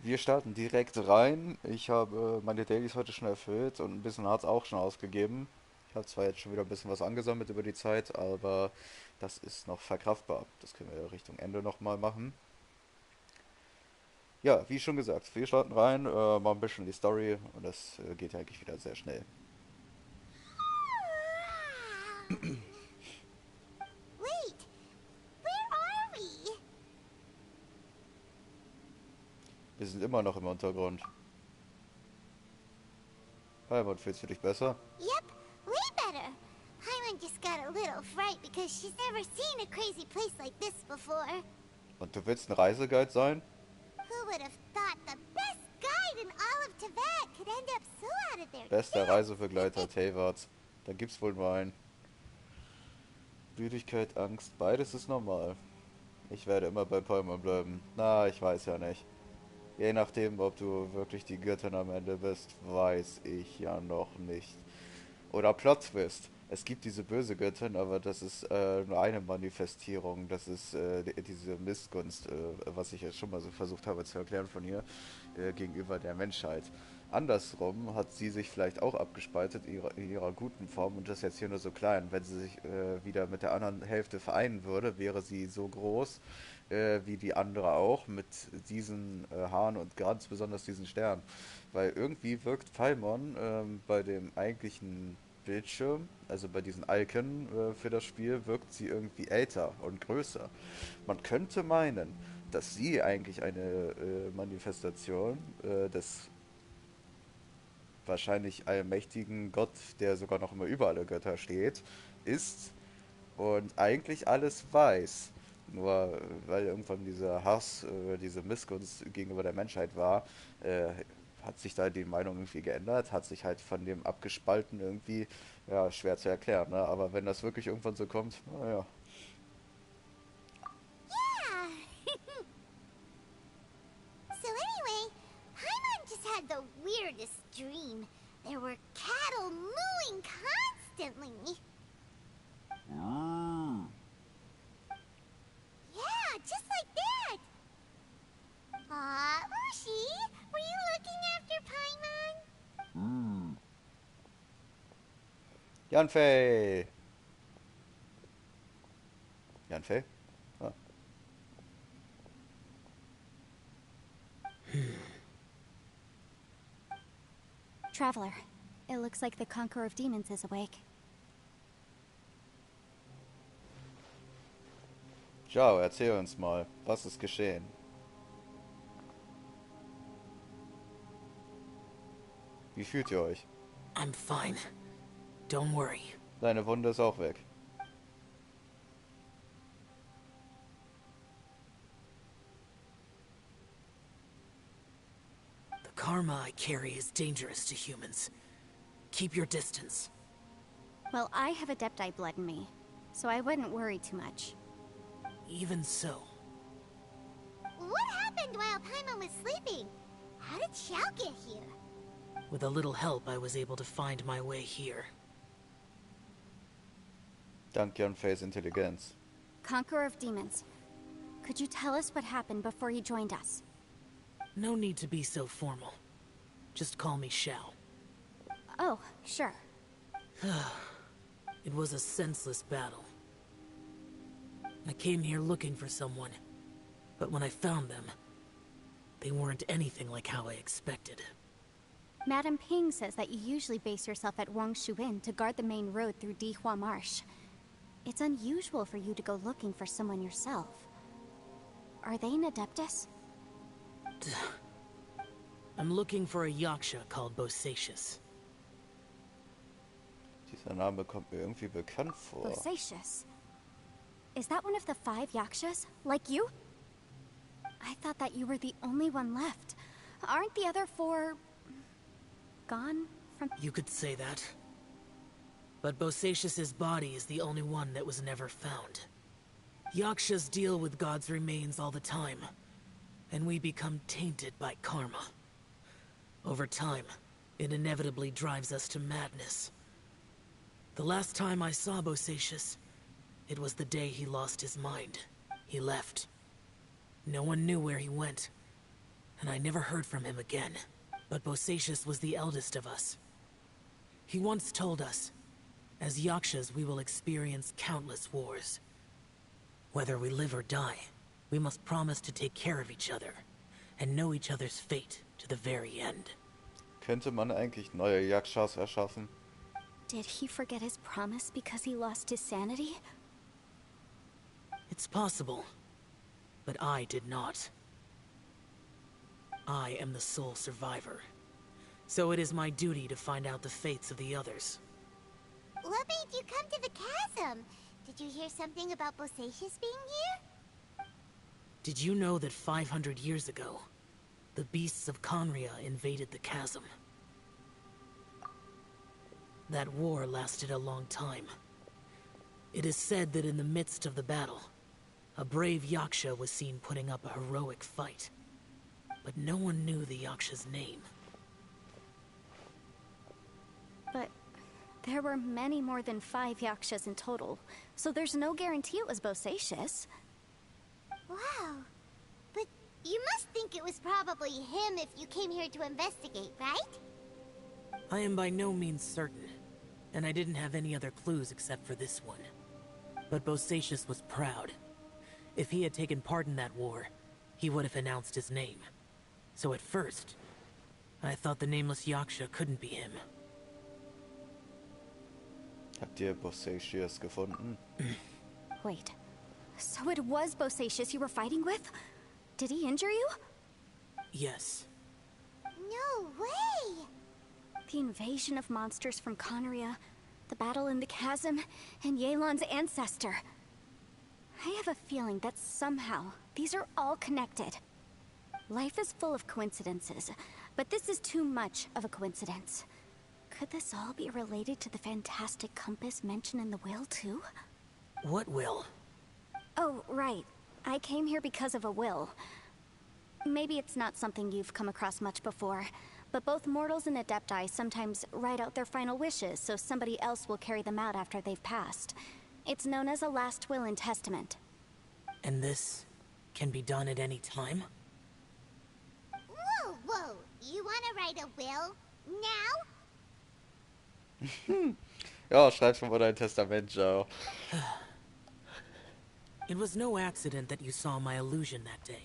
Wir starten direkt rein. Ich habe meine Dailies heute schon erfüllt und ein bisschen Harz auch schon ausgegeben. Ich habe zwar jetzt schon wieder ein bisschen was angesammelt über die Zeit, aber das ist noch verkraftbar. Das können wir Richtung Ende nochmal machen. Ja, wie schon gesagt, wir starten rein, mal ein bisschen die Story und das geht ja eigentlich wieder sehr schnell. Wait, where are we? Wir sind immer noch im Untergrund. Heimat, fühlst du dich besser? Yep, way better. Paimon just got a little fright because she's never seen a crazy place like this before. Und du willst ein Reiseguide sein? Who would have thought the best guide in all of Tibet could end up so out of their Bester Reisebegleiter, depth? Teyvat. Da gibt's wohl nur einen. Müdigkeit, Angst, beides ist normal. Ich werde immer bei Palmer bleiben. Na, ich weiß ja nicht. Je nachdem, ob du wirklich die Göttin am Ende bist, weiß ich ja noch nicht. Oder Plot Twist. Es gibt diese böse Göttin, aber das ist nur eine Manifestierung. Das ist diese Missgunst, was ich jetzt schon mal so versucht habe zu erklären von ihr, gegenüber der Menschheit. Andersrum hat sie sich vielleicht auch abgespaltet in ihrer guten Form und das jetzt hier nur so klein. Wenn sie sich wieder mit der anderen Hälfte vereinen würde, wäre sie so groß wie die andere auch, mit diesen Haaren und ganz besonders diesen Stern. Weil irgendwie wirkt Paimon bei dem eigentlichen Bildschirm, also bei diesen Icon für das Spiel, wirkt sie irgendwie älter und größer. Man könnte meinen, dass sie eigentlich eine Manifestation des wahrscheinlich allmächtigen Gott, der sogar noch immer über alle Götter steht, ist und eigentlich alles weiß. Nur weil irgendwann dieser Hass, diese Missgunst gegenüber der Menschheit war, hat sich da die Meinung irgendwie geändert, hat sich halt von dem abgespalten irgendwie, ja, schwer zu erklären, ne? Aber wenn das wirklich irgendwann so kommt, naja. Yeah. So anyway, Paimon just had the weirdest dream. There were cattle mooing constantly. Yeah, just like that. Aw, Ushi, were you looking after Paimon? Janfei! Janfei? Ah. Traveler, it looks like the Conqueror of Demons is awake. Ciao, erzähl uns mal, was ist geschehen? Wie fühlt ihr euch? I'm fine. Don't worry. Deine Wunde ist auch weg. The karma I carry is dangerous to humans. Keep your distance. Well, I have Adepti blood in me, so I wouldn't worry too much. Even so, What happened while Paimon was sleeping? How did Xiao get here? with a little help, I was able to find my way here. Dank Janfeis Intelligenz. Conqueror of Demons, could you tell us what happened before you joined us? No need to be so formal. Just call me Xiao. Oh, sure. It was a senseless battle. I came here looking for someone, but when I found them, they weren't anything like how I expected. Madame Ping says that you usually base yourself at Wangshu Inn to guard the main road through Dihua Marsh. It's unusual for you to go looking for someone yourself. Are they an Adeptus? I'm looking for a yaksha called Bosacius. Dieser Name kommt mir irgendwie bekannt vor. Bosacius? Is that one of the 5 Yakshas? Like you? I thought that you were the only one left. Aren't the other 4... gone from... You could say that. But Bosacius's body is the only one that was never found. Yakshas deal with God's remains all the time, and we become tainted by karma. Over time, it inevitably drives us to madness. The last time I saw Bosacius, it was the day he lost his mind. He left. No one knew where he went. and I never heard from him again. But Bosacius was the eldest of us. He once told us, as Yakshas we will experience countless wars. Whether we live or die, we must promise to take care of each other, and know each other's fate to the very end. Könnte man eigentlich neue Yakshas erschaffen? Did he forget his promise because he lost his sanity? It's possible, but I did not. I am the sole survivor, so it is my duty to find out the fates of the others. What made you come to the chasm? Did you hear something about Bosacius being here? Did you know that 500 years ago, the beasts of Conria invaded the chasm? That war lasted a long time. It is said that in the midst of the battle, a brave Yaksha was seen putting up a heroic fight. But no one knew the Yaksha's name. But there were many more than 5 Yakshas in total, so there's no guarantee it was Bosacius. Wow. But you must think it was probably him if you came here to investigate, right? I am by no means certain, and I didn't have any other clues except for this one. But Bosacius was proud. If he had taken part in that war, he would have announced his name. So at first, I thought the nameless Yaksha couldn't be him. Habt ihr Bosacius gefunden? Wait, so it was Bosacius you were fighting with? Did he injure you? Yes. No way! The invasion of monsters from Conria, the battle in the chasm, and Yelan's ancestor. I have a feeling that somehow these are all connected. Life is full of coincidences, but this is too much of a coincidence. Could this all be related to the fantastic compass mentioned in the will, too? What will? Oh, right. I came here because of a will. Maybe it's not something you've come across much before, but both mortals and adepti sometimes write out their final wishes so somebody else will carry them out after they've passed. It's known as a last will and testament. And this can be done at any time? Whoa, whoa! You wanna write a will? Now? Ja, schreib schon mal dein Testament, Joe. It was no accident that you saw my illusion that day.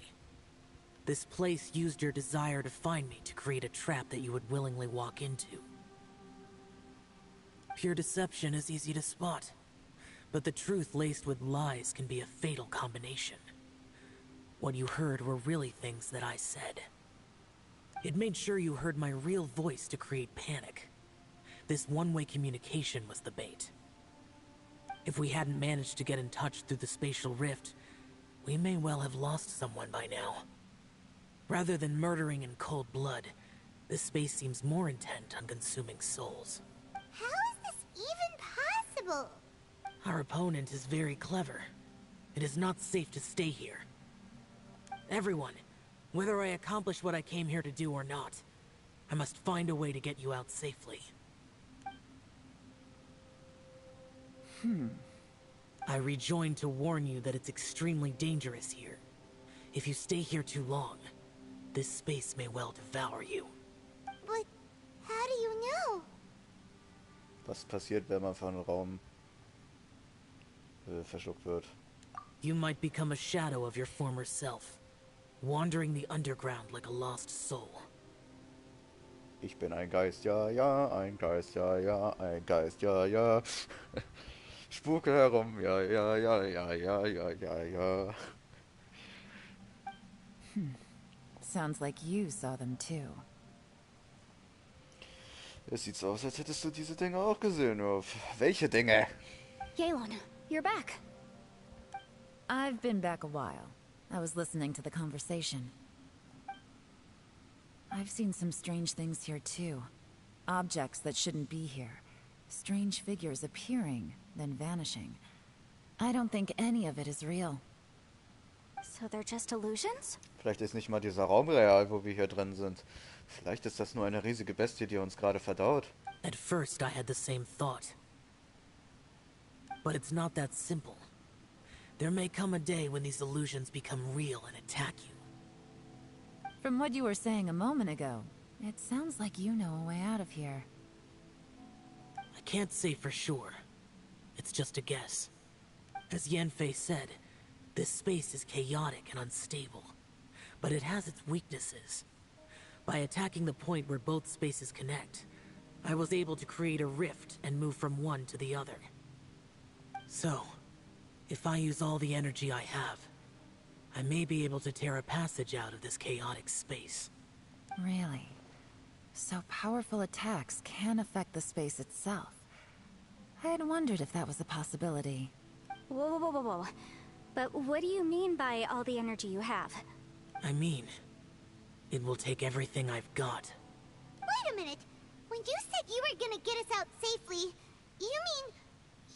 This place used your desire to find me to create a trap that you would willingly walk into. Pure deception is easy to spot, but the truth laced with lies can be a fatal combination. What you heard were really things that I said. It made sure you heard my real voice to create panic. This one-way communication was the bait. If we hadn't managed to get in touch through the spatial rift, we may well have lost someone by now. Rather than murdering in cold blood, this space seems more intent on consuming souls. How is this even possible? Our opponent is very clever. It is not safe to stay here. Everyone, whether I accomplish what I came here to do or not, I must find a way to get you out safely. I rejoined to warn you that it's extremely dangerous here. If you stay here too long, this space may well devour you. But how do you know? Was passiert, wenn man von Raum verschluckt wird? You might become a shadow of your former self, wandering the underground like a lost soul. Ich bin ein Geist, ja, ja, ein Geist, ja, ja, ein Geist, ja, ja. Spuke herum, ja, ja, ja, ja, ja, ja, ja, ja. Sounds like you saw them too. Es sieht so aus, als hättest du diese Dinge auch gesehen, Ruff. Welche Dinge? Yelan, you're back. I've been back a while. I was listening to the conversation. I've seen some strange things here too. Objects that shouldn't be here. Strange figures appearing, then vanishing. I don't think any of it is real. So they're just illusions? Vielleicht ist nicht mal dieser Raum real, wo wir hier drin sind. Vielleicht ist das nur eine riesige Bestie, die uns gerade verdaut. At first, I had the same thought. But it's not that simple. There may come a day when these illusions become real and attack you. From what you were saying a moment ago, it sounds like you know a way out of here. I can't say for sure. It's just a guess. As Yanfei said, this space is chaotic and unstable, but it has its weaknesses. By attacking the point where both spaces connect, I was able to create a rift and move from one to the other. So, if I use all the energy I have, I may be able to tear a passage out of this chaotic space. Really? So powerful attacks can affect the space itself. I had wondered if that was a possibility. Whoa, whoa, whoa, whoa. But what do you mean by all the energy you have? I mean, it will take everything I've got. Wait a minute. When you said you were gonna get us out safely, you mean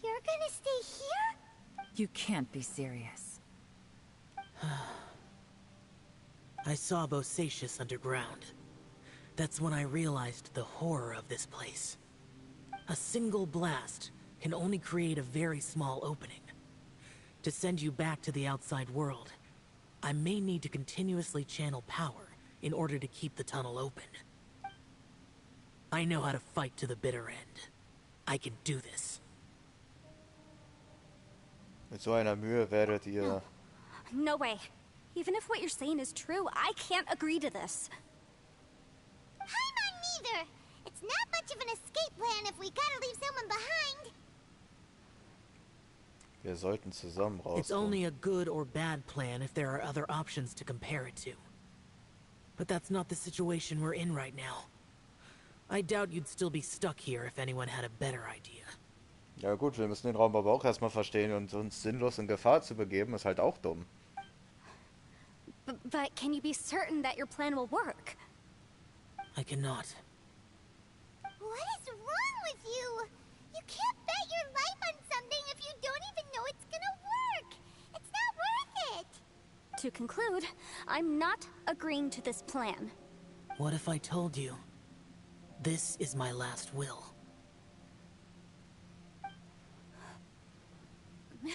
you're gonna stay here? You can't be serious. I saw Bosacius underground. That's when I realized the horror of this place. A single blast can only create a very small opening. To send you back to the outside world, I may need to continuously channel power in order to keep the tunnel open. I know how to fight to the bitter end. I can do this. Mit so einer Mühe werdet ihr... No way. Even if what you're saying is true, I can't agree to this. I'm neither. It's not much of an escape plan if we gotta leave someone behind. Wir sollten zusammen It's rauskommen. only a good or bad plan if there are other options to compare it to. But that's not the situation we're in right now. I doubt you'd still be stuck here if anyone had a better idea. Ja gut, wir müssen den Raum aber auch erstmal verstehen und uns sinnlos in Gefahr zu begeben, ist halt auch dumm. But can you be certain that your plan will work? I cannot. What is wrong with you? You can't bet your life on something if you don't even know it's gonna work. It's not worth it. To conclude, I'm not agreeing to this plan. What if I told you? This is my last will.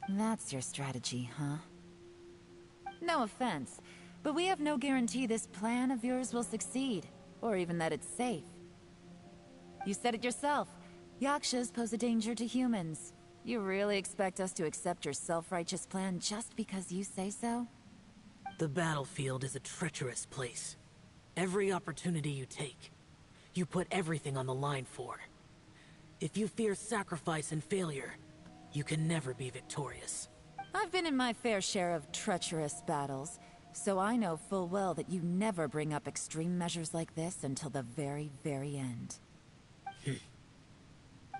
That's your strategy, huh? No offense, but we have no guarantee this plan of yours will succeed, or even that it's safe. You said it yourself. Yakshas pose a danger to humans. You really expect us to accept your self-righteous plan just because you say so? The battlefield is a treacherous place. Every opportunity you take, you put everything on the line for. If you fear sacrifice and failure, you can never be victorious. I've been in my fair share of treacherous battles, so I know full well that you never bring up extreme measures like this until the very, very end.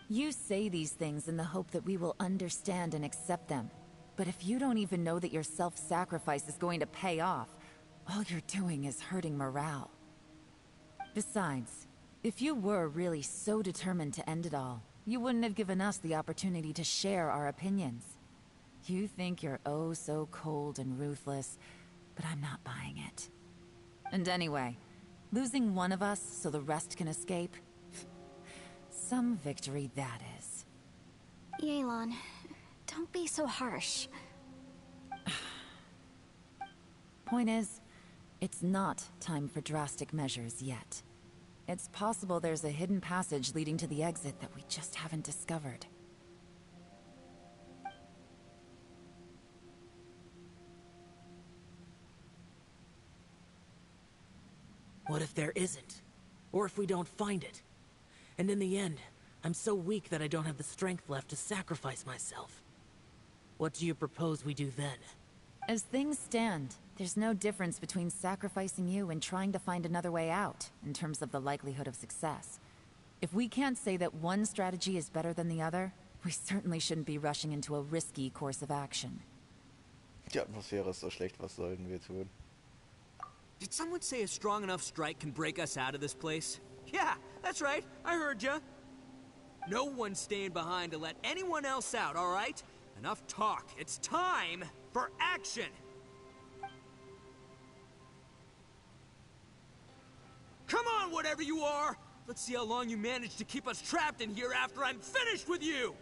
You say these things in the hope that we will understand and accept them. But if you don't even know that your self-sacrifice is going to pay off, all you're doing is hurting morale. Besides, if you were really so determined to end it all, you wouldn't have given us the opportunity to share our opinions. You think you're oh so cold and ruthless, but I'm not buying it. And anyway, losing one of us so the rest can escape? Some victory that is. Yelan, don't be so harsh. Point is, it's not time for drastic measures yet. It's possible there's a hidden passage leading to the exit that we just haven't discovered. What if there isn't? Or if we don't find it? And in the end, I'm so weak that I don't have the strength left to sacrifice myself. What do you propose we do then? As things stand, there's no difference between sacrificing you and trying to find another way out, in terms of the likelihood of success. If we can't say that one strategy is better than the other, we certainly shouldn't be rushing into a risky course of action. Die Atmosphäre ist so schlecht, was sollten wir tun? Did someone say a strong enough strike can break us out of this place? Yeah, that's right. I heard ya. No one's staying behind to let anyone else out, all right? Enough talk. It's time for action! Come on, whatever you are! Let's see how long you manage to keep us trapped in here after I'm finished with you!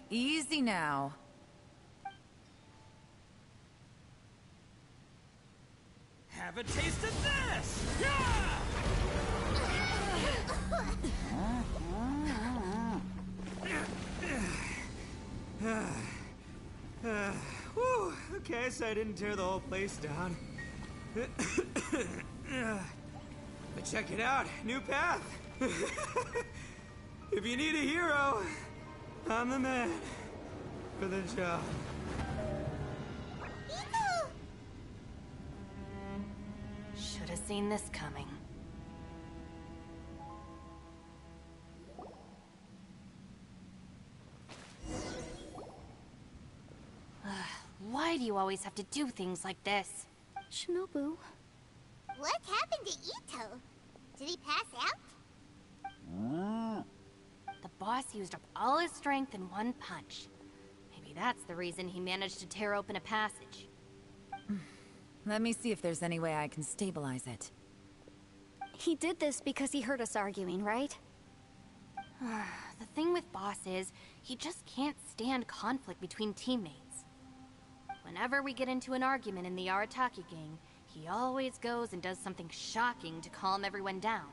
Easy now. Have a taste of this! Whew, okay, so I didn't tear the whole place down. But check it out, new path. If you need a hero, I'm the man for the job. Should have seen this coming. Why do you always have to do things like this? Shinobu. What happened to Ito? Did he pass out? The boss used up all his strength in one punch. Maybe that's the reason he managed to tear open a passage. Let me see if there's any way I can stabilize it. He did this because he heard us arguing, right? The thing with Boss is, he just can't stand conflict between teammates. Whenever we get into an argument in the Arataki gang, he always goes and does something shocking to calm everyone down.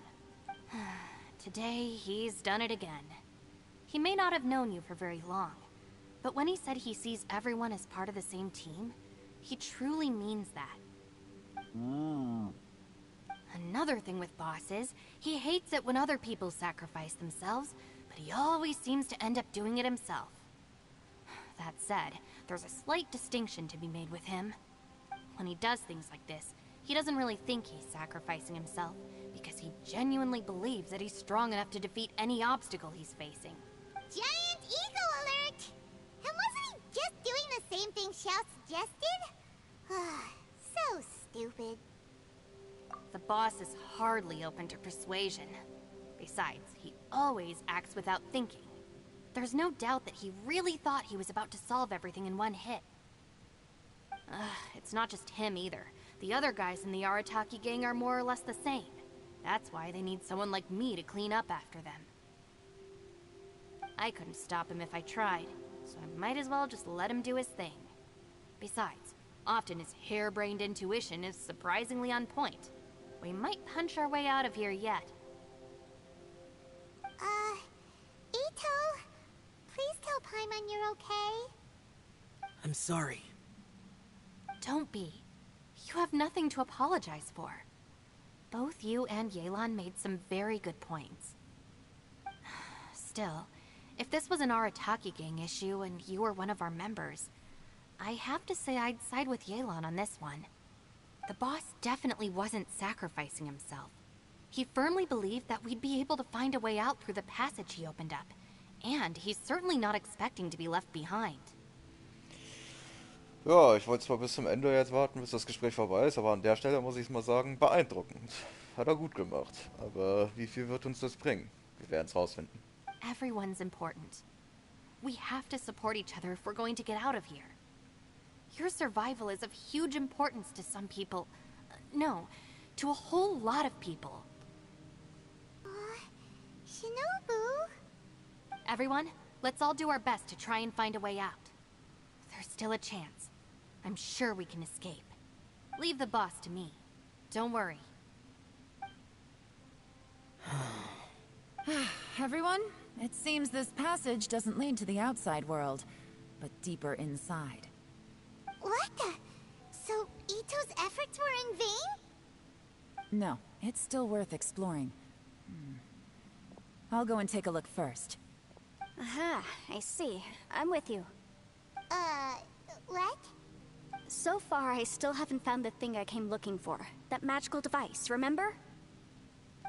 Today, he's done it again. He may not have known you for very long, but when he said he sees everyone as part of the same team, he truly means that. Another thing with Boss is, he hates it when other people sacrifice themselves, but he always seems to end up doing it himself. That said, there's a slight distinction to be made with him. When he does things like this, he doesn't really think he's sacrificing himself, because he genuinely believes that he's strong enough to defeat any obstacle he's facing. Giant ego alert! And wasn't he just doing the same thing Xiao suggested? So stupid. The boss is hardly open to persuasion. Besides, he always acts without thinking. There's no doubt that he really thought he was about to solve everything in one hit. It's not just him either. The other guys in the Arataki gang are more or less the same. That's why they need someone like me to clean up after them. I couldn't stop him if I tried, so I might as well just let him do his thing. Besides, often his harebrained intuition is surprisingly on point. We might punch our way out of here yet. Ito, please tell Paimon you're okay. I'm sorry. Don't be. You have nothing to apologize for. Both you and Yelan made some very good points. Still, if this was an Arataki gang issue and you were one of our members, I have to say I'd side with Yelan on this one. The boss definitely wasn't sacrificing himself. He firmly believed that we'd be able to find a way out through the passage he opened up, and he's certainly not expecting to be left behind. Ja, ich wollte zwar bis zum Ende jetzt warten, bis das Gespräch vorbei ist, aber an der Stelle muss ich mal sagen, beeindruckend. Hat er gut gemacht. Aber wie viel wird uns das bringen? Wir werden es rausfinden. Everyone's important. We have to support each other if we're going to get out of here. Your survival is of huge importance to some people. No, to a whole lot of people. Shinobu? Everyone, let's all do our best to try and find a way out. There's still a chance. I'm sure we can escape. Leave the boss to me. Don't worry. Everyone, it seems this passage doesn't lead to the outside world, but deeper inside. What the? So Ito's efforts were in vain? No, it's still worth exploring. I'll go and take a look first. Aha, I see. I'm with you. What? So far, I still haven't found the thing I came looking for. That magical device, remember?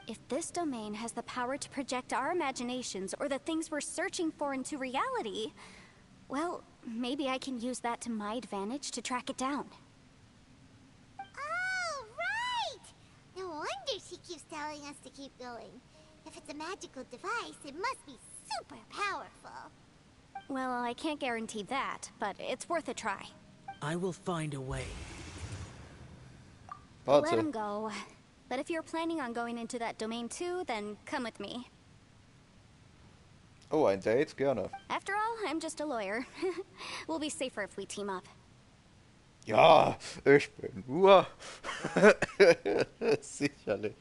If this domain has the power to project our imaginations or the things we're searching for into reality, well, maybe I can use that to my advantage to track it down. Oh, right! No wonder she keeps telling us to keep going. If it's a magical device, it must be super powerful. Well, I can't guarantee that, but it's worth a try. I will find a way. Let him go. But if you're planning on going into that domain too, then come with me. Oh, ein Date? Gerne. After all, I'm just a lawyer. We'll be safer if we team up. Ja, ich bin nur. Sicherlich.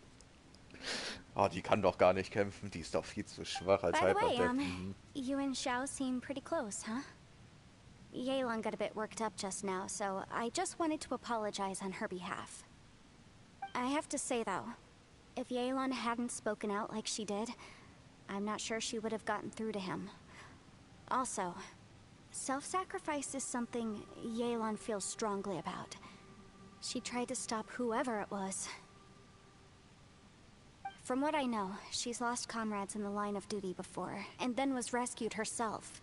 Oh, die kann doch gar nicht kämpfen. Die ist doch viel zu schwach als By the way, Hyperadept. Mhm. you and Xiao seem pretty close, huh? Yelan got a bit worked up just now, so I just wanted to apologize on her behalf. I have to say, though, if Yelan hadn't spoken out like she did, I'm not sure she would have gotten through to him. Also, self-sacrifice is something Yelan feels strongly about. She tried to stop whoever it was. From what I know, she's lost comrades in the line of duty before, and then was rescued herself.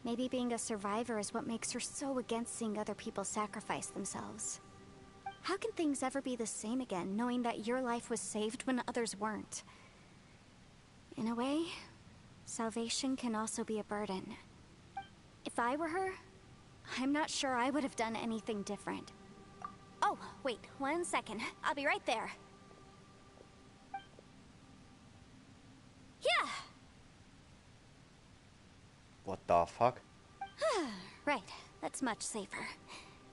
Maybe being a survivor is what makes her so against seeing other people sacrifice themselves. How can things ever be the same again, knowing that your life was saved when others weren't? In a way, salvation can also be a burden. If I were her, I'm not sure I would have done anything different. Oh, wait, 1 second. I'll be right there. Yeah! What the fuck? Right, that's much safer.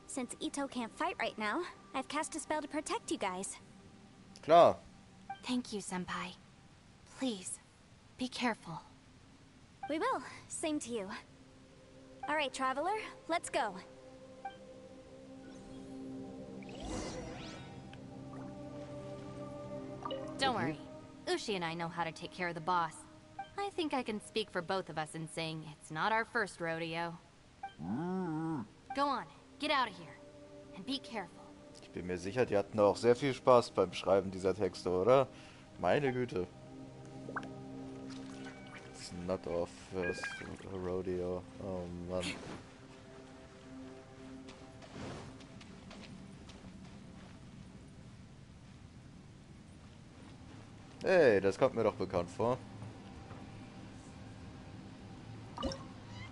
Since Ito can't fight right now, I've cast a spell to protect you guys. Klar. Thank you, Senpai. Please, be careful. We will. Same to you. Alright, Traveler, let's go. Don't worry. Ushi and I know how to take care of the boss. I think I can speak for both of us in saying it's not our first rodeo. Go on, get out of here. And be careful. Ich bin mir sicher, die hatten auch sehr viel Spaß beim Schreiben dieser Texte, oder? Meine Güte. It's not our first rodeo. Oh Mann. Hey, das kommt mir doch bekannt vor.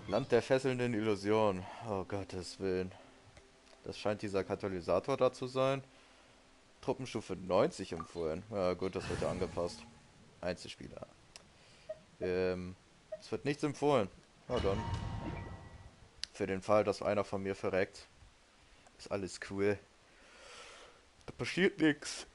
Land der fesselnden Illusion. Oh Gottes Willen. Das scheint dieser Katalysator da zu sein. Truppenstufe 90 empfohlen. Ja gut, das wird ja angepasst. Einzelspieler. Es wird nichts empfohlen. Na dann. Für den Fall, dass einer von mir verreckt. Ist alles cool. Da passiert nichts.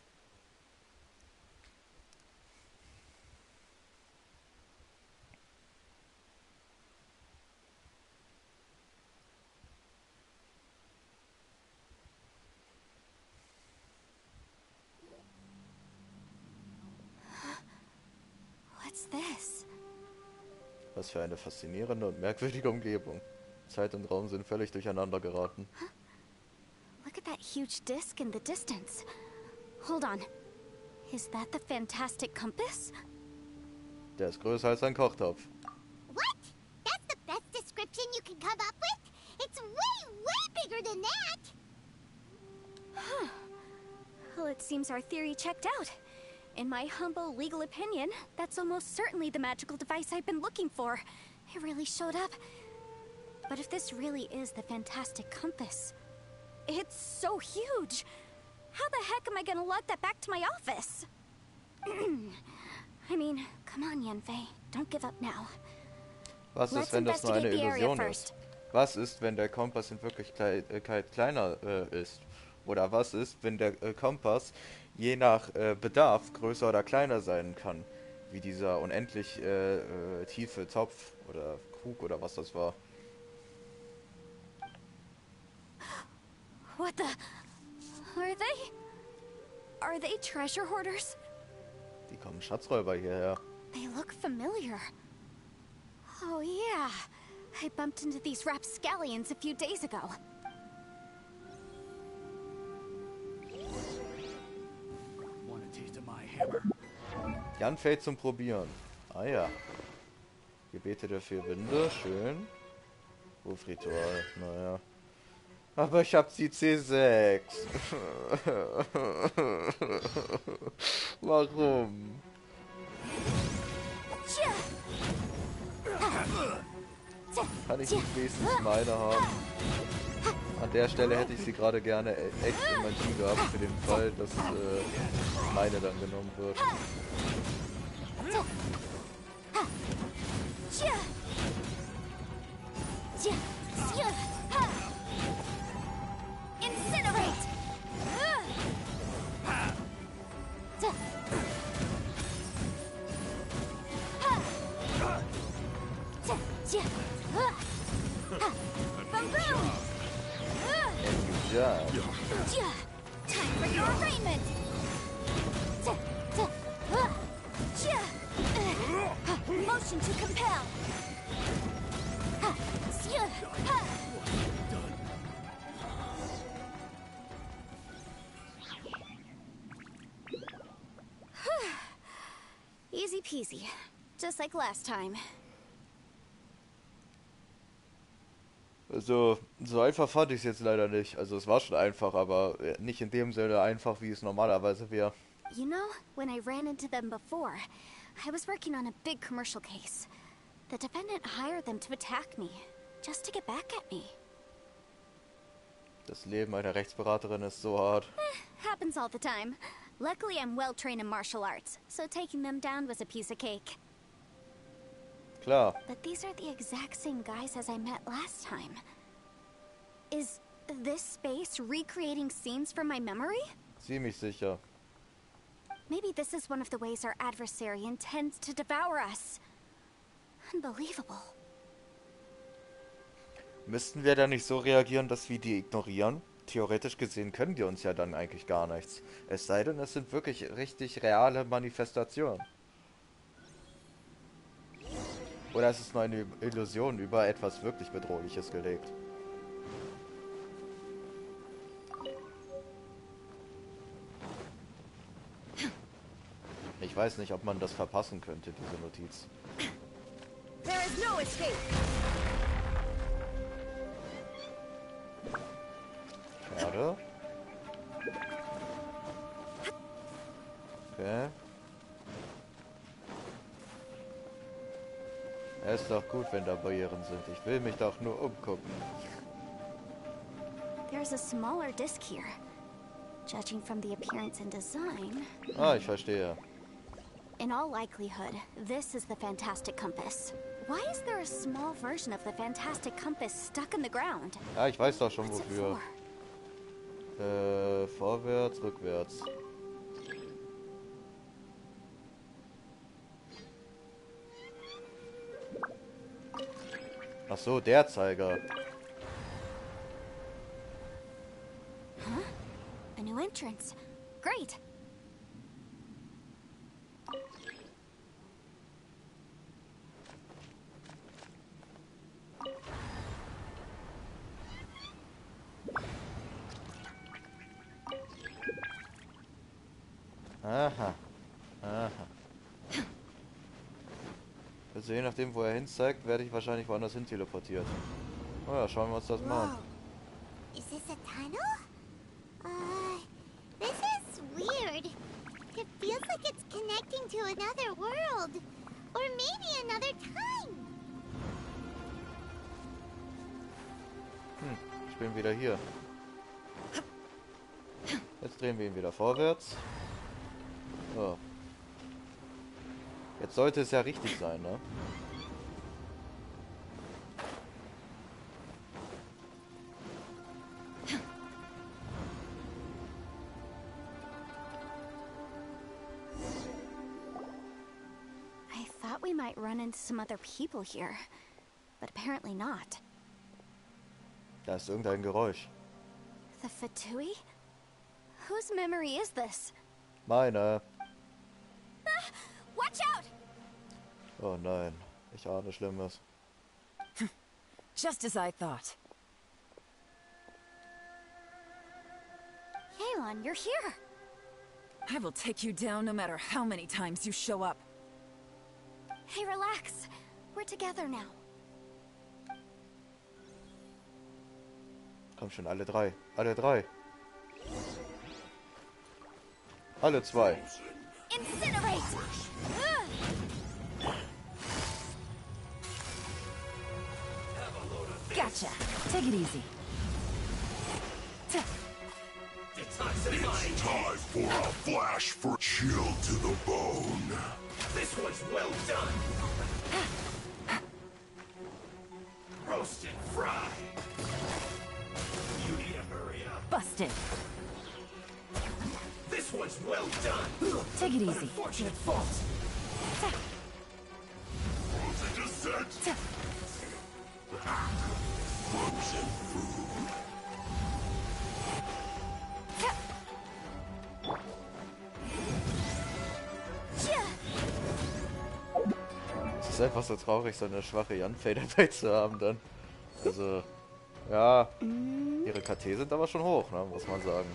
What's this? Was für eine faszinierende und merkwürdige Umgebung. Zeit und Raum sind völlig durcheinander geraten. Look at that huge disc in the distance. Hold on. Is that the fantastic compass? Der ist größer als ein Kochtopf. What? That's the best description you can come up with? It's way, way bigger than that! Well, it seems our theory checked out. In my humble legal opinion, that's almost certainly the magical device I've been looking for. It really showed up. But if this really is the fantastic compass, it's so huge. How the heck am I gonna lug that back to my office? I mean, come on, Yanfei. Don't give up now. Was ist, wenn das nur eine Illusion ist? Was ist, wenn der Kompass in Wirklichkeit kleiner ist? Oder was ist, wenn der Kompass je nach Bedarf größer oder kleiner sein kann? Wie dieser unendlich tiefe Topf oder Krug oder was das war. What the... Are they treasure hoarders? Die kommen Schatzräuber hierher. They look familiar. Oh yeah, I bumped into these rapscallions a few days ago. Want a taste of my hammer? Yanfei zum Probieren. Ah ja. Gebete der 4 Winde, schön. Rufritual, naja. Aber ich hab die C6. Warum? Kann ich nicht wenigstens meine haben? An der Stelle hätte ich sie gerade gerne echt in mein Team gehabt, für den Fall, dass meine dann genommen wird. Time for your arraignment! Motion to compel! Easy peasy. Just like last time. Also, so einfach fand ich es jetzt leider nicht. Also es war schon einfach, aber nicht in dem Sinne einfach, wie es normalerweise wäre. You know, when I ran into them before, I was working on a big commercial case. The defendant hired them to attack me, just to get back at me. Das Leben einer Rechtsberaterin ist so hart. Happens all the time. Luckily, I'm well trained in martial arts, so taking them down was a piece of cake. Klar. But these are the exact same guys as I met last time. Is this space recreating scenes from my memory? Ziemlich sicher. Maybe this is one of the ways our adversary intends to devour us. Unbelievable. Müssten wir da nicht so reagieren, dass wir die ignorieren? Theoretisch gesehen können die uns ja dann eigentlich gar nichts. Es sei denn, es sind wirklich richtig reale Manifestationen. Oder es ist nur eine Illusion über etwas wirklich Bedrohliches gelegt. Ich weiß nicht, ob man das verpassen könnte, diese Notiz. There is no escape! Schade. Okay. Es ist doch gut, wenn da Barrieren sind. Ich will mich doch nur umgucken. There's a smaller disc here. Judging from the appearance and design... Ah, ich verstehe. In all likelihood, this is the Fantastic Compass. Why is there a small version of the Fantastic Compass stuck in the ground? Ja, ich weiß doch schon What's it wofür. for? Vorwärts, rückwärts. Ach so, der Zeiger. Huh? A new entrance. Great. Aha. Aha. Also je nachdem, wo er hin zeigt, werde ich wahrscheinlich woanders hin teleportiert. Oh ja, schauen wir uns das mal an. Is this a tunnel? This is weird. It feels like it's connecting to another world. Or maybe another time. Ich bin wieder hier. Jetzt drehen wir ihn wieder vorwärts. So. Jetzt sollte es ja richtig sein, ne? I thought we might run into some other people here, but apparently not. Da ist irgendein Geräusch. The Fatui? Whose memory is this? Meine. Watch out! Oh nein. Ich ahne Schlimmes. Just as I thought. Yelan, you're here! I will take you down no matter how many times you show up. Hey, relax. We're together now. Komm schon, alle drei. Alle drei. Alle zwei. Incinerate! Gotcha. Take it easy. It's time for a flash for chill to the bone. This one's well done. Roast and fry. You need to hurry up. Busted. This one's well done. Take it easy. Unfortunate fault. Frozen descent. Frozen food. ist einfach so traurig, so eine schwache Yanfei dabei zu haben dann. Also, ja, ihre KT sind aber schon hoch, ne, muss man sagen.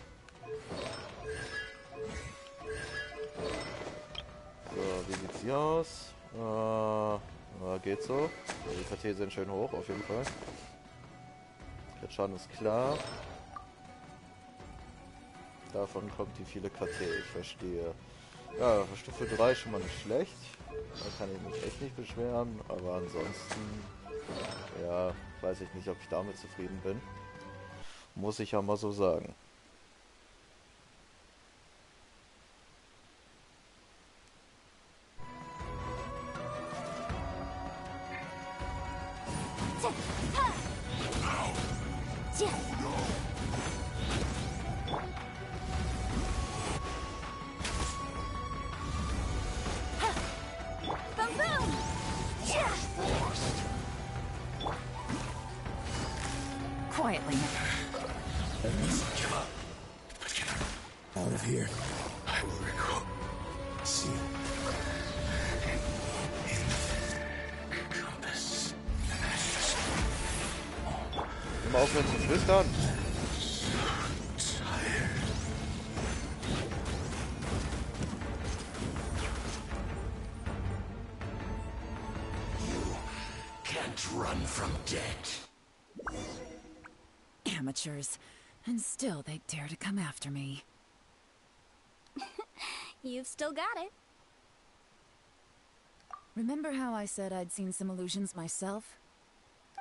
So, wie sieht's hier aus? Geht so. Die KT sind schön hoch, auf jeden Fall. Schaden ist klar. Davon kommt die viele KT, ich verstehe. Ja, für Stufe 3 schon mal nicht schlecht. Da kann ich mich echt nicht beschweren, aber ansonsten, ja, weiß ich nicht, ob ich damit zufrieden bin. Muss ich ja mal so sagen. Quietly. Out of here. I will recall. See. Compass. Immer aufhören zu flüstern. Can't run from death. Amateurs. And still they dare to come after me. You've still got it. Remember how I said I'd seen some illusions myself?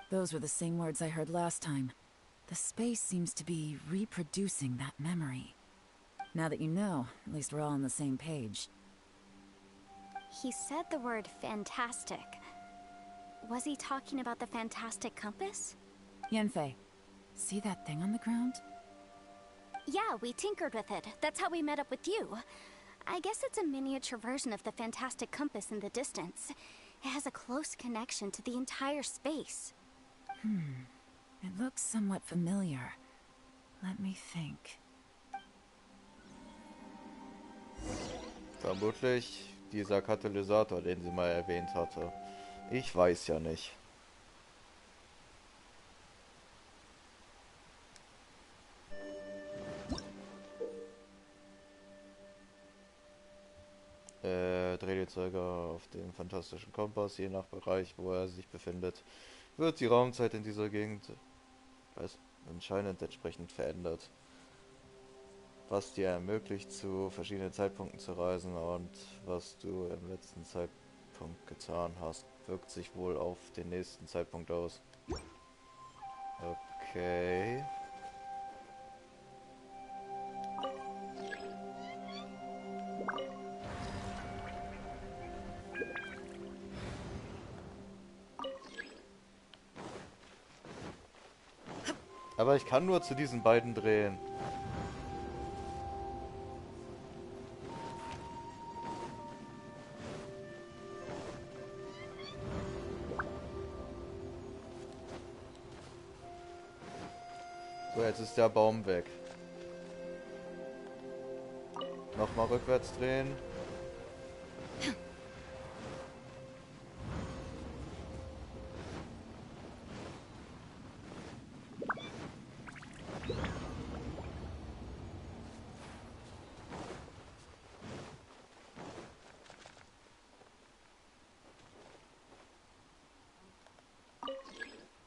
Those were the same words I heard last time. The space seems to be reproducing that memory. Now that you know, at least we're all on the same page. He said the word fantastic. Was he talking about the fantastic compass? Yanfei, see that thing on the ground? Yeah, we tinkered with it. That's how we met up with you. I guess it's a miniature version of the fantastic compass in the distance. It has a close connection to the entire space. It looks somewhat familiar. Let me think. Vermutlich dieser Katalysator, den sie mal erwähnt hatte. Ich weiß ja nicht. Dreh die Zeiger auf dem fantastischen Kompass, je nach Bereich, wo er sich befindet, wird die Raumzeit in dieser Gegend anscheinend entsprechend verändert. Was dir ermöglicht, zu verschiedenen Zeitpunkten zu reisen und was du im letzten Zeitpunkt getan hast, wirkt sich wohl auf den nächsten Zeitpunkt aus. Okay. Aber ich kann nur zu diesen beiden drehen. So, jetzt ist der Baum weg. Nochmal rückwärts drehen.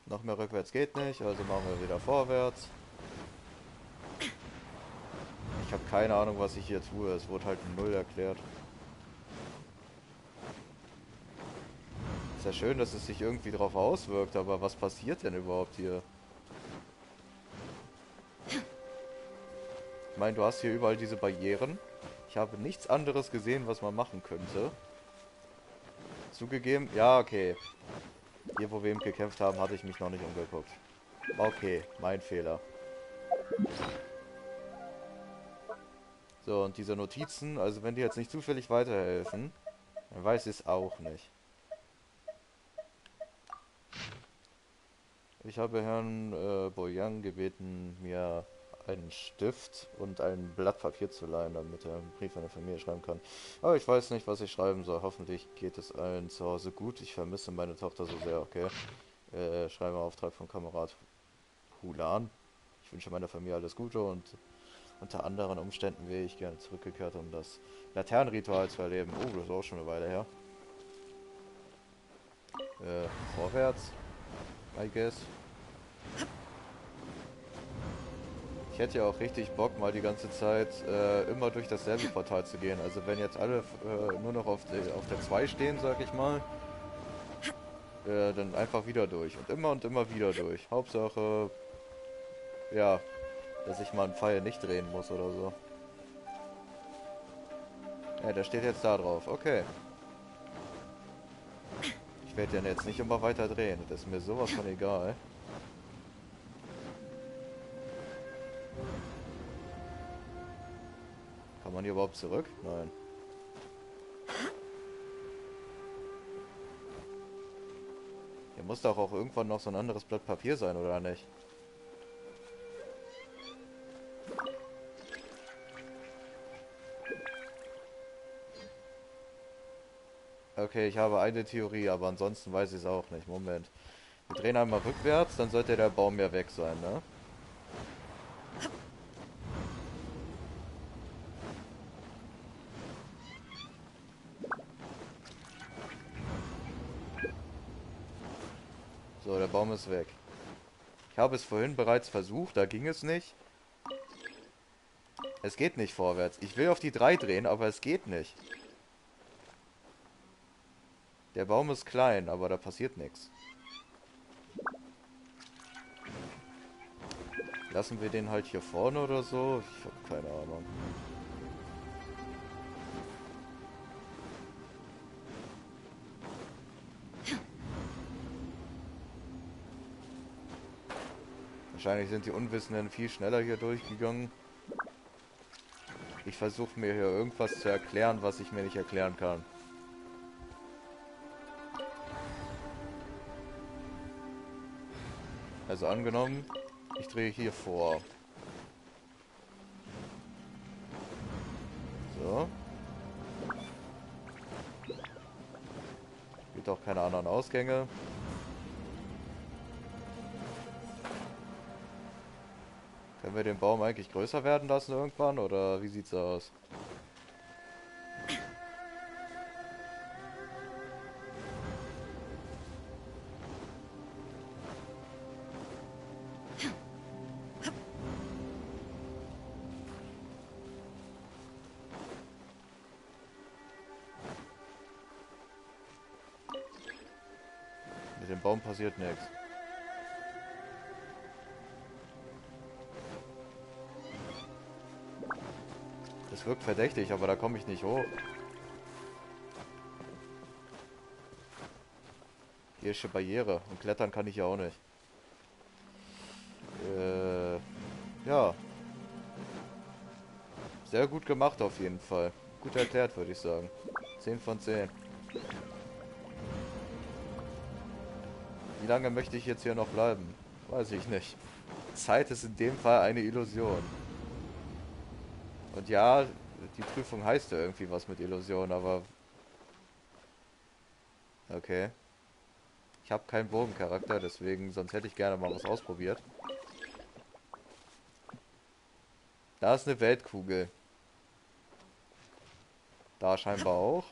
Noch mehr rückwärts geht nicht, also machen wir wieder vorwärts. Ich habe keine Ahnung, was ich hier tue. Es wurde halt null erklärt. Ist ja schön, dass es sich irgendwie drauf auswirkt, aber was passiert denn überhaupt hier? Ich meine, du hast hier überall diese Barrieren. Ich habe nichts anderes gesehen, was man machen könnte. Zugegeben, ja, okay. Hier, wo wir eben gekämpft haben, hatte ich mich noch nicht umgeguckt. Okay, mein Fehler. So, und diese Notizen, also wenn die jetzt nicht zufällig weiterhelfen, dann weiß ich es auch nicht. Ich habe Herrn Boyang gebeten, mir einen Stift und ein Blatt Papier zu leihen, damit er einen Brief an die Familie schreiben kann. Aber ich weiß nicht, was ich schreiben soll. Hoffentlich geht es allen zu Hause gut. Ich vermisse meine Tochter so sehr, okay. Schreibeauftrag von Kamerad Hulan. Ich wünsche meiner Familie alles Gute und unter anderen Umständen wäre ich gerne zurückgekehrt, um das Laternenritual zu erleben. Oh, das ist auch schon eine Weile her. Vorwärts, I guess. Ich hätte ja auch richtig Bock, mal die ganze Zeit immer durch dasselbe Portal zu gehen. Also wenn jetzt alle nur noch auf der 2 stehen, sag ich mal, dann einfach wieder durch. Und immer wieder durch. Hauptsache, ja, dass ich mal einen Pfeil nicht drehen muss oder so. Ja, der steht jetzt da drauf. Okay. Ich werde den jetzt nicht immer weiter drehen. Das ist mir sowas von egal. Kann man hier überhaupt zurück? Nein. Hier muss doch auch irgendwann noch so ein anderes Blatt Papier sein, oder nicht? Okay, ich habe eine Theorie, aber ansonsten weiß ich es auch nicht. Moment. Wir drehen einmal rückwärts, dann sollte der Baum ja weg sein, ne? So, der Baum ist weg. Ich habe es vorhin bereits versucht, da ging es nicht. Es geht nicht vorwärts. Ich will auf die 3 drehen, aber es geht nicht. Der Baum ist klein, aber da passiert nichts. Lassen wir den halt hier vorne oder so? Ich habe keine Ahnung. Wahrscheinlich sind die Unwissenden viel schneller hier durchgegangen. Ich versuche mir hier irgendwas zu erklären, was ich mir nicht erklären kann. Also angenommen, ich drehe hier vor. So. Gibt auch keine anderen Ausgänge. Können wir den Baum eigentlich größer werden lassen irgendwann, oder wie sieht's aus? Mit dem Baum passiert nichts. Das wirkt verdächtig, aber da komme ich nicht hoch. Hier ist eine Barriere und klettern kann ich ja auch nicht. Ja. Sehr gut gemacht auf jeden Fall. Gut erklärt, würde ich sagen. 10 von 10. Wie lange möchte ich jetzt hier noch bleiben? Weiß ich nicht. Zeit ist in dem Fall eine Illusion. Und ja, die Prüfung heißt ja irgendwie was mit Illusion, aber... Okay. Ich habe keinen Bogencharakter, deswegen, sonst hätte ich gerne mal was ausprobiert. Da ist eine Weltkugel. Da scheinbar auch.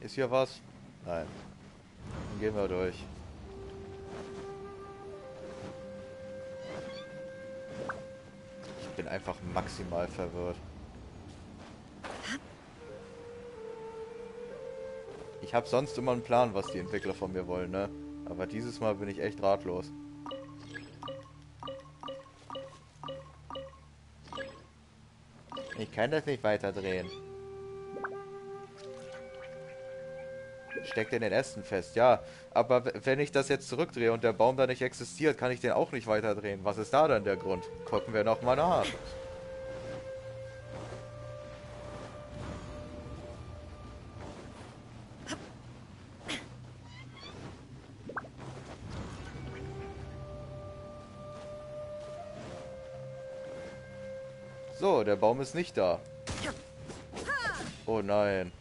Ist hier was? Nein. Dann gehen wir durch. Ich bin einfach maximal verwirrt. Ich habe sonst immer einen Plan, was die Entwickler von mir wollen, ne? Aber dieses Mal bin ich echt ratlos. Ich kann das nicht weiter drehen. Steckt in den Ästen fest, ja. Aber wenn ich das jetzt zurückdrehe und der Baum da nicht existiert, kann ich den auch nicht weiter drehen. Was ist da dann der Grund? Gucken wir nochmal nach. So, der Baum ist nicht da. Oh nein.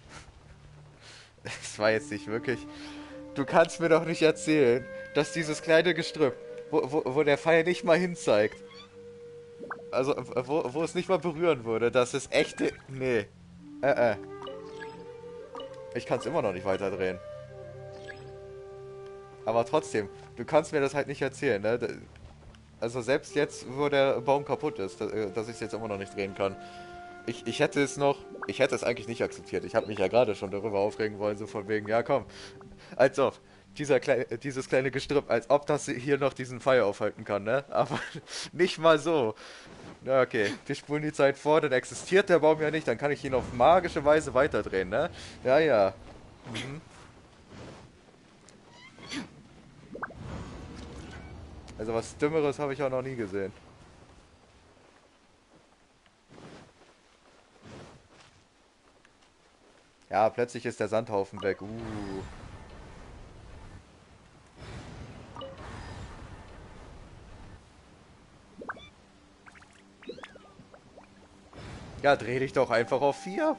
Das war jetzt nicht wirklich... Du kannst mir doch nicht erzählen, dass dieses kleine Gestrüpp, wo der Pfeil nicht mal hinzeigt, also wo es nicht mal berühren würde, dass es echte... Nee. Ich kann es immer noch nicht weiterdrehen. Aber trotzdem, du kannst mir das halt nicht erzählen, ne? Also selbst jetzt, wo der Baum kaputt ist, dass ich es jetzt immer noch nicht drehen kann. Ich hätte es noch... Ich hätte es eigentlich nicht akzeptiert. Ich habe mich ja gerade schon darüber aufregen wollen, so von wegen, ja komm, als ob. Dieses kleine Gestrüpp, als ob das hier noch diesen Pfeil aufhalten kann, ne? Aber nicht mal so. Na okay, wir spulen die Zeit vor, dann existiert der Baum ja nicht, dann kann ich ihn auf magische Weise weiterdrehen, ne? Ja, ja. Mhm. Also was Dümmeres habe ich auch noch nie gesehen. Ja, plötzlich ist der Sandhaufen weg. Ja, dreh dich doch einfach auf 4.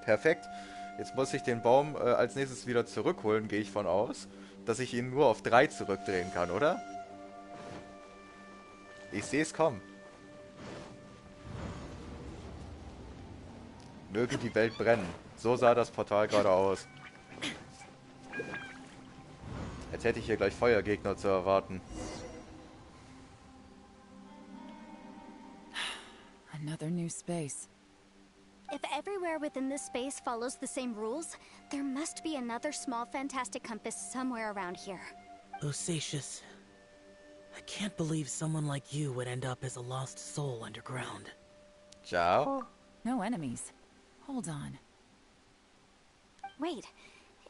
Perfekt. Jetzt muss ich den Baum als nächstes wieder zurückholen, gehe ich von aus. Dass ich ihn nur auf 3 zurückdrehen kann, oder? Ich sehe es kommen. Möge die Welt brennen. So sah das Portal gerade aus. Jetzt hätte ich hier gleich Feuergegner zu erwarten. Another new space. If everywhere within this space follows the same rules, there must be another small fantastic compass somewhere around here. Bosacius, I can't believe someone like you would end up as a lost soul underground. Ciao. No enemies. Hold on. Wait,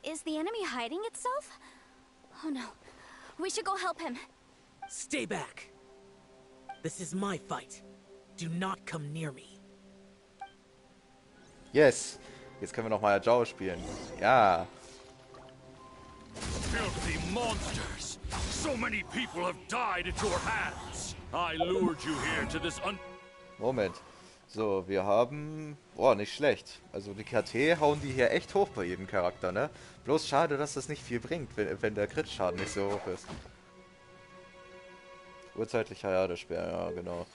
is the enemy hiding itself? Oh no, we should go help him. Stay back. This is my fight. Do not come near me. Yes. Jetzt können wir nochmal Jiao spielen. Ja. Filthy monsters! So many people have died at your hands! I lured you here to this Moment. So, wir haben... Boah, nicht schlecht. Also die KT hauen die hier echt hoch bei jedem Charakter, ne? Bloß schade, dass das nicht viel bringt, wenn der Crit-Schaden nicht so hoch ist. Urzeitlicher Jadesperr, ja, genau.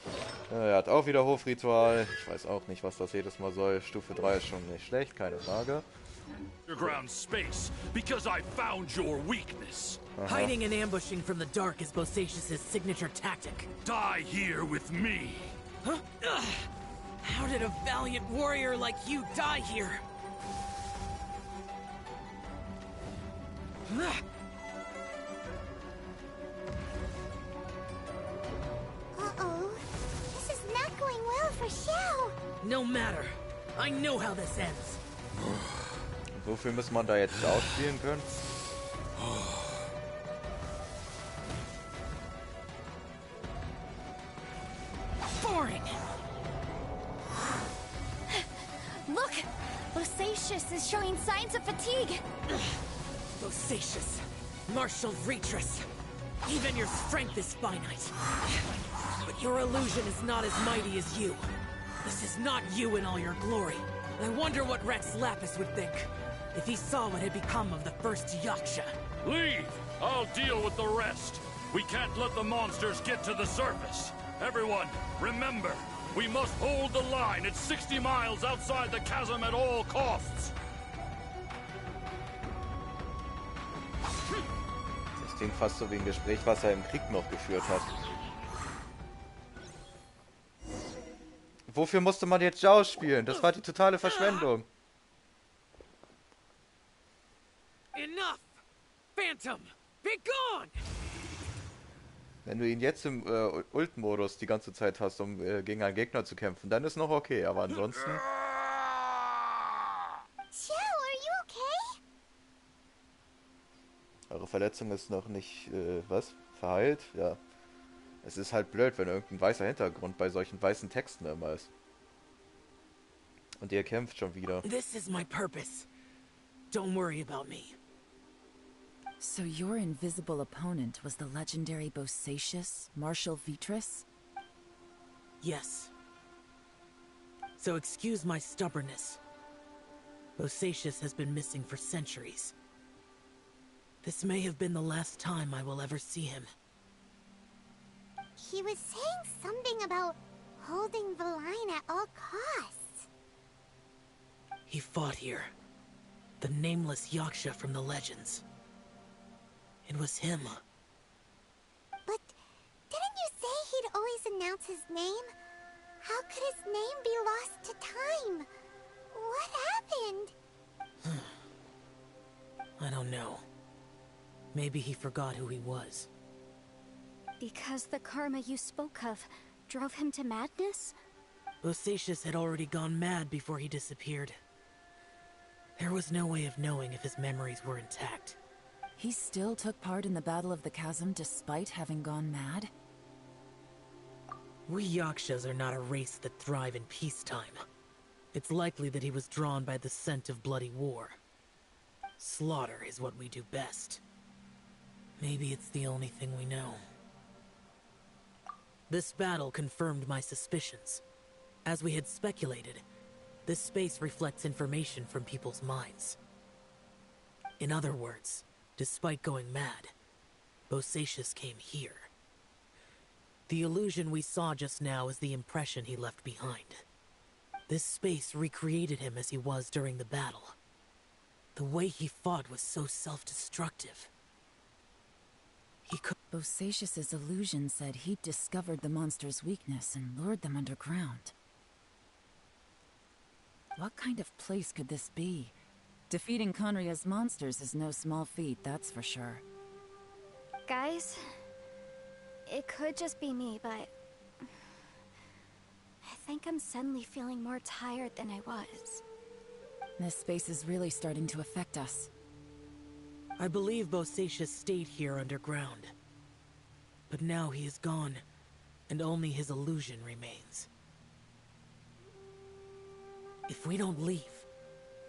Er hat auch wieder Hofritual. Ich weiß auch nicht, was das jedes Mal soll. Stufe 3 ist schon nicht schlecht, keine Frage. underground space because I found your weakness. Hiding and ambushing from the dark is Bosacius' signature tactic. Die here with me. Huh? Ugh. How did a valiant warrior like you die here? Ugh. Uh-oh. This is not going well for Xiao. No matter. I know how this ends. Wofür muss man da jetzt ausspielen können? Boring. Look! Bosacius is showing signs of fatigue. Bosacius, martial Retris. Even your strength is finite. But your illusion is not as mighty as you. This is not you in all your glory. I wonder what Rex Lapis would think if he saw what had become of the first Yaksha. Leave! I'll deal with the rest. We can't let the monsters get to the surface. Everyone, remember, we must hold the line at 60 miles outside the chasm at all costs. Das klingt fast so wie ein Gespräch, was er im Krieg noch geführt hat. Wofür musste man jetzt Jiao spielen? Das war die totale Verschwendung. Enough! Phantom, be gone! Wenn du ihn jetzt im Ult-Modus die ganze Zeit hast, um gegen einen Gegner zu kämpfen, dann ist noch okay, aber ansonsten... Xiao, are you okay? Eure Verletzung ist noch nicht, was? Verheilt? Ja. Es ist halt blöd, wenn irgendein weißer Hintergrund bei solchen weißen Texten immer ist. Und ihr kämpft schon wieder. This is my purpose. Don't worry about me. So your invisible opponent was the legendary Bosacius, Marshal Vitris? Yes. so excuse my stubbornness. Bosacius has been missing for centuries. This may have been the last time I will ever see him. He was saying something about holding the line at all costs. He fought here. The nameless Yaksha from the legends. It was him. But didn't you say he'd always announce his name? How could his name be lost to time? What happened? I don't know. Maybe he forgot who he was. Because the karma you spoke of drove him to madness? Bosacius had already gone mad before he disappeared. There was no way of knowing if his memories were intact. He still took part in the Battle of the Chasm despite having gone mad? We Yakshas are not a race that thrive in peacetime. It's likely that he was drawn by the scent of bloody war. Slaughter is what we do best. Maybe it's the only thing we know. This battle confirmed my suspicions. As we had speculated, this space reflects information from people's minds. In other words, despite going mad, Bosacius came here. The illusion we saw just now is the impression he left behind. This space recreated him as he was during the battle. The way he fought was so self-destructive. He could... Bosacius's illusion said he'd discovered the monster's weakness and lured them underground. What kind of place could this be? Defeating Conria's monsters is no small feat, that's for sure. Guys, it could just be me, but I think I'm suddenly feeling more tired than I was. This space is really starting to affect us. I believe Bosacius stayed here underground. But now he is gone, and only his illusion remains. If we don't leave,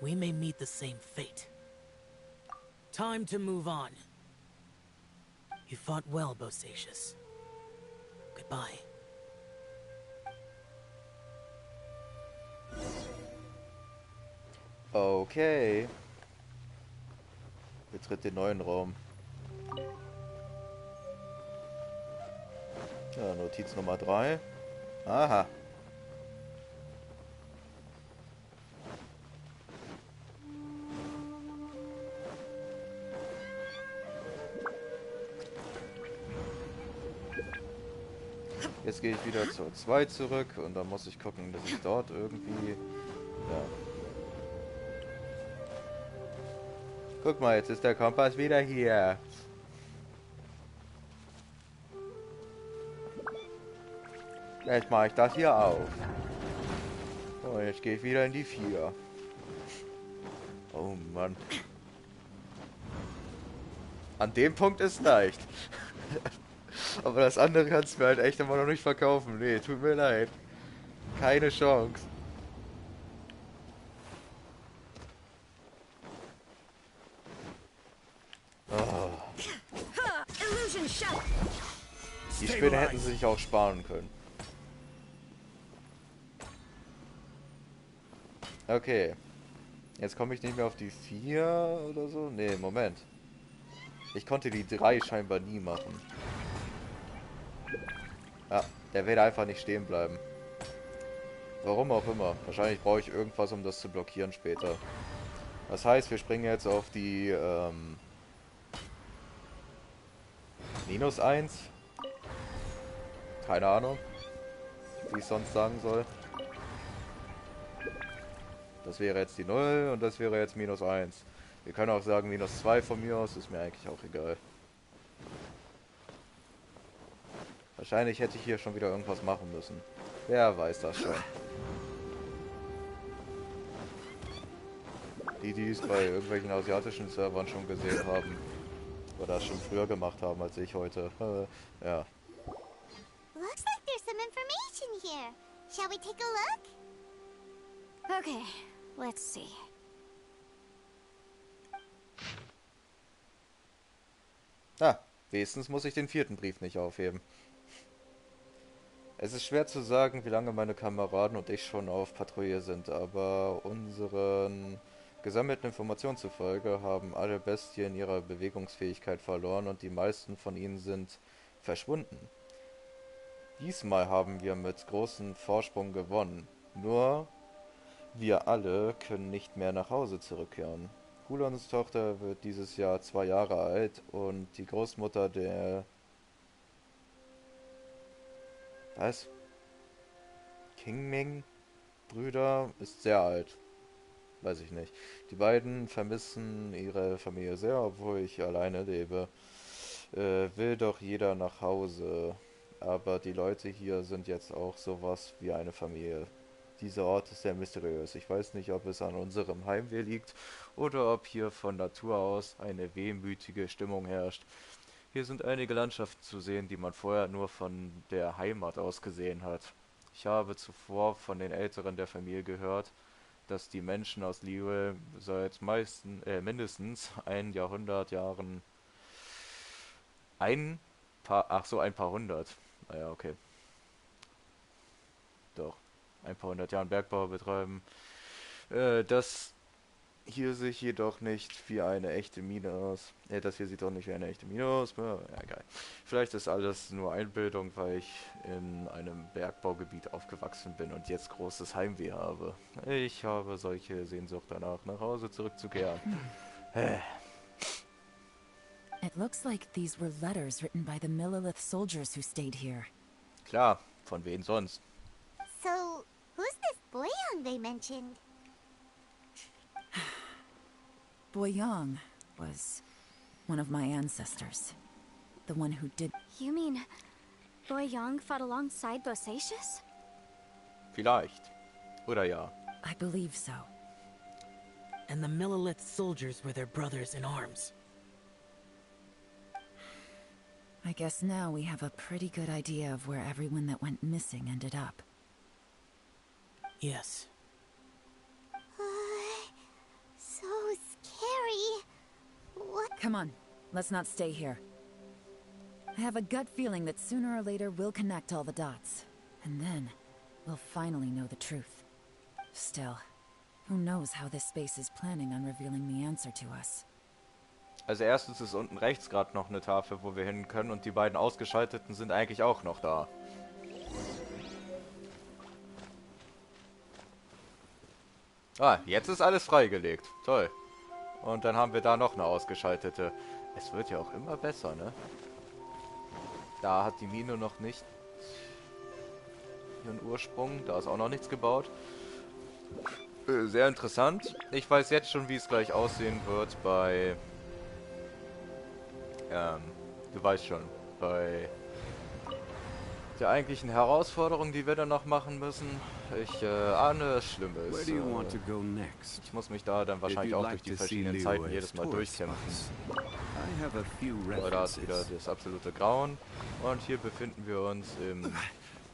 we may meet the same fate. Time to move on. You fought well, Bosacius. Goodbye. Okay. Betritt den neuen Raum. Ja, Notiz Nummer 3. Aha. Jetzt gehe ich wieder zur 2 zurück und dann muss ich gucken, dass ich dort irgendwie... Ja. Guck mal, jetzt ist der Kompass wieder hier. Jetzt mache ich das hier auf. Und jetzt gehe ich wieder in die 4. Oh Mann. An dem Punkt ist leicht. Aber das andere kannst du mir halt echt immer noch nicht verkaufen. Nee, tut mir leid. Keine Chance. Oh. Die Spinne hätten sie sich auch sparen können. Okay. Jetzt komme ich nicht mehr auf die 4 oder so. Nee, Moment. Ich konnte die 3 scheinbar nie machen. Ja, der will einfach nicht stehen bleiben. Warum auch immer. Wahrscheinlich brauche ich irgendwas, um das zu blockieren später. Das heißt, wir springen jetzt auf die -1. Keine Ahnung, wie ich sonst sagen soll. Das wäre jetzt die 0 und das wäre jetzt -1. Wir können auch sagen -2 von mir aus, ist mir eigentlich auch egal. Wahrscheinlich hätte ich hier schon wieder irgendwas machen müssen. Wer weiß das schon. Die es bei irgendwelchen asiatischen Servern schon gesehen haben. Oder das schon früher gemacht haben als ich heute. Ja. Looks like there's some information here. Shall we take a look? Okay, let's see. Ah, wenigstens muss ich den 4. Brief nicht aufheben. Es ist schwer zu sagen, wie lange meine Kameraden und ich schon auf Patrouille sind, aber unseren gesammelten Informationen zufolge haben alle Bestien ihre Bewegungsfähigkeit verloren und die meisten von ihnen sind verschwunden. Diesmal haben wir mit großem Vorsprung gewonnen. Nur wir alle können nicht mehr nach Hause zurückkehren. Hulons Tochter wird dieses Jahr 2 Jahre alt und die Großmutter der... Was? Kingming-Brüder ist sehr alt. Weiß ich nicht. Die beiden vermissen ihre Familie sehr, obwohl ich alleine lebe. Will doch jeder nach Hause. Aber die Leute hier sind jetzt auch sowas wie eine Familie. Dieser Ort ist sehr mysteriös. Ich weiß nicht, ob es an unserem Heimweh liegt oder ob hier von Natur aus eine wehmütige Stimmung herrscht. Hier sind einige Landschaften zu sehen, die man vorher nur von der Heimat aus gesehen hat. Ich habe zuvor von den Älteren der Familie gehört, dass die Menschen aus Liyue seit mindestens 1 Jahrhundert Jahren ein paar hundert, naja, okay, doch, ein paar hundert Jahren Bergbau betreiben, das hier sich jedoch nicht wie eine echte Mine aus. Das hier sieht doch nicht wie eine echte Mine aus. Ja, egal. Vielleicht ist alles nur Einbildung, weil ich in einem Bergbaugebiet aufgewachsen bin und jetzt großes Heimweh habe. Ich habe solche Sehnsucht danach, nach Hause zurückzukehren. It looks like these were letters written by the Millelith soldiers who stayed here. Klar, von wem sonst? So, who's this boy young they mentioned? Boyang was one of my ancestors. The one who did... You mean Boyang fought alongside Bosacius? Vielleicht. Oder ja. I believe so. And the Millelith soldiers were their brothers in arms. I guess now we have a pretty good idea of where everyone that went missing ended up. Yes. So scary. What? Come on, let's not stay here. I have a gut feeling that sooner or later we'll connect all the dots. And then, we'll finally know the truth. Still, who knows how this space is planning on revealing the answer to us. Also erstens ist unten rechts gerade noch eine Tafel, wo wir hin können und die beiden Ausgeschalteten sind eigentlich auch noch da. Ah, jetzt ist alles freigelegt. Toll. Und dann haben wir da noch eine ausgeschaltete. Es wird ja auch immer besser, ne? Da hat die Mine noch nicht ihren Ursprung. Da ist auch noch nichts gebaut. Sehr interessant. Ich weiß jetzt schon, wie es gleich aussehen wird bei... du weißt schon, bei der eigentlichen Herausforderung, die wir dann noch machen müssen. Ich ahne Schlimmes. Ich muss mich da dann wahrscheinlich auch durch die verschiedenen Zeiten jedes Mal durchkämpfen. Aber da ist wieder das absolute Grauen. Und hier befinden wir uns im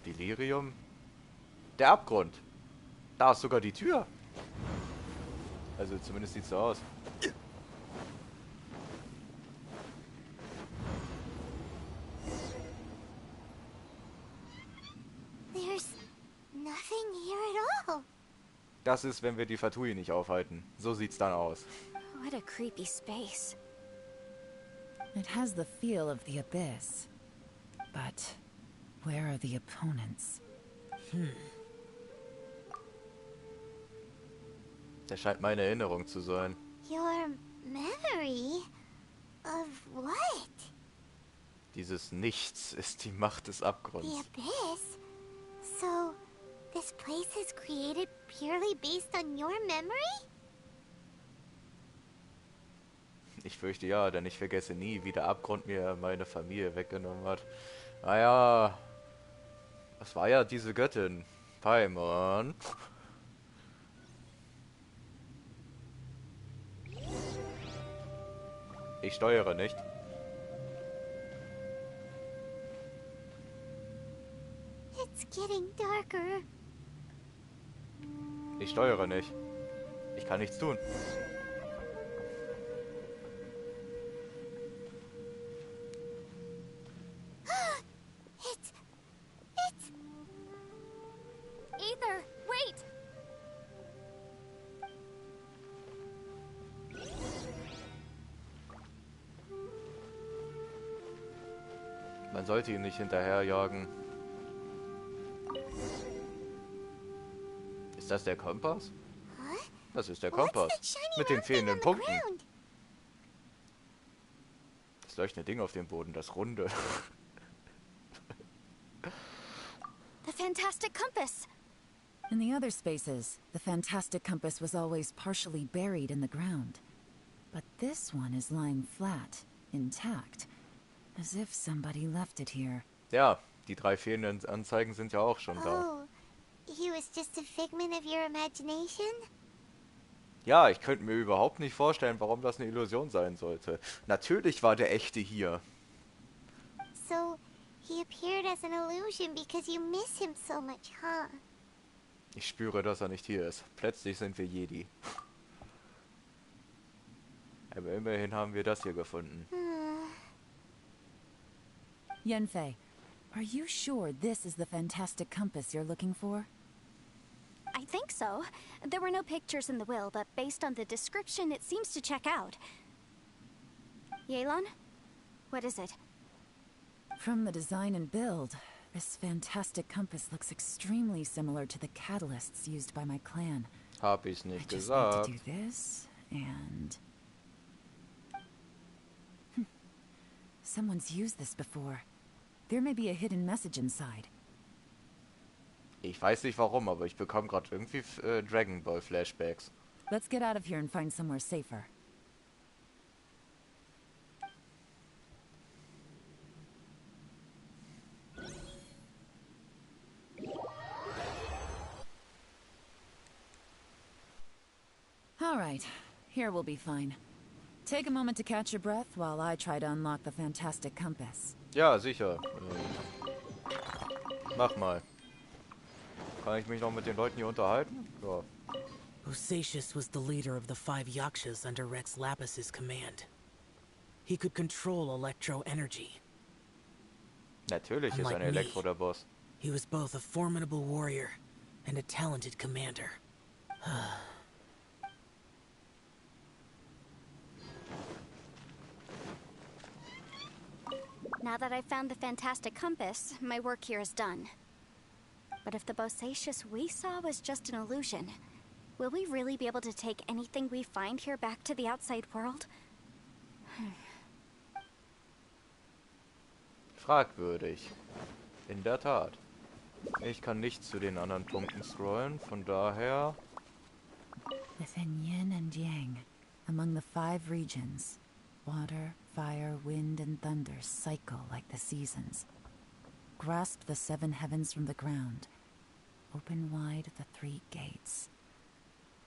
Delirium. Der Abgrund. Da ist sogar die Tür. Also zumindest sieht es so aus. Das ist, wenn wir die Fatui nicht aufhalten. So sieht's dann aus. What a creepy space. It has the feel of the abyss. But where are the opponents? Das scheint meine Erinnerung zu sein. Your memory? Of what? Dieses Nichts ist die Macht des Abgrunds. The abyss? So, this place is created purely based on your memory? Ich fürchte ja, denn ich vergesse nie, wie der Abgrund mir meine Familie weggenommen hat. Naja, das war ja diese Göttin, Paimon. Ich steuere nicht. It's getting darker. Ich steuere nicht. Ich kann nichts tun. It's Aether, wait! Man sollte ihn nicht hinterherjagen. Ist das der Kompass? Huh? Das ist der What's Kompass. that shiny Mit den round thing fehlenden on the Punkten. ground? Das leuchtende Ding auf dem Boden, das Runde. The fantastic compass! In the other spaces, the fantastic compass was always partially buried in the ground. But this one is lying flat, intact, as if somebody left it here. Ja, die 3 fehlenden Anzeigen sind ja auch schon da. Oh, he was just a figment of your imagination? Ja, ich könnte mir überhaupt nicht vorstellen, warum das eine Illusion sein sollte. Natürlich war der echte hier. So, he appeared as an illusion because you miss him so much, huh? Ich spüre, dass er nicht hier ist. Plötzlich sind wir Jedi. Aber immerhin haben wir das hier gefunden. Yenfei, are you sure this is the fantastic compass you're looking for? I think so. There were no pictures in the will, but based on the description, it seems to check out. Yelan? What is it? From the design and build, this fantastic compass looks extremely similar to the catalysts used by my clan. Hab ich I nicht just need gesagt. to do this, and... Someone's used this before. There may be a hidden message inside. Ich weiß nicht warum, aber ich bekomme gerade irgendwie Dragon Ball Flashbacks. Let's get out of here and find somewhere safer. All right, here we'll be fine. Take a moment to catch your breath while I try to unlock the fantastic compass. Ja, sicher. Mach mal. Kann ich mich noch mit den Leuten hier unterhalten? Ja. Bosacius was the leader of the 5 Yakshas under Rex Lapis's command. He could control electro energy. Natürlich ist Unlike ein me. Elektro der Boss. He was both a formidable warrior and a talented commander. Now that I've found the fantastic compass, my work here is done. But if the Bosacius we saw was just an illusion, will we really be able to take anything we find here back to the outside world? Fragwürdig. In der Tat. Ich kann nicht zu den anderen Punkten scrollen, von daher... Within yin and yang, among the 5 regions, water, fire, wind, and thunder cycle like the seasons. Grasp the 7 heavens from the ground. Open wide the 3 gates.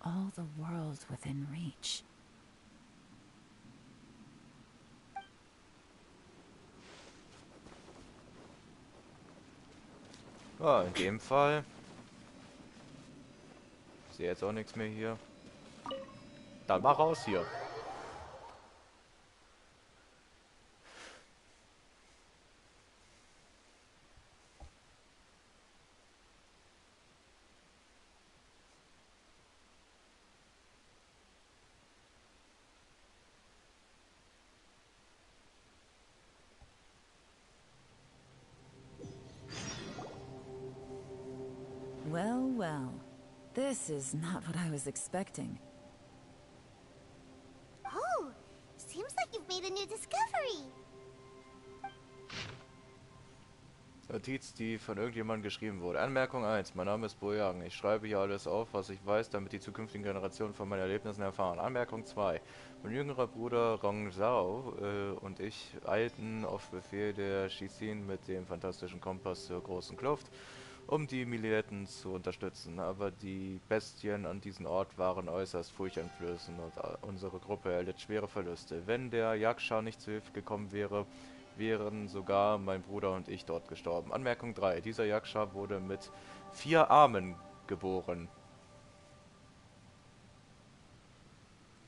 All the world within reach. Ja, in dem Fall... Ich sehe jetzt auch nichts mehr hier. Dann mal raus hier. Well, well. This is not what I was expecting. Oh, seems like you've made a new discovery. Notiz, die von irgendjemandem geschrieben wurde. Anmerkung 1. Mein Name ist Bojagen. Ich schreibe hier alles auf, was ich weiß, damit die zukünftigen Generationen von meinen Erlebnissen erfahren. Anmerkung 2. Mein jüngerer Bruder Rong Zhao und ich eilten auf Befehl der Shizin mit dem fantastischen Kompass zur großen Kluft, um die Milieten zu unterstützen. Aber die Bestien an diesem Ort waren äußerst furchteinflößend und unsere Gruppe erlitt schwere Verluste. Wenn der Yaksha nicht zu Hilfe gekommen wäre, wären sogar mein Bruder und ich dort gestorben. Anmerkung 3. Dieser Yaksha wurde mit 4 Armen geboren.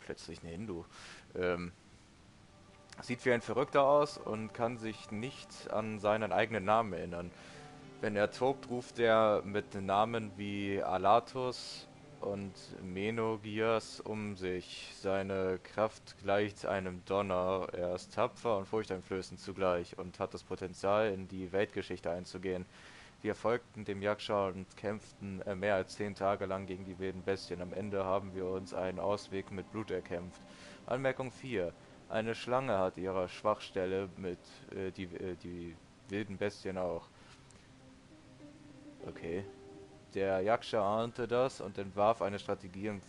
Plötzlich ein Hindu. Sieht wie ein Verrückter aus und kann sich nicht an seinen eigenen Namen erinnern. Wenn er tobt, ruft er mit Namen wie Alatus und Menogias um sich. Seine Kraft gleicht einem Donner. Er ist tapfer und furchteinflößend zugleich und hat das Potenzial, in die Weltgeschichte einzugehen. Wir folgten dem Yaksha und kämpften mehr als 10 Tage lang gegen die wilden Bestien. Am Ende haben wir uns einen Ausweg mit Blut erkämpft. Anmerkung 4. Eine Schlange hat ihre Schwachstelle mit die wilden Bestien auch. Okay. Der Yaksha ahnte das und entwarf eine Strategie. Im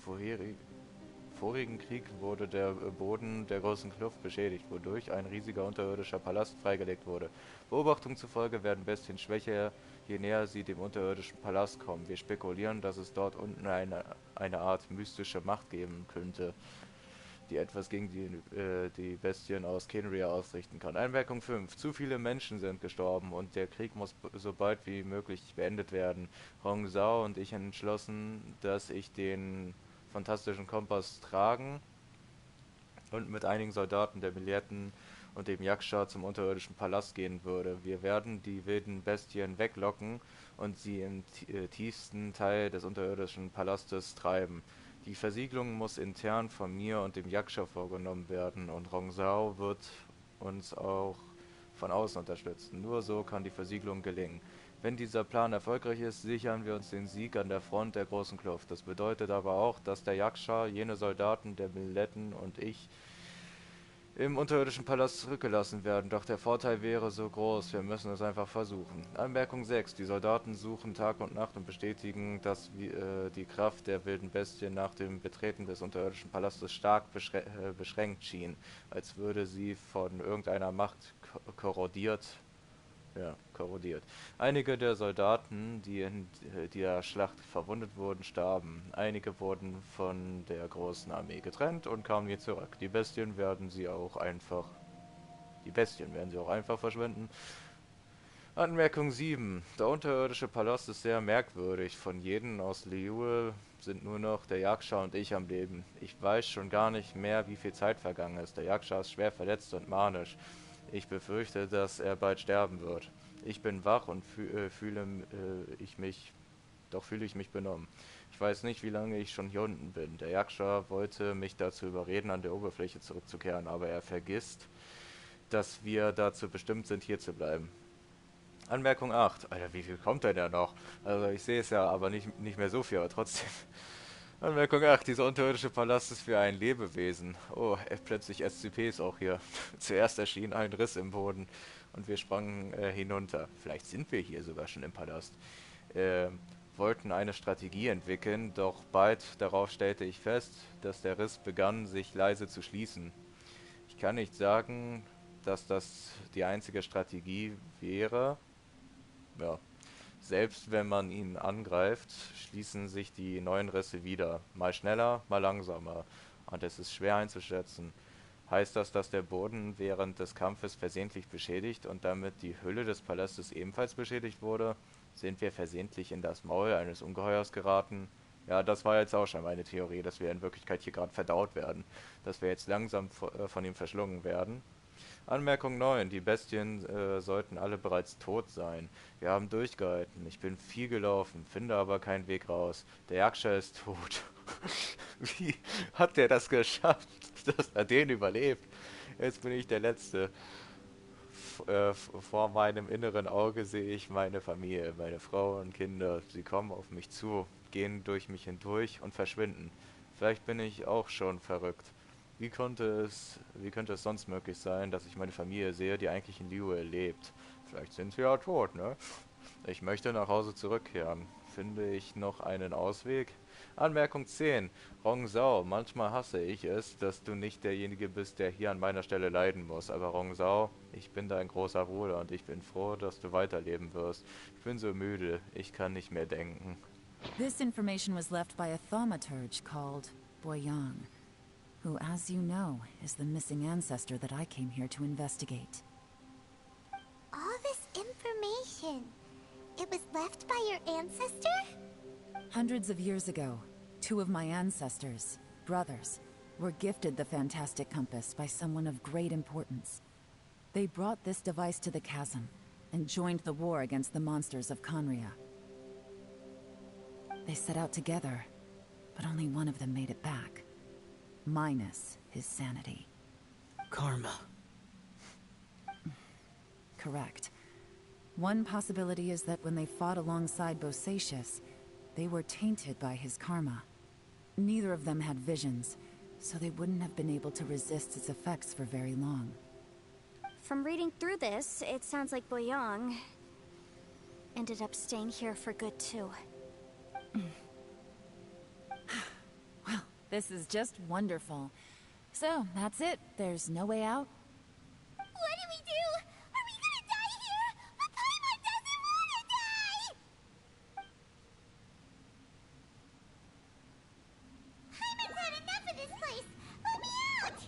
vorigen Krieg wurde der Boden der großen Kluft beschädigt, wodurch ein riesiger unterirdischer Palast freigelegt wurde. Beobachtungen zufolge werden Bestien schwächer, je näher sie dem unterirdischen Palast kommen. Wir spekulieren, dass es dort unten eine Art mystische Macht geben könnte, die etwas gegen die Bestien aus Kenria ausrichten kann. Einwirkung 5. Zu viele Menschen sind gestorben und der Krieg muss so bald wie möglich beendet werden. Hong Zhao und ich entschlossen, dass ich den fantastischen Kompass tragen und mit einigen Soldaten der Milletten und dem Yaksha zum unterirdischen Palast gehen würde. Wir werden die wilden Bestien weglocken und sie im tiefsten Teil des unterirdischen Palastes treiben. Die Versiegelung muss intern von mir und dem Yaksha vorgenommen werden und Rongzhao wird uns auch von außen unterstützen. Nur so kann die Versiegelung gelingen. Wenn dieser Plan erfolgreich ist, sichern wir uns den Sieg an der Front der großen Kluft. Das bedeutet aber auch, dass der Yaksha, jene Soldaten der Milletten und ich im unterirdischen Palast zurückgelassen werden, doch der Vorteil wäre so groß, wir müssen es einfach versuchen. Anmerkung 6. Die Soldaten suchen Tag und Nacht und bestätigen, dass die Kraft der wilden Bestie nach dem Betreten des unterirdischen Palastes stark beschränkt schien, als würde sie von irgendeiner Macht korrodiert. Einige der Soldaten, die in der Schlacht verwundet wurden, starben. Einige wurden von der großen Armee getrennt und kamen nie zurück. Die Bestien werden sie auch einfach verschwinden. Anmerkung 7. Der unterirdische Palast ist sehr merkwürdig. Von jedem aus Liyue sind nur noch der Yaksha und ich am Leben. Ich weiß schon gar nicht mehr, wie viel Zeit vergangen ist. Der Yaksha ist schwer verletzt und manisch. Ich befürchte, dass er bald sterben wird. Ich bin wach und fühle ich mich benommen. Ich weiß nicht, wie lange ich schon hier unten bin. Der Yaksha wollte mich dazu überreden, an der Oberfläche zurückzukehren, aber er vergisst, dass wir dazu bestimmt sind, hier zu bleiben. Anmerkung 8. Alter, wie viel kommt denn da noch? Also ich sehe es ja, aber nicht mehr so viel, aber trotzdem. Anmerkung 8. Dieser unterirdische Palast ist für ein Lebewesen. Oh, plötzlich SCPs auch hier. Zuerst erschien ein Riss im Boden und wir sprangen hinunter. Vielleicht sind wir hier sogar schon im Palast. Wollten eine Strategie entwickeln, doch bald darauf stellte ich fest, dass der Riss begann, sich leise zu schließen. Ich kann nicht sagen, dass das die einzige Strategie wäre. Ja. Selbst wenn man ihn angreift, schließen sich die neuen Risse wieder. Mal schneller, mal langsamer. Und es ist schwer einzuschätzen. Heißt das, dass der Boden während des Kampfes versehentlich beschädigt und damit die Hülle des Palastes ebenfalls beschädigt wurde? Sind wir versehentlich in das Maul eines Ungeheuers geraten? Ja, das war jetzt auch schon meine Theorie, dass wir in Wirklichkeit hier gerade verdaut werden. Dass wir jetzt langsam von ihm verschlungen werden. Anmerkung 9. Die Bestien sollten alle bereits tot sein. Wir haben durchgehalten. Ich bin viel gelaufen, finde aber keinen Weg raus. Der Yaksha ist tot. Wie hat der das geschafft, dass er den überlebt? Jetzt bin ich der Letzte. Vor meinem inneren Auge sehe ich meine Familie, meine Frau und Kinder. Sie kommen auf mich zu, gehen durch mich hindurch und verschwinden. Vielleicht bin ich auch schon verrückt. Wie könnte es sonst möglich sein, dass ich meine Familie sehe, die eigentlich in Liyue lebt? Vielleicht sind sie ja tot, ne? Ich möchte nach Hause zurückkehren. Finde ich noch einen Ausweg? Anmerkung 10. Rongzhao, manchmal hasse ich es, dass du nicht derjenige bist, der hier an meiner Stelle leiden muss. Aber Rongzhao, ich bin dein großer Bruder und ich bin froh, dass du weiterleben wirst. Ich bin so müde, ich kann nicht mehr denken. This information was left by a thaumaturge called Boyang, who, as you know, is the missing ancestor that I came here to investigate. All this information, it was left by your ancestor? Hundreds of years ago, 2 of my ancestors, brothers, were gifted the fantastic compass by someone of great importance. They brought this device to the chasm, and joined the war against the monsters of Conria. They set out together, but only one of them made it back. Minus his sanity. Karma. Correct. One possibility is that when they fought alongside Bosacius, they were tainted by his karma. Neither of them had visions, so they wouldn't have been able to resist its effects for very long. From reading through this, it sounds like Boyang ended up staying here for good too. Well, this is just wonderful. So, that's it. There's no way out? What do we do? Are we gonna die here? But Paimon doesn't wanna die! Paimon's had enough of this place! Let me out!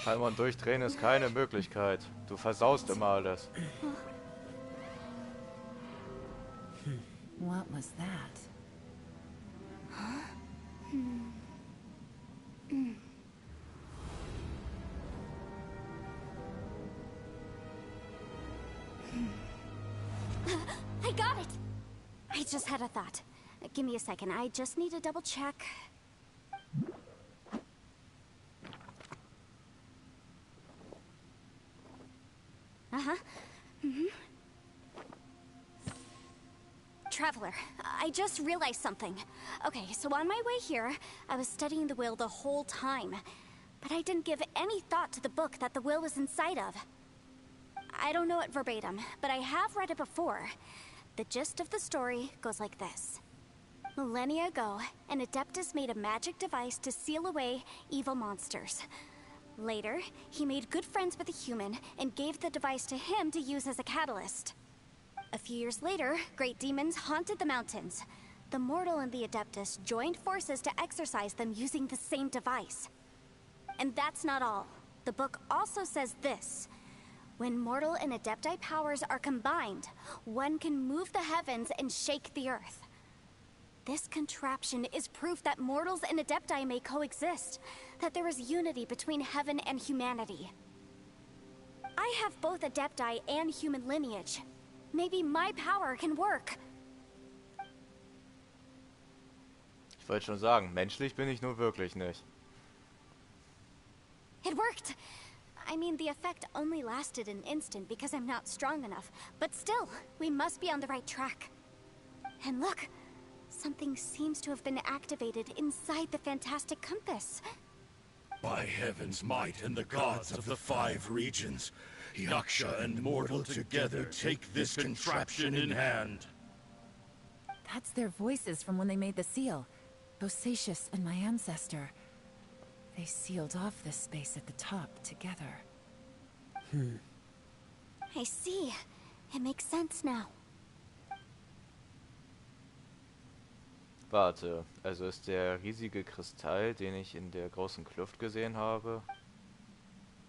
Paimon durchdrehen ist keine Möglichkeit. Du versaust immer alles. What was that? I got it! I just had a thought. Give me a second, I just need to double check. Traveler, I just realized something. Okay, so on my way here, I was studying the will the whole time. But I didn't give any thought to the book that the will was inside of. I don't know it verbatim, but I have read it before. The gist of the story goes like this. Millennia ago, an Adeptus made a magic device to seal away evil monsters. Later, he made good friends with a human and gave the device to him to use as a catalyst. A few years later, great demons haunted the mountains. The mortal and the Adeptus joined forces to exorcise them using the same device. And that's not all. The book also says this. When mortal and Adepti powers are combined, one can move the heavens and shake the earth. This contraption is proof that mortals and Adepti may coexist, that there is unity between heaven and humanity. I have both Adepti and human lineage. Maybe my power can work. Ich wollte schon sagen, menschlich bin ich nun wirklich nicht. It worked! I mean, the effect only lasted an instant because I'm not strong enough. But still, we must be on the right track. And look, something seems to have been activated inside the fantastic compass. By heaven's might and the gods of the 5 regions, Yaksha and mortal together take this contraption in hand. That's their voices from when they made the seal. Bosacius and my ancestor. They sealed off this space at the top together. I see. It makes sense now. Warte, also ist der riesige Kristall, den ich in der großen Kluft gesehen habe.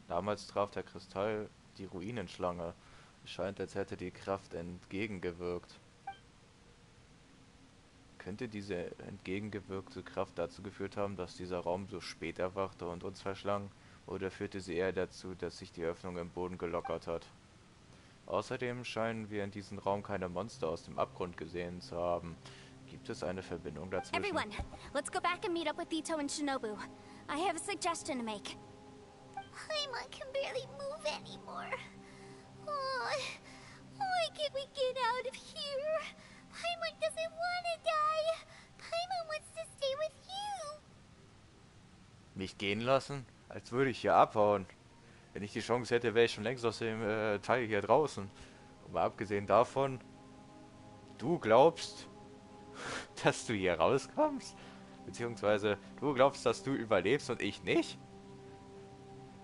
Damals traf der Kristall die Ruinenschlange. Es scheint, als hätte die Kraft entgegengewirkt. Könnte diese entgegengewirkte Kraft dazu geführt haben, dass dieser Raum so spät erwachte und uns verschlang? Oder führte sie eher dazu, dass sich die Öffnung im Boden gelockert hat? Außerdem scheinen wir in diesem Raum keine Monster aus dem Abgrund gesehen zu haben. Gibt es eine Verbindung dazwischen? Everyone, let's go back and meet up with Ito and Shinobu. I have a suggestion to make. Paimon can barely move anymore. Oh, why can't we get out of here? Paimon doesn't want to die. Paimon wants to stay with you. Mich gehen lassen? Als würde ich hier abhauen. Wenn ich die Chance hätte, wäre ich schon längst aus dem Teil hier draußen. Und mal abgesehen davon, du glaubst, dass du hier rauskommst? Beziehungsweise, du glaubst, dass du überlebst und ich nicht?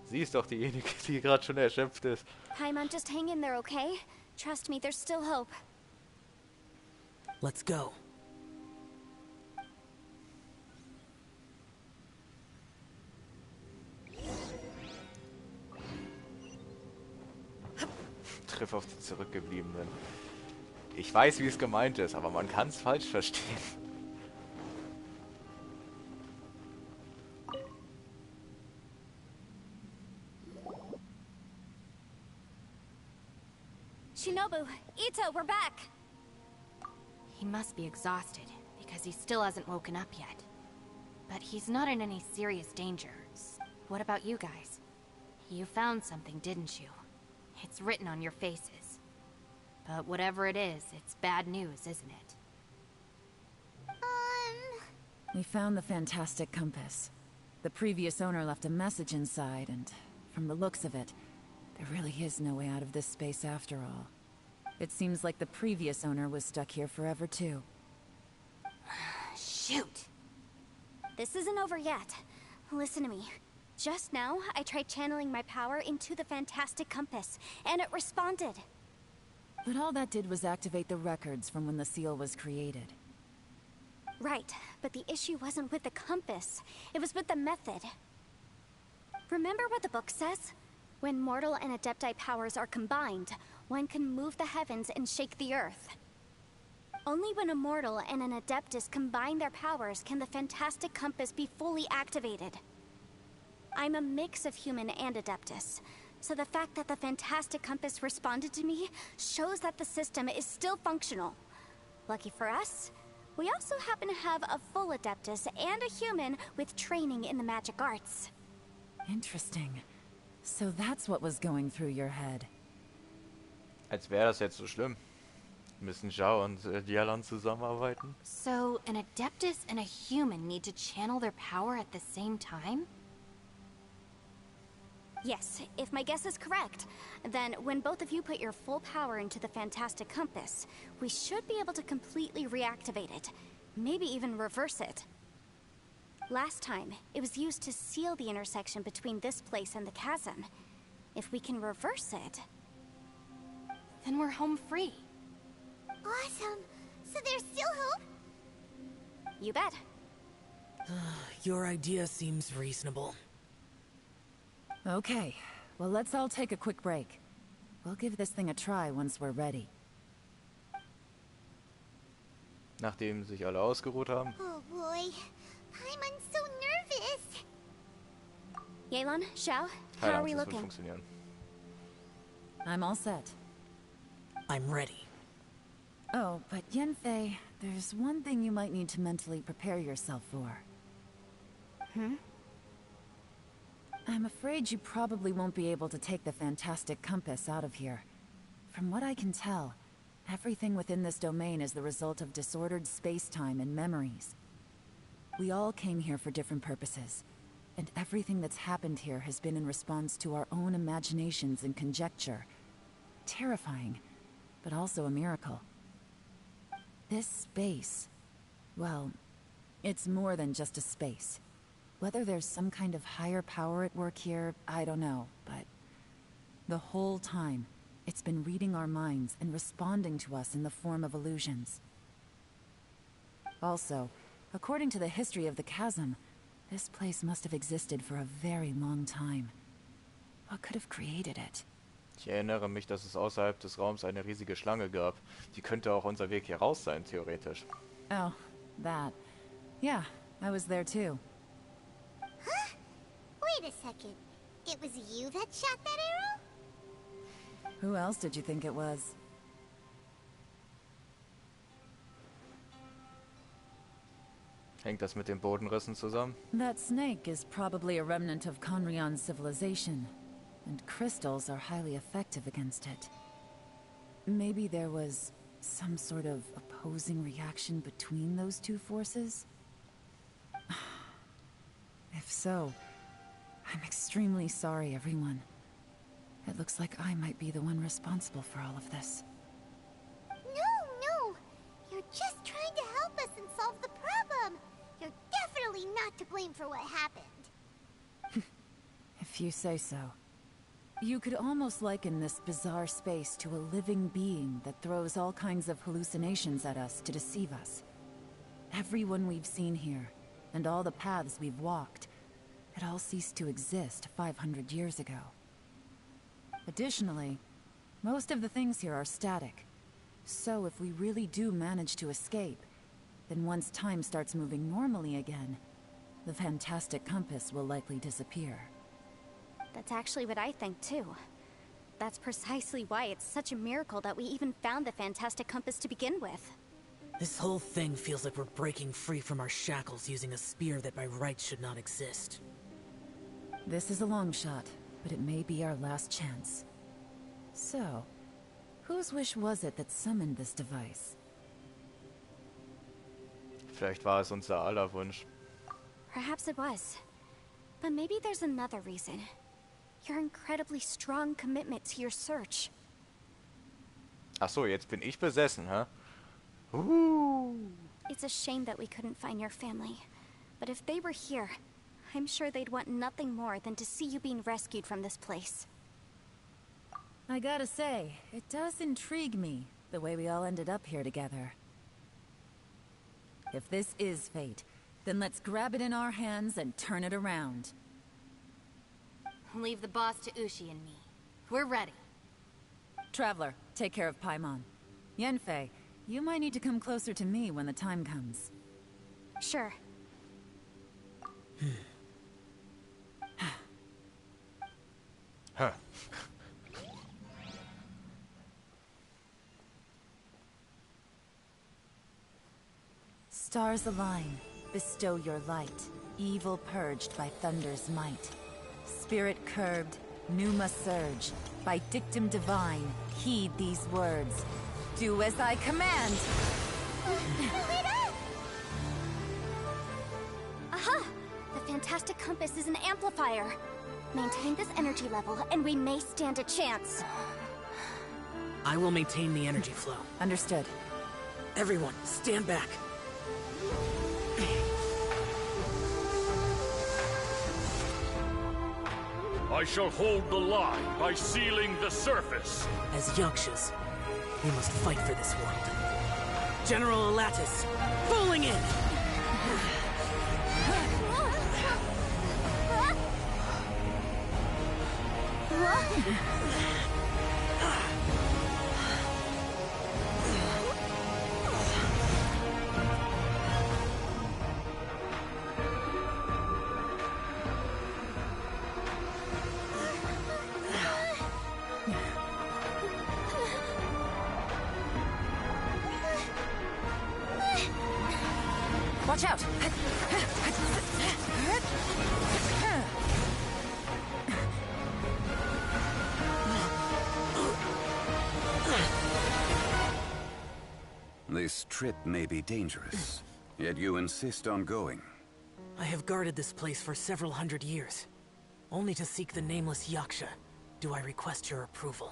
Sie ist doch diejenige, die gerade schon erschöpft ist. Paimon, just hang in there, okay? Trust me, there's still hope. Let's go. Triff auf die Zurückgebliebenen. Ich weiß, wie es gemeint ist, aber man kann es falsch verstehen. Shinobu, Ito, we're back! He must be exhausted, because he still hasn't woken up yet. But he's not in any serious danger. What about you guys? You found something, didn't you? It's written on your faces. But whatever it is, it's bad news, isn't it? We found the fantastic compass. The previous owner left a message inside, and from the looks of it, there really is no way out of this space after all. It seems like the previous owner was stuck here forever too. Shoot! This isn't over yet. Listen to me. Just now, I tried channeling my power into the fantastic compass, and it responded. But all that did was activate the records from when the seal was created. Right, but the issue wasn't with the compass. It was with the method. Remember what the book says? When mortal and adepti powers are combined, one can move the heavens and shake the earth. Only when a mortal and an adeptus combine their powers can the fantastic compass be fully activated. I'm a mix of human and adeptus, so the fact that the fantastic compass responded to me shows that the system is still functional. Lucky for us, we also happen to have a full adeptus and a human with training in the magic arts. Interesting. So that's what was going through your head. Als wäre das jetzt so schlimm. Müssen Zhao und Yelan zusammenarbeiten? So, an adeptus and a human need to channel their power at the same time? Yes, if my guess is correct, then when both of you put your full power into the fantastic compass, we should be able to completely reactivate it, maybe even reverse it. Last time, it was used to seal the intersection between this place and the chasm. If we can reverse it... Then we're home free. Awesome! So there's still hope? You bet. Your idea seems reasonable. Okay, well let's all take a quick break. We'll give this thing a try once we're ready. Nachdem sich alle ausgeruht haben. Oh boy. Paimon's so nervous. Yelan, Xiao, how Keine are Angst, we das wird looking? funktionieren. I'm all set. I'm ready. Oh, but Yanfei, there's one thing you might need to mentally prepare yourself for. I'm afraid you probably won't be able to take the fantastic compass out of here. From what I can tell, everything within this domain is the result of disordered space-time and memories. We all came here for different purposes, and everything that's happened here has been in response to our own imaginations and conjecture. Terrifying, but also a miracle. This space, well, it's more than just a space. Whether there's some kind of higher power at work here, I don't know, but the whole time, it's been reading our minds and responding to us in the form of illusions. Also, according to the history of the chasm, this place must have existed for a very long time. What could have created it? Ich erinnere mich, dass es außerhalb des Raums eine riesige Schlange gab. Die könnte auch unser Weg hier raus sein, theoretisch. Oh, that. Yeah, I was there too. Huh? Wait a second. It was you that shot that arrow? Who else did you think it was? Hängt das mit den Bodenrissen zusammen? That snake is probably a remnant of Conrion's civilization, and crystals are highly effective against it. Maybe there was some sort of opposing reaction between those two forces? If so, I'm extremely sorry, everyone. It looks like I might be the one responsible for all of this. No. You're just trying to help us and solve the problem. You're definitely not to blame for what happened. If you say so. You could almost liken this bizarre space to a living being that throws all kinds of hallucinations at us to deceive us. Everyone we've seen here, and all the paths we've walked, it all ceased to exist 500 years ago. Additionally, most of the things here are static. So if we really do manage to escape, then once time starts moving normally again, the fantastic compass will likely disappear. That's actually what I think too. That's precisely why it's such a miracle that we even found the fantastic compass to begin with. This whole thing feels like we're breaking free from our shackles using a spear that by rights should not exist. This is a long shot, but it may be our last chance. So, whose wish was it that summoned this device? Vielleicht war es unser aller Wunsch. Perhaps it was. But maybe there's another reason. Your incredibly strong commitment to your search. Ach so, jetzt bin ich besessen, hä? It's a shame that we couldn't find your family. But if they were here, I'm sure they'd want nothing more than to see you being rescued from this place. I gotta say, it does intrigue me, the way we all ended up here together. If this is fate, then let's grab it in our hands and turn it around. Leave the boss to Ushi and me. We're ready. Traveler, take care of Paimon. Yanfei, you might need to come closer to me when the time comes. Sure. Huh. Stars align, bestow your light, evil purged by thunder's might. Spirit curbed, pneuma surge, by dictum divine, heed these words. Do as I command! Aha! The fantastic compass is an amplifier. Maintain this energy level, and we may stand a chance. I will maintain the energy flow. Understood. Everyone, stand back. I shall hold the line by sealing the surface. As Yakshas, we must fight for this world. General Alatus, falling in! Watch out! This trip may be dangerous, yet you insist on going. I have guarded this place for several hundred years. Only to seek the nameless Yaksha, do I request your approval.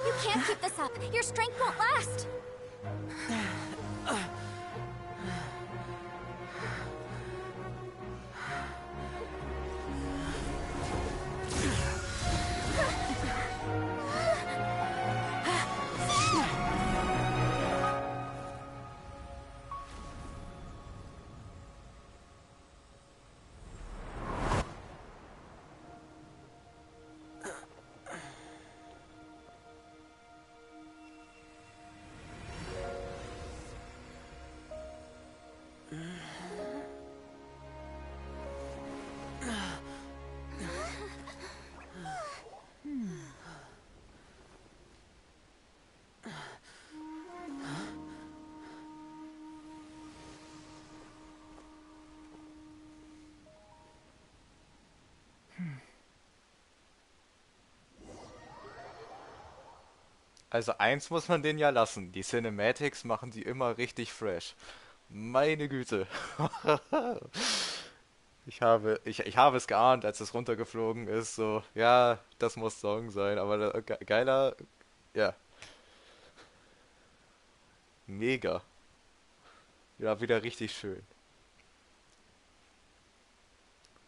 You can't keep this up. Your strength won't last. Also eins muss man denen ja lassen. Die Cinematics machen die immer richtig fresh. Meine Güte. Ich habe es geahnt, als es runtergeflogen ist. So, ja, das muss Song sein. Aber geiler, ja, mega. Ja, wieder richtig schön.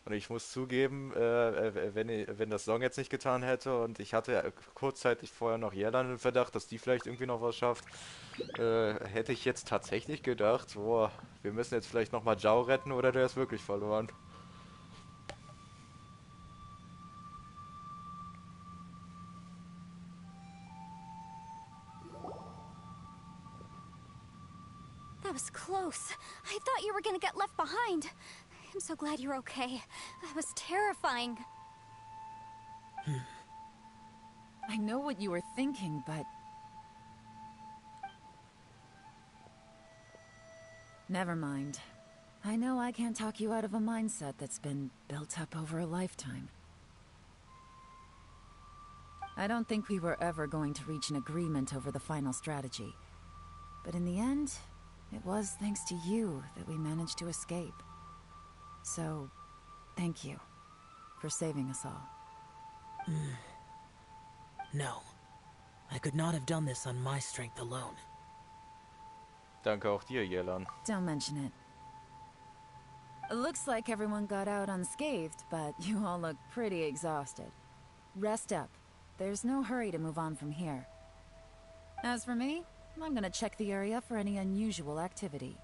Und ich muss zugeben, wenn das Song jetzt nicht getan hätte und ich hatte kurzzeitig vorher noch Jellan im Verdacht, dass die vielleicht irgendwie noch was schafft, hätte ich jetzt tatsächlich gedacht, boah, wir müssen jetzt vielleicht nochmal Zhao retten oder der ist wirklich verloren. That was close. I thought you were gonna get left behind. I'm so glad you're okay. That was terrifying. I know what you were thinking, but... Never mind. I know I can't talk you out of a mindset that's been built up over a lifetime. I don't think we were ever going to reach an agreement over the final strategy. But in the end, it was thanks to you that we managed to escape. So, thank you for saving us all. No. I could not have done this on my strength alone. Danke auch dir, Jellan. Don't mention it. It looks like everyone got out unscathed, but you all look pretty exhausted. Rest up. There's no hurry to move on from here. As for me, I'm gonna check the area for any unusual activity.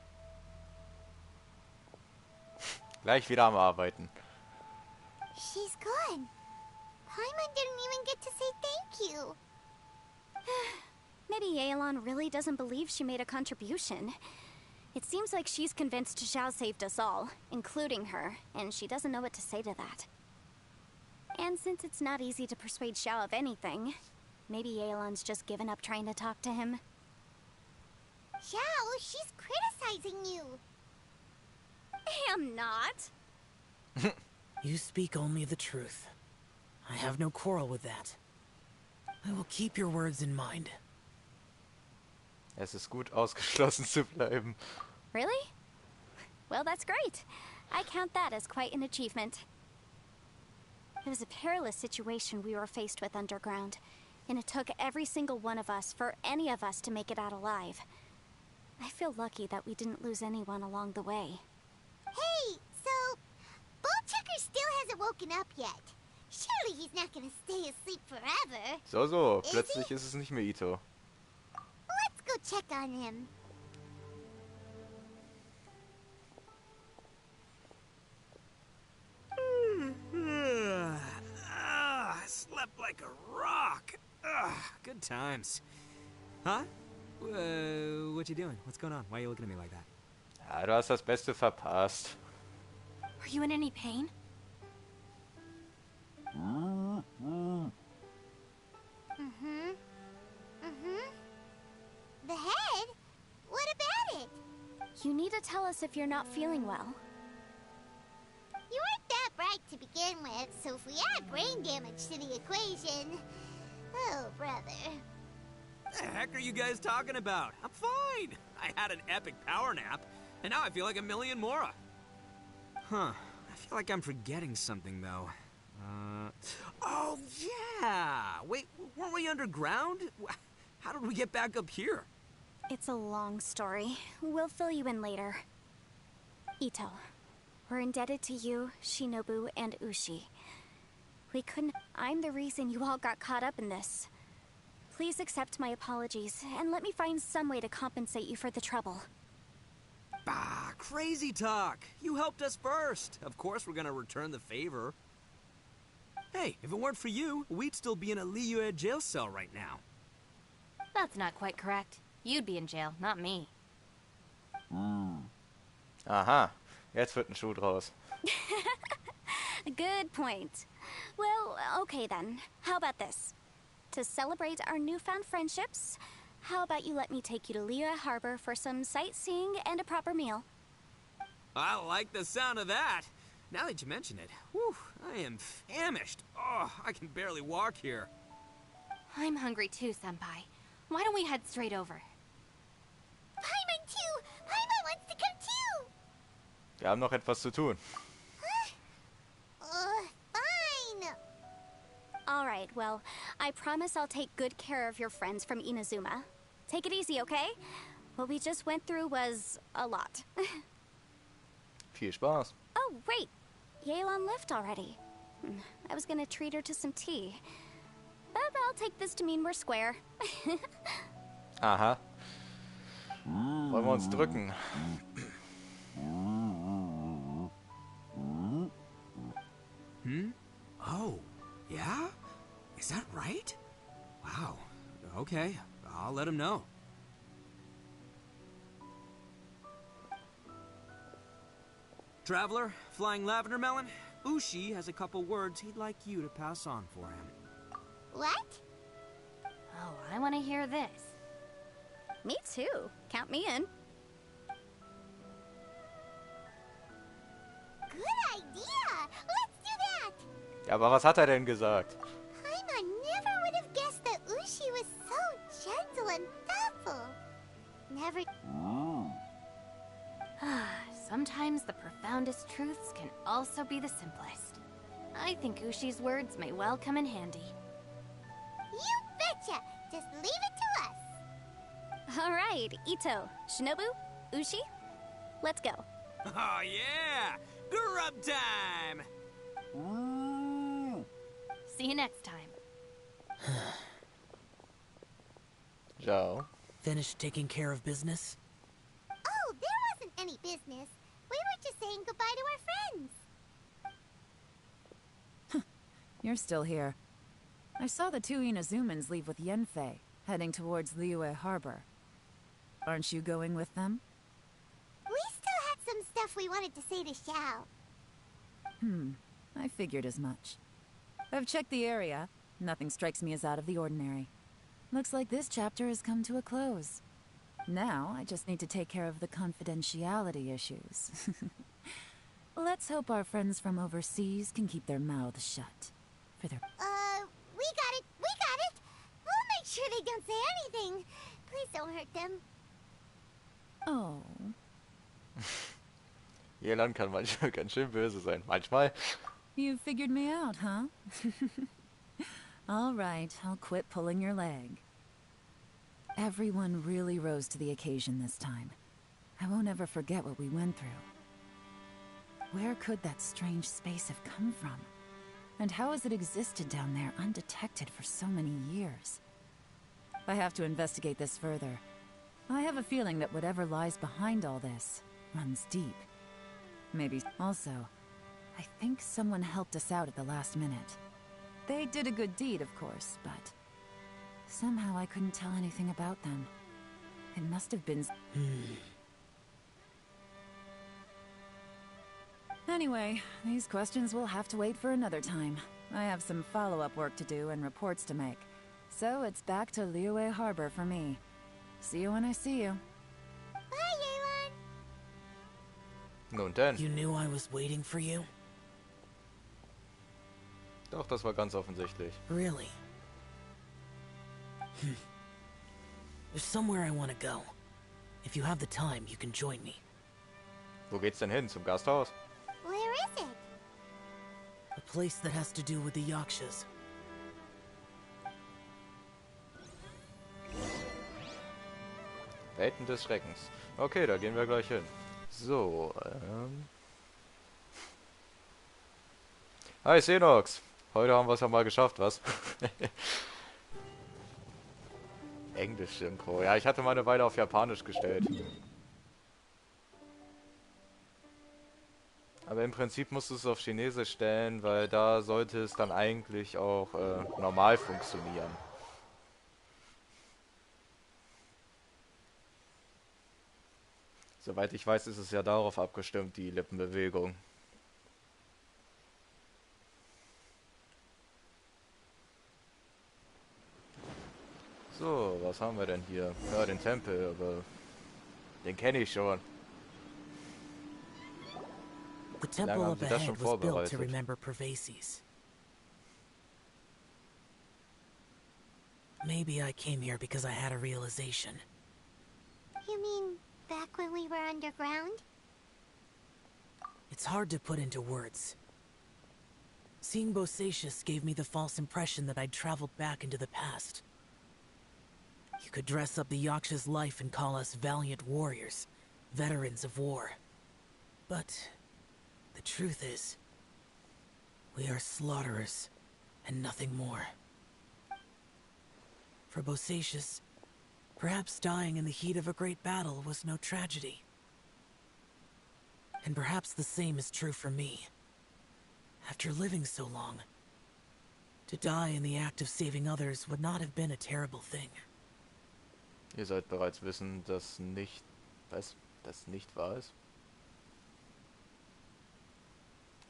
Gleich wieder am Arbeiten. She's gone. Paimon didn't even get to say thank you. Maybe Yelan really doesn't believe she made a contribution. It seems like she's convinced Zhao saved us all, including her, and she doesn't know what to say to that. And since it's not easy to persuade Zhao of anything, maybe Yelan's just given up trying to talk to him. Xiao, she's criticizing you. I'm not. You speak only the truth. I have no quarrel with that. I will keep your words in mind. Es ist gut, ausgeschlossen zu bleiben. Really? Well, that's great. I count that as quite an achievement. It was a perilous situation we were faced with underground, and it took every single one of us for any of us to make it out alive. I feel lucky that we didn't lose anyone along the way. Hey, so Ballchecker still hasn't woken up yet. Surely he's not gonna stay asleep forever. So, Is plötzlich he? ist es nicht mehr Ito. Let's go check on him. I slept like a rock. Good times. Huh? What you doing? What's going on? Why are you looking at me like that? Ja, du hast das Beste verpasst. Are you in any pain? The head? What about it? You need to tell us if you're not feeling well. You weren't that bright to begin with, so if we add brain damage to the equation... Oh, brother. The heck are you guys talking about? I'm fine. I had an epic power nap, and now I feel like a million more. Huh. I feel like I'm forgetting something, though. Oh, yeah! Wait, weren't we underground? How did we get back up here? It's a long story. We'll fill you in later. Ito, we're indebted to you, Shinobu, and Ushi. We couldn't... I'm the reason you all got caught up in this. Please accept my apologies, and let me find some way to compensate you for the trouble. Bah, crazy talk. You helped us first. Of course we're gonna return the favor. Hey, if it weren't for you, we'd still be in a Liyue jail cell right now. That's not quite correct. You'd be in jail, not me. Aha, jetzt wird ein Schuh draus. Good point. Well, okay then. How about this? To celebrate our newfound friendships, how about you let me take you to Liyue Harbor for some sightseeing and a proper meal? I like the sound of that. Now that you mention it, whew, I am famished. Oh, I can barely walk here. I'm hungry too, Senpai. Why don't we head straight over? Paimon too! Paimon wants to come too! Wir haben noch etwas zu tun. Fine. Alright, well, I promise I'll take good care of your friends from Inazuma. Take it easy, okay? What we just went through was a lot. Viel Spaß. Oh, wait. Yelan left already. I was gonna treat her to some tea. But I'll take this to mean we're square. Aha. Wollen wir uns drücken? Oh, yeah? Is that right? Wow. Okay, I'll let him know. Traveler, Flying Lavender Melon, Ushi has a couple words he'd like you to pass on for him. What? Oh, I want to hear this. Me too. Count me in. Good idea! Let's do that! Ja, aber was hat er denn gesagt? Paimon never would have guessed that Ushi was so gentle and thoughtful. Never... Sometimes the profoundest truths can also be the simplest. I think Ushi's words may well come in handy. You betcha! Just leave it to us. Alright, Ito, Shinobu, Ushi, let's go. Oh yeah! Grub time! See you next time. Ciao. Finished taking care of business? Oh, there wasn't any business. We were just saying goodbye to our friends. You're still here. I saw the two Inazumans leave with Yenfei, heading towards Liyue Harbor. Aren't you going with them? We still had some stuff we wanted to say to Xiao. I figured as much. I've checked the area. Nothing strikes me as out of the ordinary. Looks like this chapter has come to a close. Now, I just need to take care of the confidentiality issues. Let's hope our friends from overseas can keep their mouths shut. For their... We got it! We got it! We'll make sure they don't say anything. Please don't hurt them. Oh. Yelan kann manchmal ganz schön böse sein. Manchmal. You figured me out, huh? All right, I'll quit pulling your leg. Everyone really rose to the occasion this time. I won't ever forget what we went through. Where could that strange space have come from? And how has it existed down there undetected for so many years? I have to investigate this further. I have a feeling that whatever lies behind all this runs deep. Maybe also, I think someone helped us out at the last minute. They did a good deed, of course, but somehow I couldn't tell anything about them. It must have been... Anyway, these questions will have to wait for another time. I have some follow-up work to do and reports to make. So it's back to Liyue Harbor for me. See you when I see you. Bye, Yelan! Nun denn. You knew I was waiting for you? Doch, das war ganz offensichtlich. Really? There's somewhere I want to go. If you have the time, you can join me. Wo geht's denn hin? Zum Gasthaus? Where is it? A place that has to do with the Yakshas. Welten des Schreckens. Okay, da gehen wir gleich hin. So, Hi, Xenox. Heute haben wir es ja mal geschafft, was? Englisch-Synchro. Ja, ich hatte mal eine Weile auf Japanisch gestellt. Aber im Prinzip musst du es auf Chinesisch stellen, weil da sollte es dann eigentlich auch normal funktionieren. Soweit ich weiß, ist es ja darauf abgestimmt, die Lippenbewegung. So, was haben wir denn hier? Ja, den Tempel, aber den kenne ich schon. The temple up ahead was built to remember Pervases. Maybe I came here because I had a realization. You mean back when we were underground? It's hard to put into words. Seeing Bosacius gave me the false impression that I'd traveled back into the past. You could dress up the Yaksha's life and call us valiant warriors, veterans of war. But the truth is, we are slaughterers and nothing more. For Bosacius, perhaps dying in the heat of a great battle was no tragedy. And perhaps the same is true for me. After living so long, to die in the act of saving others would not have been a terrible thing. Ihr sollt bereits wissen, dass nicht... Was? Das nicht wahr ist?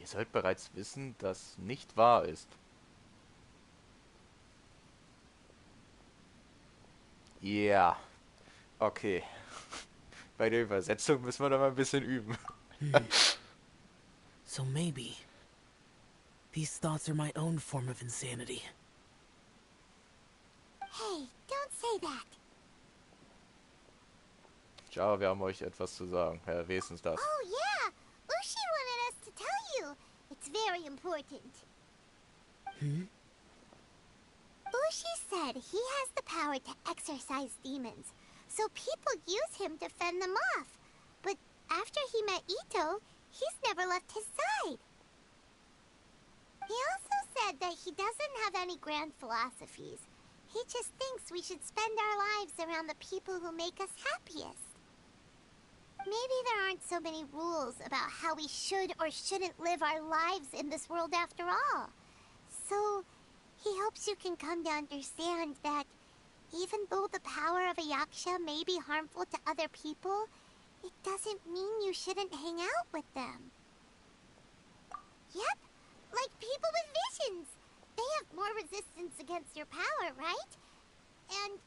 Ihr sollt bereits wissen, dass nicht wahr ist. Ja. Okay. Bei der Übersetzung müssen wir da mal ein bisschen üben. So maybe these thoughts are my own form of insanity. Hey, don't say that. Ciao, wir haben euch etwas zu sagen. Herr, wer ist denn das? Oh yeah, Ushi wanted us to tell you. It's very important. Ushi said he has the power to exorcise demons, so people use him to fend them off. But after he met Ito, he's never left his side. He also said that he doesn't have any grand philosophies. He just thinks we should spend our lives around the people who make us happiest. Maybe there aren't so many rules about how we should or shouldn't live our lives in this world after all. So, he hopes you can come to understand that even though the power of a yaksha may be harmful to other people, it doesn't mean you shouldn't hang out with them. Yep, like people with visions. They have more resistance against your power, right? And...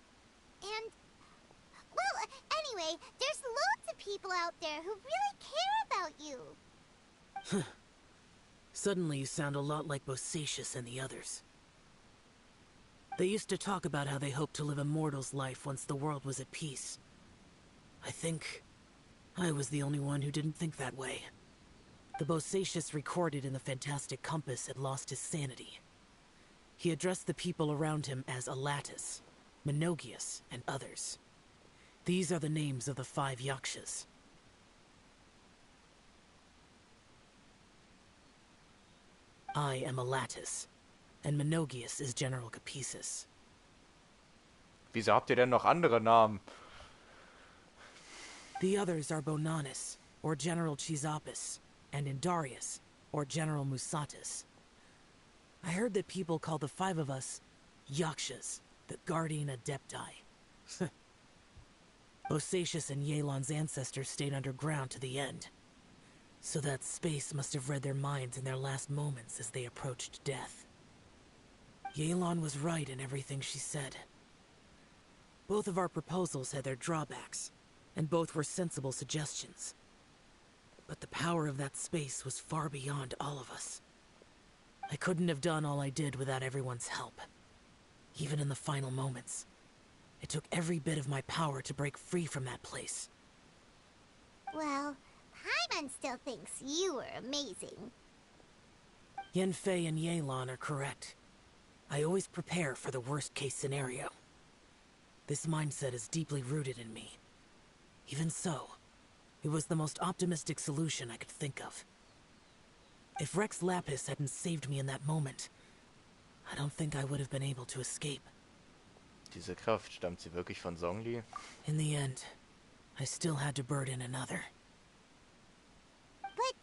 Well, anyway, there's loads of people out there who really care about you. Suddenly you sound a lot like Bosacius and the others. They used to talk about how they hoped to live a mortal's life once the world was at peace. I think I was the only one who didn't think that way. The Bosacius recorded in the Fantastic Compass had lost his sanity. He addressed the people around him as Alatus, Menogius, and others. These are the names of the 5 Yakshas. I am Alatus, and Menogius is General Capesus. Wieso habt ihr denn noch andere Namen? The others are Bonanis, or General Chisapis, and Indarius, or General Musatus. I heard that people call the 5 of us Yakshas, the Guardian Adepti. Bosacius and Yelan's ancestors stayed underground to the end, so that space must have read their minds in their last moments as they approached death. Yelan was right in everything she said. Both of our proposals had their drawbacks, and both were sensible suggestions. But the power of that space was far beyond all of us. I couldn't have done all I did without everyone's help. Even in the final moments, it took every bit of my power to break free from that place. Well, Paimon still thinks you were amazing. Yanfei and Yelan are correct. I always prepare for the worst-case scenario. This mindset is deeply rooted in me. Even so, it was the most optimistic solution I could think of. If Rex Lapis hadn't saved me in that moment, I don't think I would have been able to escape. Diese Kraft, stammt sie wirklich von Zhongli? In the end, I still had to burden another. But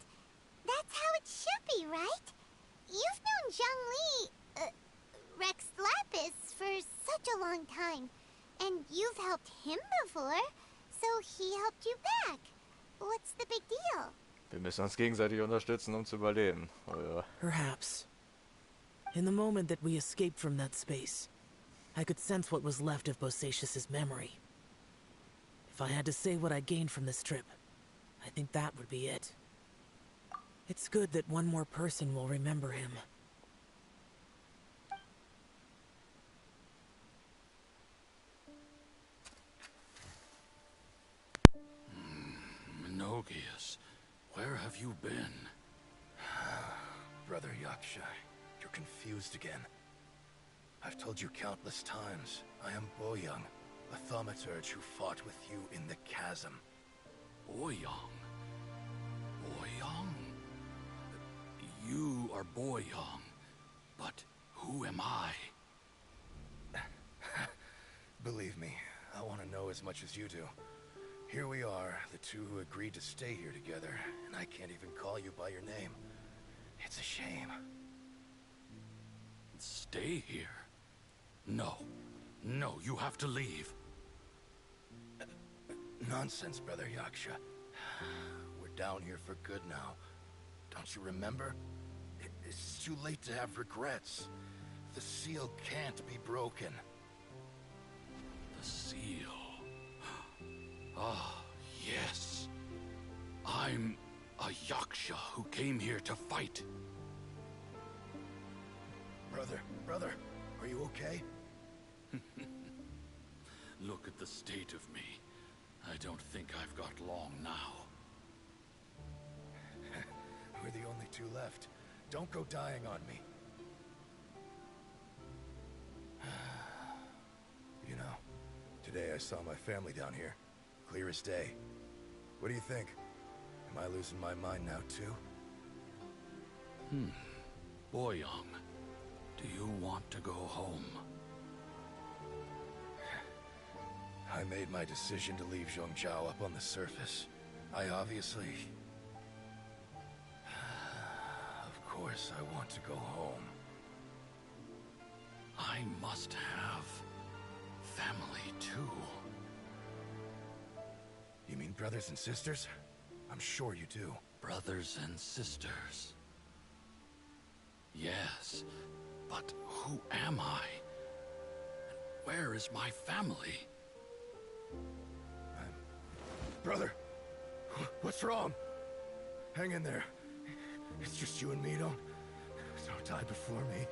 that's how it should be, right? You've known Zhongli, Rex Lapis, for such a long time. And you've helped him before, so he helped you back. What's the big deal? Wir müssen uns gegenseitig unterstützen, um zu überleben. Oh ja. Perhaps. In the moment that we escaped from that space, I could sense what was left of Bosacius's memory. If I had to say what I gained from this trip, I think that would be it. It's good that one more person will remember him. Phogius, where have you been? Brother Yaksha, you're confused again. I've told you countless times, I am Boyoung, a thaumaturge who fought with you in the chasm. Boyoung? Boyoung? You are Boyoung, but who am I? Believe me, I want to know as much as you do. Here we are, the two who agreed to stay here together, and I can't even call you by your name. It's a shame. Stay here? No. No, you have to leave. Nonsense, Brother Yaksha. We're down here for good now. Don't you remember? It's too late to have regrets. The seal can't be broken. The seal. Ah, yes. I'm a Yaksha who came here to fight. Brother, are you okay? Look at the state of me. I don't think I've got long now. We're the only two left. Don't go dying on me. You know, today I saw my family down here. Clear as day. What do you think? Am I losing my mind now too? Boyoung, do you want to go home? I made my decision to leave Zhongzhou up on the surface. I obviously... Of course I want to go home. I must have family too. You mean brothers and sisters? I'm sure you do. Brothers and sisters. Yes, but who am I? And where is my family? Brother, what's wrong? Hang in there. It's just you and me. Don't die before me.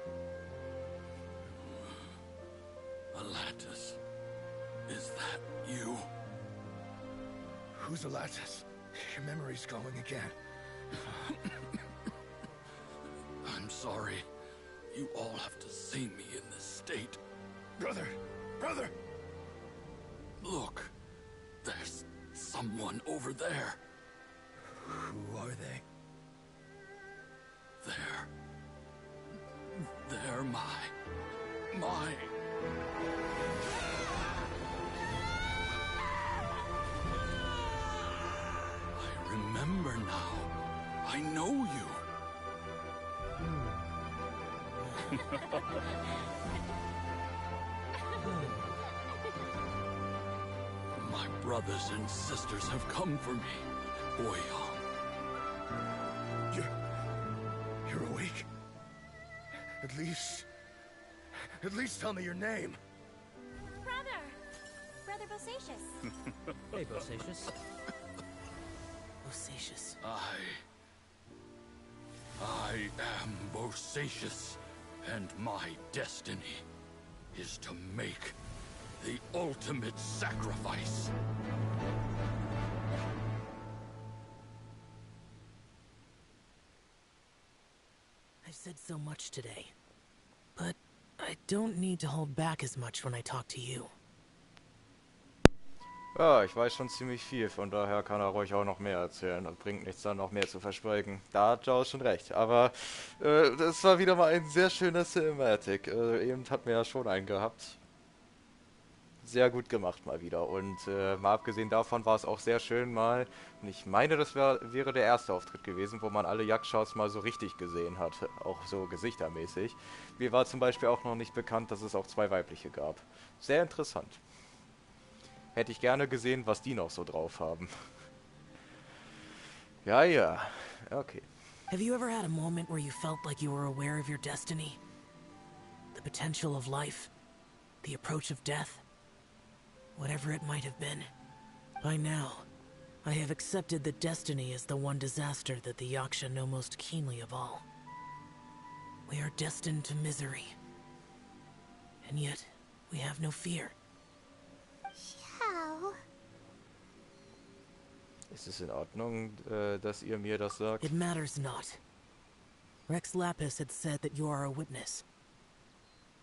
Alatus, is that you? Who's Alatus? Your memory's going again. I'm sorry. You all have to see me in this state. Brother! Look, there's someone over there. Who are they? They're my... I remember now. I know you. My brothers and sisters have come for me, Boyoung. You're awake? At least tell me your name. Brother Bosacius. Hey, Bosacius. Bosacius. I am Bosacius, and my destiny is to make the ultimate sacrifice. I've said so much today, but I don't need to hold back as much when I talk to you. Ja, ich weiß schon ziemlich viel, von daher kann er ruhig auch noch mehr erzählen und bringt nichts dann noch mehr zu verschweigen. Da hat Joe schon recht, aber das war wieder mal ein sehr schöner Cinematic. Eben hat mir ja schon einen gehabt. Sehr gut gemacht mal wieder und mal abgesehen davon war es auch sehr schön mal, und ich meine, das wäre der erste Auftritt gewesen, wo man alle Yakshas mal so richtig gesehen hat, auch so gesichtermäßig. Mir war zum Beispiel auch noch nicht bekannt, dass es auch 2 weibliche gab. Sehr interessant. Hätte ich gerne gesehen, was die noch so drauf haben. Ja, okay. Have you ever had a moment where you felt like you were aware of your destiny? The potential of life? The approach of death? Whatever it might have been. By now, I have accepted that destiny is the one disaster that the Yaksha know most keenly of all. We are destined to misery. And yet, we have no fear. Ist es in Ordnung, dass ihr mir das sagt? It matters not. Rex Lapis had said that you are a witness.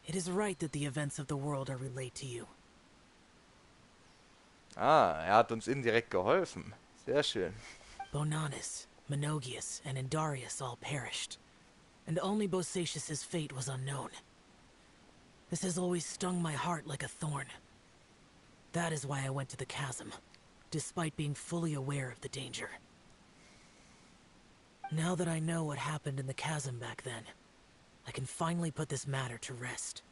It is right that the events of the world are relayed to you. Ah, er hat uns indirekt geholfen. Sehr schön. Bonanis, Menogius, and Indarius all perished, and only Bosacius's fate was unknown. This has always stung my heart like a thorn. That is why I went to the chasm, despite being fully aware of the danger. Now that I know what happened in the chasm back then, I can finally put this matter to rest.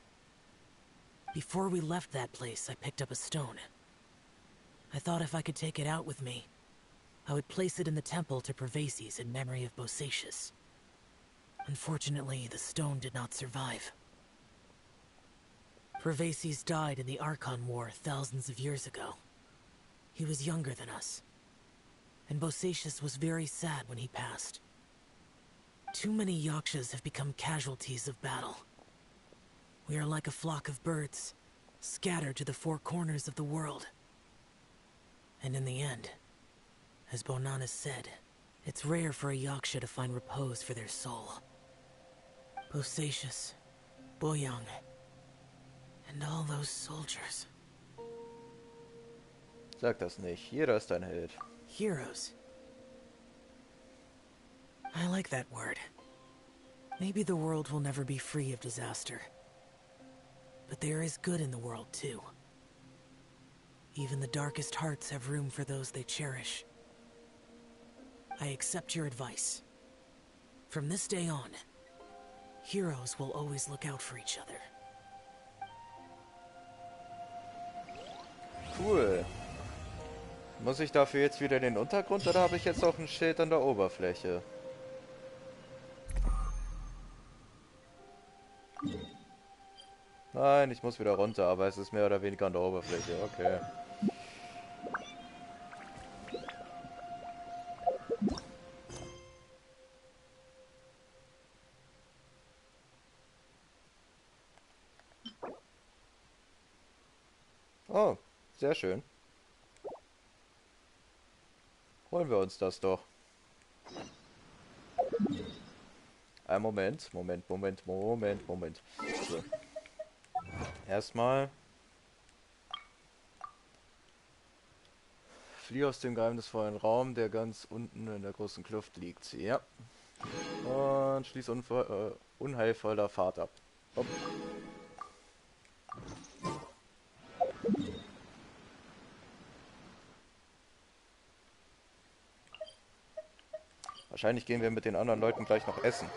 Before we left that place, I picked up a stone. I thought if I could take it out with me, I would place it in the temple to Pervases in memory of Bosacius. Unfortunately, the stone did not survive. Pervases died in the Archon War thousands of years ago. He was younger than us, and Bosacius was very sad when he passed. Too many Yakshas have become casualties of battle. We are like a flock of birds, scattered to the four corners of the world. And in the end, as Bonanis said, it's rare for a Yaksha to find repose for their soul. Bosacius, Boyang, and all those soldiers. Sag das nicht. Jeder ist ein Held. Heroes. I like that word. Maybe the world will never be free of disaster. But there is good in the world, too. Even the darkest hearts have room for those they cherish. I accept your advice. From this day on, heroes will always look out for each other. Cool. Muss ich dafür jetzt wieder in den Untergrund oder habe ich jetzt auch ein Schild an der Oberfläche? Nein, ich muss wieder runter, aber es ist mehr oder weniger an der Oberfläche. Okay. Oh, sehr schön. Holen wir uns das doch. Ein Moment. So. Erstmal. Flieh aus dem geheimnisvollen Raum, der ganz unten in der großen Kluft liegt. Ja. Und schließ unheilvoller Fahrt ab. Hopp. Wahrscheinlich gehen wir mit den anderen Leuten gleich noch essen.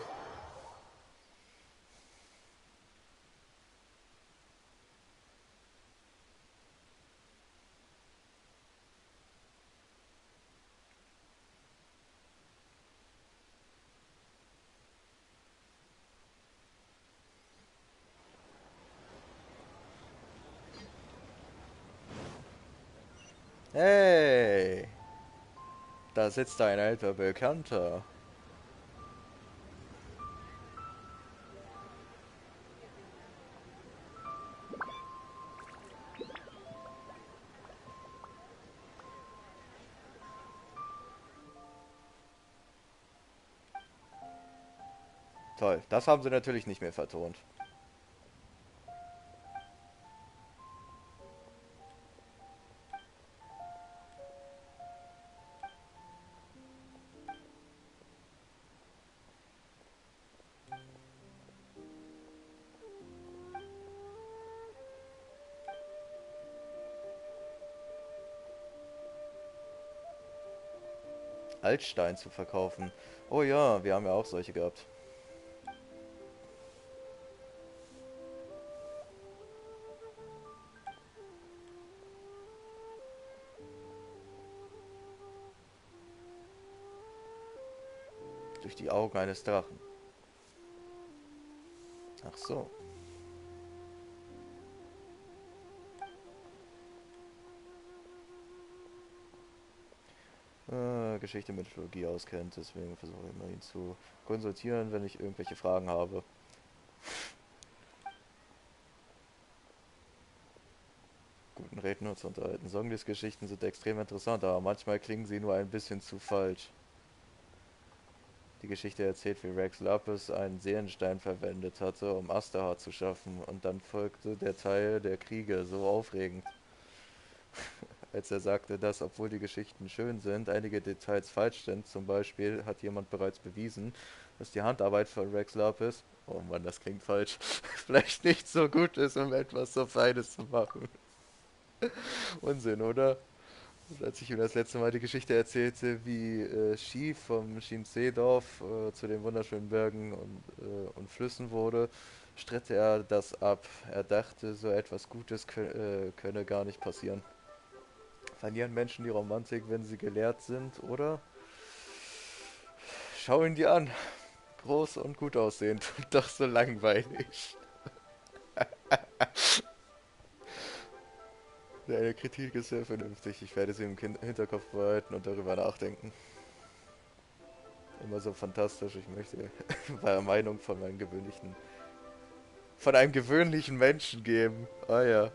Hey! Da sitzt ein alter Bekannter. Toll, das haben sie natürlich nicht mehr vertont. Altstein zu verkaufen. Oh ja, wir haben ja auch solche gehabt. Durch die Augen eines Drachen. Ach so. Geschichte, Mythologie auskennt, deswegen versuche ich immer ihn zu konsultieren, wenn ich irgendwelche Fragen habe. Gut, guten Redner zu unterhalten. Songlist-Geschichten sind extrem interessant, aber manchmal klingen sie nur ein bisschen zu falsch. Die Geschichte erzählt, wie Rex Lapis einen Seelenstein verwendet hatte, um Astaha zu schaffen, und dann folgte der Teil der Kriege, so aufregend. Als er sagte, dass, obwohl die Geschichten schön sind, einige Details falsch sind. Zum Beispiel hat jemand bereits bewiesen, dass die Handarbeit von Rex Lapis, oh Mann, das klingt falsch, vielleicht nicht so gut ist, um etwas so Feines zu machen. Unsinn, oder? Und als ich ihm das letzte Mal die Geschichte erzählte, wie Ski vom Chiemsee-Dorf zu den wunderschönen Bergen und Flüssen wurde, stritt er das ab. Er dachte, so etwas Gutes könne gar nicht passieren. Verlieren Menschen die Romantik, wenn sie gelehrt sind, oder? Schau ihn dir an. Groß und gut aussehend und doch so langweilig. Deine Kritik ist sehr vernünftig. Ich werde sie im Hinterkopf behalten und darüber nachdenken. Immer so fantastisch. Ich möchte meine Meinung von einem gewöhnlichen Menschen geben. Ah ja.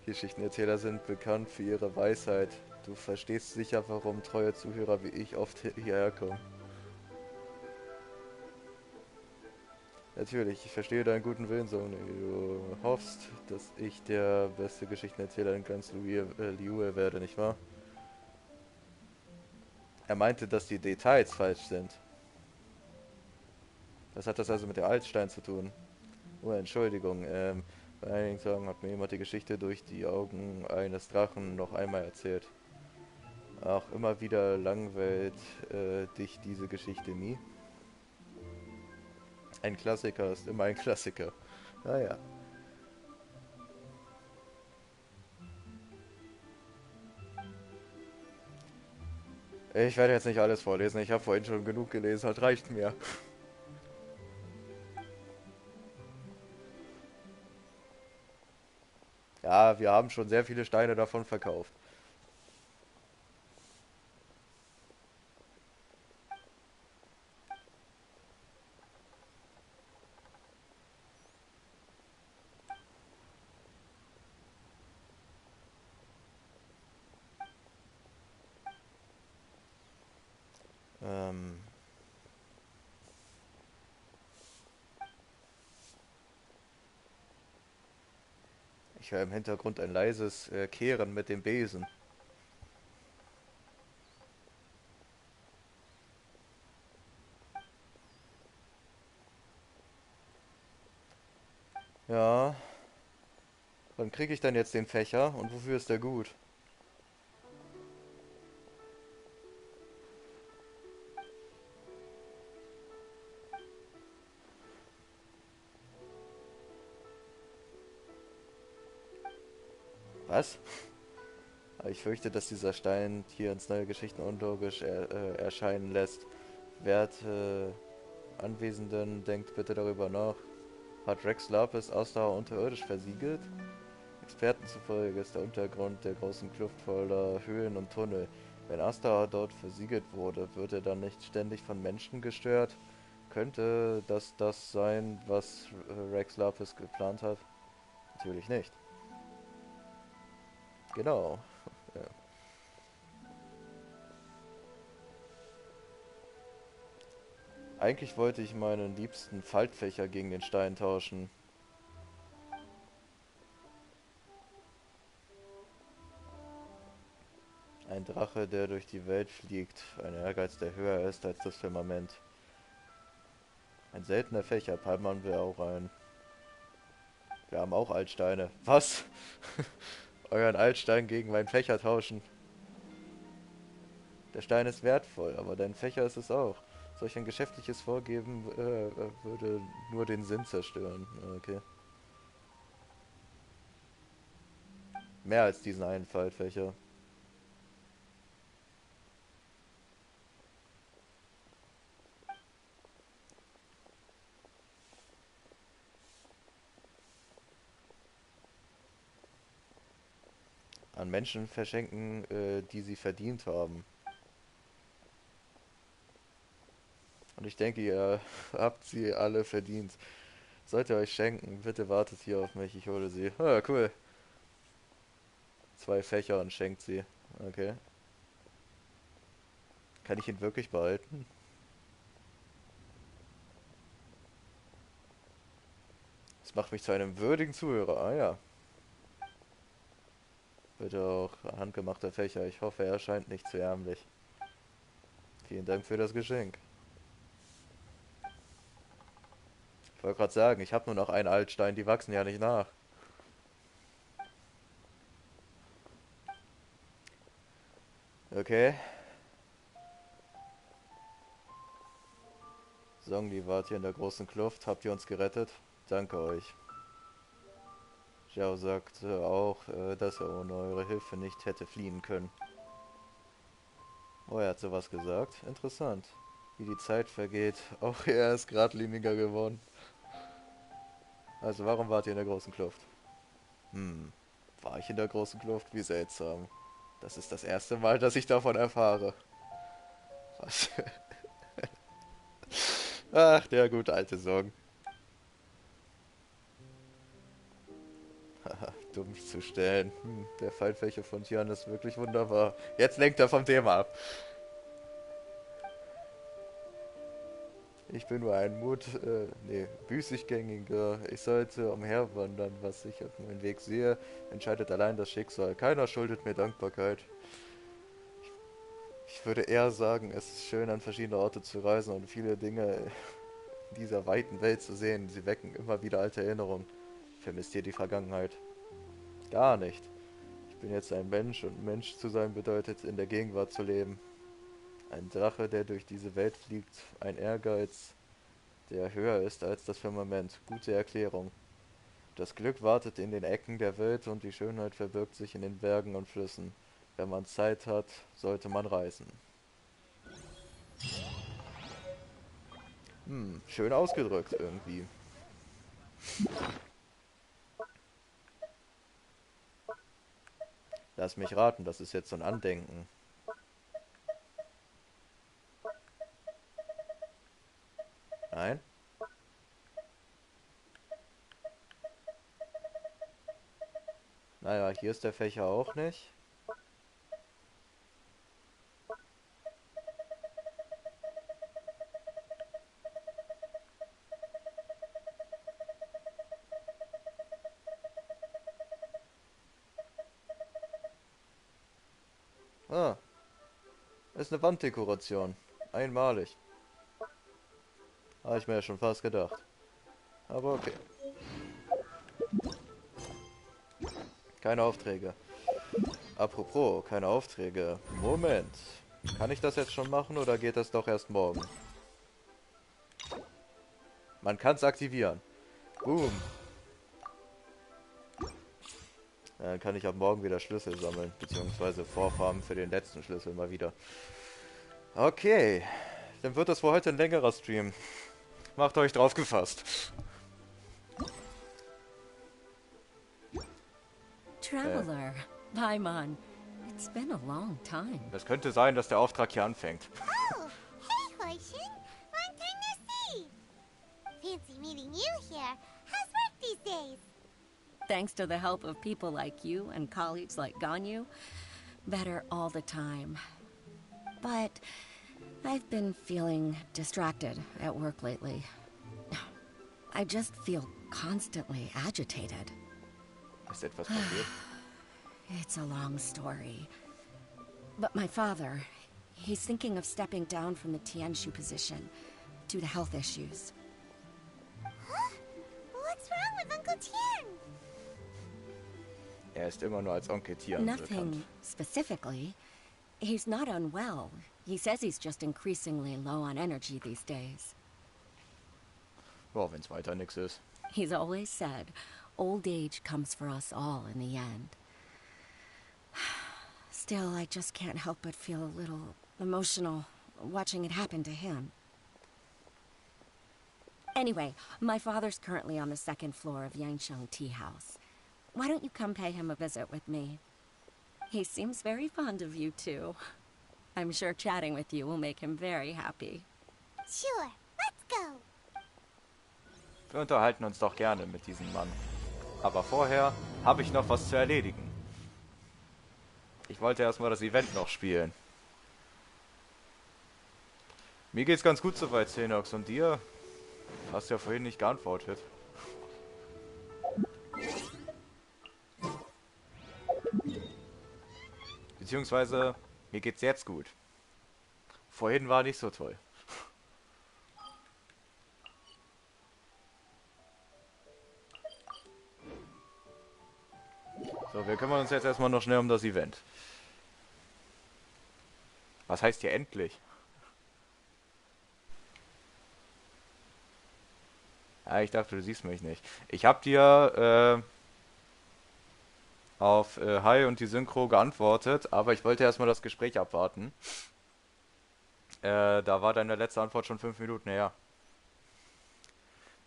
Geschichtenerzähler sind bekannt für ihre Weisheit. Du verstehst sicher, warum treue Zuhörer wie ich oft hierher kommen. Natürlich, ich verstehe deinen guten Willen, Sohn. Du hoffst, dass ich der beste Geschichtenerzähler in ganz Liyue werde, nicht wahr? Er meinte, dass die Details falsch sind. Was hat das also mit der Altstein zu tun? Oh, Entschuldigung, vor einigen Tagen hat mir jemand die Geschichte durch die Augen eines Drachen noch einmal erzählt. Ach, immer wieder langweilt dich diese Geschichte nie? Ein Klassiker ist immer ein Klassiker. Naja. Ich werde jetzt nicht alles vorlesen, ich habe vorhin schon genug gelesen, halt reicht mir. Ja, wir haben schon sehr viele Steine davon verkauft. Ähm... Ich höre im Hintergrund ein leises Kehren mit dem Besen. Ja, wann kriege ich dann jetzt den Fächer und wofür ist der gut? Was? Ich fürchte, dass dieser Stein hier ins neue Geschichten unlogisch erscheinen lässt. Werte Anwesenden, denkt bitte darüber nach. Hat Rex Lapis Astaha unterirdisch versiegelt? Experten zufolge ist der Untergrund der großen Kluft voller Höhlen und Tunnel. Wenn Astaha dort versiegelt wurde, wird er dann nicht ständig von Menschen gestört? Könnte das sein, was Rex Lapis geplant hat? Natürlich nicht. Genau. Ja. Eigentlich wollte ich meinen liebsten Faltfächer gegen den Stein tauschen. Ein Drache, der durch die Welt fliegt. Ein Ehrgeiz, der höher ist als das Firmament. Ein seltener Fächer. Palman will auch ein. Wir haben auch Altsteine. Was? Euren Altstein gegen meinen Fächer tauschen. Der Stein ist wertvoll, aber dein Fächer ist es auch. Solch ein geschäftliches Vorgeben würde nur den Sinn zerstören. Okay. Mehr als diesen einen Faltfächer. An Menschen verschenken, die sie verdient haben. Und ich denke, ihr habt sie alle verdient. Sollt ihr euch schenken. Bitte wartet hier auf mich, ich hole sie. Ah, cool. 2 Fächer und schenkt sie. Okay. Kann ich ihn wirklich behalten? Das macht mich zu einem würdigen Zuhörer. Ah ja. Bitte auch handgemachter Fächer. Ich hoffe, er erscheint nicht zu ärmlich. Vielen Dank für das Geschenk. Ich wollte gerade sagen, ich habe nur noch einen Altstein, die wachsen ja nicht nach. Okay. Songli wart hier in der großen Kluft. Habt ihr uns gerettet? Danke euch. Xiao sagte auch, dass er ohne eure Hilfe nicht hätte fliehen können. Oh, er hat sowas gesagt. Interessant. Wie die Zeit vergeht. Auch er ist geradliniger geworden. Also, warum wart ihr in der großen Kluft? War ich in der großen Kluft? Wie seltsam. Das ist das erste Mal, dass ich davon erfahre. Was? Ach, der gute alte Song. Haha, dumm zu stellen. Der Faltfächer von Tian ist wirklich wunderbar. Jetzt lenkt er vom Thema ab. Ich bin nur ein müßiggängiger. Ich sollte umherwandern, was ich auf meinem Weg sehe, entscheidet allein das Schicksal. Keiner schuldet mir Dankbarkeit. Ich würde eher sagen, es ist schön, an verschiedene Orte zu reisen und viele Dinge in dieser weiten Welt zu sehen. Sie wecken immer wieder alte Erinnerungen. Vermisst ihr die Vergangenheit? Gar nicht. Ich bin jetzt ein Mensch und Mensch zu sein bedeutet, in der Gegenwart zu leben. Ein Drache, der durch diese Welt fliegt. Ein Ehrgeiz, der höher ist als das Firmament. Gute Erklärung. Das Glück wartet in den Ecken der Welt und die Schönheit verbirgt sich in den Bergen und Flüssen. Wenn man Zeit hat, sollte man reisen. Schön ausgedrückt irgendwie. Lass mich raten, das ist jetzt so ein Andenken. Nein? Naja, hier ist der Fächer auch nicht. Ah, ist eine Wanddekoration. Einmalig. Habe ich mir ja schon fast gedacht. Aber okay. Keine Aufträge. Apropos, keine Aufträge. Moment. Kann ich das jetzt schon machen oder geht das doch erst morgen? Man kann es aktivieren. Boom. Dann kann ich ab morgen wieder Schlüssel sammeln. Beziehungsweise Vorfarben für den letzten Schlüssel mal wieder. Okay. Dann wird das wohl heute ein längerer Stream. Macht euch drauf gefasst. Traveler, Paimon, it's been a long time. Es könnte sein, dass der Auftrag hier anfängt. Oh, hey, Huishin. Long time no see. Fancy meeting you here. How's work these days? Thanks to the help of people like you and colleagues like Ganyu, better all the time. But I've been feeling distracted at work lately. I just feel constantly agitated. Ist etwas passiert? It's a long story. But my father, he's thinking of stepping down from the Tianshu position due to health issues. Huh? What's wrong with Uncle Tian? Er ist immer nur als Onkel Tian Nothing bekannt. specifically. He's not unwell. He says he's just increasingly low on energy these days. Boah, wenn's weiter nix ist. He's always said, old age comes for us all in the end. Still, I just can't help but feel a little emotional watching it happen to him. Anyway, my father's currently on the second floor of Yangsheng Tea House. Why don't you come pay him a visit with me? He seems very fond of you, too. I'm sure chatting with you will make him very happy. Sure, let's go. Wir unterhalten uns doch gerne mit diesem Mann. Aber vorher habe ich noch was zu erledigen. Ich wollte erstmal das Event noch spielen. Mir geht's ganz gut soweit, Xenox. Und dir? Hast ja vorhin nicht geantwortet. Beziehungsweise, mir geht's jetzt gut. Vorhin war nicht so toll. So, wir kümmern uns jetzt erstmal noch schnell um das Event. Was heißt hier endlich? Ja, ich dachte, du siehst mich nicht. Ich habe dir auf Hi und die Synchro geantwortet, aber ich wollte erstmal das Gespräch abwarten. Da war deine letzte Antwort schon 5 Minuten her.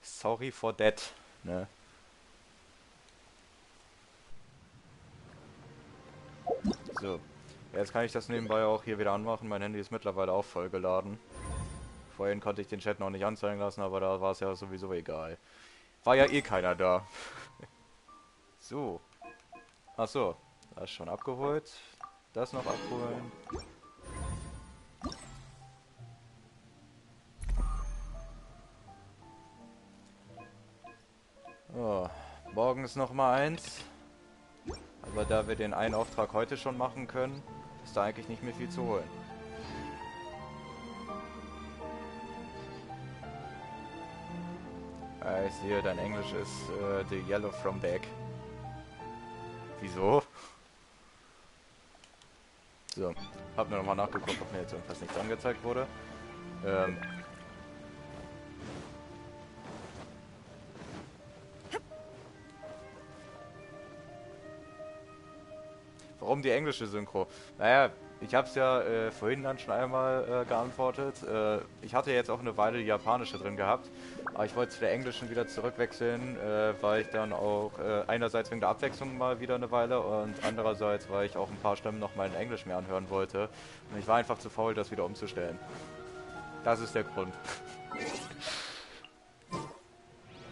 Sorry for that, ne? So, jetzt kann ich das nebenbei auch hier wieder anmachen. Mein Handy ist mittlerweile auch vollgeladen. Vorhin konnte ich den Chat noch nicht anzeigen lassen, aber da war es ja sowieso egal. War ja eh keiner da. So. Achso, das ist schon abgeholt. Das noch abholen. Oh, morgens noch mal eins. Aber da wir den einen Auftrag heute schon machen können, ist da eigentlich nicht mehr viel zu holen. Ich sehe, dein Englisch ist the yellow from back. Wieso? So, hab nur nochmal nachgeguckt, ob mir jetzt irgendwas nicht angezeigt wurde. Warum die englische Synchro? Naja, ich habe es ja vorhin dann schon einmal geantwortet. Ich hatte jetzt auch eine Weile die japanische drin gehabt, aber ich wollte zu der englischen wieder zurückwechseln, weil ich dann auch einerseits wegen der Abwechslung mal wieder eine Weile und andererseits, weil ich auch ein paar Stimmen noch mal in Englisch mehr anhören wollte. Und ich war einfach zu faul, das wieder umzustellen. Das ist der Grund.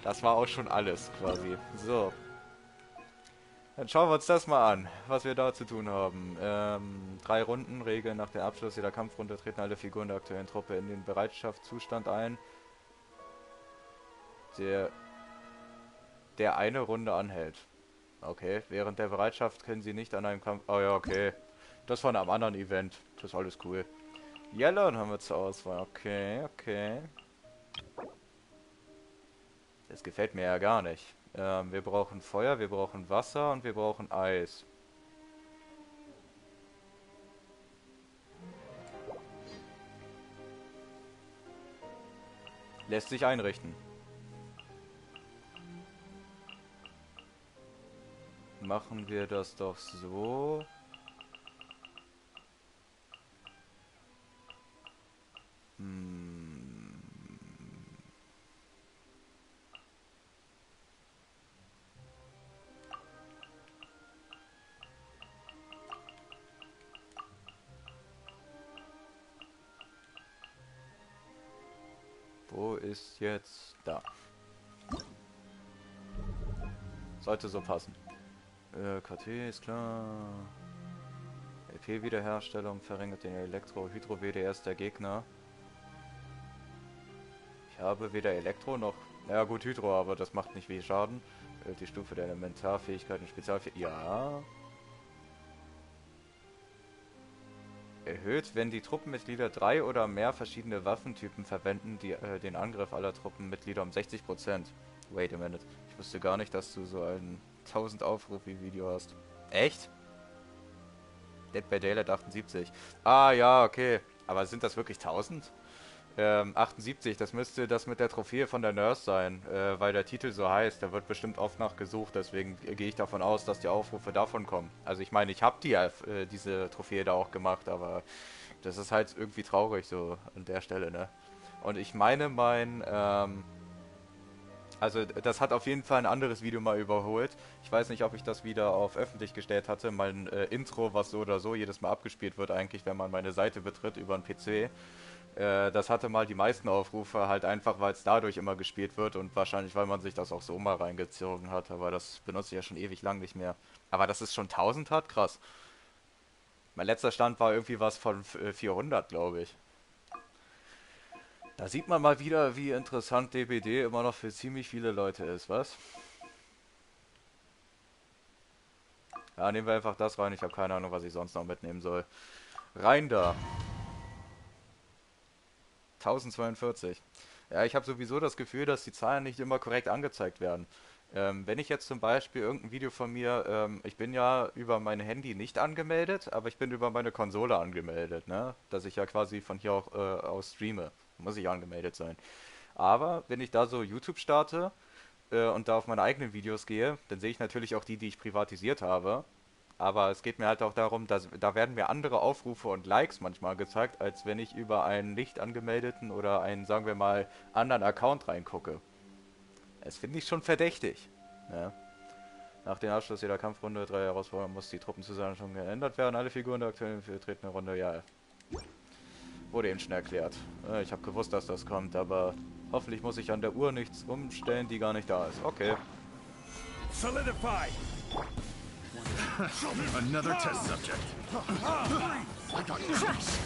Das war auch schon alles quasi. So. Dann schauen wir uns das mal an, was wir da zu tun haben. 3 Runden, Regeln nach dem Abschluss jeder Kampfrunde treten alle Figuren der aktuellen Truppe in den Bereitschaftszustand ein, der eine Runde anhält. Okay, während der Bereitschaft können sie nicht an einem Kampf... Oh ja, okay. Das von einem anderen Event. Das ist alles cool. Yellow haben wir zur Auswahl. Okay, okay. Das gefällt mir ja gar nicht. Wir brauchen Feuer, wir brauchen Wasser und wir brauchen Eis. Lässt sich einrichten. Machen wir das doch so. Wo ist jetzt... Da. Sollte so passen. KT ist klar. LP-Wiederherstellung verringert den Elektro-Hydro-WDS der Gegner. Ich habe weder Elektro noch... Ja gut, Hydro, aber das macht nicht viel Schaden. Die Stufe der Elementarfähigkeiten, Spezialfähigkeiten... Ja... Erhöht, wenn die Truppenmitglieder 3 oder mehr verschiedene Waffentypen verwenden, die den Angriff aller Truppenmitglieder um 60%. Wait a minute. Ich wusste gar nicht, dass du so ein 1000 Aufrufe-Video hast. Echt? Dead by Daylight 78. Ah, ja, okay. Aber sind das wirklich 1000? 78, das müsste das mit der Trophäe von der Nurse sein, weil der Titel so heißt. Da wird bestimmt oft nachgesucht, deswegen gehe ich davon aus, dass die Aufrufe davon kommen. Also ich meine, ich habe diese Trophäe da auch gemacht, aber das ist halt irgendwie traurig so an der Stelle, ne? Und ich meine, also das hat auf jeden Fall ein anderes Video mal überholt. Ich weiß nicht, ob ich das wieder auf öffentlich gestellt hatte. Mein Intro, was so oder so jedes Mal abgespielt wird eigentlich, wenn man meine Seite betritt über einen PC. Das hatte mal die meisten Aufrufe, halt einfach, weil es dadurch immer gespielt wird und wahrscheinlich, weil man sich das auch so mal reingezogen hat, aber das benutze ich ja schon ewig lang nicht mehr. Aber dass es schon 1000 hat, krass. Mein letzter Stand war irgendwie was von 400, glaube ich. Da sieht man mal wieder, wie interessant DBD immer noch für ziemlich viele Leute ist, was? Ja, nehmen wir einfach das rein. Ich habe keine Ahnung, was ich sonst noch mitnehmen soll. Rein da. 1042. Ja, ich habe sowieso das Gefühl, dass die Zahlen nicht immer korrekt angezeigt werden. Wenn ich jetzt zum Beispiel irgendein Video von mir, ich bin ja über mein Handy nicht angemeldet, aber ich bin über meine Konsole angemeldet, ne? Dass ich ja quasi von hier auch aus streame. Muss ich angemeldet sein. Aber wenn ich da so YouTube starte und da auf meine eigenen Videos gehe, dann sehe ich natürlich auch die ich privatisiert habe. Aber es geht mir halt auch darum, dass da werden mir andere Aufrufe und Likes manchmal gezeigt, als wenn ich über einen nicht angemeldeten oder einen, sagen wir mal, anderen Account reingucke. Das finde ich schon verdächtig. Ja. Nach dem Abschluss jeder Kampfrunde, 3 Herausforderungen, muss die Truppenzusammenstellung geändert werden. Alle Figuren der aktuellen vertretenen Runde, ja. Wurde eben schon erklärt. Ich habe gewusst, dass das kommt, aber hoffentlich muss ich an der Uhr nichts umstellen, die gar nicht da ist. Okay. Solidify! Another test subject. Crush!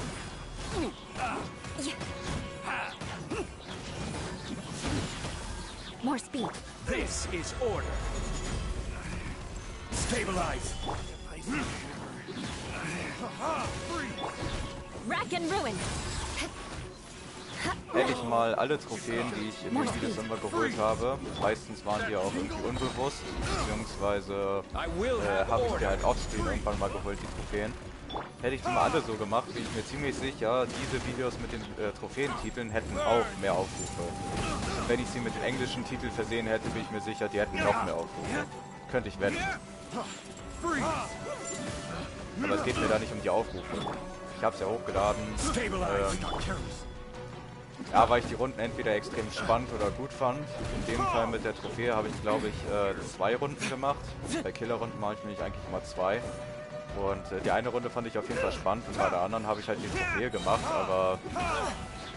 More speed. This is order. Stabilize. Rack and ruin. Hätte ich mal alle Trophäen, die ich in den Videos immer geholt habe, meistens waren die auch irgendwie unbewusst, beziehungsweise habe ich die halt offscreen irgendwann mal geholt, die Trophäen. Hätte ich die mal alle so gemacht, bin ich mir ziemlich sicher, diese Videos mit den Trophäentiteln hätten auch mehr Aufrufe. Und wenn ich sie mit den englischen Titeln versehen hätte, bin ich mir sicher, die hätten noch mehr Aufrufe. Könnte ich wetten. Aber es geht mir da nicht um die Aufrufe. Ich habe es ja hochgeladen. Ja, weil ich die Runden entweder extrem spannend oder gut fand. In dem Fall mit der Trophäe habe ich, glaube ich, 2 Runden gemacht. Bei Killerrunden mache ich nämlich eigentlich immer 2. Und die eine Runde fand ich auf jeden Fall spannend und bei der anderen habe ich halt die Trophäe gemacht. Aber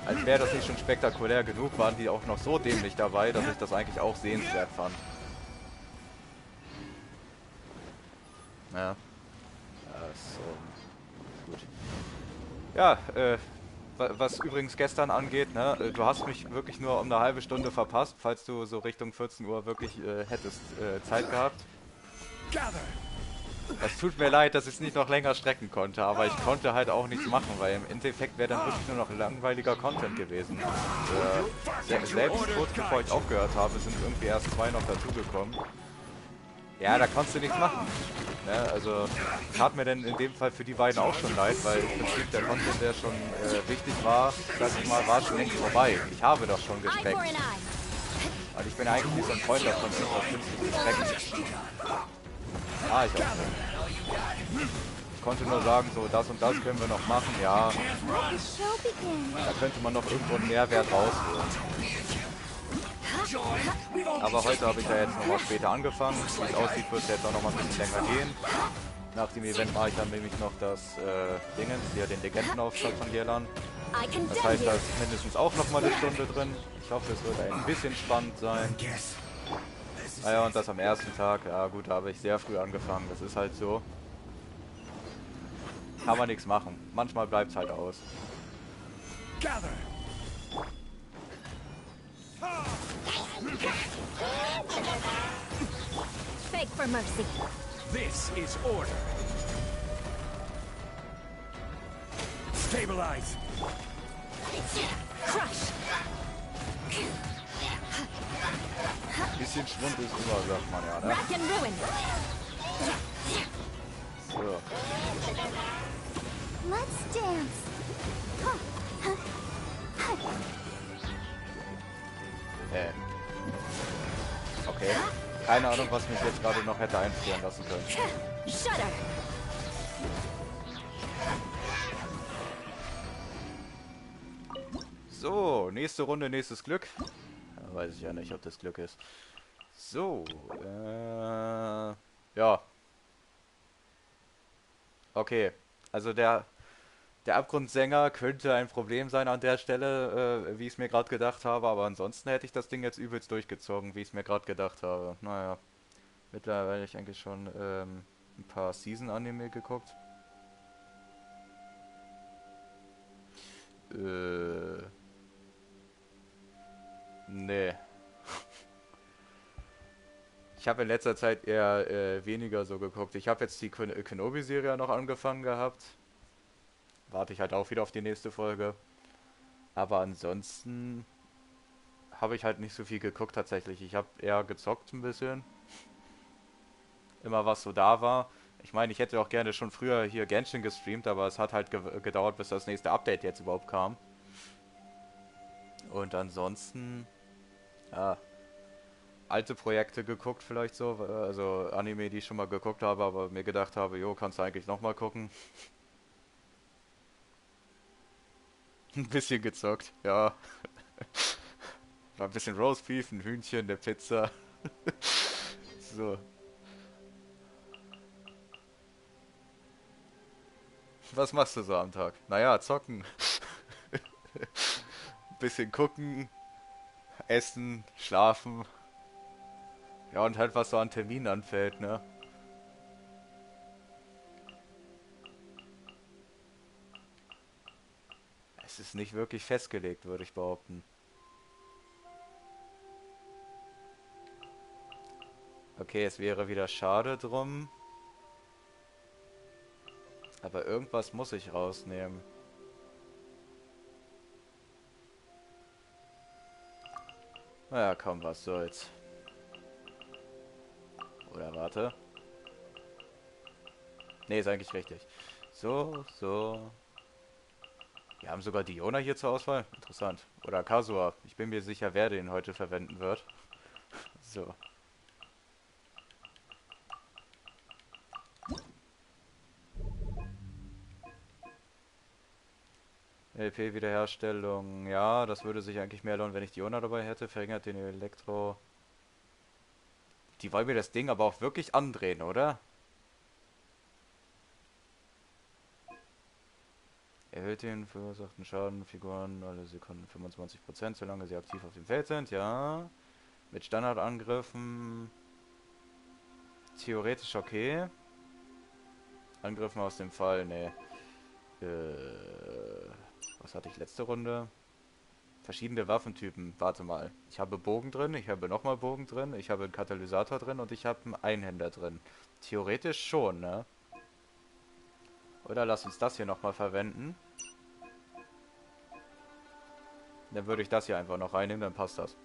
als wäre das nicht schon spektakulär genug, waren die auch noch so dämlich dabei, dass ich das eigentlich auch sehenswert fand. Ja. Gut. Ja, was übrigens gestern angeht, ne, du hast mich wirklich nur um eine halbe Stunde verpasst, falls du so Richtung 14 Uhr wirklich hättest Zeit gehabt. Es tut mir leid, dass ich es nicht noch länger strecken konnte, aber ich konnte halt auch nichts machen, weil im Endeffekt wäre dann wirklich nur noch langweiliger Content gewesen. Selbst kurz bevor ich aufgehört habe, sind irgendwie erst 2 noch dazugekommen. Ja, da konntest du nichts machen. Ne, also tat mir denn in dem Fall für die beiden auch schon leid, weil im Prinzip der Content, der schon wichtig war, sag ich mal, war schon längst vorbei. Ich habe das schon gestreckt. Weil ich bin eigentlich nicht so ein Freund davon, irgendwas künstlich zu strecken. Ah, ich auch nicht. Ich konnte nur sagen, so das und das können wir noch machen, ja. Da könnte man noch irgendwo einen Mehrwert rausholen. Aber heute habe ich ja jetzt nochmal später angefangen. Wie es aussieht, wird es jetzt auch nochmal ein bisschen länger gehen. Nach dem Event mache ich dann nämlich noch das Dingens, hier den Legendenauftrag von Jelan. Das heißt, da ist mindestens auch nochmal eine Stunde drin. Ich hoffe, es wird ein bisschen spannend sein. Naja, und das am ersten Tag. Ja gut, da habe ich sehr früh angefangen. Das ist halt so. Kann man nichts machen. Manchmal bleibt es halt aus. Beg for mercy. This is order. Stabilize. Crush. Bisschen Schwund ist immer, sagt man ja, ne? Rack and ruin. So. Let's dance. Okay. Keine Ahnung, was mich jetzt gerade noch hätte einfrieren lassen können. Shudder. So, nächste Runde, nächstes Glück. Ja, weiß ich ja nicht, ob das Glück ist. So, ja. Okay, also der Der Abgrundsänger könnte ein Problem sein an der Stelle, wie ich es mir gerade gedacht habe, aber ansonsten hätte ich das Ding jetzt übelst durchgezogen, wie ich es mir gerade gedacht habe. Naja, mittlerweile habe ich eigentlich schon ein paar Season-Anime geguckt. Nee. Ich habe in letzter Zeit eher weniger so geguckt. Ich habe jetzt die Kenobi-Serie noch angefangen gehabt. Warte ich halt auch wieder auf die nächste Folge. Aber ansonsten habe ich halt nicht so viel geguckt tatsächlich. Ich habe eher gezockt ein bisschen. Immer was so da war. Ich meine, ich hätte auch gerne schon früher hier Genshin gestreamt, aber es hat halt gedauert, bis das nächste Update jetzt überhaupt kam. Und ansonsten, ja, alte Projekte geguckt vielleicht so, also Anime, die ich schon mal geguckt habe, aber mir gedacht habe, jo, kannst du eigentlich nochmal gucken. Ein bisschen gezockt, ja. War ein bisschen Roastbeef, ein Hühnchen, eine Pizza. So. Was machst du so am Tag? Naja, zocken. Bisschen gucken, essen, schlafen. Ja, und halt was so an Terminen anfällt, ne? Es ist nicht wirklich festgelegt, würde ich behaupten. Okay, es wäre wieder schade drum. Aber irgendwas muss ich rausnehmen. Naja, komm, was soll's. Oder warte. Nee, ist eigentlich richtig. So, so. Wir haben sogar Diona hier zur Auswahl. Interessant. Oder Kasua. Ich bin mir sicher, wer den heute verwenden wird. So. LP-Wiederherstellung. Ja, das würde sich eigentlich mehr lohnen, wenn ich Diona dabei hätte. Verringert den Elektro. Die wollen mir das Ding aber auch wirklich andrehen, oder? Erhöht den verursachten Schaden Figuren alle Sekunden 25%, solange sie aktiv auf dem Feld sind, ja. Mit Standardangriffen theoretisch okay. Angriffen aus dem Fall, ne. Was hatte ich letzte Runde? Verschiedene Waffentypen. Warte mal. Ich habe Bogen drin, ich habe nochmal Bogen drin, ich habe einen Katalysator drin und ich habe einen Einhänder drin. Theoretisch schon, ne? Oder lass uns das hier nochmal verwenden. Dann würde ich das hier einfach noch reinnehmen, dann passt das.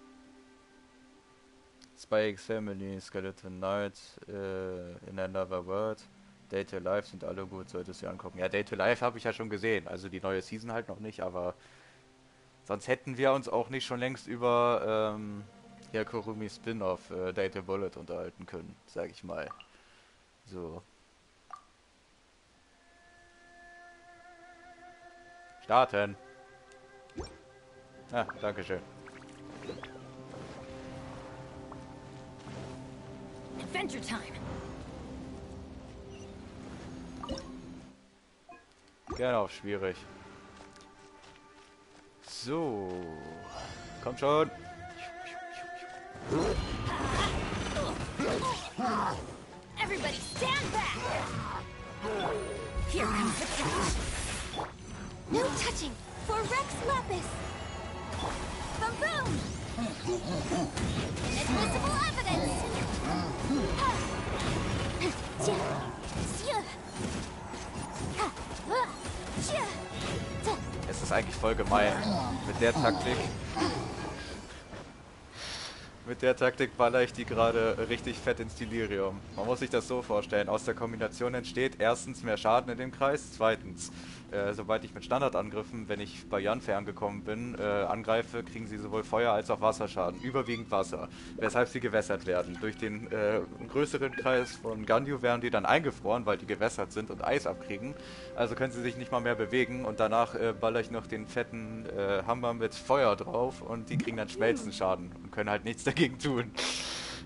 Spikes, Family, Skeleton Knight, In Another World, Day to Life sind alle gut, solltest du dir angucken. Ja, Day to Life habe ich ja schon gesehen, also die neue Season halt noch nicht, aber sonst hätten wir uns auch nicht schon längst über ja, Kurumi Spin-off Day to Bullet unterhalten können, sag ich mal. So. Starten. Ah, dankeschön. Adventure time. Gerne auf schwierig. So. Komm schon. Everybody stand back! Here comes the catch. No touching! For Rex Lapis! Boom boom! Inadmissible evidence! Es ist eigentlich voll gemein. Mit der Taktik. Mit der Taktik baller ich die gerade richtig fett ins Delirium. Man muss sich das so vorstellen. Aus der Kombination entsteht erstens mehr Schaden in dem Kreis. Zweitens, sobald ich mit Standardangriffen, wenn ich bei Yanfei angekommen bin, angreife, kriegen sie sowohl Feuer- als auch Wasserschaden. Überwiegend Wasser. Weshalb sie gewässert werden. Durch den größeren Kreis von Ganyu werden die dann eingefroren, weil die gewässert sind und Eis abkriegen. Also können sie sich nicht mal mehr bewegen. Und danach baller ich noch den fetten Hammer mit Feuer drauf und die kriegen dann Schmelzenschaden und können halt nichts dagegen tun.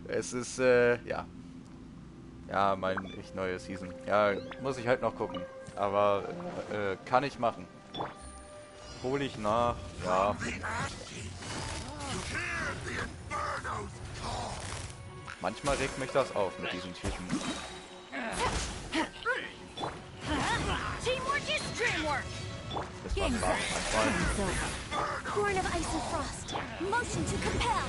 Es ist, ja. Ja, meine ich, neue Season. Ja, muss ich halt noch gucken. Aber kann ich machen. Hol ich nach, ja. Manchmal regt mich das auf mit diesen Typen. Teamwork is dreamwork. Das macht Spaß manchmal. Born of ice and frost. Motion to compel.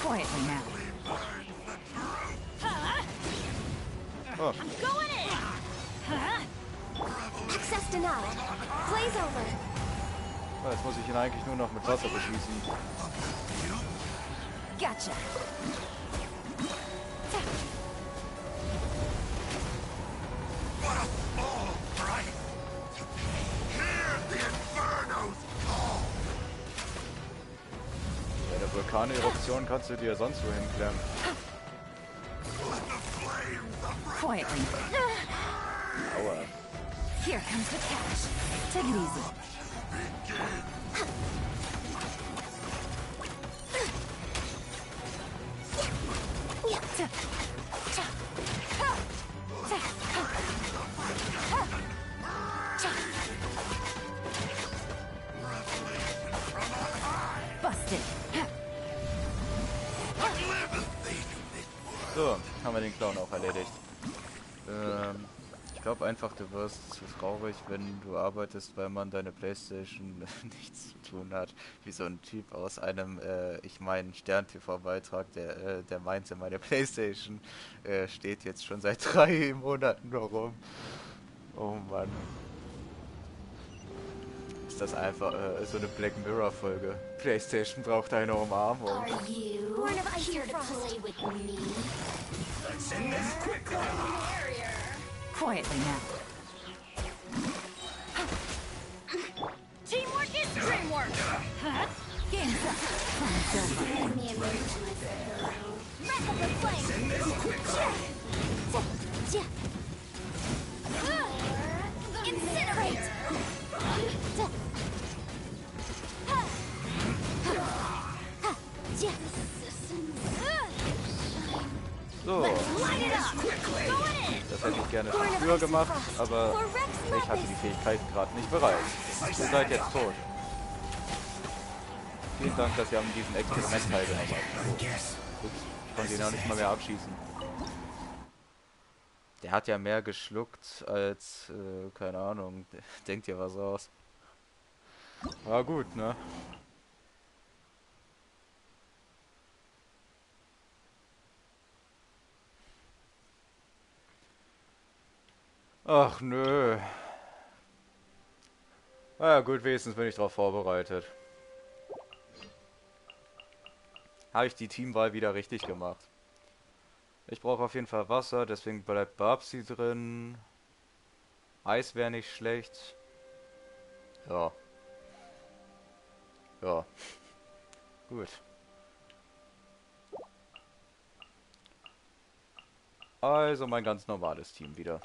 Quietly now. Oh. I'm going in. Access denied. Blaze over. Jetzt muss ich ihn eigentlich nur noch mit Wasser beschießen. Gotcha. Bei der Vulkaneruption kannst du dir sonst wo hinklemmen. Quietly. Aua. Here comes the catch. Take it easy. Busted. So, haben wir den Clown auch erledigt. Ich glaube einfach, du wirst zu traurig, wenn du arbeitest, weil man deine Playstation nichts zu tun hat. Wie so ein Typ aus einem, ich meine, Stern-TV-Beitrag, der meinte, meine Playstation steht jetzt schon seit 3 Monaten nur rum. Oh Mann. Ist das einfach so eine Black Mirror-Folge? PlayStation braucht eine Umarmung. Are you born of ice and frost? Play with me. Let's end this quickly. Quietly now. Teamwork is dreamwork. Game's up. It's over. Wreck of the flame. Incinerate. So, das hätte ich gerne schon früher gemacht, aber ich hatte die Fähigkeiten gerade nicht bereit. Ihr seid jetzt tot. Vielen Dank, dass ihr an diesem Experiment teilgenommen habt. Ups, ich konnte ihn auch nicht mal mehr abschießen. Der hat ja mehr geschluckt als, keine Ahnung, denkt ihr was aus. War gut, ne? Ach nö. Na ja, gut, wenigstens bin ich darauf vorbereitet. Habe ich die Teamwahl wieder richtig gemacht. Ich brauche auf jeden Fall Wasser, deswegen bleibt Babsi drin. Eis wäre nicht schlecht. Ja. Ja. Gut. Also mein ganz normales Team wieder.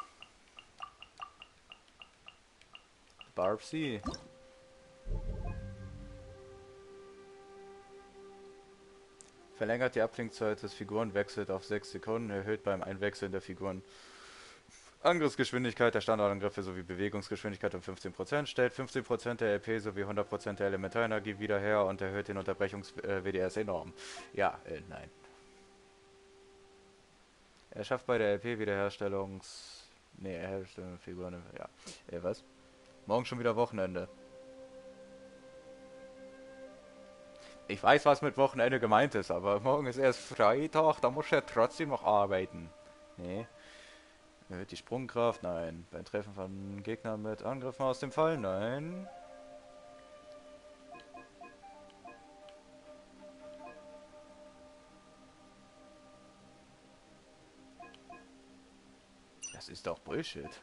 Barbsy. Verlängert die Abklingzeit des Figurenwechsels auf 6 Sekunden, erhöht beim Einwechseln der Figuren Angriffsgeschwindigkeit der Standardangriffe sowie Bewegungsgeschwindigkeit um 15%, stellt 15% der LP sowie 100% der Elementarenergie wieder her und erhöht den Unterbrechungs-WDS enorm. Ja, nein. Er schafft bei der LP Wiederherstellungs... Ne, Herstellung Figuren... Ja. Was? Morgen schon wieder Wochenende. Ich weiß, was mit Wochenende gemeint ist, aber morgen ist erst Freitag, da muss er trotzdem noch arbeiten. Nee. Erhöht die Sprungkraft? Nein. Beim Treffen von Gegnern mit Angriffen aus dem Fall? Nein. Das ist doch Bullshit.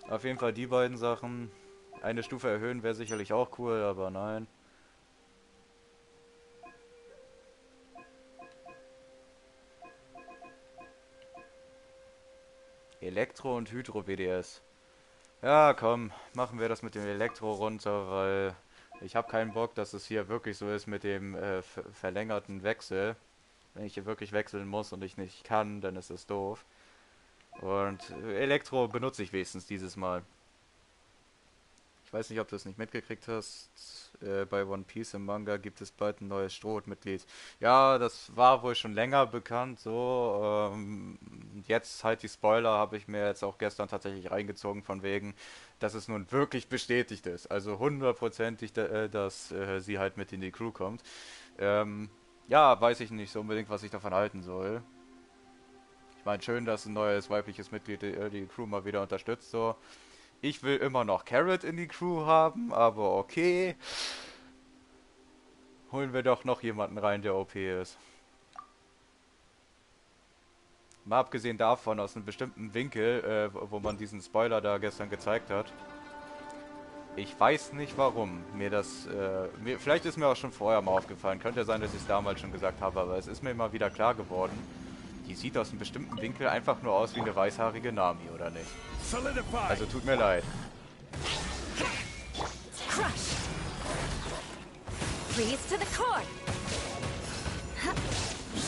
Auf jeden Fall die beiden Sachen. Eine Stufe erhöhen wäre sicherlich auch cool, aber nein. Elektro und Hydro-BDS. Ja, komm, machen wir das mit dem Elektro runter, weil ich habe keinen Bock, dass es hier wirklich so ist mit dem verlängerten Wechsel. Wenn ich hier wirklich wechseln muss und ich nicht kann, dann ist es doof. Und Elektro benutze ich wenigstens dieses Mal. Ich weiß nicht, ob du es nicht mitgekriegt hast. Bei One Piece im Manga gibt es bald ein neues Strohhut-Mitglied. Ja, das war wohl schon länger bekannt. So, jetzt halt die Spoiler habe ich mir jetzt auch gestern tatsächlich reingezogen von wegen, dass es nun wirklich bestätigt ist. Also hundertprozentig, dass sie halt mit in die Crew kommt. Ja, weiß ich nicht so unbedingt, was ich davon halten soll. Ich meine, schön, dass ein neues weibliches Mitglied die Crew mal wieder unterstützt. So. Ich will immer noch Carrot in die Crew haben, aber okay. Holen wir doch noch jemanden rein, der OP ist. Mal abgesehen davon, aus einem bestimmten Winkel, wo man diesen Spoiler da gestern gezeigt hat. Ich weiß nicht warum. Vielleicht ist mir auch schon vorher mal aufgefallen. Könnte sein, dass ich es damals schon gesagt habe, aber es ist mir immer wieder klar geworden. Die sieht aus einem bestimmten Winkel einfach nur aus wie eine weißhaarige Nami, oder nicht? Also tut mir leid.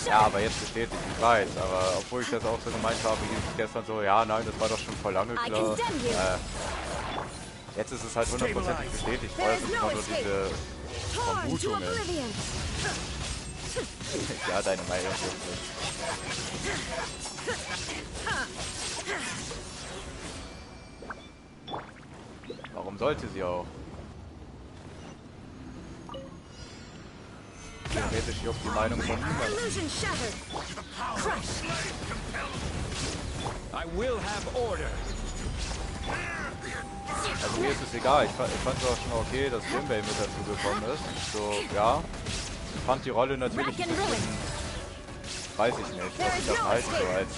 Ja, aber jetzt bestätigt, ich weiß. Aber obwohl ich das auch so gemeint habe, hieß es gestern so, ja, nein, das war doch schon vor lange klar. Jetzt ist es halt hundertprozentig bestätigt. Vorher sind immer nur diese Vermutungen. Ja, deine Meinung ist. Warum sollte sie auch? Theoretisch juckt die Meinung von niemandem. Also mir ist es egal. Ich fand es auch schon okay, dass Jimbei mit dazu gekommen ist. So, ja. Ich fand die Rolle natürlich ein bisschen, weiß ich nicht, was ich davon halte, so als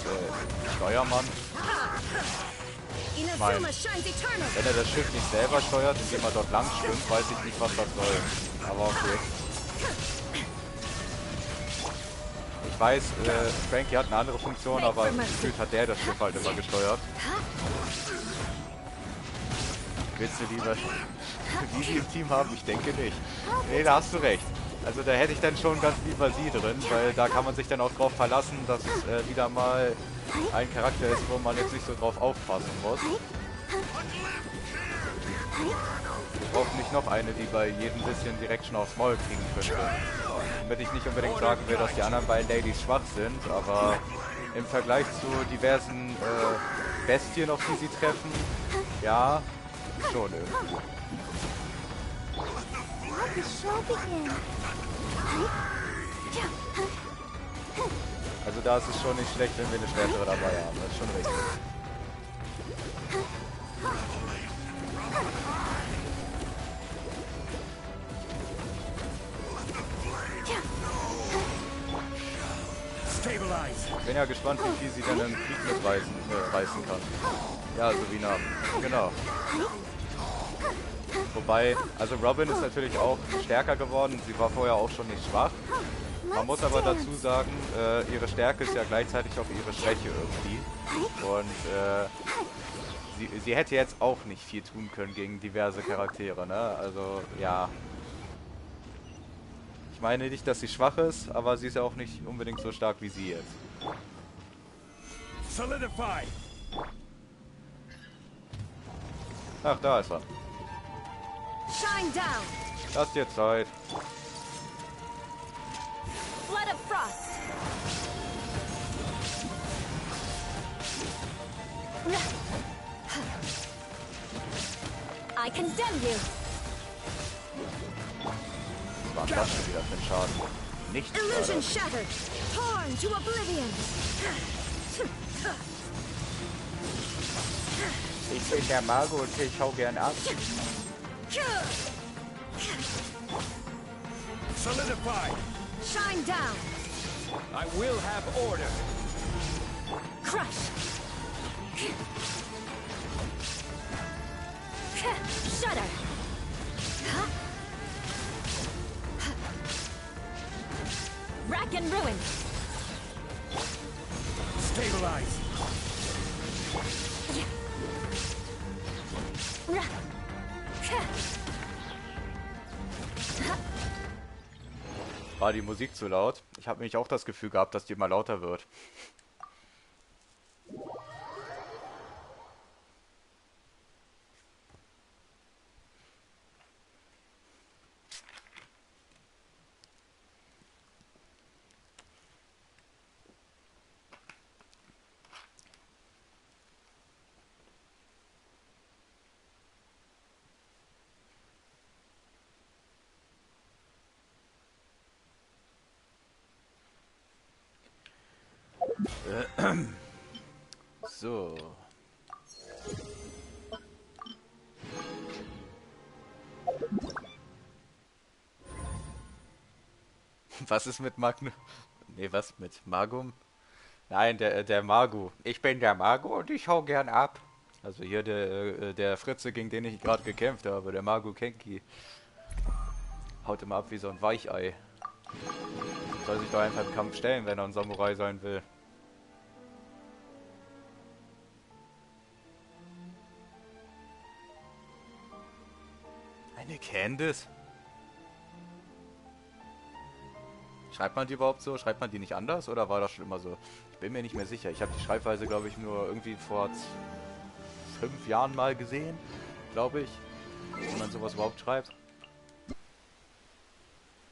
Steuermann. Ich meine, wenn er das Schiff nicht selber steuert, indem er dort lang schwimmt, weiß ich nicht, was das soll. Aber okay. Ich weiß, Frankie hat eine andere Funktion, aber gefühlt hat der das Schiff halt immer gesteuert. Willst du lieber Vivi im Team haben? Ich denke nicht. Nee, da hast du recht. Also da hätte ich dann schon ganz lieber sie drin, weil da kann man sich dann auch drauf verlassen, dass es wieder mal ein Charakter ist, wo man jetzt nicht so drauf aufpassen muss. Wir brauchen nicht noch eine, die bei jedem bisschen direkt schon aufs Maul kriegen könnte. Damit ich nicht unbedingt sagen will, dass die anderen beiden Ladies schwach sind, aber im Vergleich zu diversen Bestien, auf die sie treffen, ja, schon irgendwie. Also da ist es schon nicht schlecht, wenn wir eine stärkere dabei haben. Das ist schon richtig. Ich bin ja gespannt, wie viel sie dann im Krieg mitreißen kann. Ja, so wie Namen. Genau. Wobei, also Robin ist natürlich auch stärker geworden. Sie war vorher auch schon nicht schwach. Man muss aber dazu sagen, ihre Stärke ist ja gleichzeitig auch ihre Schwäche irgendwie. Und sie hätte jetzt auch nicht viel tun können gegen diverse Charaktere, ne? Also, ja. Ich meine nicht, dass sie schwach ist, aber sie ist ja auch nicht unbedingt so stark wie sie jetzt. Ach, da ist er. Lass dir Zeit. Flood of frost. I condemn you. Was war das schon wieder für ein Schaden? Nichts. Illusion shattered. Torn to oblivion. Ich bin der Mago und ich hau gern ab. Solidify. Shine down. I will have order. Crush. Shudder. Rack and ruin. Stabilize. War die Musik zu laut? Ich habe nämlich auch das Gefühl gehabt, dass die immer lauter wird. So. Was ist mit Magnum? Nee, was mit Magum? Nein, der Magu. Ich bin der Magu und ich hau gern ab. Also hier der Fritze, gegen den ich gerade gekämpft habe, der Magu Kenki. Haut immer ab wie so ein Weichei. Soll sich doch einfach im Kampf stellen, wenn er ein Samurai sein will. Eine Candice? Schreibt man die überhaupt so? Schreibt man die nicht anders? Oder war das schon immer so? Ich bin mir nicht mehr sicher. Ich habe die Schreibweise, glaube ich, nur irgendwie vor 5 Jahren mal gesehen. Glaube ich. Wie man sowas überhaupt schreibt.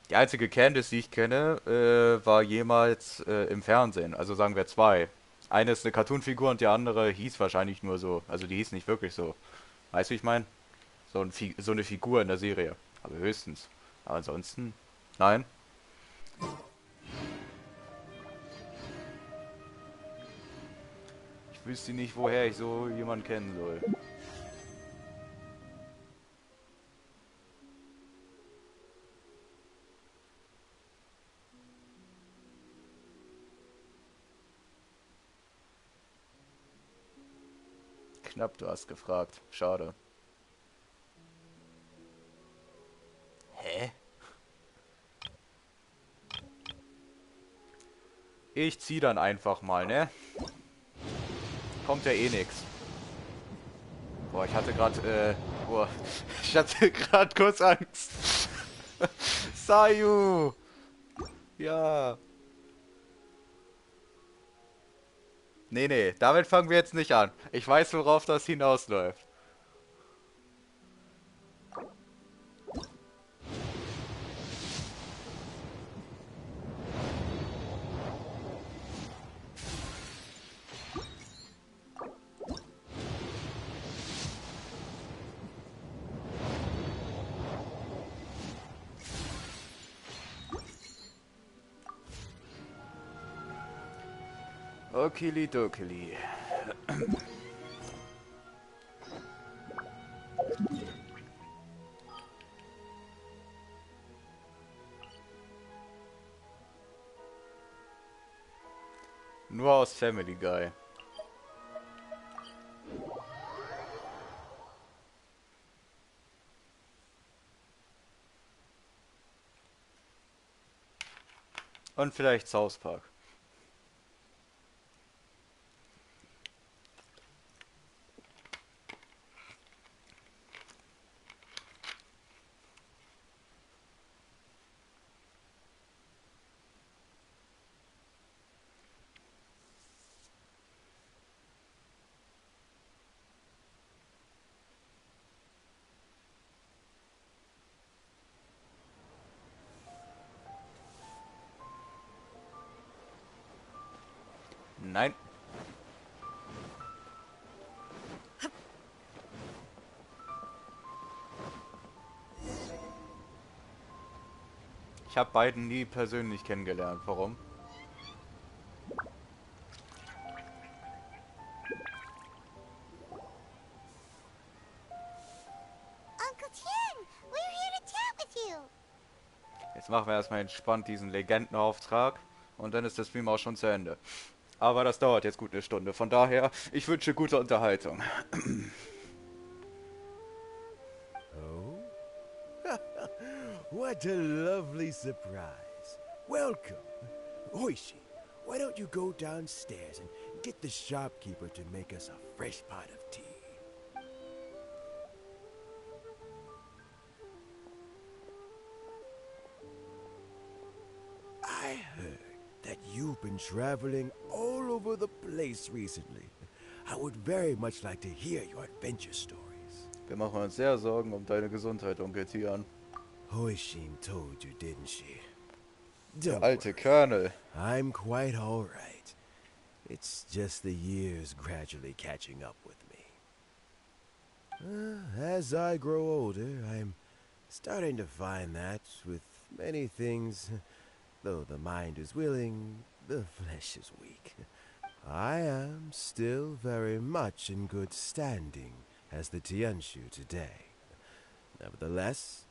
Die einzige Candice, die ich kenne, war jemals im Fernsehen. Also sagen wir 2. Eine ist eine Cartoonfigur und die andere hieß wahrscheinlich nur so. Also die hieß nicht wirklich so. Weißt du, wie ich meine? So eine Figur in der Serie. Aber höchstens. Aber ansonsten, nein. Ich wüsste nicht, woher ich so jemanden kennen soll. Knapp, du hast gefragt. Schade. Hä? Ich zieh dann einfach mal, ne? Kommt ja eh nix. Boah, ich hatte gerade, ich hatte gerade kurz Angst. Sayu! Ja. Nee, damit fangen wir jetzt nicht an. Ich weiß, worauf das hinausläuft. Okili-dokili. Nur aus Family Guy. Und vielleicht South Park. Nein. Ich habe beiden nie persönlich kennengelernt. Warum? Uncle Tien, we're here to chat with you. Jetzt machen wir erstmal entspannt diesen Legendenauftrag und dann ist das Stream auch schon zu Ende. Aber das dauert jetzt gut eine Stunde. Von daher, ich wünsche gute Unterhaltung. Oh? What a lovely surprise. Welcome. Oishi, why don't you go downstairs and get the shopkeeper to make us a fresh pot of tea? you've been traveling all over the place recently. I would very much like to hear your adventure stories. Wir machen uns sehr Sorgen um deine Gesundheit, Onkel Tian. Hoishin told you, didn't she? Der Don't alte worry. Colonel. I'm quite all right. It's just the years gradually catching up with me. As I grow older, I'm starting to find that with many things, though the mind is willing, the flesh is weak. I am still very much in good standing as the Tianshu today. Nevertheless,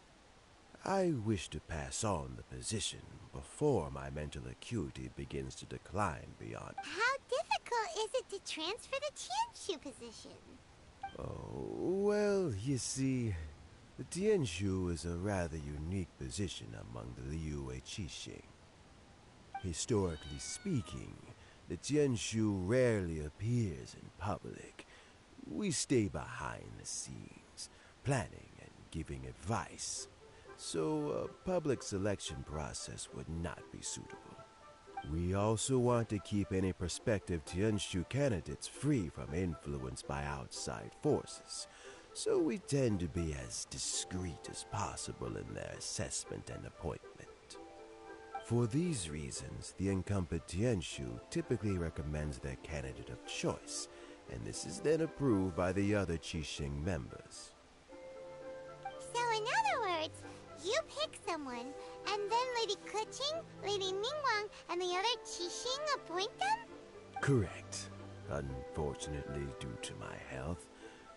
I wish to pass on the position before my mental acuity begins to decline beyond. How difficult is it to transfer the Tianshu position? Oh, well, you see, the Tianshu is a rather unique position among the Liyue Qixing. Historically speaking, the Tianshu rarely appears in public. We stay behind the scenes, planning and giving advice. So a public selection process would not be suitable. We also want to keep any prospective Tianshu candidates free from influence by outside forces, so we tend to be as discreet as possible in their assessment and appointment. For these reasons, the incumbent Tianshu typically recommends their candidate of choice, and this is then approved by the other Qixing members. So in other words, you pick someone, and then Lady Keqing, Lady Ningguang, and the other Qixing appoint them? Correct. Unfortunately, due to my health,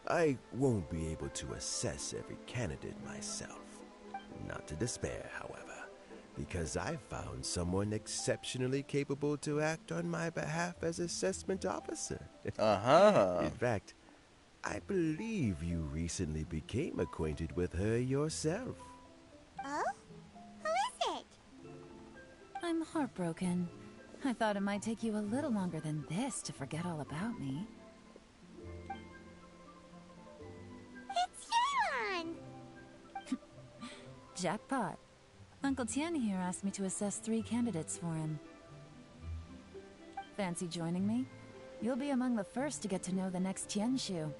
I won't be able to assess every candidate myself. Not to despair, however, because I found someone exceptionally capable to act on my behalf as assessment officer. Aha. In fact, I believe you recently became acquainted with her yourself. Oh? Who is it? I'm heartbroken. I thought it might take you a little longer than this to forget all about me. It's Yelan! Jackpot. Uncle Tian here asked me to assess 3 candidates for him. Fancy joining me? You'll be among the first to get to know the next Tianshu.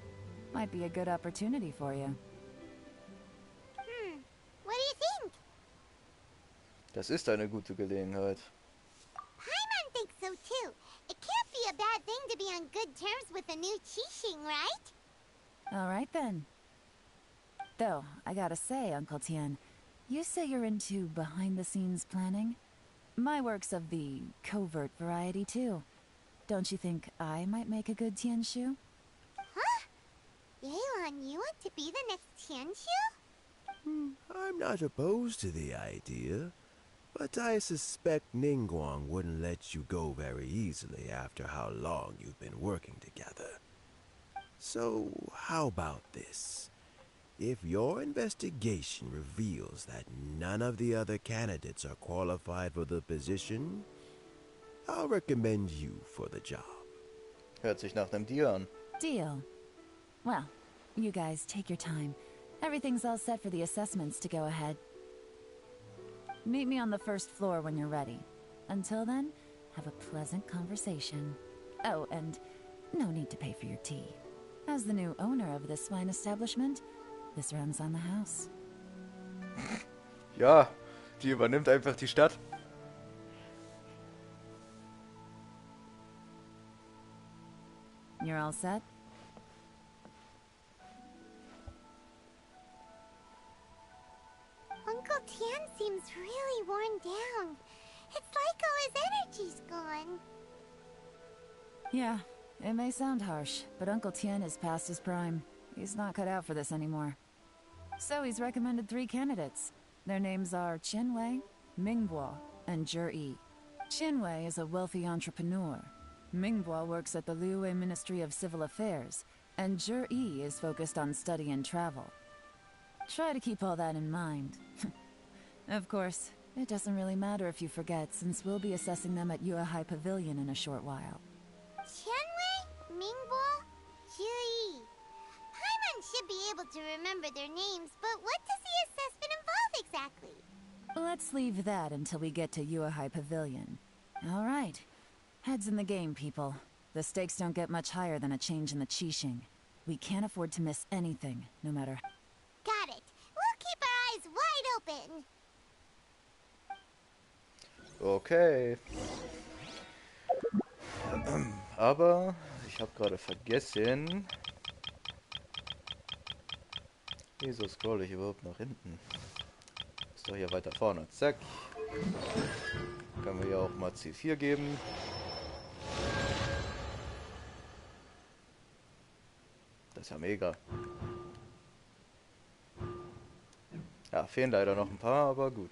Might be a good opportunity for you. What do you think? Das ist eine gute Gelegenheit. Paimon thinks so too. It can't be a bad thing to be on good terms with a new Qixing, right? Alright then. Though, I gotta say, Uncle Tian, you say you're into behind-the-scenes planning? My work's of the covert variety too. Don't you think I might make a good Tianshu? Huh? Yelan, you want to be the next Tianshu? I'm not opposed to the idea, but I suspect Ningguang wouldn't let you go very easily after how long you've been working together. So, how about this? If your investigation reveals that none of the other candidates are qualified for the position, I'll recommend you for the job. Hört sich nach einem Deal an. Deal. Well, you guys take your time. Everything's all set for the assessments to go ahead. Meet me on the first floor when you're ready. Until then, have a pleasant conversation. Oh, and no need to pay for your tea. As the new owner of this fine establishment, this runs on the house. Ja, die übernimmt einfach die Stadt. You're all set? Uncle Tian seems really worn down. It's like all his energy's gone. Yeah, it may sound harsh, but Uncle Tian is past his prime. He's not cut out for this anymore. So he's recommended 3 candidates. Their names are Qinwei, Mingbo, and Zhi. Qinwei is a wealthy entrepreneur. Mingbo works at the Liyue Ministry of Civil Affairs, and Zhi is focused on study and travel. Try to keep all that in mind. Of course, it doesn't really matter if you forget, since we'll be assessing them at Yuehai Pavilion in a short while. Qianwei, Mingbo, Zhi. Paimon should be able to remember their names, but what does the assessment involve exactly? Let's leave that until we get to Yuehai Pavilion. All right, Heads in the game, people. The stakes don't get much higher than a change in the Qixing. We can't afford to miss anything, no matter... Got it. We'll keep our eyes wide open. Okay. Aber ich habe gerade vergessen. Wieso scroll ich überhaupt nach hinten? Ist doch hier weiter vorne. Zack. Können wir ja auch mal C4 geben. Das ist ja mega. Ja, fehlen leider noch ein paar, aber gut.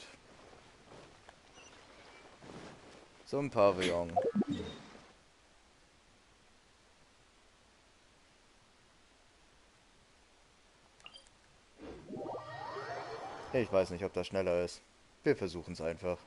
Zum Pavillon. Ich weiß nicht, ob das schneller ist. Wir versuchen es einfach.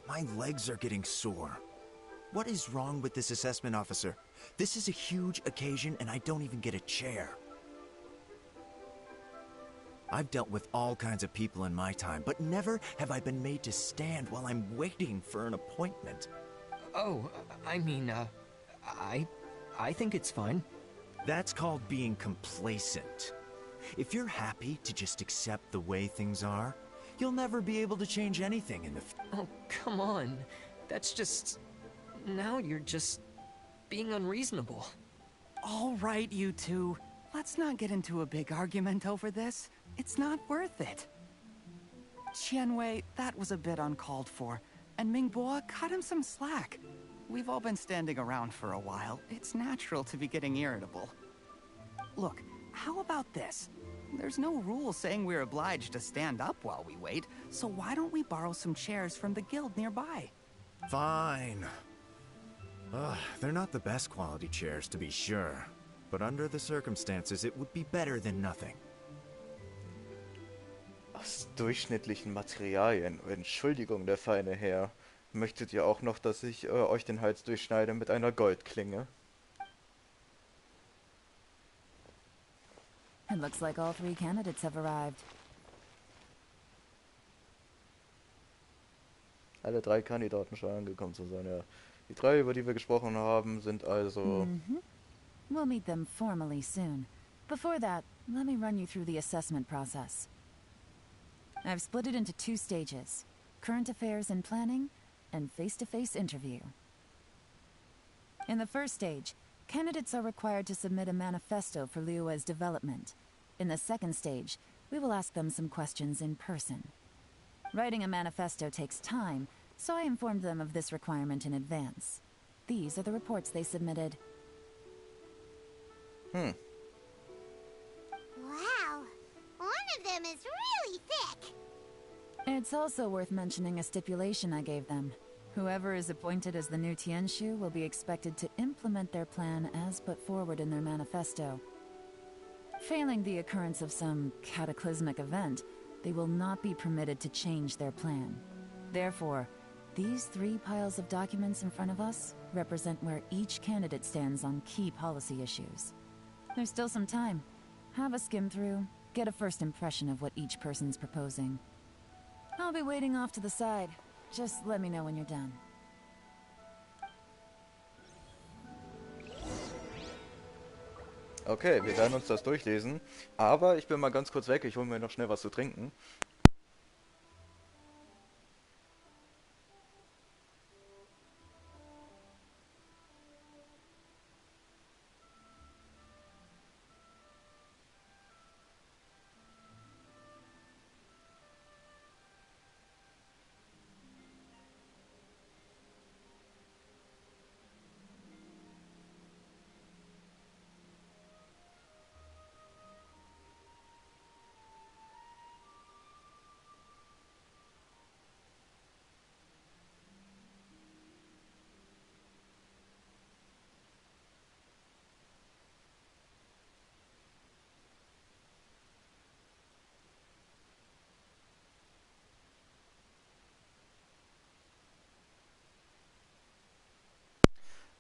My legs are getting sore. What is wrong with this assessment officer? This is a huge occasion and I don't even get a chair. I've dealt with all kinds of people in my time, but never have I been made to stand while I'm waiting for an appointment. Oh, I mean, I think it's fine. That's called being complacent. If you're happy to just accept the way things are, you'll never be able to change anything in the Oh, come on. That's just... Now you're just... being unreasonable. All right, you two. Let's not get into a big argument over this. It's not worth it. Qianwei, that was a bit uncalled for. And Mingbo, cut him some slack. We've all been standing around for a while. It's natural to be getting irritable. Look, how about this? There's no rule saying we're obliged to stand up while we wait, so why don't we borrow some chairs from the guild nearby? Fine. They're not the best quality chairs, to be sure. But under the circumstances, it would be better than nothing. Aus durchschnittlichen Materialien. Entschuldigung, der feine Herr. Möchtet ihr auch noch, dass ich euch den Hals durchschneide mit einer Goldklinge? It looks like all 3 candidates have arrived. Alle 3 Kandidaten scheinen angekommen zu sein, ja. Die 3, über die wir gesprochen haben, sind also... We'll meet them formally soon. Before that, let me run you through the assessment process. I've split it into 2 stages. Current affairs and planning, and face-to-face interview. In the first stage, candidates are required to submit a manifesto for Liyue's development. In the second stage, we will ask them some questions in person. Writing a manifesto takes time, so I informed them of this requirement in advance. These are the reports they submitted. Wow. One of them is really thick. It's also worth mentioning a stipulation I gave them. Whoever is appointed as the new Tianshu will be expected to implement their plan as put forward in their manifesto. Failing the occurrence of some cataclysmic event, they will not be permitted to change their plan. Therefore, these 3 piles of documents in front of us represent where each candidate stands on key policy issues. There's still some time. Have a skim through, get a first impression of what each person's proposing. I'll be waiting off to the side. Just let me know when you're done. Okay, wir werden uns das durchlesen. Aber ich bin mal ganz kurz weg. Ich hole mir noch schnell was zu trinken.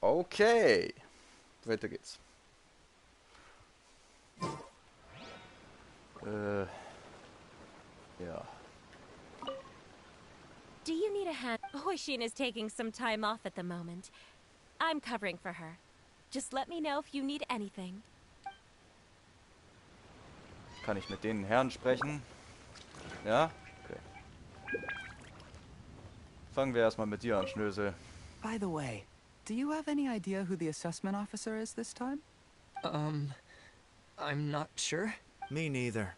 Okay. Weiter geht's. Ja. Do you need a hand? Hoishin is taking some time off at the moment. I'm covering for her. Just let me know if you need anything. Kann ich mit den Herren sprechen? Ja? Okay. Fangen wir erstmal mit dir an, Schnösel. By the way, do you have any idea who the assessment officer is this time? I'm not sure. Me neither.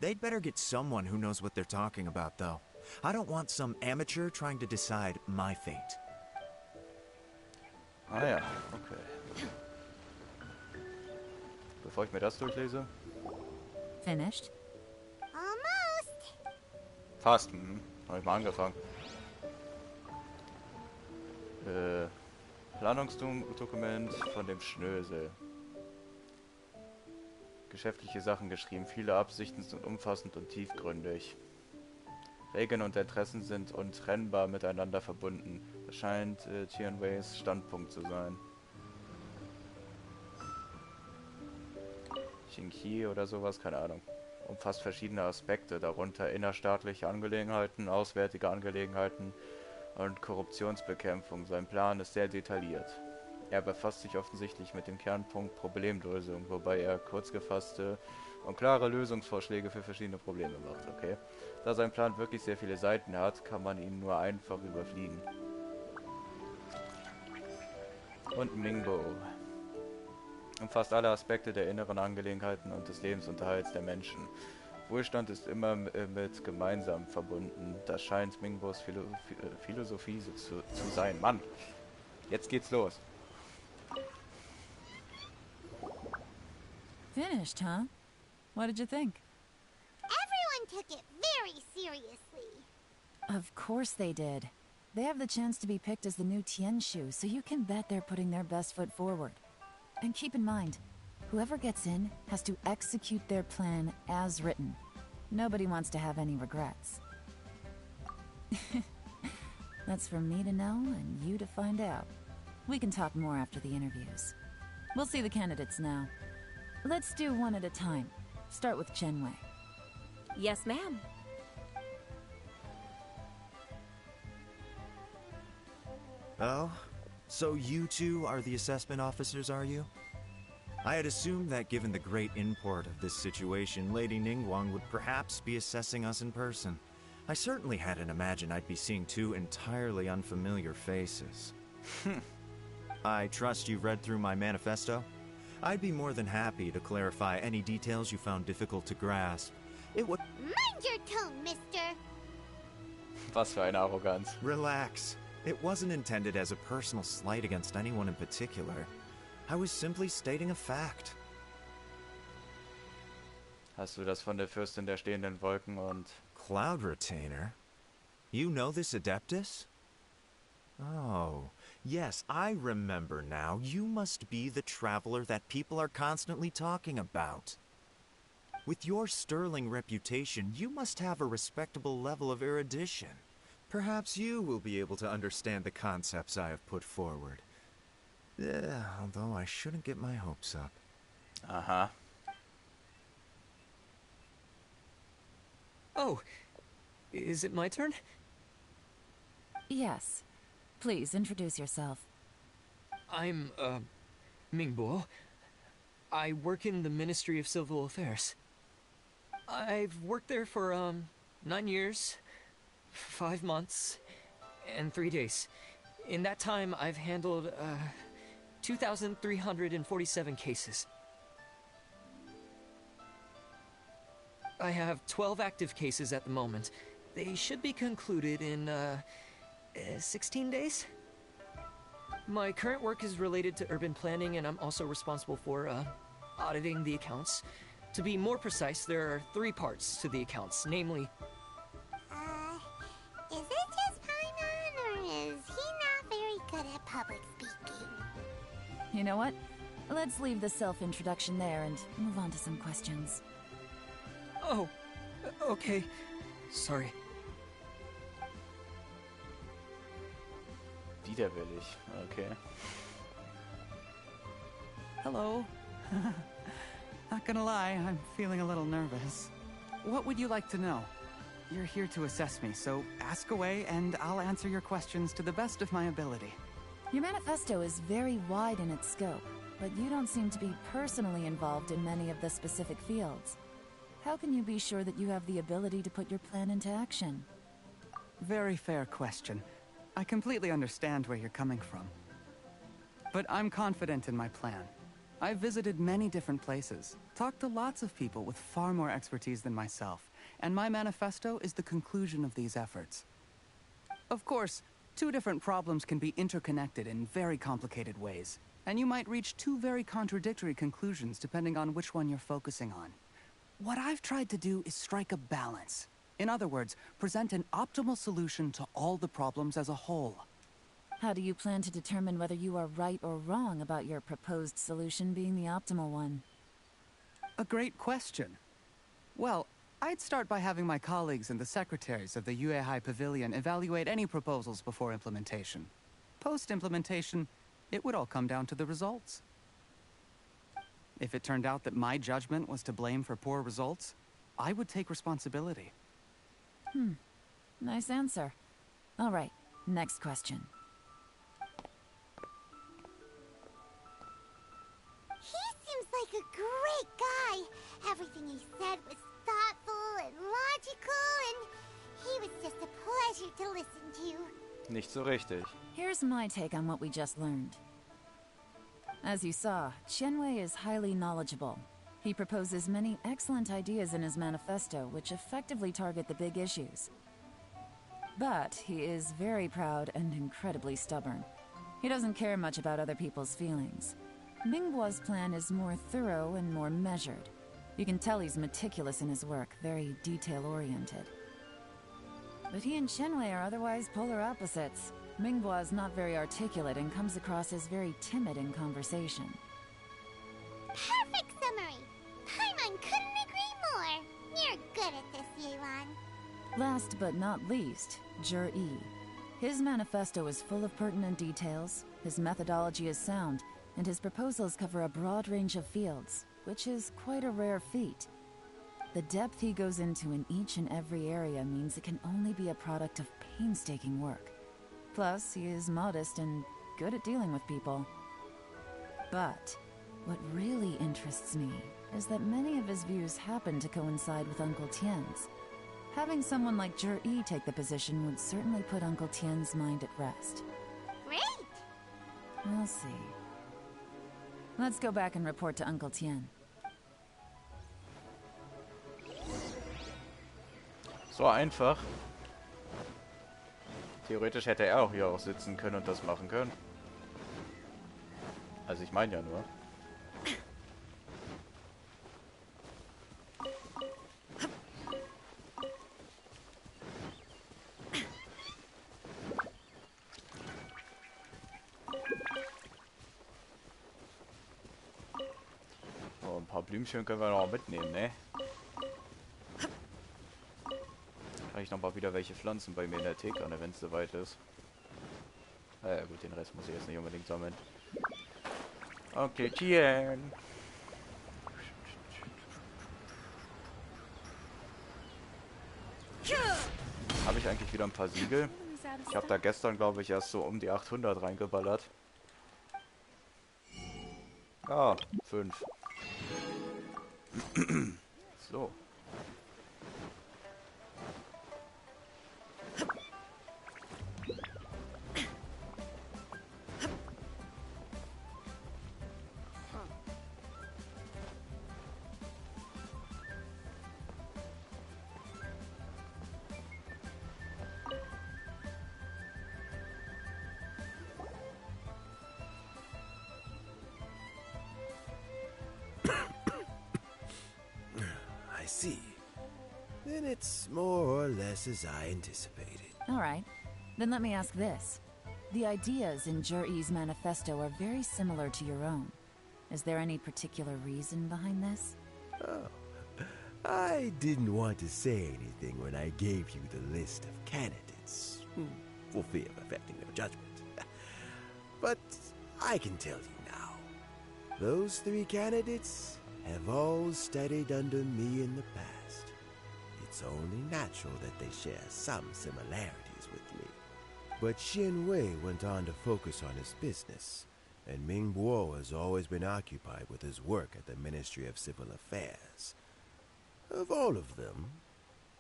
They'd better get someone who knows what they're talking about, though. I don't want some amateur trying to decide my fate. Ah ja, okay. Bevor ich mir das durchlese. Finished? Almost. Fast. Habe ich mal angefangen. Planungsdokument von dem Schnösel. Geschäftliche Sachen geschrieben. Viele Absichten sind umfassend und tiefgründig. Regeln und Interessen sind untrennbar miteinander verbunden. Das scheint Tianweis Standpunkt zu sein. Xingqi oder sowas, keine Ahnung. Umfasst verschiedene Aspekte, darunter innerstaatliche Angelegenheiten, auswärtige Angelegenheiten und Korruptionsbekämpfung. Sein Plan ist sehr detailliert. Er befasst sich offensichtlich mit dem Kernpunkt Problemlösung, wobei er kurzgefasste und klare Lösungsvorschläge für verschiedene Probleme macht, okay? Da sein Plan wirklich sehr viele Seiten hat, kann man ihn nur einfach überfliegen. Und Ningbo. Umfasst alle Aspekte der inneren Angelegenheiten und des Lebensunterhalts der Menschen. Wohlstand ist immer mit gemeinsam verbunden. Das scheint Mingbos Philosophie zu sein. Mann, jetzt geht's los. Finished, huh? What did you think? Everyone took it very seriously. Of course they did. They have the chance to be picked as the new Tianshu, so you can bet they're putting their best foot forward. And keep in mind, whoever gets in has to execute their plan as written. Nobody wants to have any regrets. That's for me to know and you to find out. We can talk more after the interviews. We'll see the candidates now. Let's do one at a time. Start with Chenwei. Yes, ma'am. Oh? So you two are the assessment officers, are you? I had assumed that given the great import of this situation, Lady Ningguang would perhaps be assessing us in person. I certainly hadn't imagined I'd be seeing two entirely unfamiliar faces. I trust you've read through my manifesto? I'd be more than happy to clarify any details you found difficult to grasp. It would— Mind your tone, mister. Was für eine Arroganz. Relax. It wasn't intended as a personal slight against anyone in particular. I was simply stating a fact. Hast du das von der Fürstin der stehenden Wolken und... Cloud Retainer? You know this Adeptus? Oh, yes, I remember now. You must be the traveler that people are constantly talking about. With your sterling reputation, you must have a respectable level of erudition. Perhaps you will be able to understand the concepts I have put forward. Although I shouldn't get my hopes up. Aha. Oh, is it my turn? Yes. Please introduce yourself. I'm, Mingbo. I work in the Ministry of Civil Affairs. I've worked there for, 9 years, 5 months, and 3 days. In that time, I've handled, 2,347 cases. I have 12 active cases at the moment. They should be concluded in, 16 days? My current work is related to urban planning, and I'm also responsible for, auditing the accounts. To be more precise, there are 3 parts to the accounts, namely... Is it just Paimon, or is he not very good at public speaking? You know what? Let's leave the self-introduction there and move on to some questions. Oh, okay. Sorry. Widerwillig, okay. Hello. Not gonna lie, I'm feeling a little nervous. What would you like to know? You're here to assess me, so ask away and I'll answer your questions to the best of my ability. Your manifesto is very wide in its scope, but you don't seem to be personally involved in many of the specific fields. How can you be sure that you have the ability to put your plan into action? Very fair question. I completely understand where you're coming from. But I'm confident in my plan. I've visited many different places, talked to lots of people with far more expertise than myself, and my manifesto is the conclusion of these efforts. Of course, two different problems can be interconnected in very complicated ways, and you might reach two very contradictory conclusions depending on which one you're focusing on. What I've tried to do is strike a balance. In other words, present an optimal solution to all the problems as a whole. How do you plan to determine whether you are right or wrong about your proposed solution being the optimal one? A great question. Well, I'd start by having my colleagues and the secretaries of the Yuehai Pavilion evaluate any proposals before implementation. Post-implementation, it would all come down to the results. If it turned out that my judgment was to blame for poor results, I would take responsibility. Nice answer. All right, next question. He seems like a great guy. Everything he said was thoughtful and logical, and he was just a pleasure to listen to. Nicht so richtig. Here's my take on what we just learned. As you saw, Qianwei is highly knowledgeable. He proposes many excellent ideas in his manifesto, which effectively target the big issues. But he is very proud and incredibly stubborn. He doesn't care much about other people's feelings. Mingbo's plan is more thorough and more measured. You can tell he's meticulous in his work, very detail-oriented. But he and Qianwei are otherwise polar opposites. Mingbo is not very articulate and comes across as very timid in conversation. Perfect summary! Paimon couldn't agree more. You're good at this, Yelan. Last but not least, Jur-E. His manifesto is full of pertinent details, his methodology is sound, and his proposals cover a broad range of fields, which is quite a rare feat. The depth he goes into in each and every area means it can only be a product of painstaking work. Plus, he is modest and good at dealing with people. But what really interests me is that many of his views happen to coincide with Uncle Tien's. Having someone like Jur-E take the position would certainly put Uncle Tien's mind at rest. Great! We'll see. Let's go back and report to Uncle Tien. So einfach. Theoretisch hätte er auch hier auch sitzen können und das machen können. Also ich meine ja nur. Oh, ein paar Blümchen können wir noch mitnehmen, ne? Kann ich noch mal wieder welche pflanzen bei mir in der Teekanne, wenn es soweit ist. Ja gut, den Rest muss ich jetzt nicht unbedingt sammeln. Okay, Tien. Habe ich eigentlich wieder ein paar Siegel? Ich habe da gestern, glaube ich, erst so um die 800 reingeballert. Ah, 5. So. I see. Then it's more or less as I anticipated. All right. Then let me ask this. The ideas in Jur-E's manifesto are very similar to your own. Is there any particular reason behind this? Oh, I didn't want to say anything when I gave you the list of candidates, for fear of affecting your judgment. But I can tell you now. Those three candidates have all studied under me in the past. It's only natural that they share some similarities with me. But Xin Wei went on to focus on his business, and Ming Bo has always been occupied with his work at the Ministry of Civil Affairs. Of all of them,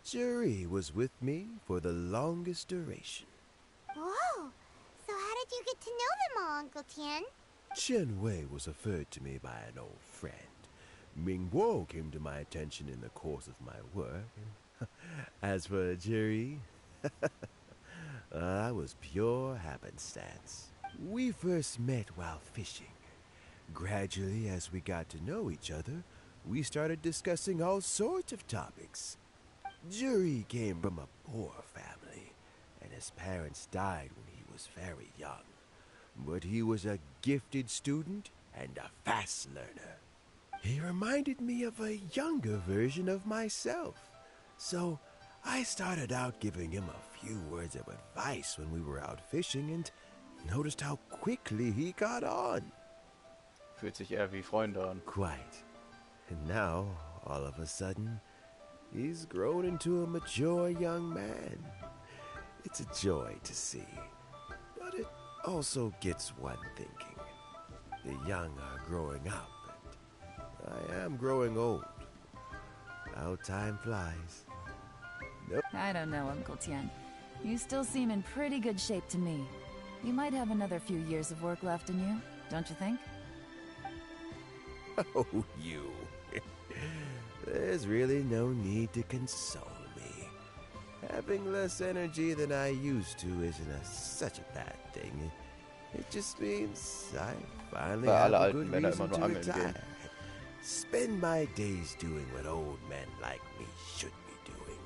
Juri was with me for the longest duration. Whoa! So how did you get to know them all, Uncle Tian? Chen Wei was referred to me by an old friend. Ming Bo came to my attention in the course of my work. As for Juri, I was pure happenstance. We first met while fishing. Gradually, as we got to know each other, we started discussing all sorts of topics. Juri came from a poor family, and his parents died when he was very young. But he was a gifted student and a fast learner. He reminded me of a younger version of myself. So I started out giving him a few words of advice when we were out fishing and noticed how quickly he got on. Fühlt sich eher wie Freunde an. Quite. And now, all of a sudden, he's grown into a mature young man. It's a joy to see. But it also gets one thinking. The young are growing up, and I am growing old. How time flies. Nope. I don't know, Uncle Tian. You still seem in pretty good shape to me. You might have another few years of work left in you, don't you think? Oh, you. There's really no need to console me. Having less energy than I used to isn't such a bad thing. It just means I finally have a good reason to retire. Spend my days doing what old men like me should be doing.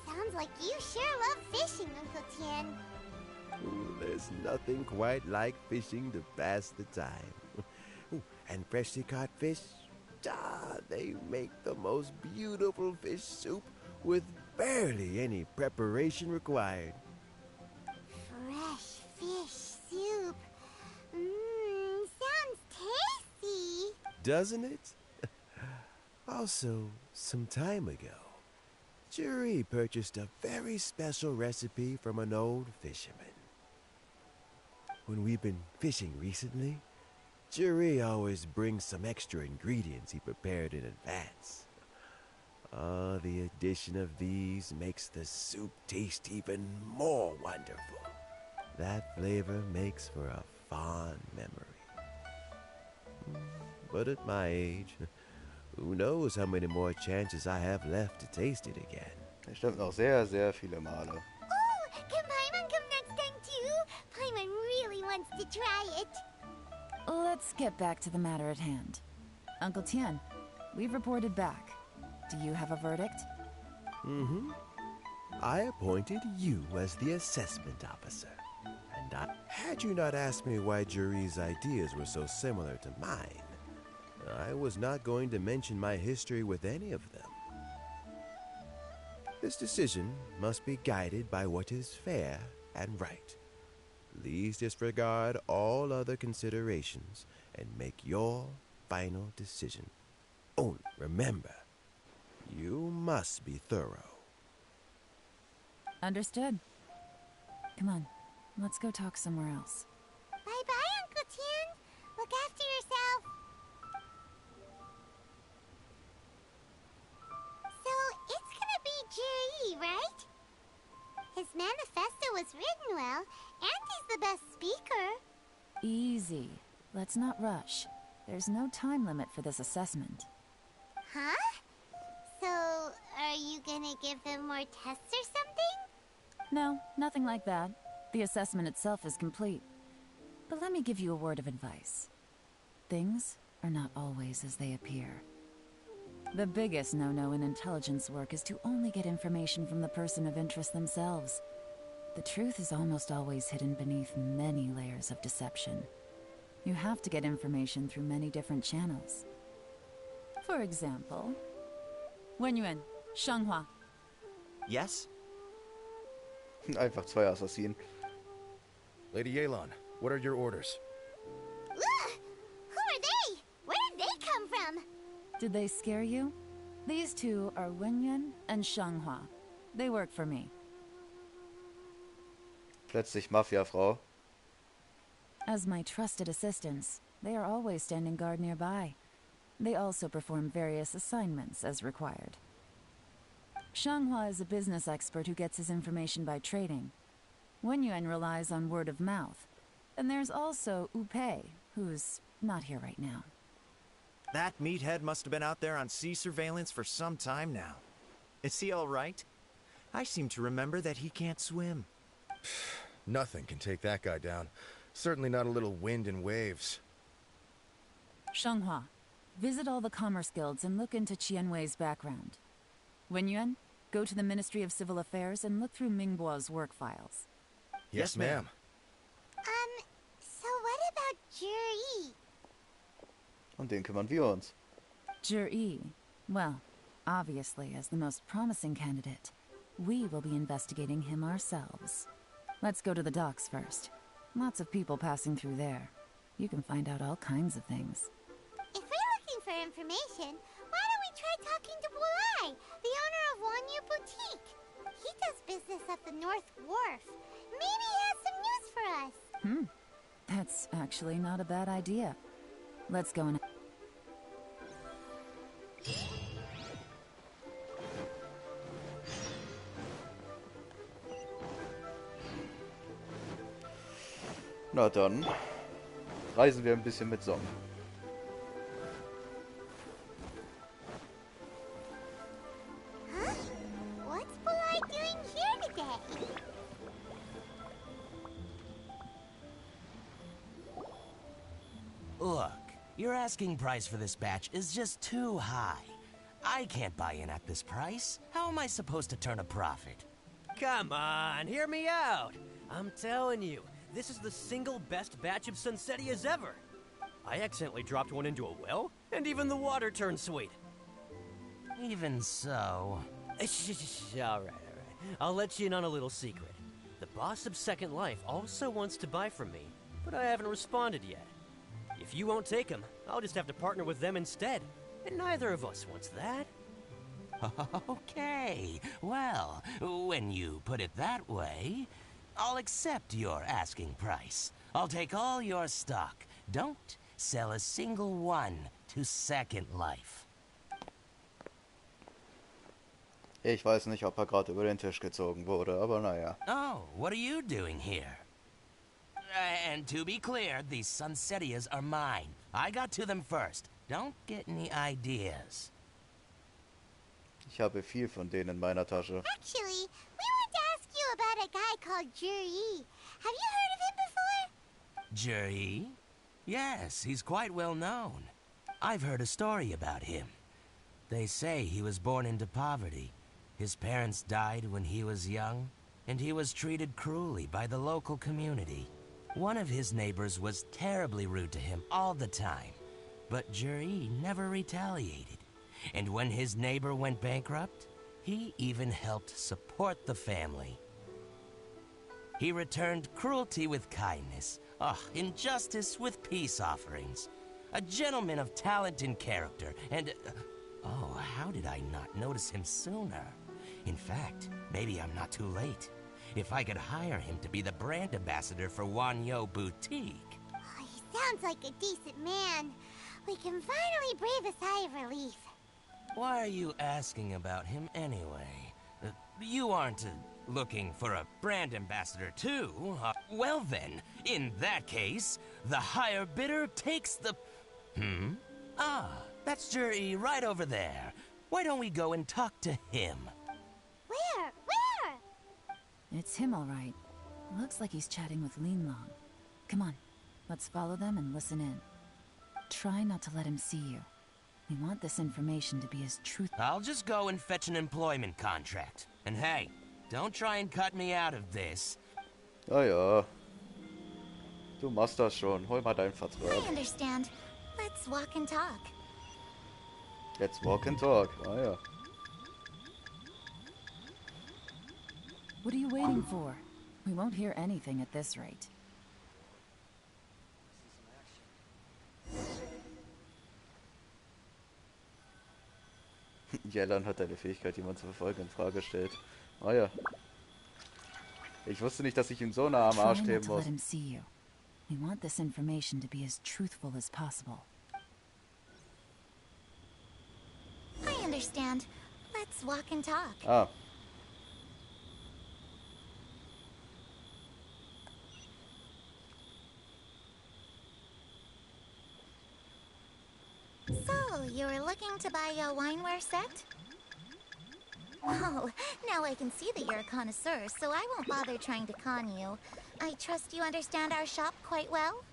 Sounds like you sure love fishing, Uncle Tian. Ooh, there's nothing quite like fishing to pass the time. Ooh, and freshly caught fish, they make the most beautiful fish soup with barely any preparation required. Fresh fish soup. Sounds tasty. Doesn't it? Also, some time ago, Juri purchased a very special recipe from an old fisherman. When we've been fishing recently, Juri always brings some extra ingredients he prepared in advance. The addition of these makes the soup taste even more wonderful. That flavor makes for a fond memory. But at my age, who knows how many more chances I have left to taste it again. Bestimmt noch sehr, sehr viele Male. Oh, can Paimon come next time too? Paimon really wants to try it. Let's get back to the matter at hand. Uncle Tian, we've reported back. Do you have a verdict? Mm-hmm. I appointed you as the assessment officer. And had you not asked me why Juri's ideas were so similar to mine, I was not going to mention my history with any of them. This decision must be guided by what is fair and right. Please disregard all other considerations and make your final decision. Only remember, you must be thorough. Understood. Come on, let's go talk somewhere else. Bye-bye, Uncle Tian. Look after yourself. So, it's gonna be Juri, right? His manifesto was written well, and he's the best speaker. Easy. Let's not rush. There's no time limit for this assessment. Huh? So, are you gonna give him more tests or something? No, nothing like that. The assessment itself is complete. But let me give you a word of advice. Things are not always as they appear. The biggest no-no in intelligence work is to only get information from the person of interest themselves. The truth is almost always hidden beneath many layers of deception. You have to get information through many different channels. For example, Wenyuan, Shanghua. Yes? Einfach zwei Assassinen. Lady Yelan, what are your orders? Ugh! Who are they? Did they scare you? These two are Wenyuan and Shanghua. They work for me. Plötzlich Mafia-Frau. As my trusted assistants, they are always standing guard nearby. They also perform various assignments as required. Shanghua is a business expert who gets his information by trading. Wenyuan relies on word of mouth. And there's also Upei, who's not here right now. That meathead must have been out there on sea surveillance for some time now. Is he all right? I seem to remember that he can't swim. Nothing can take that guy down. Certainly not a little wind and waves. Shanghua, visit all the commerce guilds and look into Qianwei's background. Wenyuan, go to the Ministry of Civil Affairs and look through Mingbo's work files. Yes, ma'am. So what about Juri? Um den kümmern wir uns. Juri, well, obviously as the most promising candidate, we will be investigating him ourselves. Let's go to the docks first. Lots of people passing through there. You can find out all kinds of things. If we're looking for information, why don't we try talking to Bulai, the owner of Wanyu Boutique? He does business at the North Wharf. Maybe he has some news for us. That's actually not a bad idea. Let's go and... Na dann, reisen wir ein bisschen mit Song. Huh? What's Bulai doing here today? Look, your asking price for this batch is just too high. I can't buy in at this price. How am I supposed to turn a profit? Come on, hear me out. I'm telling you, this is the single best batch of Sunsetias ever. I accidentally dropped one into a well, and even the water turned sweet. Even so... All right. I'll let you in on a little secret. The boss of Second Life also wants to buy from me, but I haven't responded yet. If you won't take him, I'll just have to partner with them instead. And neither of us wants that. Okay, well, when you put it that way, I'll accept your asking price. I'll take all your stock. Don't sell a single one to Second Life. Ich weiß nicht, ob gerade über den Tisch gezogen wurde, aber naja. Oh, what are you doing here? And to be clear, these Sunsetias are mine. I got to them first. Don't get any ideas. Ich habe viel von denen in meiner Tasche. Actually, we want to ask you about a guy called Juri. Have you heard of him before? Juri? Yes, he's quite well known. I've heard a story about him. They say he was born into poverty. His parents died when he was young, and he was treated cruelly by the local community. One of his neighbors was terribly rude to him all the time, but Juri never retaliated. And when his neighbor went bankrupt, he even helped support the family. He returned cruelty with kindness, injustice with peace offerings. A gentleman of talent and character, and... oh, how did I not notice him sooner? In fact, maybe I'm not too late. If I could hire him to be the brand ambassador for Wanyo Boutique. Oh, he sounds like a decent man. We can finally breathe a sigh of relief. Why are you asking about him anyway? You aren't looking for a brand ambassador too? Well then, in that case, the higher bidder takes the... Ah, that's Juri right over there. Why don't we go and talk to him? Where? It's him, all right. Looks like he's chatting with Lin Long. Come on, let's follow them and listen in. Try not to let him see you. We want this information to be as truthful. I'll just go and fetch an employment contract. And hey, don't try and cut me out of this. Ja, ja. Du machst das schon. Hol mal deinen I Vertrag. understand. Let's walk and talk. Let's walk and talk. Ah ja. What are you waiting for? We won't hear anything at this rate. Jellan hat eine Fähigkeit, jemanden zu verfolgen, in Frage stellt. Oh ja. Ich wusste nicht, dass ich ihn so nah am Arsch Try not kleben to muss. let him see you. We want this information to be as truthful as possible. I understand. Let's walk and talk. Ah. So, you were looking to buy a wineware set? Oh, now I can see that you're a connoisseur, so I won't bother trying to con you. I trust you understand our shop quite well?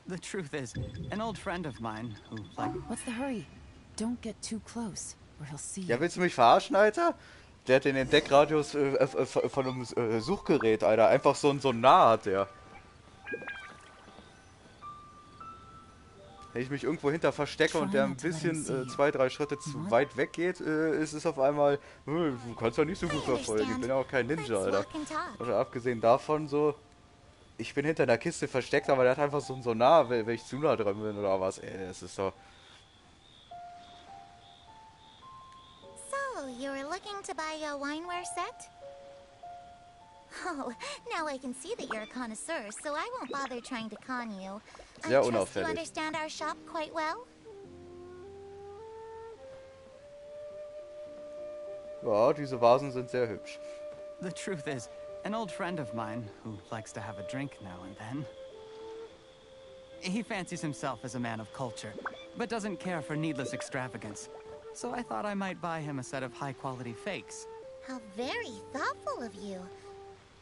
The truth is, an old friend of mine who, like... What's the hurry? Don't get too close, or he'll see you. Ja, willst du mich verarschen, Alter? Der hat den Entdeckradius von einem Suchgerät, Alter. Einfach so nah hat der. Wenn ich mich irgendwo hinter verstecke und der ein bisschen 2-3 Schritte zu weit weg geht, ist es auf einmal, du kannst ja nicht so gut verfolgen. Ich bin ja auch kein Ninja, Alter. Oder abgesehen davon so, ich bin hinter einer Kiste versteckt, aber der hat einfach so nah, wenn ich zu nah dran bin oder was. Ey, das ist doch... So, you were looking to buy a wineware set? Oh, now I can see that you're a connoisseur, so I won't bother trying to con you. Sehr I trust you unauffällig. understand our shop quite well? Ja, diese Vasen sind sehr hübsch. The truth is, an old friend of mine who likes to have a drink now and then. He fancies himself as a man of culture, but doesn't care for needless extravagance. So I thought I might buy him a set of high-quality fakes. How very thoughtful of you.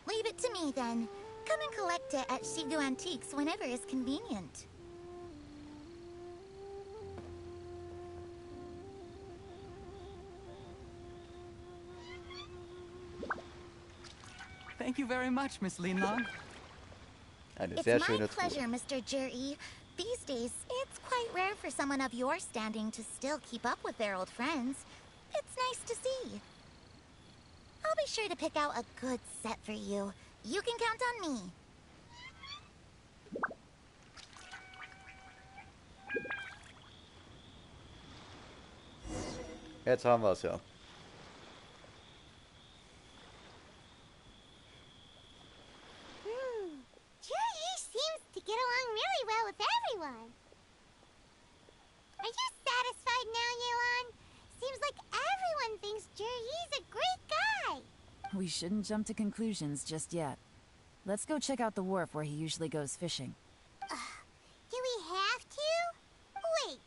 Leave it to me, then. Come and collect it at Shigu Antiques whenever is convenient. Thank you very much, Miss Linlong. Eine sehr It's my schöne pleasure, Mr. Juri. These days, it's quite rare for someone of your standing to still keep up with their old friends. It's nice to see. I'll be sure to pick out a good set for you. You can count on me. Jetzt haben wir es ja. Juri seems to get along really well with everyone. Are you satisfied now, Yelan? Seems like everyone thinks Juri's a great guy. We shouldn't jump to conclusions just yet. Let's go check out the wharf where he usually goes fishing. Do we have to? Wait,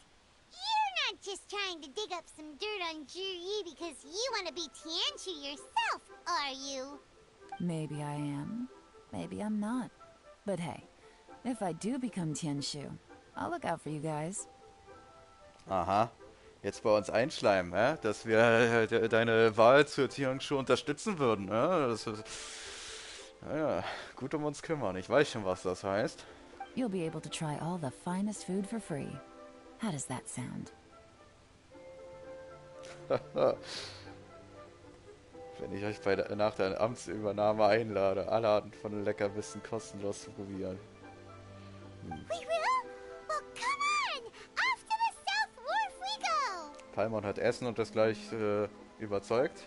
you're not just trying to dig up some dirt on Juri because you want to be Tianshu yourself, are you? Maybe I am. Maybe I'm not. But hey, if I do become Tianshu, I'll look out for you guys. Aha. Jetzt bei uns einschleimen, dass wir deine Wahl zur Tianshu unterstützen würden. Das ist, ja, gut um uns kümmern. Ich weiß schon, was das heißt. You'll be able to try all the finest food for free. How does that sound? Wenn ich euch nach der Amtsübernahme einlade, alle Arten von Leckerbissen kostenlos zu probieren. We will? Well, come on! Off to the South Wharf we go! Paimon hat Essen und das gleich überzeugt.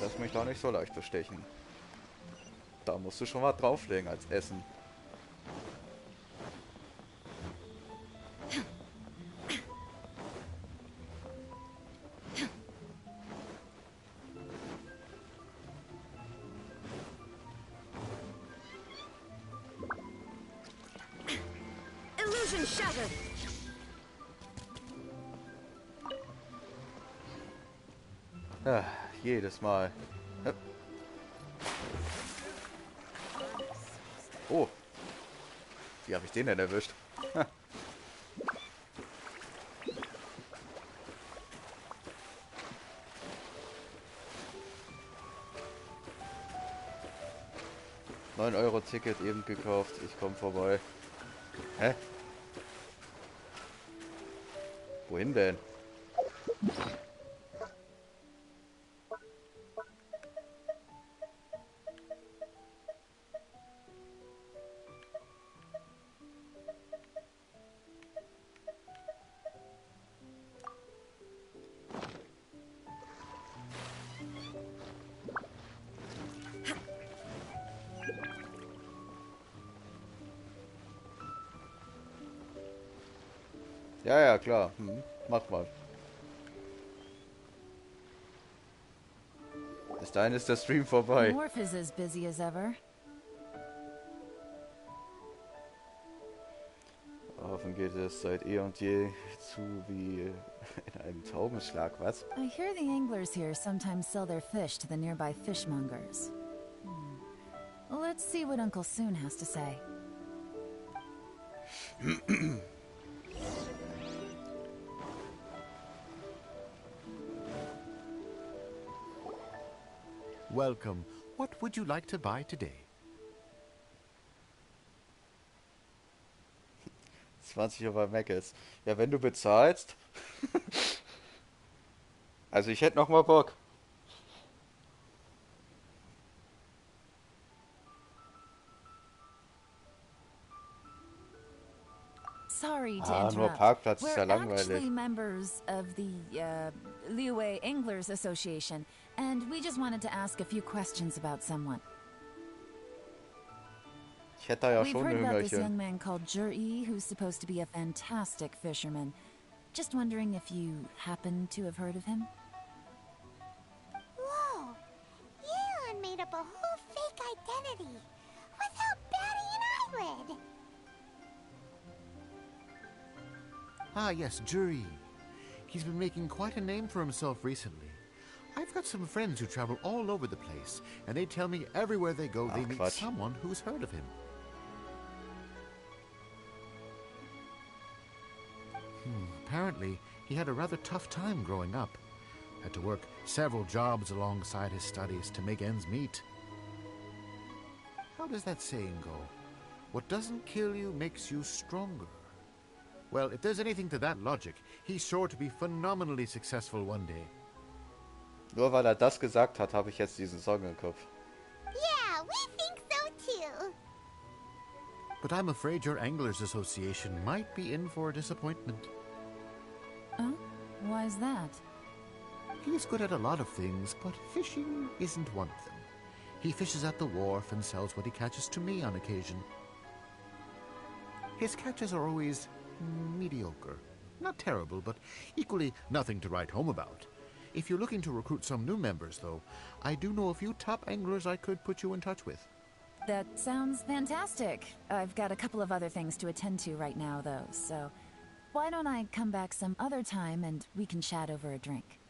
Lass mich da nicht so leicht bestechen. Da musst du schon was drauflegen als Essen. Illusion shattered. Ja, jedes Mal. Oh. Wie habe ich den denn erwischt? Ha. €9 Ticket eben gekauft. Ich komme vorbei. Hä? Wohin denn? Ja, ja, klar. Mach mal. Bis dahin ist der Stream vorbei. Morph is as busy as ever. Offen geht es seit eh und je zu wie in einem Taubenschlag, was? I hear the anglers here sometimes sell their fish to the nearby fishmongers. Let's see what Uncle Soon has to say. Welcome. What would you like to buy today? 20 Euro bei Mac ist. Ja, wenn du bezahlst. Also ich hätte noch mal Bock. Sorry to Nur interrupt. Parkplatz ist We're ja langweilig. actually members of the Liyue Anglers Association, and we just wanted to ask a few questions about someone. Ich hätte da ja We've schon heard ein about this young Hüngerchen. man called Juri, who's supposed to be a fantastic fisherman. Just wondering if you happen to have heard of him? Whoa! Yeon made up a whole fake identity without batting an eyelid. Ah, yes, Juri. He's been making quite a name for himself recently. I've got some friends who travel all over the place, and they tell me everywhere they go they meet Quatsch. someone who's heard of him. Apparently, he had a rather tough time growing up. Had to work several jobs alongside his studies to make ends meet. How does that saying go? What doesn't kill you makes you stronger. Well, if there's anything to that logic, he's sure to be phenomenally successful one day. Nur weil er das gesagt hat, habe ich jetzt diesen Song im Kopf. Yeah, we think so too. But I'm afraid your Anglers Association might be in for a disappointment. Oh? Why is that? He's good at a lot of things, but fishing isn't one of them. He fishes at the wharf and sells what he catches to me on occasion. His catches are always mediocre. Not terrible, but equally nothing to write home about. If you're looking to recruit some new members, though, I do know a few top anglers I could put you in touch with. That sounds fantastic. I've got a couple of other things to attend to right now, though, so why don't I come back some other time and we can chat over a drink?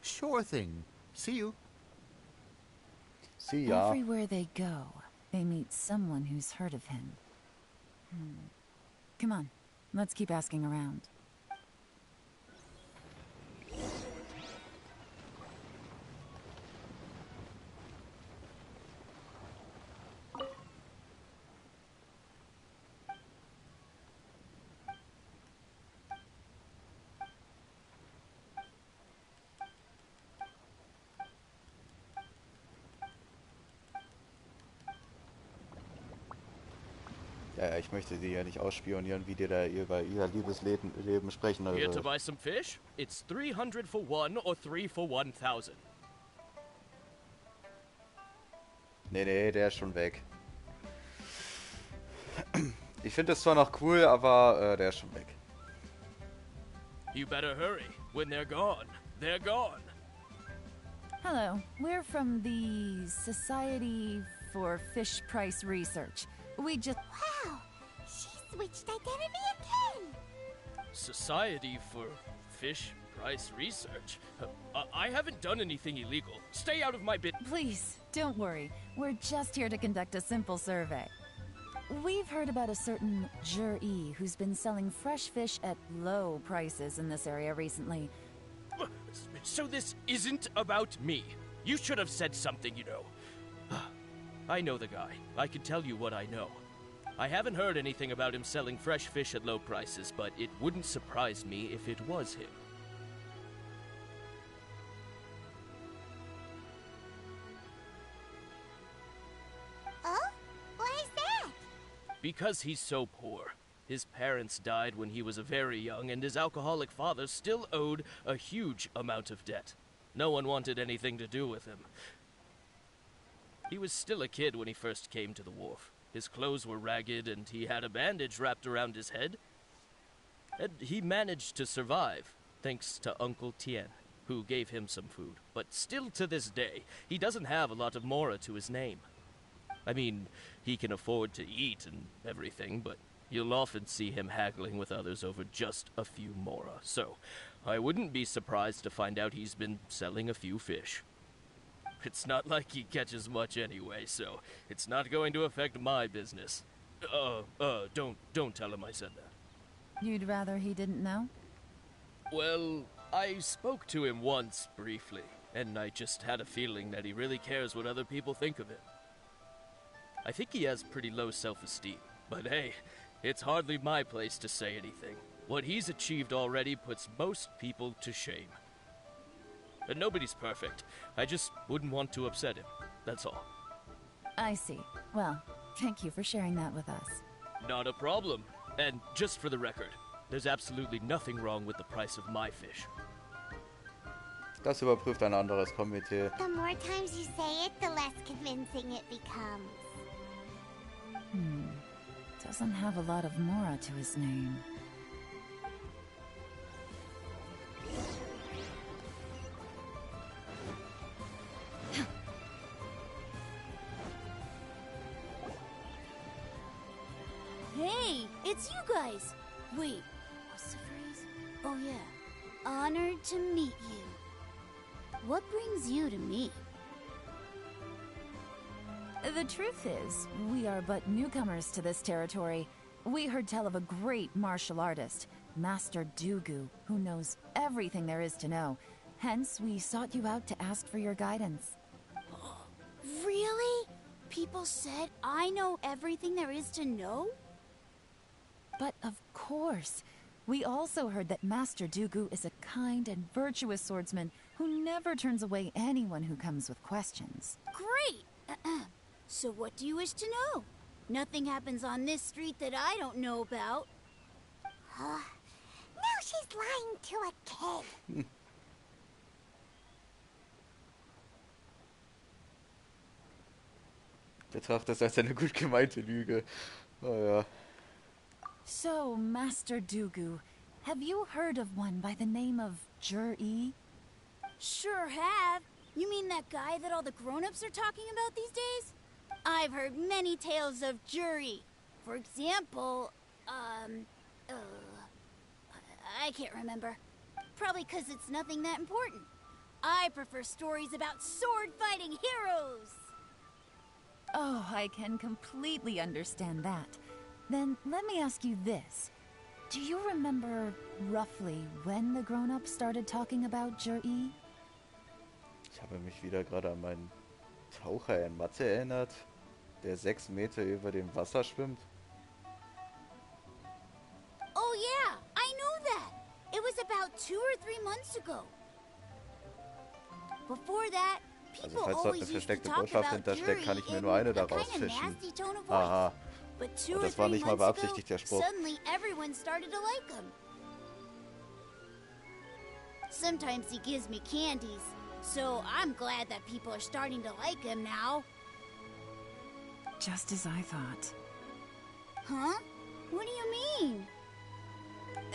Sure thing. See you. See ya. Everywhere they go, they meet someone who's heard of him. Come on, let's keep asking around. Ja, ich möchte die ja nicht ausspionieren, wie die da über ihr Liebesleben sprechen. Here to Also. buy some fish? It's 300 for one or 3 for 1,000. Nee, der ist schon weg. Ich finde es zwar noch cool, aber der ist schon weg. You better hurry. When they're gone, they're gone. Hello, we're from the Society for Fish Price Research. We just... Wow, she switched identity again. Society for Fish Price Research? I haven't done anything illegal. Stay out of my bit. Please, don't worry. We're just here to conduct a simple survey. We've heard about a certain Jur-E who's been selling fresh fish at low prices in this area recently. So this isn't about me. You should have said something, you know. I know the guy. I can tell you what I know. I haven't heard anything about him selling fresh fish at low prices, but it wouldn't surprise me if it was him. Oh? Why is that? Because he's so poor. His parents died when he was very young, and his alcoholic father still owed a huge amount of debt. No one wanted anything to do with him. He was still a kid when he first came to the wharf. His clothes were ragged, and he had a bandage wrapped around his head. And he managed to survive, thanks to Uncle Tien, who gave him some food. But still to this day, he doesn't have a lot of mora to his name. I mean, he can afford to eat and everything, but you'll often see him haggling with others over just a few mora. So, I wouldn't be surprised to find out he's been selling a few fish. It's not like he catches much anyway, so it's not going to affect my business. Don't tell him I said that. You'd rather he didn't know? Well, I spoke to him once, briefly, and I just had a feeling that he really cares what other people think of him. I think he has pretty low self-esteem, but hey, it's hardly my place to say anything. What he's achieved already puts most people to shame. And nobody's perfect. I just wouldn't want to upset him, that's all. I see. Well, thank you for sharing that with us. Not a problem. And just for the record, there's absolutely nothing wrong with the price of my fish. Das überprüft ein anderes Komitee. The more times you say it, the less convincing it becomes. Doesn't have a lot of mora to his name. Hey, it's you guys! Wait, what's the phrase? Oh yeah. Honored to meet you. What brings you to me? The truth is, we are but newcomers to this territory. We heard tell of a great martial artist, Master Dugu, who knows everything there is to know. Hence, we sought you out to ask for your guidance. Really? People said I know everything there is to know? But of course. We also heard that Master Dugu is a kind and virtuous swordsman who never turns away anyone who comes with questions. Great! So what do you wish to know? Nothing happens on this street that I don't know about. Now she's lying to a kid. Betrachte es als eine gut gemeinte Lüge. Oh ja. So, Master Dugu, have you heard of one by the name of Jur-E? Sure have. You mean that guy that all the grown-ups are talking about these days? I've heard many tales of Juri. For example, I can't remember. Probably because it's nothing that important. I prefer stories about sword-fighting heroes. Oh, I can completely understand that. Then let me ask you this. Do you remember roughly when the grown-ups started talking about Jur-E? Ich habe mich wieder gerade an meinen Taucher in Mathe erinnert, der 6 Meter über dem Wasser schwimmt. Oh yeah, I know that. It was about 2 or 3 months ago. Before that, people Also falls dort eine always used to versteckte talk Botschaft about hintersteckt, kann ich Juri mir nur eine in a daraus kinda fischen. nasty tone of voice. Aha. But 2 Und or das war 3 nicht mal months ago, beabsichtigt, der Spruch. suddenly everyone started to like him. Sometimes he gives me candies, so I'm glad that people are starting to like him now. Just as I thought. Huh? What do you mean?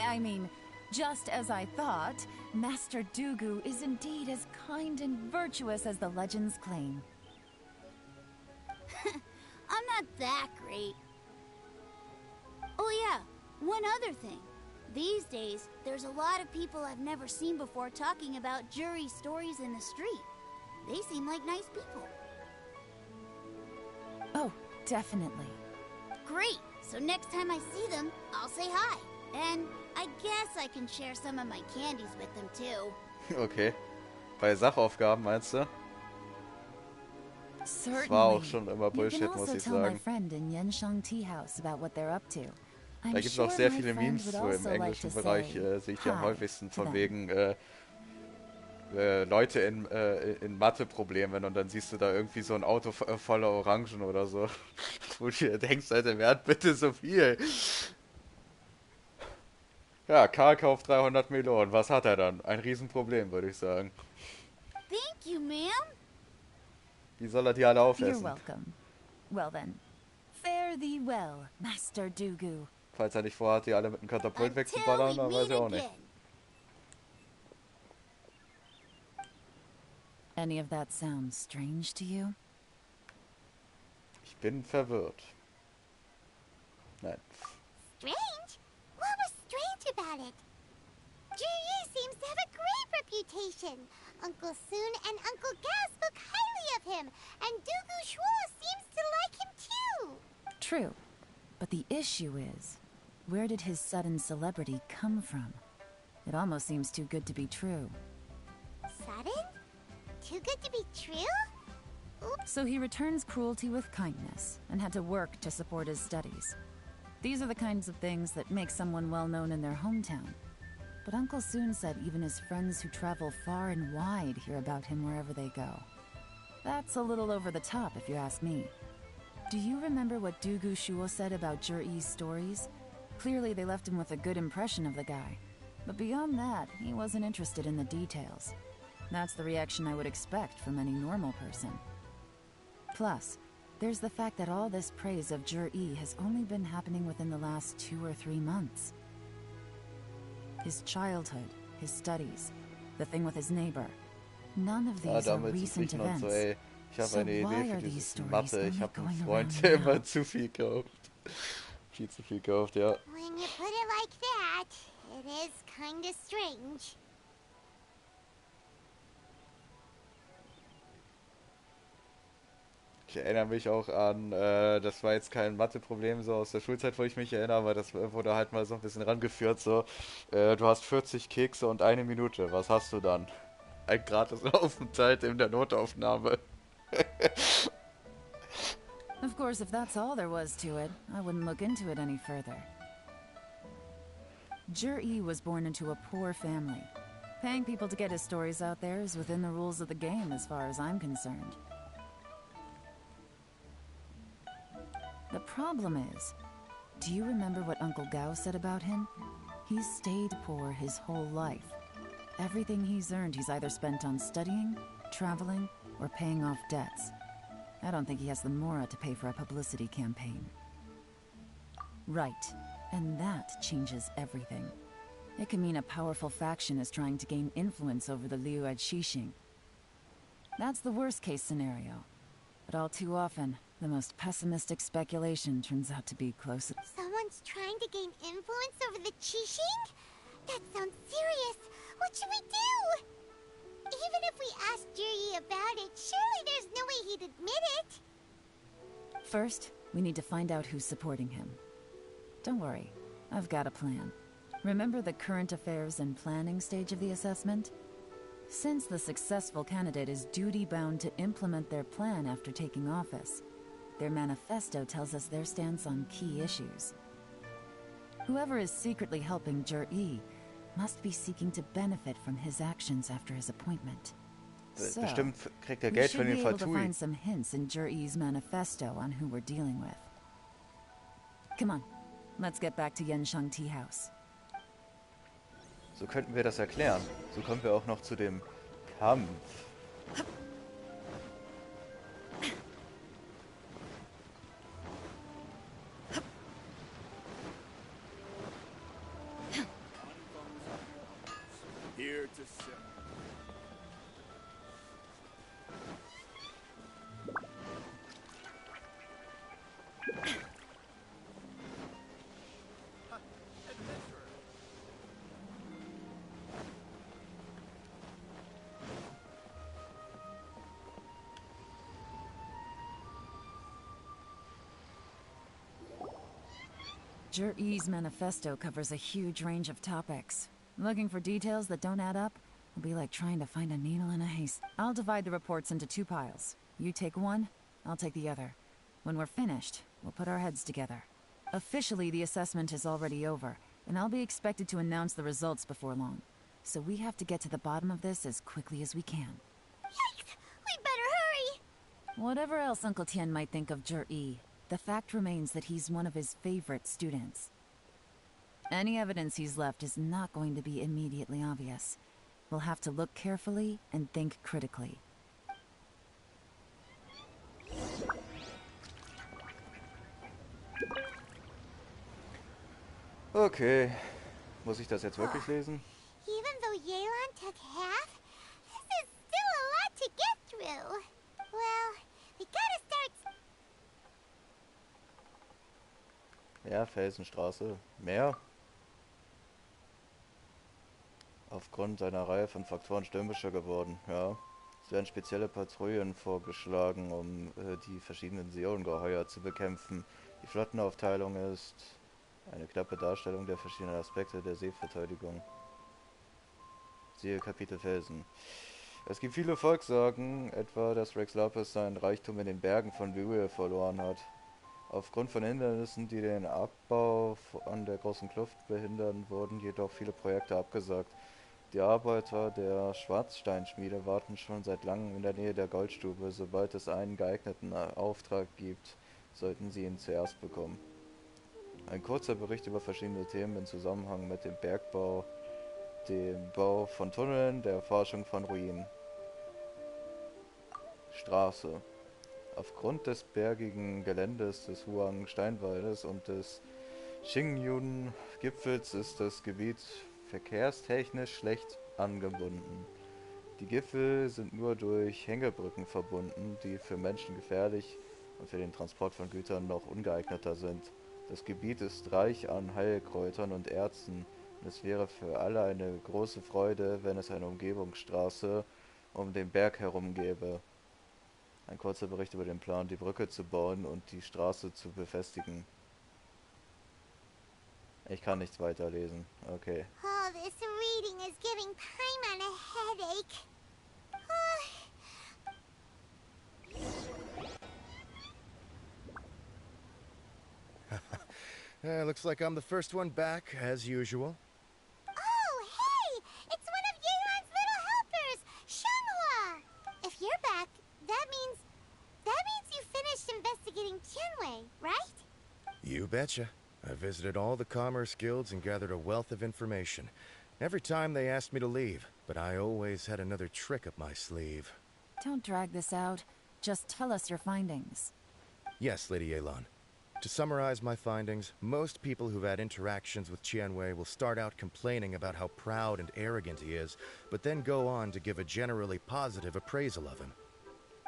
I mean, just as I thought, Master Dugu is indeed as kind and virtuous as the legends claim. I'm not that great. Oh yeah, one other thing. These days, there's a lot of people I've never seen before talking about Juri stories in the street. They seem like nice people. Oh, definitely. Great! So next time I see them, I'll say hi. And I guess I can share some of my candies with them too. Okay. Bei Sachaufgaben meinst du? Das war auch schon immer Bullshit, muss ich sagen. Da gibt es auch sehr viele Memes so im englischen Bereich, sehe ich ja am häufigsten von wegen Leute in Mathe-Problemen und dann siehst du da irgendwie so ein Auto voller Orangen oder so. Wo du dir denkst, Alter, wer hat bitte so viel? Ja, Karl kauft 300 Millionen. Was hat er dann? Ein Riesenproblem, würde ich sagen. Thank you, ma'am. Wie soll er die alle aufessen? You're welcome. Well then, fare thee well, Master Dugu. Falls er nicht vorhat, die alle mit einem Katapult wegzuballern, dann weiß ich auch nicht. Any of that sound strange to you? Ich bin verwirrt. Nein. Strange? What was strange about it? Jiri seems to have a great reputation. Uncle Soon and Uncle Gao spoke highly of him, and Dugu Shuo seems to like him too. True. But the issue is, where did his sudden celebrity come from? It almost seems too good to be true. Sudden? Too good to be true? So he returns cruelty with kindness, and had to work to support his studies. These are the kinds of things that make someone well known in their hometown. But Uncle Soon said even his friends who travel far and wide hear about him wherever they go. That's a little over the top, if you ask me. Do you remember what Dugu Shuo said about Juri's stories? Clearly they left him with a good impression of the guy. But beyond that, he wasn't interested in the details. That's the reaction I would expect from any normal person. Plus, there's the fact that all this praise of Juri has only been happening within the last 2 or 3 months. His childhood, his studies, the thing with his neighbor. None of these are recent events. So, ey, ich habe eine Idee für dieses Mathe. Ich habe einen Freund, around der now? immer zu viel kauft. Viel zu viel kauft, ja. When you put it like that, it is kinda strange. Ich erinnere mich auch an, das war jetzt kein Mathe-Problem so aus der Schulzeit, wo ich mich erinnere, aber das wurde halt mal so ein bisschen rangeführt, so, du hast 40 Kekse und 1 Minute, was hast du dann? Ein gratis Aufenthalt in der Notaufnahme. Of course, if that's all there was to it, I wouldn't look into it any further. Juri was born into a poor family. Paying people to get his stories out there is within the rules of the game as far as I'm concerned. The problem is, do you remember what Uncle Gao said about him? He's stayed poor his whole life. Everything he's earned he's either spent on studying, traveling, or paying off debts. I don't think he has the mora to pay for a publicity campaign. Right, and that changes everything. It can mean a powerful faction is trying to gain influence over the Liu at Xixing. That's the worst case scenario. But all too often, the most pessimistic speculation turns out to be close. Someone's trying to gain influence over the Qixing? That sounds serious. What should we do? Even if we asked Jiri about it, surely there's no way he'd admit it. First, we need to find out who's supporting him. Don't worry, I've got a plan. Remember the current affairs and planning stage of the assessment? Since the successful candidate is duty-bound to implement their plan after taking office, their manifesto tells us their stance on key issues. Whoever is secretly helping Juri must be seeking to benefit from his actions after his appointment. So, Bestimmt kriegt er we Geld should für be den able to Vertui. find some hints in Juri's manifesto on who we're dealing with. Come on, let's get back to Yenshang Tea House. So könnten wir das erklären. So kommen wir auch noch zu dem Kampf. Here to serve. Juri's manifesto covers a huge range of topics. Looking for details that don't add up will be like trying to find a needle in a haystack. I'll divide the reports into 2 piles. You take one, I'll take the other. When we're finished, we'll put our heads together. Officially, the assessment is already over, and I'll be expected to announce the results before long. So we have to get to the bottom of this as quickly as we can. Yikes! We better hurry! Whatever else Uncle Tian might think of Juri, the fact remains that he's one of his favorite students. Any evidence he's left is not going to be immediately obvious. We'll have to look carefully and think critically. Okay. Muss ich das jetzt wirklich lesen? Even though Yelan took half, this is still a lot to get through. Well, we gotta start... Ja, Felsenstraße. Mehr? Aufgrund einer Reihe von Faktoren stürmischer geworden, ja. Es werden spezielle Patrouillen vorgeschlagen, um die verschiedenen Seeungeheuer zu bekämpfen. Die Flottenaufteilung ist eine knappe Darstellung der verschiedenen Aspekte der Seeverteidigung. Siehe Kapitel Felsen. Es gibt viele Volkssagen, etwa, dass Rex Lapis seinen Reichtum in den Bergen von Liyue verloren hat. Aufgrund von Hindernissen, die den Abbau an der großen Kluft behindern, wurden jedoch viele Projekte abgesagt. Die Arbeiter der Schwarzsteinschmiede warten schon seit langem in der Nähe der Goldstube. Sobald es einen geeigneten Auftrag gibt, sollten sie ihn zuerst bekommen. Ein kurzer Bericht über verschiedene Themen im Zusammenhang mit dem Bergbau, dem Bau von Tunneln, der Erforschung von Ruinen. Straße. Aufgrund des bergigen Geländes des Huang-Steinwaldes und des Xingyun-Gipfels ist das Gebiet verkehrstechnisch schlecht angebunden. Die Gipfel sind nur durch Hängebrücken verbunden, die für Menschen gefährlich und für den Transport von Gütern noch ungeeigneter sind. Das Gebiet ist reich an Heilkräutern und Erzen und es wäre für alle eine große Freude, wenn es eine Umgebungsstraße um den Berg herum gäbe. Ein kurzer Bericht über den Plan, die Brücke zu bauen und die Straße zu befestigen. Ich kann nichts weiterlesen. Okay. Oh, this reading is giving Paimon a headache. Looks like I'm the first one back, as usual. Oh, hey! It's one of Yelan's little helpers, Shanghua! If you're back, that means you finished investigating Tianwei, right? You betcha. I visited all the commerce guilds and gathered a wealth of information. Every time they asked me to leave, but I always had another trick up my sleeve. Don't drag this out. Just tell us your findings. Yes, Lady Yelan. To summarize my findings, most people who've had interactions with Tianwei will start out complaining about how proud and arrogant he is, but then go on to give a generally positive appraisal of him.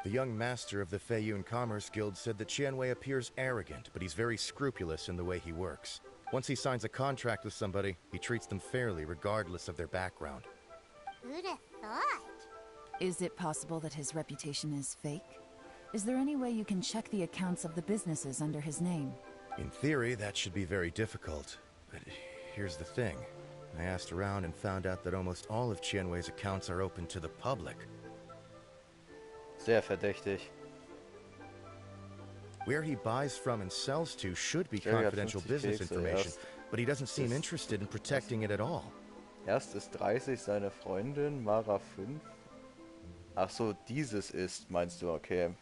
The young master of the Feiyun Commerce Guild said that Tianwei appears arrogant, but he's very scrupulous in the way he works. Once he signs a contract with somebody, he treats them fairly regardless of their background. Who'd have thought? Is it possible that his reputation is fake? Is there any way you can check the accounts of the businesses under his name? In theory, that should be very difficult. But here's the thing. I asked around and found out that almost all of Tianwei's accounts are open to the public. Sehr verdächtig. Where he buys from and sells to should be confidential business information, but he doesn't seem interested in protecting it at all. Erst ist 30 seine Freundin, Mara 5. Ach so, dieses ist, meinst du, okay.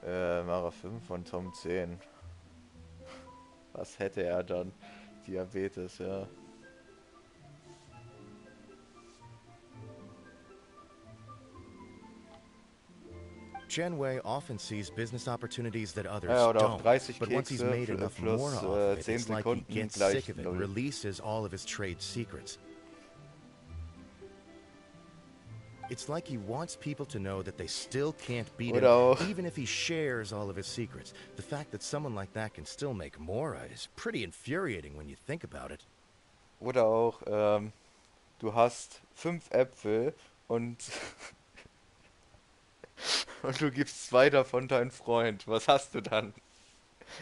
Mara 5 und Tom 10. Was hätte er dann? Diabetes, ja. Tianwei often sees business opportunities that others don't. But once he's made enough more off of it, it's like he gets sick of it and releases all of his trade secrets. It's like he wants people to know that they still can't beat him, even if he shares all of his secrets. The fact that someone like that can still make more is pretty infuriating when you think about it. Oder auch, du hast 5 Äpfel und und du gibst 2 davon deinem Freund. Was hast du dann?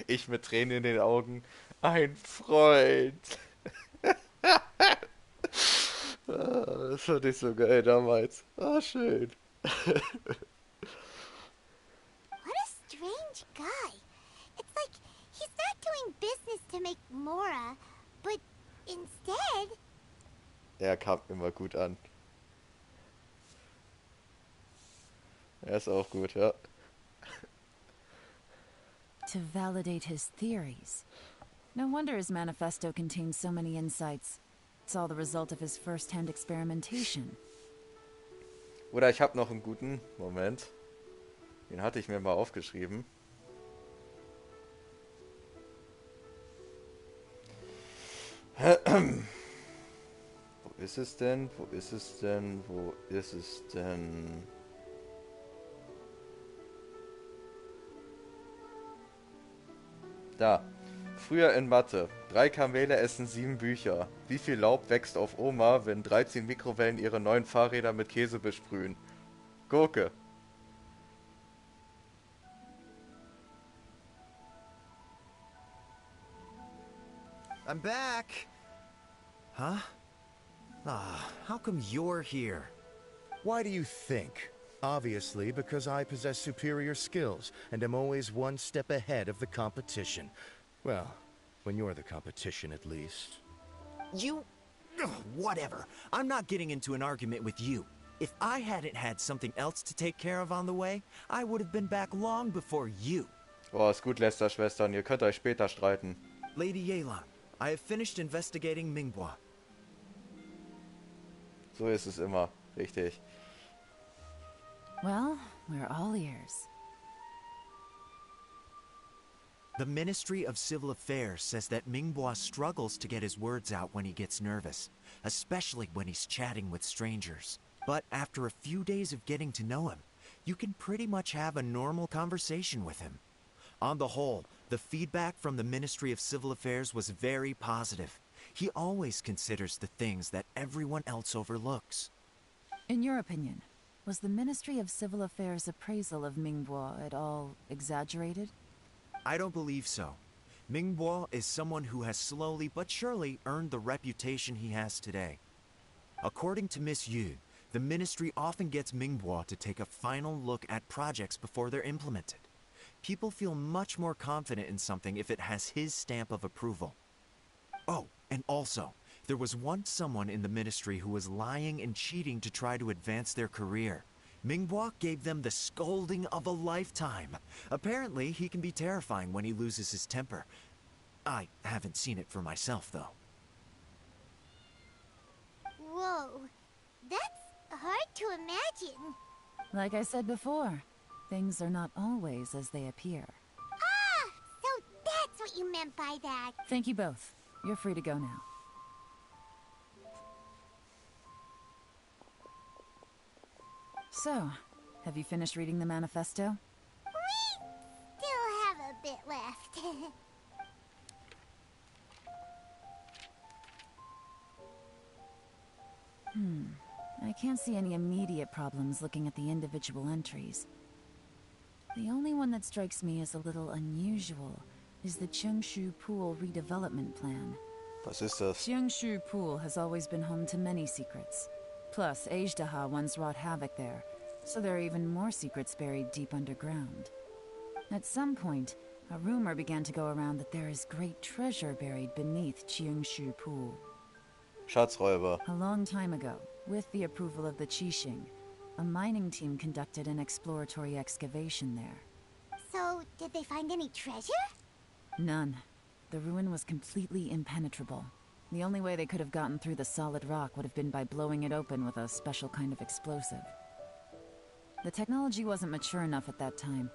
Ich mit Tränen in den Augen. Ein Freund. Das fand ich so geil damals. Ah, schön. What a strange guy. It's like he's not doing business to make Mora, but instead... Er kam immer gut an. Er ist auch gut, ja. To validate his theories. No wonder his manifesto contains so many insights. It's all the result of his first-hand experimentation. Oder ich habe noch einen guten Moment. Den hatte ich mir mal aufgeschrieben. Wo ist es denn? Wo ist es denn? Wo ist es denn? Da. Früher in Mathe. 3 Kamele essen 7 Bücher. Wie viel Laub wächst auf Oma, wenn 13 Mikrowellen ihre neuen Fahrräder mit Käse besprühen? Gurke. I'm back! Huh? Ah, how come you're here? Why do you think? Obviously, because I possess superior skills and am always one step ahead of the competition. Well, when you're the competition, at least. You... Ugh, whatever. I'm not getting into an argument with you. If I hadn't had something else to take care of on the way, I would have been back long before you. Oh, ist gut, Lester-Schwestern. Ihr könnt euch später streiten. Lady Yelan, I have finished investigating Mingbois. So ist es immer. Richtig. Well, we're all ears. The Ministry of Civil Affairs says that Mingbois struggles to get his words out when he gets nervous, especially when he's chatting with strangers. But after a few days of getting to know him, you can pretty much have a normal conversation with him. On the whole, the feedback from the Ministry of Civil Affairs was very positive. He always considers the things that everyone else overlooks. In your opinion, was the Ministry of Civil Affairs' appraisal of Mingbois at all exaggerated? I don't believe so. Mingbois is someone who has slowly but surely earned the reputation he has today. According to Miss Yu, the Ministry often gets Mingbois to take a final look at projects before they're implemented. People feel much more confident in something if it has his stamp of approval. Oh, and also, there was once someone in the Ministry who was lying and cheating to try to advance their career. Mingbois gave them the scolding of a lifetime. Apparently, he can be terrifying when he loses his temper. I haven't seen it for myself, though. Whoa, that's hard to imagine. Like I said before, things are not always as they appear. Ah, so that's what you meant by that. Thank you both. You're free to go now. So, have you finished reading the manifesto? We still have a bit left. I can't see any immediate problems looking at the individual entries. The only one that strikes me as a little unusual is the Chengshu Pool redevelopment plan. Was ist das? Chengshu Pool has always been home to many secrets. Plus, Ajdaha once wrought havoc there, so there are even more secrets buried deep underground. At some point, a rumor began to go around that there is great treasure buried beneath Chengshu Pool. Schatzräuber. A long time ago, with the approval of the Qixing, a mining team conducted an exploratory excavation there. So, did they find any treasure? None. The ruin was completely impenetrable. The only way they could have gotten through the solid rock would have been by blowing it open with a special kind of explosive. The technology wasn't mature enough at that time,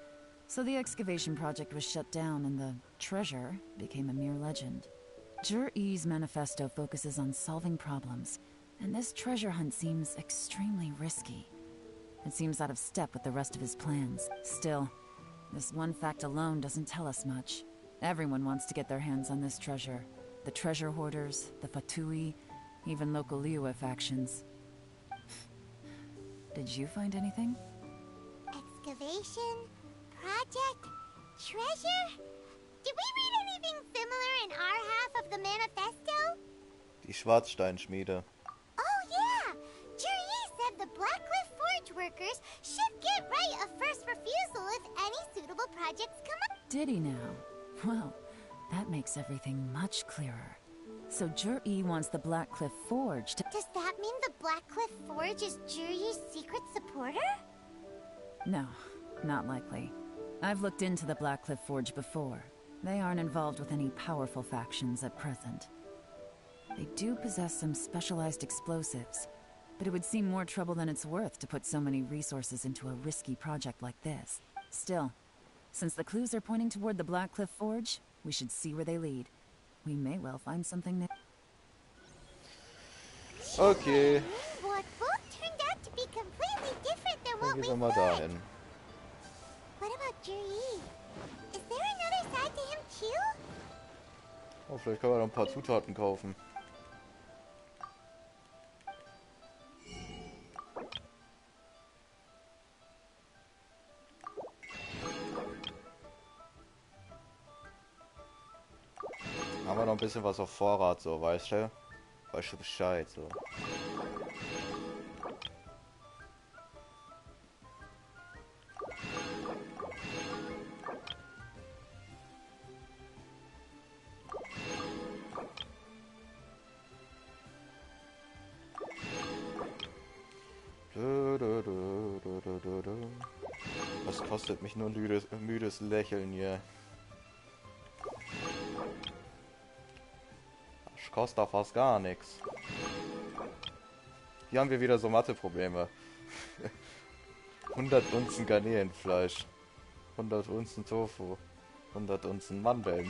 so the excavation project was shut down and the treasure became a mere legend. Zhi-Yi's manifesto focuses on solving problems, and this treasure hunt seems extremely risky. It seems out of step with the rest of his plans. Still, this one fact alone doesn't tell us much. Everyone wants to get their hands on this treasure. The treasure hoarders, the Fatui, even local Liyue factions. Did you find anything? Excavation? Project? Treasure? Did we read anything similar in our half of the manifesto? Die Schwarzsteinschmiede. Oh yeah! Juri said the Blackcliff Forge workers should get right of first refusal if any suitable projects come up. Did he now? Well, that makes everything much clearer. So Juri wants the Blackcliff Forge to— Does that mean the Blackcliff Forge is Juri's secret supporter? No, not likely. I've looked into the Blackcliff Forge before. They aren't involved with any powerful factions at present. They do possess some specialized explosives, but it would seem more trouble than it's worth to put so many resources into a risky project like this. Still, since the clues are pointing toward the Blackcliff Forge, we should see where they lead. We may well find something there. Okay. What both turned out to be completely different than Dann what gehen we wir mal thought. dahin. What about Juri? Is there another side to him too? Oh, vielleicht können wir noch ein paar Zutaten kaufen. Haben wir noch ein bisschen was auf Vorrat, so, weißt du? Weißt du Bescheid, so. Das kostet mich nur ein müdes Lächeln hier. Das kostet doch fast gar nichts. Hier haben wir wieder so Matheprobleme. 100 Unzen Garnelenfleisch, 100 Unzen Tofu, 100 Unzen Mandeln.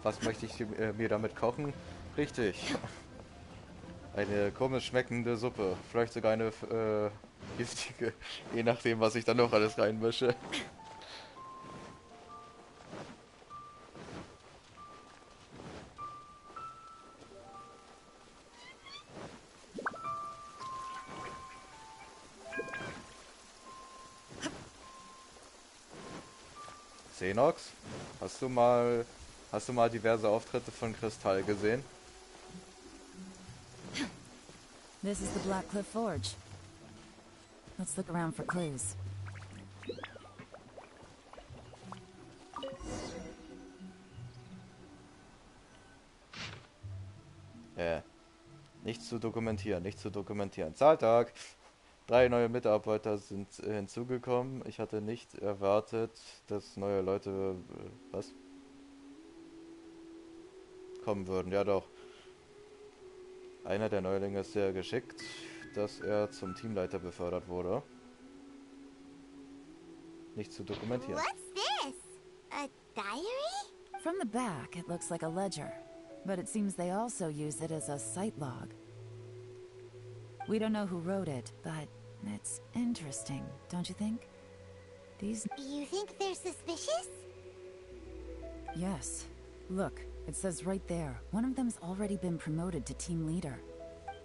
Was möchte ich mir damit kochen? Richtig. Eine komisch schmeckende Suppe. Vielleicht sogar eine giftige. Je nachdem, was ich dann noch alles reinmische. Xenox, hast du mal diverse Auftritte von Kristall gesehen? This is the Black Cliff Forge. Let's look around for clues. Nichts zu dokumentieren, nichts zu dokumentieren. Zahltag! 3 neue Mitarbeiter sind hinzugekommen. Ich hatte nicht erwartet, dass neue Leute kommen würden. Ja doch. Einer der Neulinge ist sehr geschickt, dass er zum Teamleiter befördert wurde. Nichts zu dokumentieren. What's this? A diary? From the back, it looks like a ledger, but it seems they also use it as a site log. We don't know who wrote it, but it's interesting, don't you think? You think they're suspicious? Yes. Look, it says right there, one of them's already been promoted to team leader.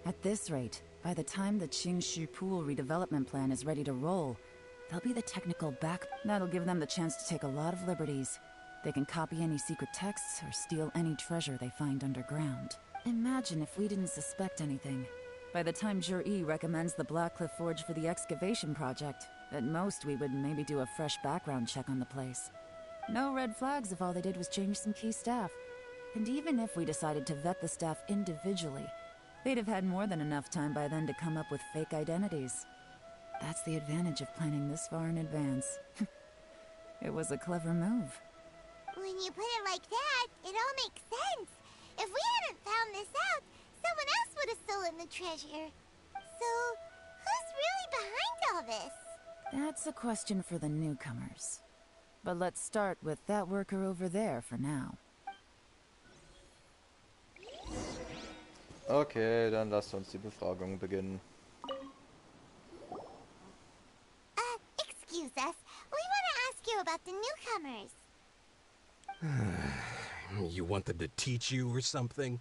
At this rate, by the time the Qingshu Pool redevelopment plan is ready to roll, they'll be the technical back. That'll give them the chance to take a lot of liberties. They can copy any secret texts or steal any treasure they find underground. Imagine if we didn't suspect anything. By the time Jur-E recommends the Blackcliff Forge for the excavation project, at most we would maybe do a fresh background check on the place. No red flags if all they did was change some key staff. And even if we decided to vet the staff individually, they'd have had more than enough time by then to come up with fake identities. That's the advantage of planning this far in advance. It was a clever move. When you put it like that, it all makes sense. If we hadn't found this out, someone else would have stolen the treasure. So, who's really behind all this? That's a question for the newcomers. But let's start with that worker over there for now. Okay, dann lasst uns die Befragung beginnen. Excuse us. We want to ask you about the newcomers. You want them to teach you or something?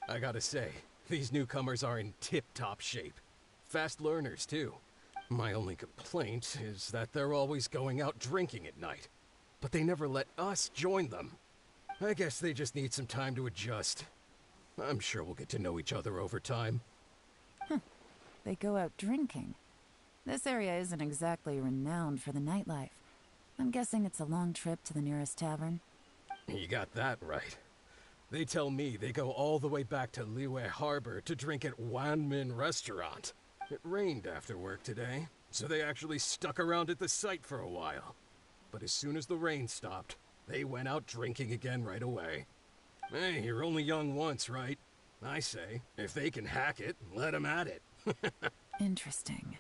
I gotta say, these newcomers are in tip-top shape. Fast learners, too. My only complaint is that they're always going out drinking at night. But they never let us join them. I guess they just need some time to adjust. I'm sure we'll get to know each other over time. They go out drinking. This area isn't exactly renowned for the nightlife. I'm guessing it's a long trip to the nearest tavern. You got that right. They tell me they go all the way back to Liyue Harbor to drink at Wanmin Restaurant. It rained after work today, so they actually stuck around at the site for a while. But as soon as the rain stopped, they went out drinking again right away. Hey, you're only young once, right? I say, if they can hack it, let them at it. Interesting.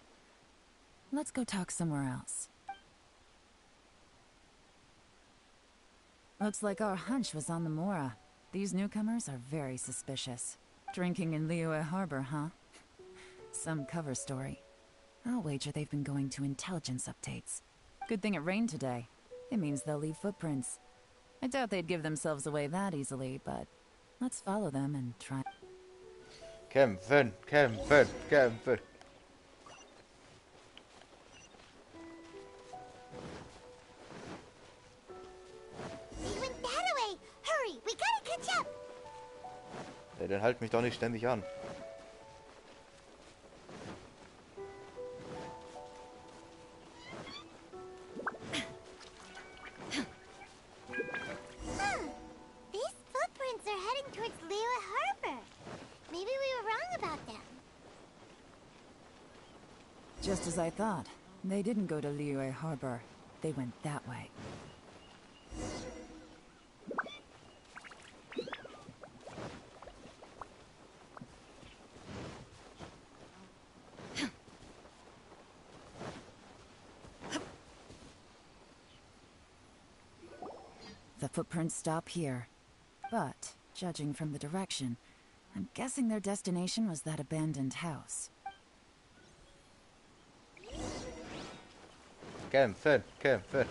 Let's go talk somewhere else. Looks like our hunch was on the Mora. These newcomers are very suspicious. Drinking in Liyue Harbor, huh? Some cover story. I'll wager they've been going to intelligence updates. Good thing it rained today. It means they'll leave footprints. I doubt they'd give themselves away that easily, but let's follow them and try. Kämpfen, kämpfen, kämpfen. They went that way. Hurry, we gotta catch up. Ja, dann halt mich doch nicht ständig an. These footprints are heading towards Liyue Harbor. Maybe we were wrong about them. Just as I thought. They didn't go to Liyue Harbor. They went that way. The footprints stop here. But, judging from the direction, I'm guessing their destination was that abandoned house. Kämpfen, kämpfen.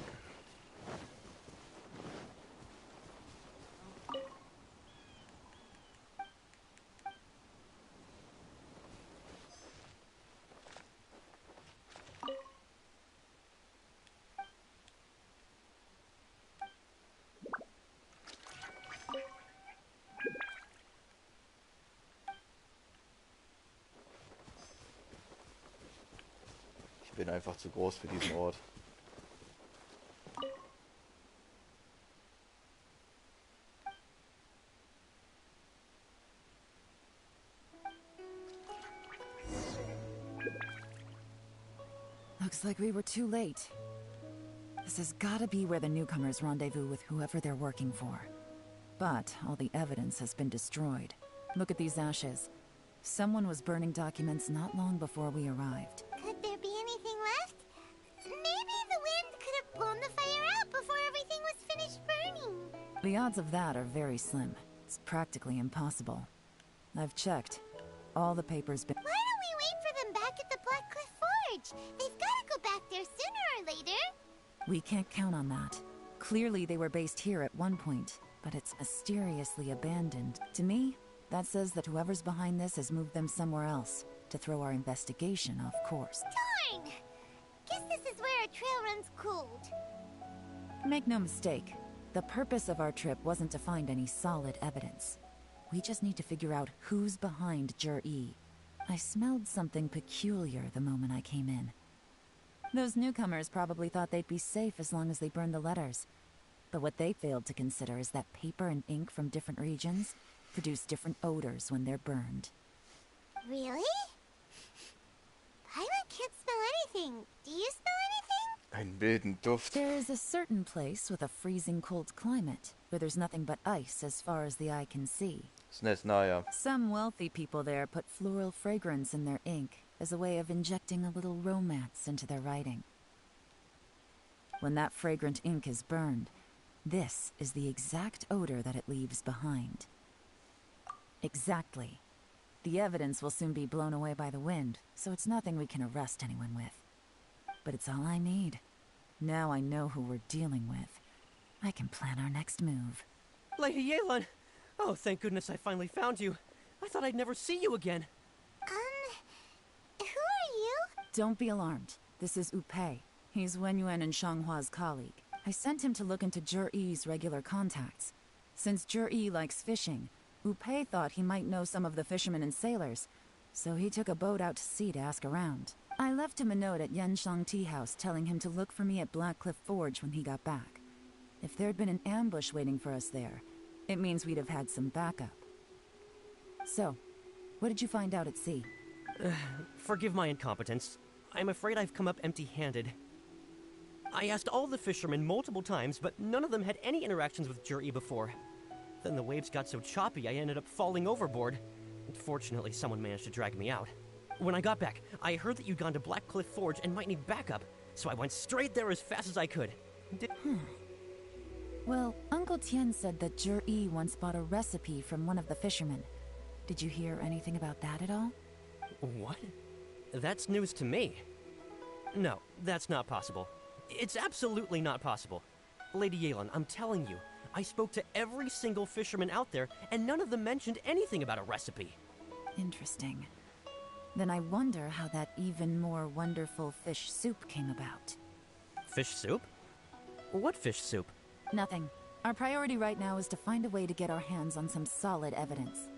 Ich bin einfach zu groß für diesen Ort. Looks like we were too late. This has gotta be where the newcomers rendezvous with whoever they're working for. But all the evidence has been destroyed. Look at these ashes. Someone was burning documents not long before we arrived. Could there be anything left? Maybe the wind could have blown the fire out before everything was finished burning. The odds of that are very slim. It's practically impossible. I've checked. All the papers been... Why don't we wait for them back at the Black Cliff Forge? They've got to go back there sooner or later. We can't count on that. Clearly they were based here at one point, but it's mysteriously abandoned. To me, that says that whoever's behind this has moved them somewhere else, to throw our investigation off course. Darn! Guess this is where a trail runs cold. Make no mistake, the purpose of our trip wasn't to find any solid evidence. We just need to figure out who's behind Jur-E. I smelled something peculiar the moment I came in. Those newcomers probably thought they'd be safe as long as they burned the letters. But what they failed to consider is that paper and ink from different regions produce different odors when they're burned. Really? Paimon can't smell anything. Do you smell anything? Einen wilden Duft. There's a certain place with a freezing cold climate, where there's nothing but ice as far as the eye can see. Sneznaja. Some wealthy people there put floral fragrance in their ink as a way of injecting a little romance into their writing. When that fragrant ink is burned, this is the exact odor that it leaves behind. Exactly. The evidence will soon be blown away by the wind, so it's nothing we can arrest anyone with. But it's all I need. Now I know who we're dealing with. I can plan our next move. Lady Yelan! Oh, thank goodness I finally found you. I thought I'd never see you again. Who are you? Don't be alarmed. This is Upei. He's Wenyuan and Shanghua's colleague. I sent him to look into Jur-E's regular contacts. Since Jur-E likes fishing, Upei thought he might know some of the fishermen and sailors, so he took a boat out to sea to ask around. I left him a note at Yanshang Tea House telling him to look for me at Black Cliff Forge when he got back. If there'd been an ambush waiting for us there, it means we'd have had some backup. So, what did you find out at sea? Forgive my incompetence. I'm afraid I've come up empty-handed. I asked all the fishermen multiple times, but none of them had any interactions with Jur-E before. Then the waves got so choppy I ended up falling overboard. Fortunately, someone managed to drag me out. When I got back, I heard that you'd gone to Black Cliff Forge and might need backup, so I went straight there as fast as I could. Well, Uncle Tien said that Jur-E once bought a recipe from one of the fishermen. Did you hear anything about that at all? What? That's news to me. No, that's not possible. It's absolutely not possible. Lady Yelan, I'm telling you, I spoke to every single fisherman out there, and none of them mentioned anything about a recipe. Interesting. Then I wonder how that even more wonderful fish soup came about. Fish soup? What fish soup? Nothing. Our priority right now is to find a way to get our hands on some solid evidence.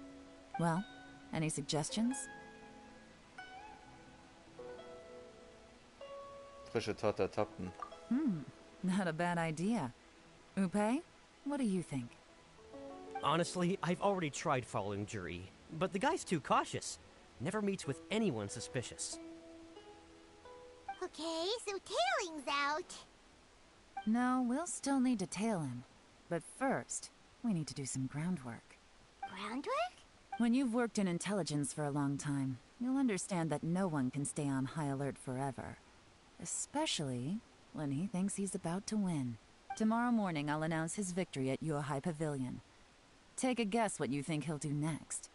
Well, any suggestions? Frische Torte Topfen. Not a bad idea. Upe, what do you think? Honestly, I've already tried following Jur-E, but the guy's too cautious. Never meets with anyone suspicious. Okay, so tailing's out. No, we'll still need to tail him. But first, we need to do some groundwork. Groundwork? When you've worked in intelligence for a long time, you'll understand that no one can stay on high alert forever. Especially when he thinks he's about to win. Tomorrow morning, I'll announce his victory at Yuehai Pavilion. Take a guess what you think he'll do next.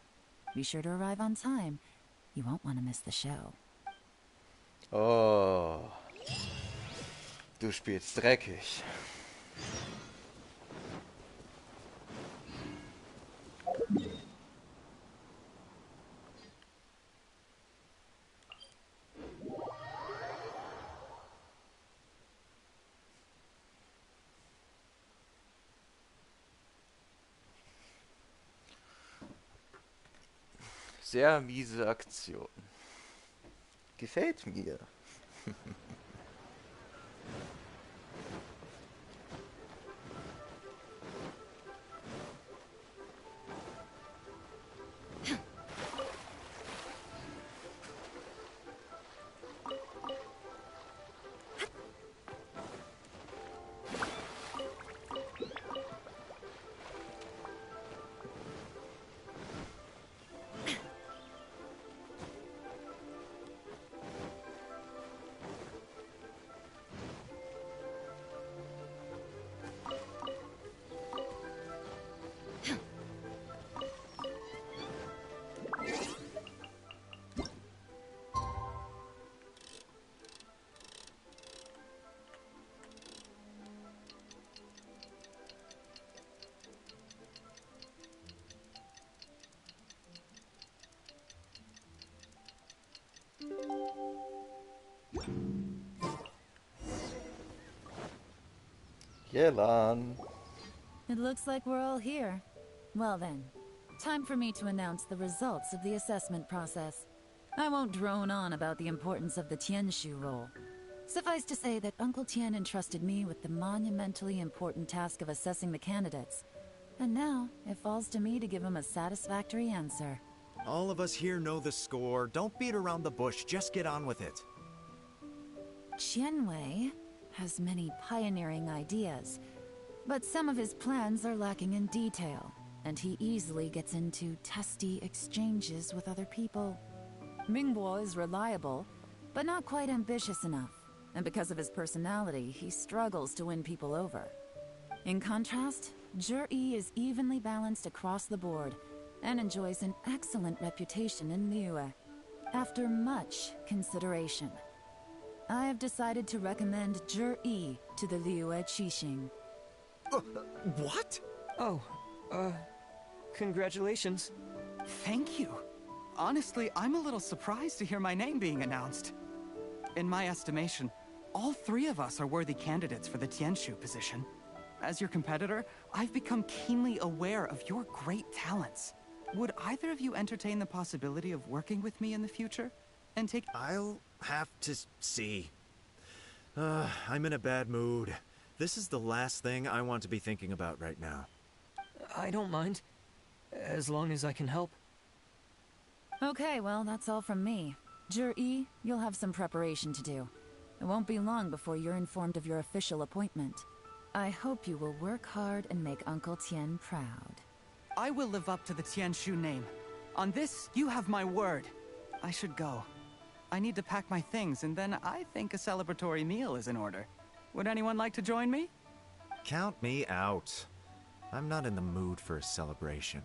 Be sure to arrive on time. You won't want to miss the show. Oh. Du spielst dreckig. Sehr miese Aktion. Gefällt mir. Yelan. It looks like we're all here. Well then, time for me to announce the results of the assessment process. I won't drone on about the importance of the Tianshu role. Suffice to say that Uncle Tien entrusted me with the monumentally important task of assessing the candidates. And now, it falls to me to give him a satisfactory answer. All of us here know the score. Don't beat around the bush, just get on with it. Qianwei has many pioneering ideas, but some of his plans are lacking in detail, and he easily gets into testy exchanges with other people. Mingbo is reliable, but not quite ambitious enough, and because of his personality, he struggles to win people over. In contrast, Jur-E is evenly balanced across the board, and enjoys an excellent reputation in Liyue. After much consideration, I have decided to recommend Jur-E to the Liyue Qixing. What? Oh, congratulations. Thank you. Honestly, I'm a little surprised to hear my name being announced. In my estimation, all three of us are worthy candidates for the Tianshu position. As your competitor, I've become keenly aware of your great talents. Would either of you entertain the possibility of working with me in the future? And take— I'll have to see. I'm in a bad mood. This is the last thing I want to be thinking about right now. I don't mind, as long as I can help. Okay, well, that's all from me. Jur-E, you'll have some preparation to do. It won't be long before you're informed of your official appointment. I hope you will work hard and make Uncle Tien proud. I will live up to the Tianshu name. On this, you have my word. I should go. I need to pack my things, and then I think a celebratory meal is in order. Would anyone like to join me? Count me out. I'm not in the mood for a celebration.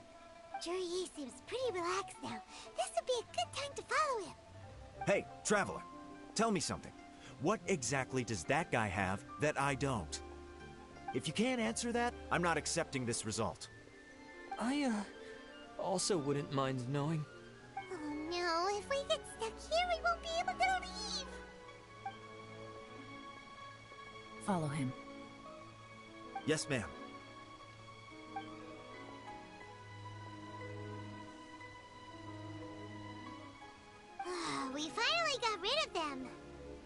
Juri seems pretty relaxed now. This would be a good time to follow him. Hey, Traveler, tell me something. What exactly does that guy have that I don't? If you can't answer that, I'm not accepting this result. I, also wouldn't mind knowing. Oh no, if we get stuck here, we won't be able to leave. Follow him. Yes, ma'am. We finally got rid of them.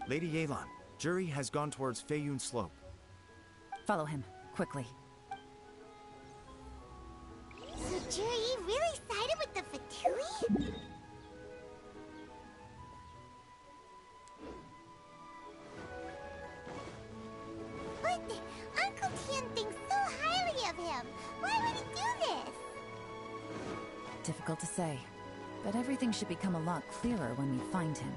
Lady Yelan, Juri has gone towards Feiyun Slope. Follow him, quickly. So Juri really sided with the Fatui? But Uncle Tian thinks so highly of him. Why would he do this? Difficult to say, but everything should become a lot clearer when we find him.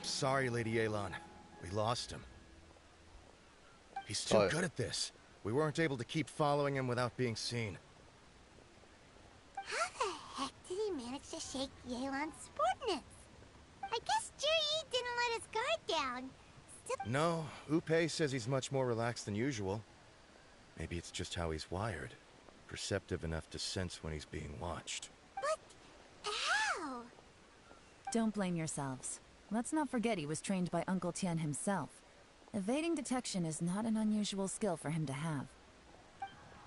Sorry, Lady Yelan. We lost him. He's too good at this. We weren't able to keep following him without being seen. How the heck did he manage to shake Yelan's sportness? I guess Juri didn't let his guard down. No, Upe says he's much more relaxed than usual. Maybe it's just how he's wired. Perceptive enough to sense when he's being watched. How? Don't blame yourselves. Let's not forget he was trained by Uncle Tian himself. Evading detection is not an unusual skill for him to have.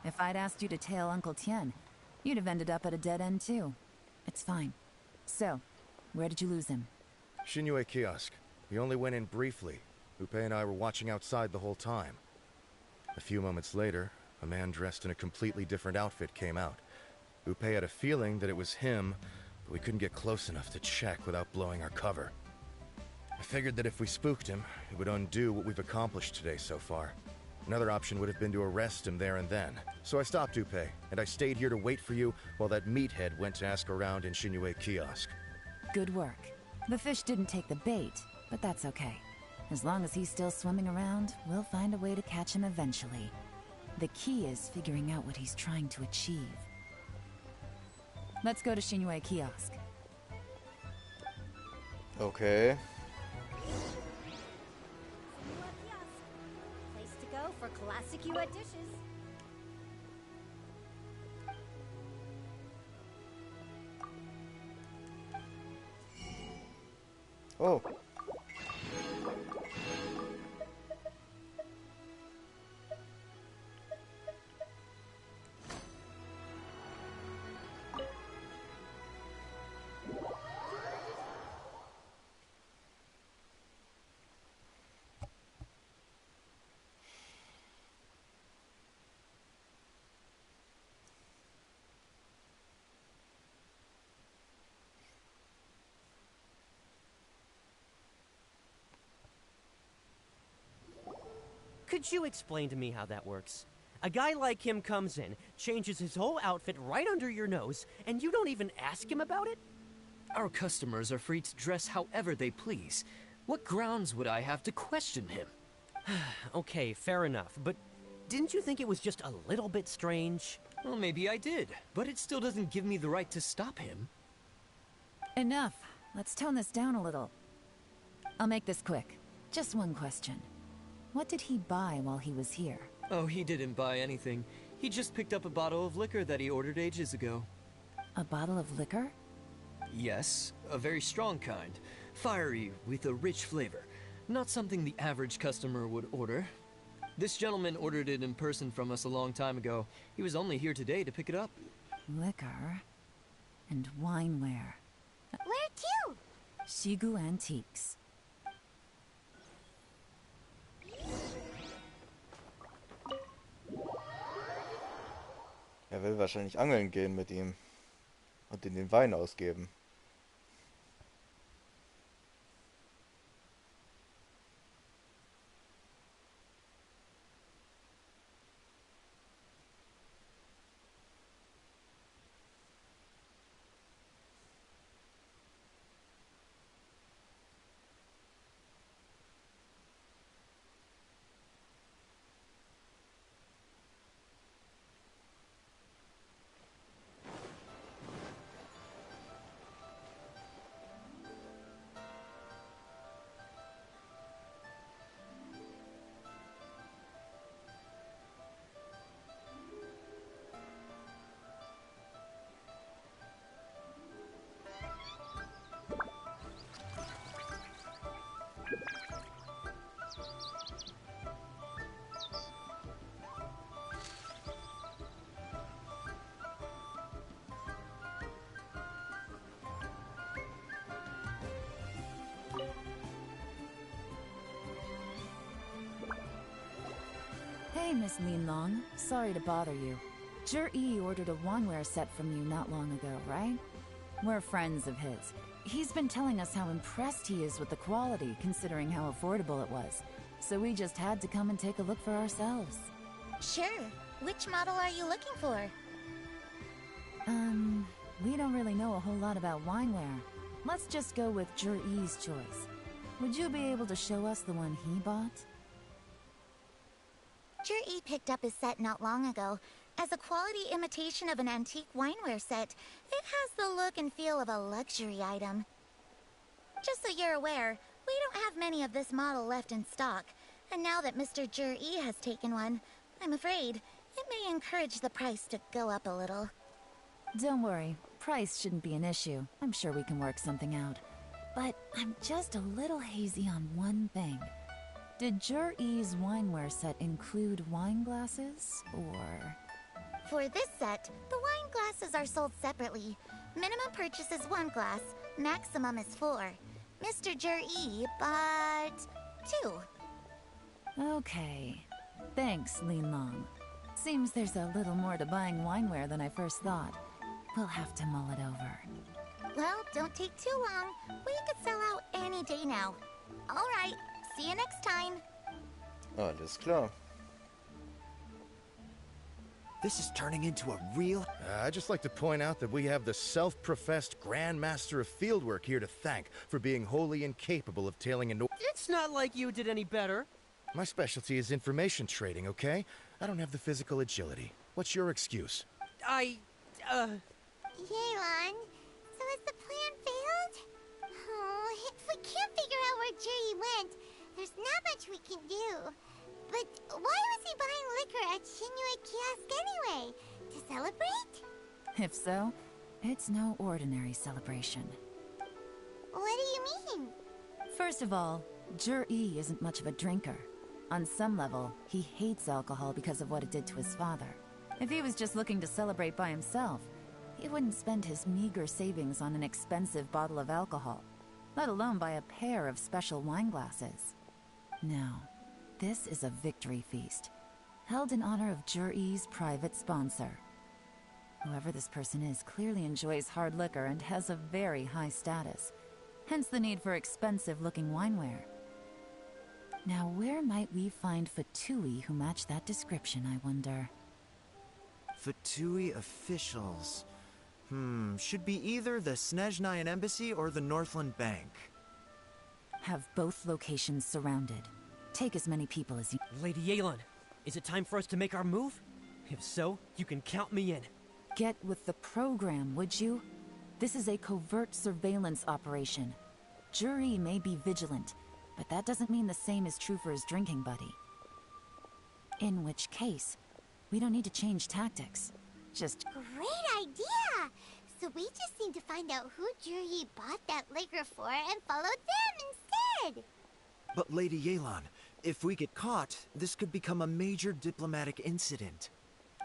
If I'd asked you to tail Uncle Tian, you'd have ended up at a dead end too. It's fine. So, where did you lose him? Shinue Kiosk. He only went in briefly. Upe and I were watching outside the whole time. A few moments later, a man dressed in a completely different outfit came out. Upe had a feeling that it was him, but we couldn't get close enough to check without blowing our cover. I figured that if we spooked him, it would undo what we've accomplished today so far. Another option would have been to arrest him there and then. So I stopped Upe, and I stayed here to wait for you while that meathead went to ask around in Shinue Kiosk. Good work. The fish didn't take the bait, but that's okay. As long as he's still swimming around, we'll find a way to catch him eventually. The key is figuring out what he's trying to achieve. Let's go to Shinue Kiosk. Okay. Place to go for classic UA dishes. Oh. Could you explain to me how that works? A guy like him comes in, changes his whole outfit right under your nose, and you don't even ask him about it? Our customers are free to dress however they please. What grounds would I have to question him? Okay, fair enough, but didn't you think it was just a little bit strange? Well, maybe I did, but it still doesn't give me the right to stop him. Enough. Let's tone this down a little. I'll make this quick. Just one question. What did he buy while he was here? Oh, he didn't buy anything. He just picked up a bottle of liquor that he ordered ages ago. A bottle of liquor? Yes, a very strong kind. Fiery, with a rich flavor. Not something the average customer would order. This gentleman ordered it in person from us a long time ago. He was only here today to pick it up. Liquor and wineware. Where to? Shigu Antiques. Er will wahrscheinlich angeln gehen mit ihm und ihm den Wein ausgeben. Hey, Miss Linlong. Sorry to bother you. Zhi ordered a wanware set from you not long ago, right? We're friends of his. He's been telling us how impressed he is with the quality, considering how affordable it was. So we just had to come and take a look for ourselves. Sure. Which model are you looking for? We don't really know a whole lot about wineware. Let's just go with Zhi's choice. Would you be able to show us the one he bought? Zhi picked up his set not long ago. As a quality imitation of an antique wineware set, it has the look and feel of a luxury item. Just so you're aware, we don't have many of this model left in stock, and now that Mr. Zhi has taken one, I'm afraid it may encourage the price to go up a little. Don't worry, price shouldn't be an issue. I'm sure we can work something out. But I'm just a little hazy on one thing. Did Zhi's wineware set include wine glasses, or...? For this set, the wine glasses are sold separately. Minimum purchase is 1 glass, maximum is 4. Mr. Zhi bought 2. Okay. Thanks, Linlong. Seems there's a little more to buying wineware than I first thought. We'll have to mull it over. Well, don't take too long. We could sell out any day now. Alright, see you next time. Alles klar. This is turning into a real... I'd just like to point out that we have the self-professed Grand Master of Fieldwork here to thank for being wholly incapable of tailing a... It's not like you did any better. My specialty is information trading, okay? I don't have the physical agility. What's your excuse? Yelan, so has the plan failed? Oh, if we can't figure out where Zhi went, there's not much we can do. But why was he buying liquor at Shinue Kiosk anyway? To celebrate? If so, it's no ordinary celebration. What do you mean? First of all, Zhi isn't much of a drinker. On some level, he hates alcohol because of what it did to his father. If he was just looking to celebrate by himself, he wouldn't spend his meager savings on an expensive bottle of alcohol, let alone buy a pair of special wine glasses. No. This is a victory feast, held in honor of Zhi's private sponsor. Whoever this person is clearly enjoys hard liquor and has a very high status, hence the need for expensive-looking wineware. Now, where might we find Fatui who match that description, I wonder? Fatui officials. Should be either the Snezhnayan Embassy or the Northland Bank. Have both locations surrounded. Take as many people as you... Lady Yelan, is it time for us to make our move? If so, you can count me in. Get with the program, would you? This is a covert surveillance operation. Zhi may be vigilant, but that doesn't mean the same is true for his drinking buddy. In which case, we don't need to change tactics. Just... Great idea! So we just need to find out who Zhi bought that liquor for and follow them instead! But Lady Yelan, if we get caught, this could become a major diplomatic incident.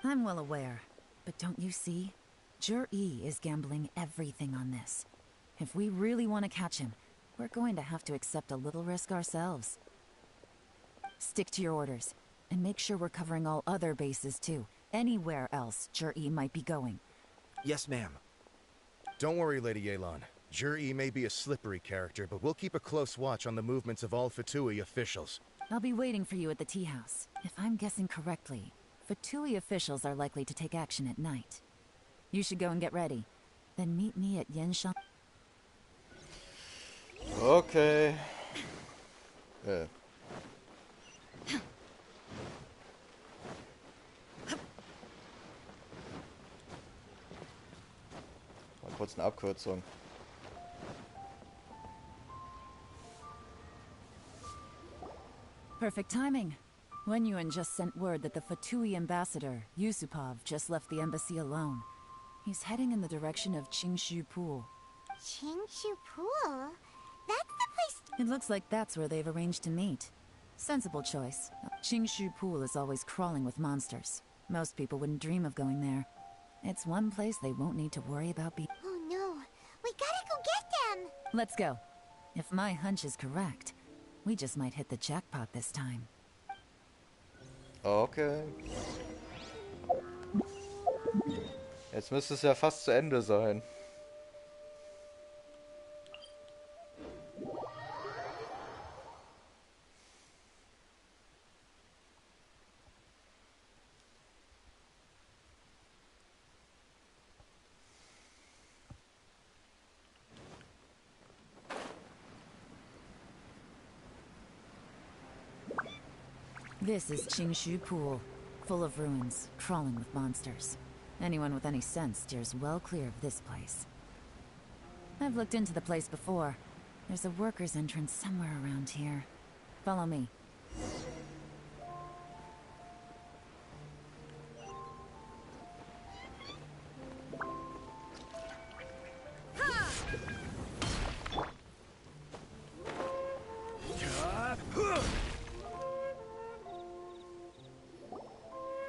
I'm well aware, but don't you see? Zhi is gambling everything on this. If we really want to catch him, we're going to have to accept a little risk ourselves. Stick to your orders, and make sure we're covering all other bases too. Anywhere else Zhi might be going. Yes, ma'am. Don't worry, Lady Yelan. Zhi may be a slippery character, but we'll keep a close watch on the movements of all Fatui officials. I'll be waiting for you at the tea house. If I'm guessing correctly, Fatui officials are likely to take action at night. You should go and get ready. Then meet me at Genshin. Okay. Mal kurz eine Abkürzung. Perfect timing. Wenyuan just sent word that the Fatui ambassador, Yusupov, just left the embassy alone. He's heading in the direction of Qingshu Pool. Qingshu Pool? That's the place... It looks like that's where they've arranged to meet. Sensible choice. Qingshu Pool is always crawling with monsters. Most people wouldn't dream of going there. It's one place they won't need to worry about being... Oh no, we gotta go get them! Let's go. If my hunch is correct, we just might hit the jackpot this time. Okay. Jetzt müsste es ja fast zu Ende sein. This is Qingshu Pool, full of ruins, crawling with monsters. Anyone with any sense steers well clear of this place. I've looked into the place before. There's a worker's entrance somewhere around here. Follow me.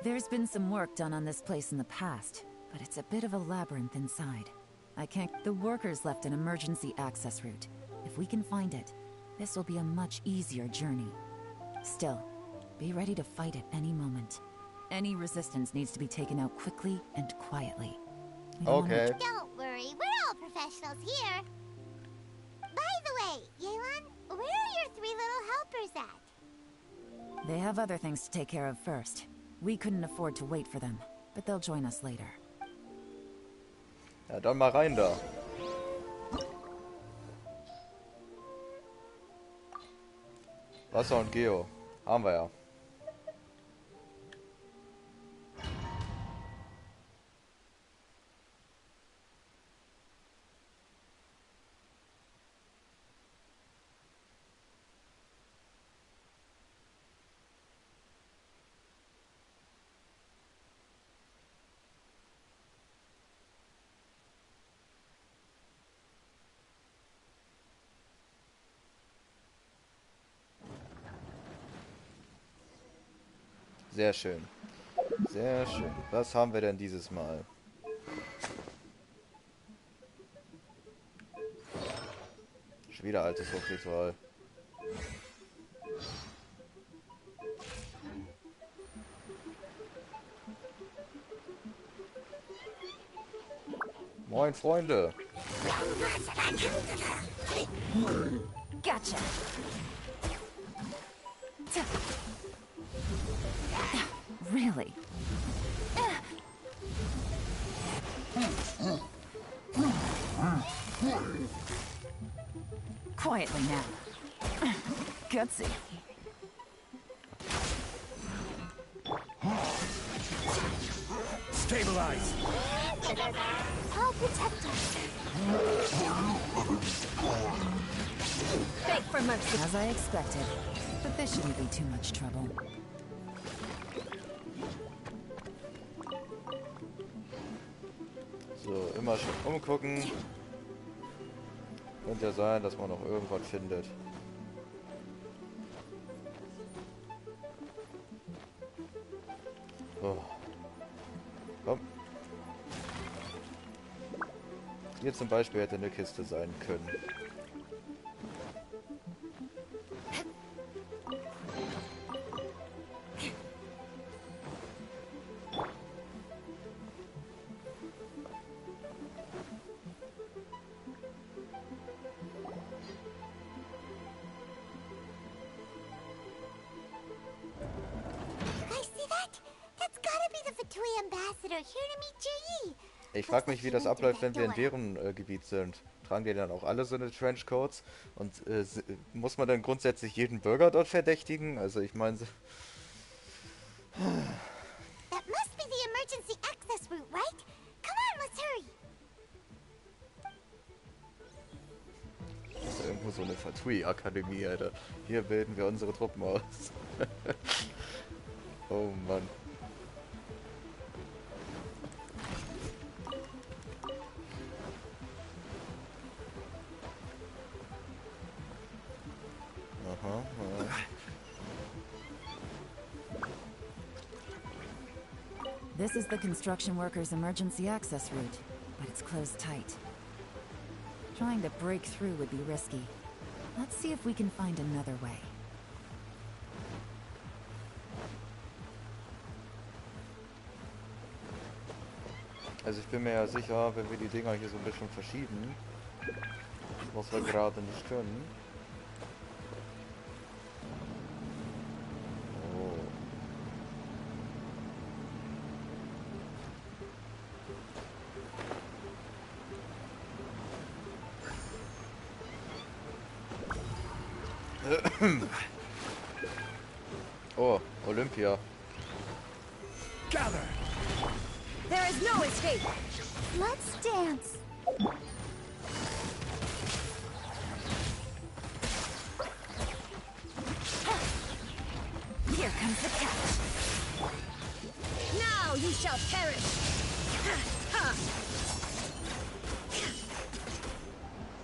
There's been some work done on this place in the past, but it's a bit of a labyrinth inside. I can't... The workers left an emergency access route. If we can find it, this will be a much easier journey. Still, be ready to fight at any moment. Any resistance needs to be taken out quickly and quietly. Okay. Don't worry, we're all professionals here. By the way, Yelan, where are your 3 little helpers at? They have other things to take care of first. We couldn't afford to wait for them, but they'll join us later. Ja, dann mal rein da. Wasser und Geo. Haben wir ja. Sehr schön. Sehr schön. Was haben wir denn dieses Mal? Schon wieder altes Hochritual. Moin, Freunde. Gotcha. Really? Quietly now. Gutsy. Stabilize. I'll protect us. Beg for mercy. As I expected. But this shouldn't be too much trouble. So, immer schön umgucken. Könnte ja sein, dass man noch irgendwas findet. Oh. Komm. Hier zum Beispiel hätte eine Kiste sein können. Ich frage mich, wie das abläuft, wenn wir in deren Gebiet sind. Tragen die dann auch alle so eine Trenchcoats? Und muss man dann grundsätzlich jeden Bürger dort verdächtigen? Also ich meine... That must be the emergency access route, right? Come on, let's hurry. Das ist ja irgendwo so eine Fatui-Akademie, Alter. Hier bilden wir unsere Truppen aus. Oh Mann. This is the construction workers' emergency access route, but it's closed tight. Trying to break through would be risky. Let's see if we can find another way. Also ich bin mir ja sicher, wenn wir die Dinger hier so ein bisschen verschieben, was wir gerade nicht können. Oh, Olympia. Gather. There is no escape. Let's dance. Here comes the catch. Now you shall perish.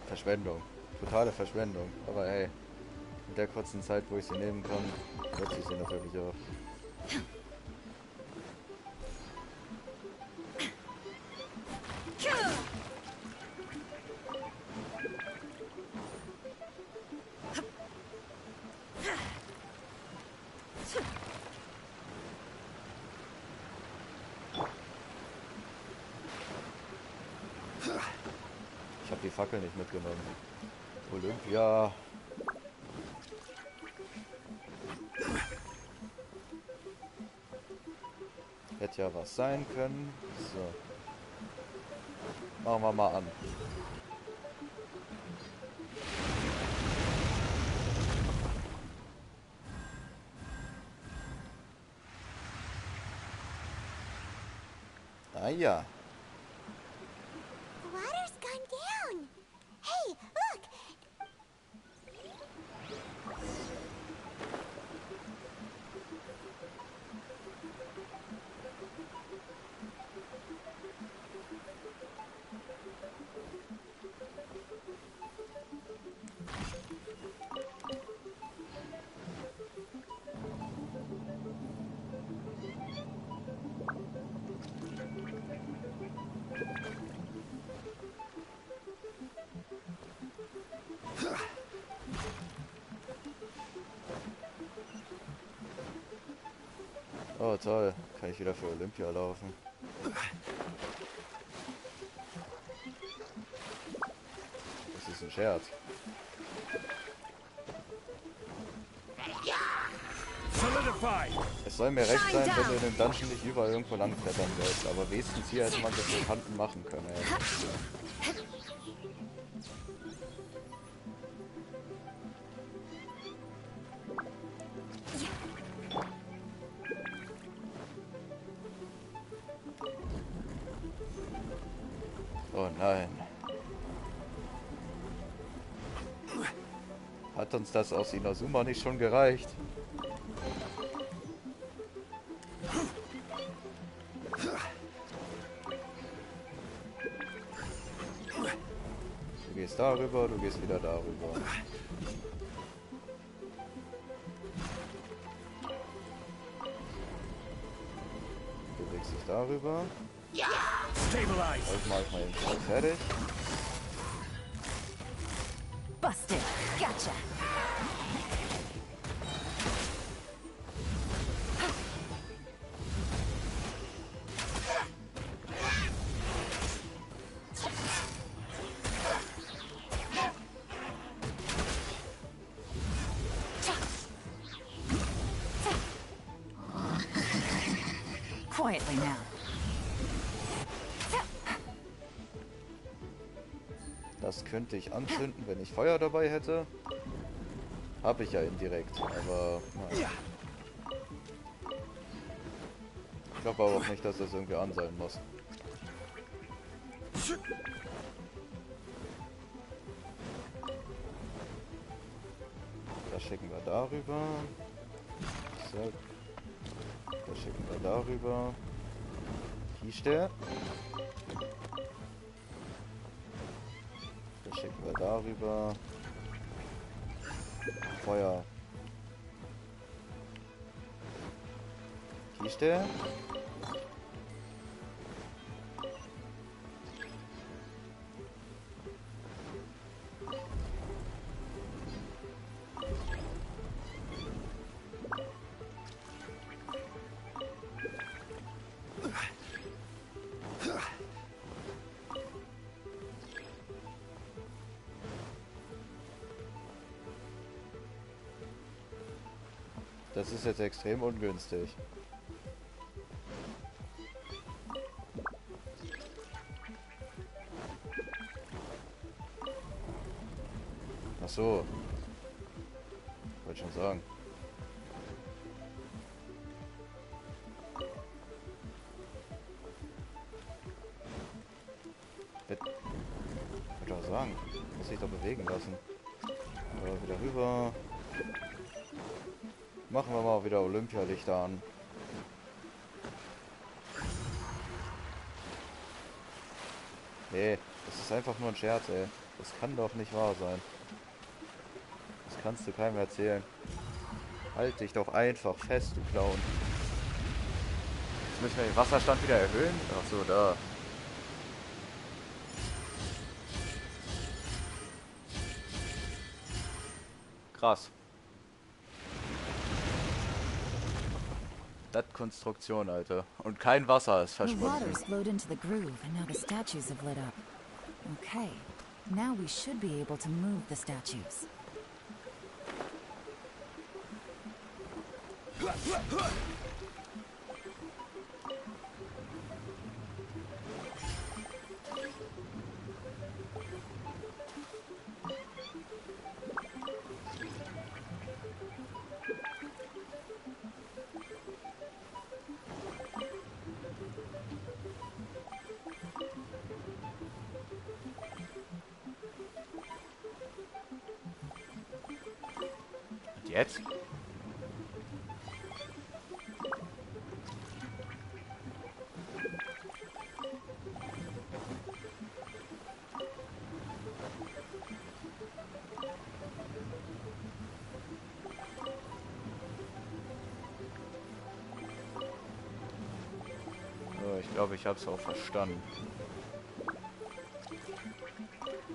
Verschwendung. Totale Verschwendung. Aber hey, in der kurzen Zeit, wo ich sie nehmen kann, nutze ich sie natürlich auch. Ich habe die Fackel nicht mitgenommen. Olympia. Hätte ja was sein können. So. Machen wir mal an. Ah ja. The water's gone down. Hey, look. Oh toll, kann ich wieder für Olympia laufen. Das ist ein Scherz. Es soll mir recht sein, wenn du in dem Dungeon nicht überall irgendwo lang klettern willst, aber wenigstens hier hätte man das mit Handen machen können. Ey. Oh nein. Hat uns das aus Inazuma nicht schon gereicht? Du gehst darüber, du gehst wieder darüber. Du bewegst dich darüber. Euch mache ich mal eben schnell fertig. Busted. Gotcha. Quietly now. Das könnte ich anzünden, wenn ich Feuer dabei hätte. Habe ich ja indirekt, aber naja. Ich glaube aber auch nicht, dass das irgendwie an sein muss. Das schicken wir darüber. So. Das schicken wir darüber. Hier steht. Das schicken wir darüber. Feuer. Kiste. Das ist jetzt extrem ungünstig. Ach so. Wollte schon sagen. Wollte auch sagen. Muss sich doch bewegen lassen. So, wieder rüber. Machen wir mal wieder Olympialichter an. Nee, das ist einfach nur ein Scherz, ey. Das kann doch nicht wahr sein. Das kannst du keinem erzählen. Halt dich doch einfach fest, du Clown. Jetzt müssen wir den Wasserstand wieder erhöhen. Ach so, da. Krass. Das Konstruktion, Alter. Und kein Wasser ist The verschwunden. water's flowed into the groove, and now the statues have lit up. Okay, now we should be able to move the statues. Und jetzt? So, ich glaube, ich habe es auch verstanden.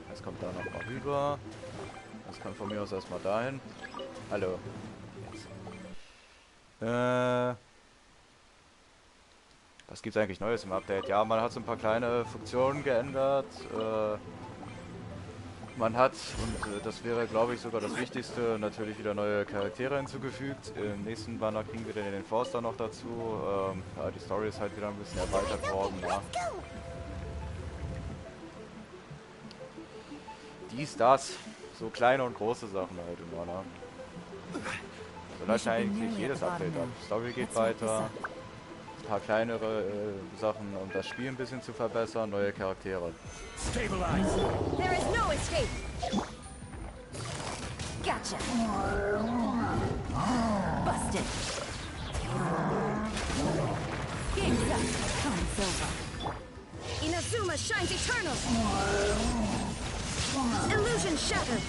Das kommt da noch mal rüber. Das kann von mir aus erstmal dahin. Hallo. Jetzt. Was gibt's eigentlich Neues im Update? Ja, man hat so ein paar kleine Funktionen geändert. Man hat, und das wäre, glaube ich, sogar das Wichtigste, natürlich wieder neue Charaktere hinzugefügt. Im nächsten Banner kriegen wir den Forster noch dazu. Ja, die Story ist halt wieder ein bisschen erweitert worden. Ja. Dies, das. So kleine und große Sachen halt immer, ne? So läuft eigentlich jedes Update ab. Story geht weiter. Ein paar kleinere Sachen, um das Spiel ein bisschen zu verbessern. Neue Charaktere. Stabilize. There is no escape. Gotcha. Busted. Game's up. Time's over. Inazuma shines eternal. Illusion shattered.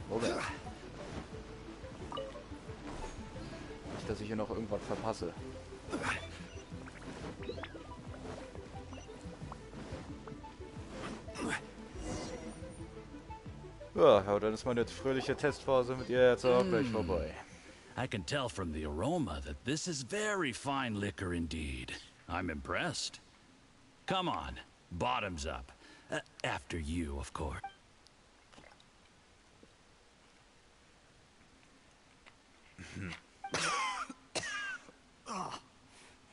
Moment. Nicht, dass ich hier noch irgendwas verpasse. Ja, dann ist meine fröhliche Testphase mit ihr jetzt auch gleich vorbei. I can tell from the aroma that this is very fine liquor indeed. I'm impressed. Come on, bottoms up. After you, of course. Oh,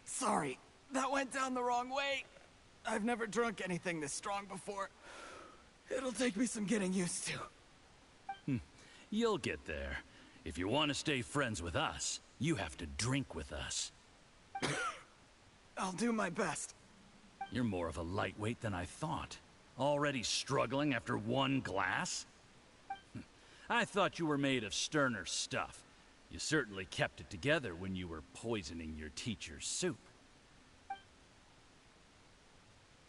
sorry, that went down the wrong way. I've never drunk anything this strong before. It'll take me some getting used to. You'll get there. If you want to stay friends with us, you have to drink with us. I'll do my best. You're more of a lightweight than I thought. Already struggling after one glass? I thought you were made of sterner stuff. You certainly kept it together when you were poisoning your teacher's soup.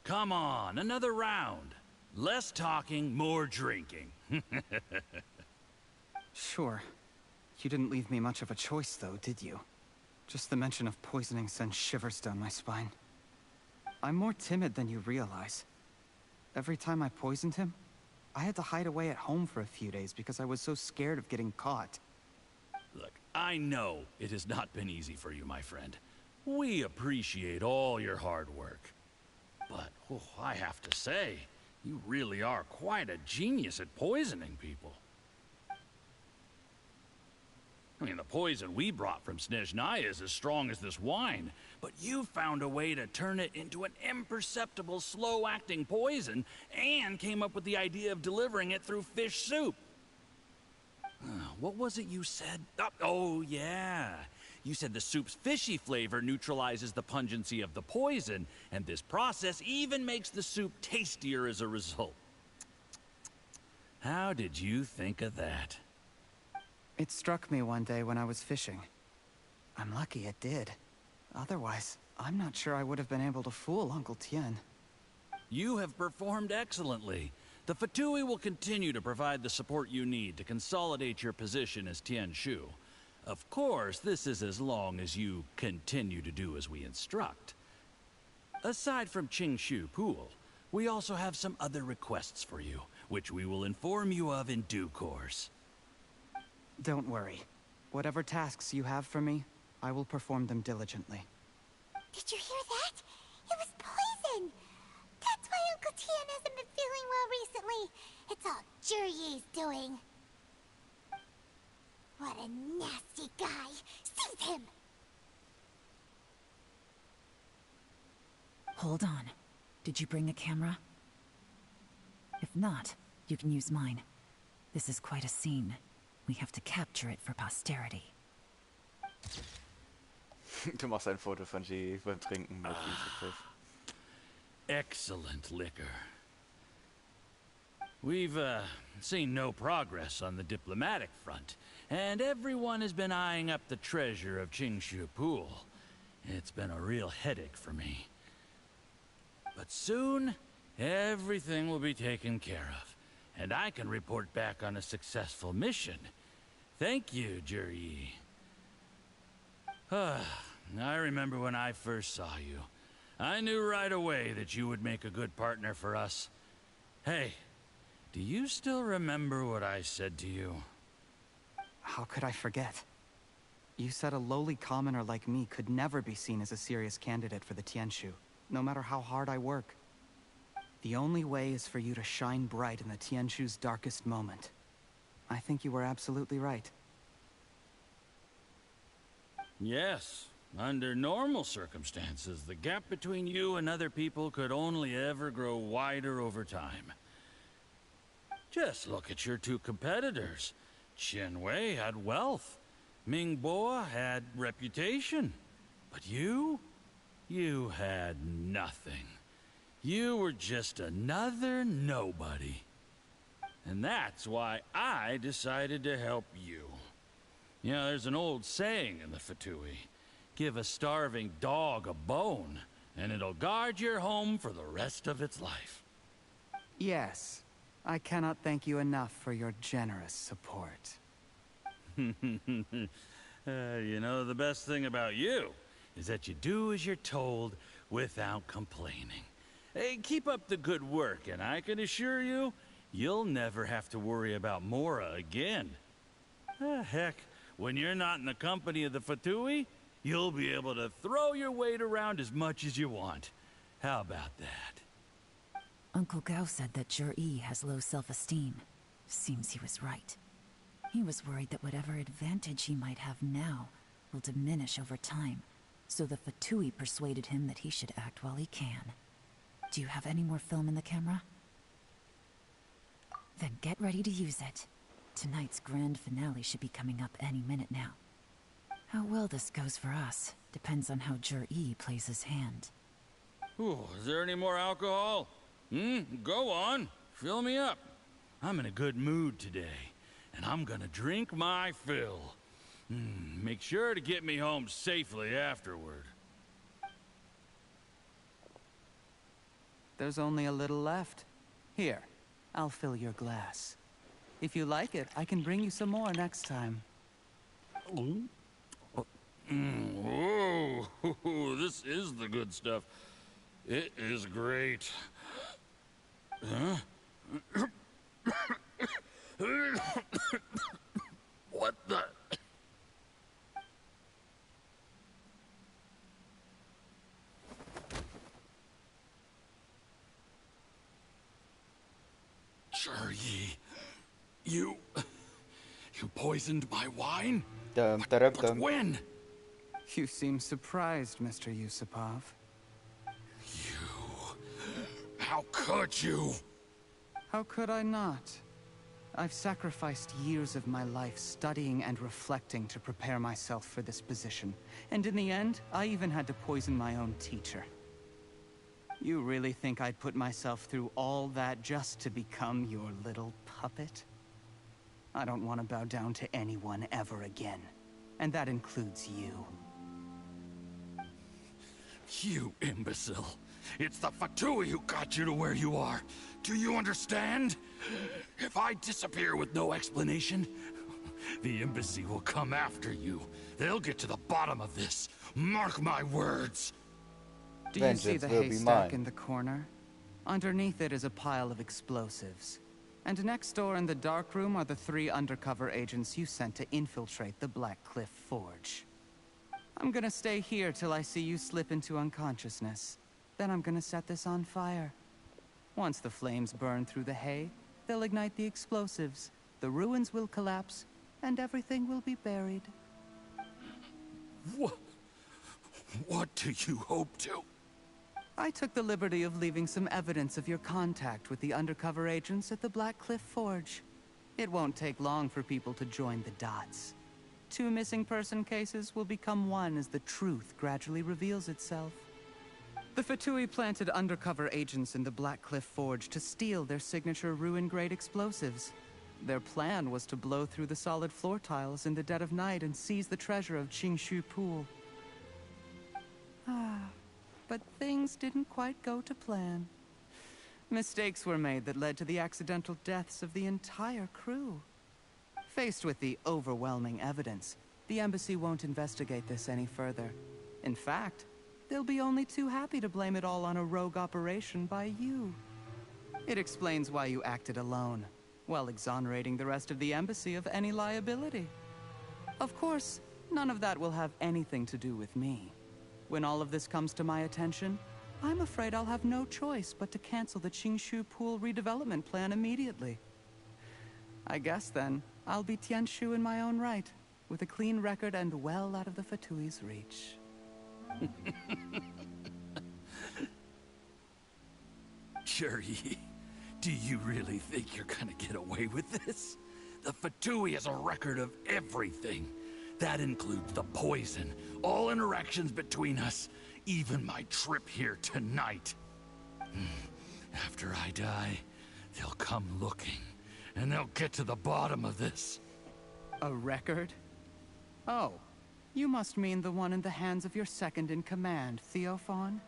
Come on, another round. Less talking, more drinking. Sure. You didn't leave me much of a choice, though, did you? Just the mention of poisoning sends shivers down my spine. I'm more timid than you realize. Every time I poisoned him, I had to hide away at home for a few days because I was so scared of getting caught. Look, I know it has not been easy for you, my friend. We appreciate all your hard work. But Oh, I have to say, you really are quite a genius at poisoning people. I mean, the poison we brought from Snezhnaya is as strong as this wine, but you found a way to turn it into an imperceptible, slow-acting poison, and came up with the idea of delivering it through fish soup. What was it you said? Oh, yeah. You said the soup's fishy flavor neutralizes the pungency of the poison, and this process even makes the soup tastier as a result. How did you think of that? It struck me one day when I was fishing. I'm lucky it did. Otherwise, I'm not sure I would have been able to fool Uncle Tien. You have performed excellently. The Fatui will continue to provide the support you need to consolidate your position as Tien Shu. Of course, this is as long as you continue to do as we instruct. Aside from Qing Shu Pool, we also have some other requests for you, which we will inform you of in due course. Don't worry. Whatever tasks you have for me, I will perform them diligently. Did you hear that? It was poison! That's why Uncle Tien hasn't been feeling well recently. It's all Jurye's doing. What a nasty guy! Seize him! Hold on. Did you bring a camera? If not, you can use mine. This is quite a scene. We have to capture it for posterity. Du machst ein Foto von G beim Trinken mit Wiesegriff. Excellent liquor. We've seen no progress on the diplomatic front, and everyone has been eyeing up the treasure of Qingshu Pool. It's been a real headache for me. But soon, everything will be taken care of, and I can report back on a successful mission. Thank you, Jurye. I remember when I first saw you. I knew right away that you would make a good partner for us. Hey, do you still remember what I said to you? How could I forget? You said a lowly commoner like me could never be seen as a serious candidate for the Tianshu, no matter how hard I work. The only way is for you to shine bright in the Tianshu's darkest moment. I think you were absolutely right. Yes. Under normal circumstances, the gap between you and other people could only ever grow wider over time. Just look at your two competitors. Chen Wei had wealth. Ming Boa had reputation. But you had nothing. You were just another nobody. And that's why I decided to help you. You know, there's an old saying in the Fatui. Give a starving dog a bone, and it'll guard your home for the rest of its life. Yes. I cannot thank you enough for your generous support. You know, the best thing about you is that you do as you're told without complaining. Hey, keep up the good work, and I can assure you, you'll never have to worry about Mora again. Heck, when you're not in the company of the Fatui, you'll be able to throw your weight around as much as you want. How about that? Uncle Gao said that Jurye has low self-esteem. Seems he was right. He was worried that whatever advantage he might have now will diminish over time, so the Fatui persuaded him that he should act while he can. Do you have any more film in the camera? Then get ready to use it. Tonight's grand finale should be coming up any minute now. How well this goes for us depends on how Jurye plays his hand. Ooh, is there any more alcohol? Go on. Fill me up. I'm in a good mood today, and I'm gonna drink my fill. Make sure to get me home safely afterward. There's only a little left. Here, I'll fill your glass. If you like it, I can bring you some more next time. Whoa, this is the good stuff. It is great. Huh? What the? Sure, Yi. You poisoned my wine? But when? You seem surprised, Mr. Yusupov. How could you? How could I not? I've sacrificed years of my life studying and reflecting to prepare myself for this position. And in the end, I even had to poison my own teacher. You really think I'd put myself through all that just to become your little puppet? I don't want to bow down to anyone ever again. And that includes you. You imbecile. It's the Fatui who got you to where you are. Do you understand? If I disappear with no explanation, the embassy will come after you. They'll get to the bottom of this. Mark my words. Do you see the haystack in the corner? Underneath it is a pile of explosives. And next door in the dark room are the 3 undercover agents you sent to infiltrate the Black Cliff Forge. I'm gonna stay here till I see you slip into unconsciousness. Then I'm gonna set this on fire. Once the flames burn through the hay, they'll ignite the explosives, the ruins will collapse, and everything will be buried. What do you hope to? I took the liberty of leaving some evidence of your contact with the undercover agents at the Black Cliff Forge. It won't take long for people to join the dots. 2 missing person cases will become 1 as the truth gradually reveals itself. The Fatui planted undercover agents in the Black Cliff Forge to steal their signature ruin-grade explosives. Their plan was to blow through the solid floor tiles in the dead of night and seize the treasure of Qingshu Pool. But things didn't quite go to plan. Mistakes were made that led to the accidental deaths of the entire crew. Faced with the overwhelming evidence, the embassy won't investigate this any further. In fact, they'll be only too happy to blame it all on a rogue operation by you. It explains why you acted alone, while exonerating the rest of the embassy of any liability. Of course, none of that will have anything to do with me. When all of this comes to my attention, I'm afraid I'll have no choice but to cancel the Qingshu Pool redevelopment plan immediately. I guess then, I'll be Tianshu in my own right, with a clean record and well out of the Fatui's reach. Cherry, do you really think you're gonna get away with this? The Fatui has a record of everything. That includes the poison, all interactions between us, even my trip here tonight. After I die, they'll come looking, and they'll get to the bottom of this. A record? Oh, you must mean the one in the hands of your second-in-command, Theophon?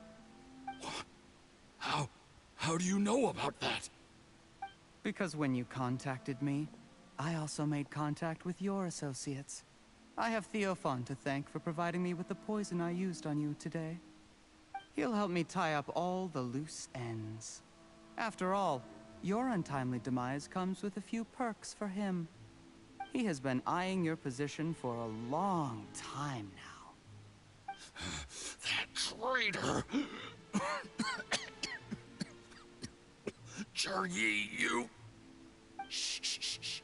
How do you know about that? Because when you contacted me, I also made contact with your associates. I have Theophon to thank for providing me with the poison I used on you today. He'll help me tie up all the loose ends. After all, your untimely demise comes with a few perks for him. He has been eyeing your position for a long time now. That traitor! Cherry, you... Shh.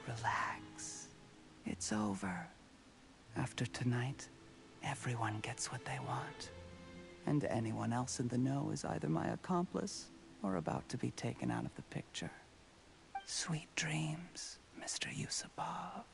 Relax. It's over. After tonight, everyone gets what they want. And anyone else in the know is either my accomplice or about to be taken out of the picture. Sweet dreams, Mr. Yusupov.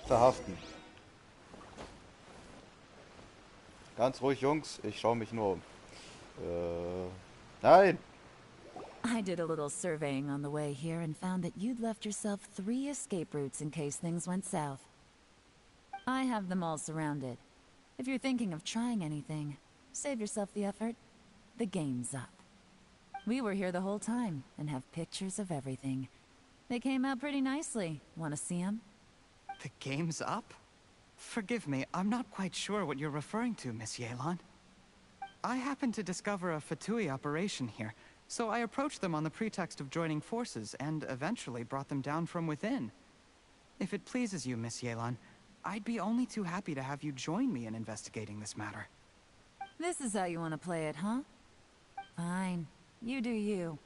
Verhaften. Ganz ruhig, Jungs. Ich schaue mich nur um. Nein! I did a little surveying on the way here and found that you'd left yourself 3 escape routes in case things went south. I have them all surrounded. If you're thinking of trying anything, save yourself the effort. The game's up. We were here the whole time and have pictures of everything. They came out pretty nicely. Want to see them? The game's up? Forgive me, I'm not quite sure what you're referring to, Miss Yelan. I happened to discover a Fatui operation here, so I approached them on the pretext of joining forces and eventually brought them down from within. If it pleases you, Miss Yelan, I'd be only too happy to have you join me in investigating this matter. This is how you want to play it, huh? Fine. You do you.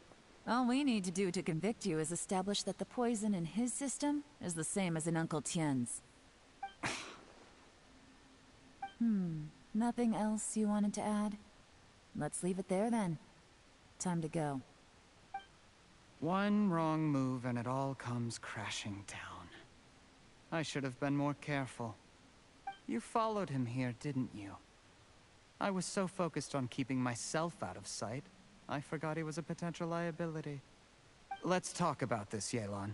All we need to do to convict you is establish that the poison in his system is the same as in Uncle Tien's. Nothing else you wanted to add? Let's leave it there then. Time to go. One wrong move and it all comes crashing down. I should have been more careful. You followed him here, didn't you? I was so focused on keeping myself out of sight, I forgot he was a potential liability. Let's talk about this, Yelan.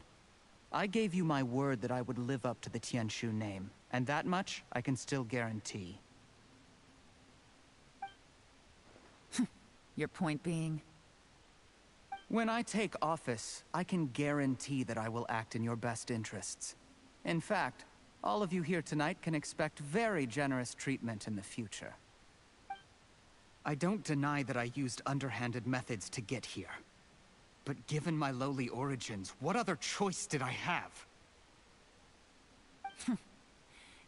I gave you my word that I would live up to the Tianshu name, and that much I can still guarantee. Your point being? When I take office, I can guarantee that I will act in your best interests. In fact, all of you here tonight can expect very generous treatment in the future. I don't deny that I used underhanded methods to get here. But given my lowly origins, what other choice did I have?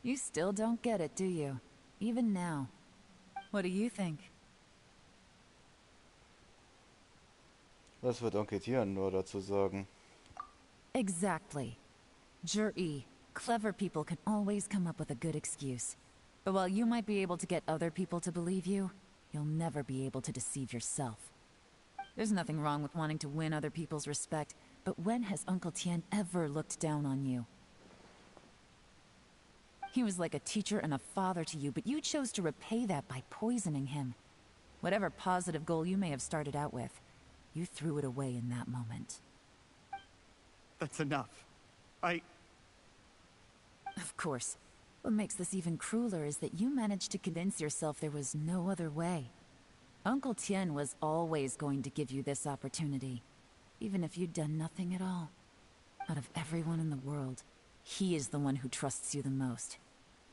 You still don't get it, do you? Even now. What do you think? Was wird Onkel Tian nur dazu sagen? Exactly. Jur-E, clever people can always come up with a good excuse. But while you might be able to get other people to believe you, you'll never be able to deceive yourself. There's nothing wrong with wanting to win other people's respect, but when has Uncle Tian ever looked down on you? He was like a teacher and a father to you, but you chose to repay that by poisoning him. Whatever positive goal you may have started out with, you threw it away in that moment. That's enough. Of course. What makes this even crueler is that you managed to convince yourself there was no other way. Uncle Tian was always going to give you this opportunity, even if you'd done nothing at all. Out of everyone in the world, he is the one who trusts you the most.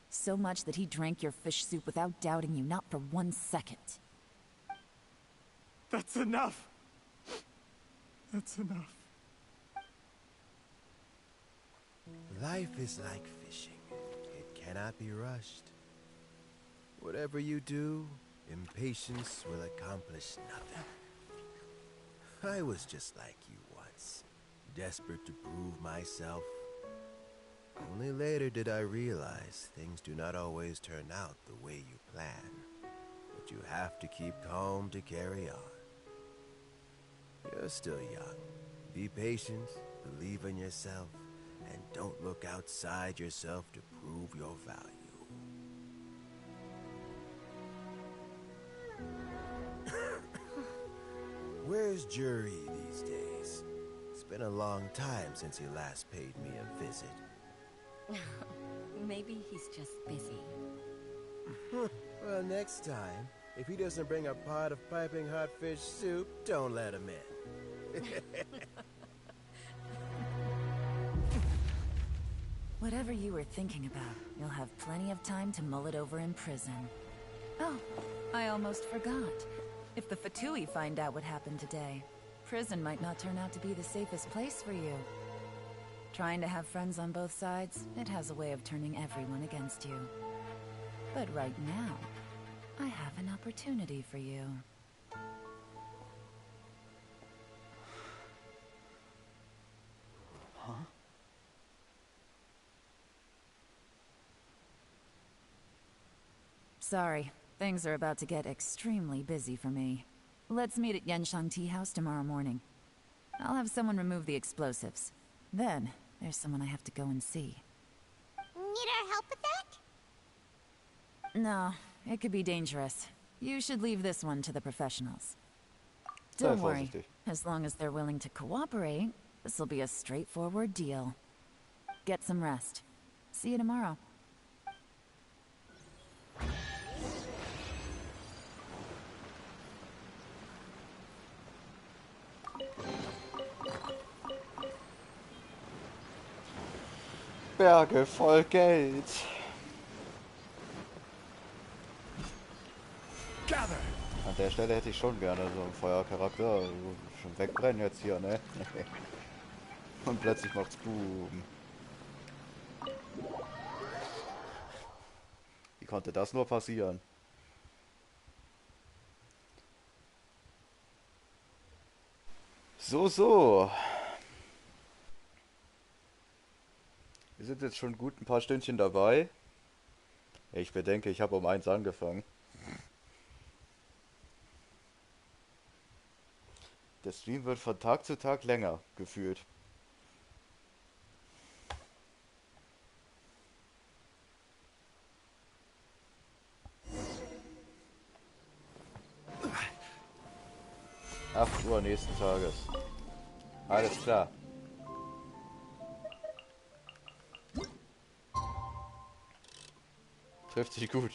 So much that he drank your fish soup without doubting you, not for 1 second. That's enough. That's enough. Life is like fishing. It cannot be rushed. Whatever you do, impatience will accomplish nothing. I was just like you once, desperate to prove myself. Only later did I realize things do not always turn out the way you plan. But you have to keep calm to carry on. You're still young. Be patient, believe in yourself, and don't look outside yourself to prove your value. Where's Jury these days? It's been a long time since he last paid me a visit. Maybe he's just busy. Well, next time, if he doesn't bring a pot of piping hot fish soup, don't let him in. Whatever you were thinking about, you'll have plenty of time to mull it over in prison. Oh, I almost forgot. If the Fatui find out what happened today, prison might not turn out to be the safest place for you. Trying to have friends on both sides, it has a way of turning everyone against you. But right now, I have an opportunity for you. Huh? Sorry, things are about to get extremely busy for me. Let's meet at Yenshang Tea House tomorrow morning. I'll have someone remove the explosives. Then, there's someone I have to go and see. Need our help with that? No, it could be dangerous. You should leave this one to the professionals. Don't worry, as long as they're willing to cooperate, this'll be a straightforward deal. Get some rest. See you tomorrow. Berge voll Geld. An der Stelle hätte ich schon gerne so einen Feuercharakter. Also schon wegbrennen jetzt hier, ne? Und plötzlich macht's Boom. Wie konnte das nur passieren? So. Wir sind jetzt schon gut ein paar Stündchen dabei. Ich bedenke, ich habe um 1 angefangen. Der Stream wird von Tag zu Tag länger, gefühlt. Uhr nächsten Tages. Alles klar. Trifft sich gut.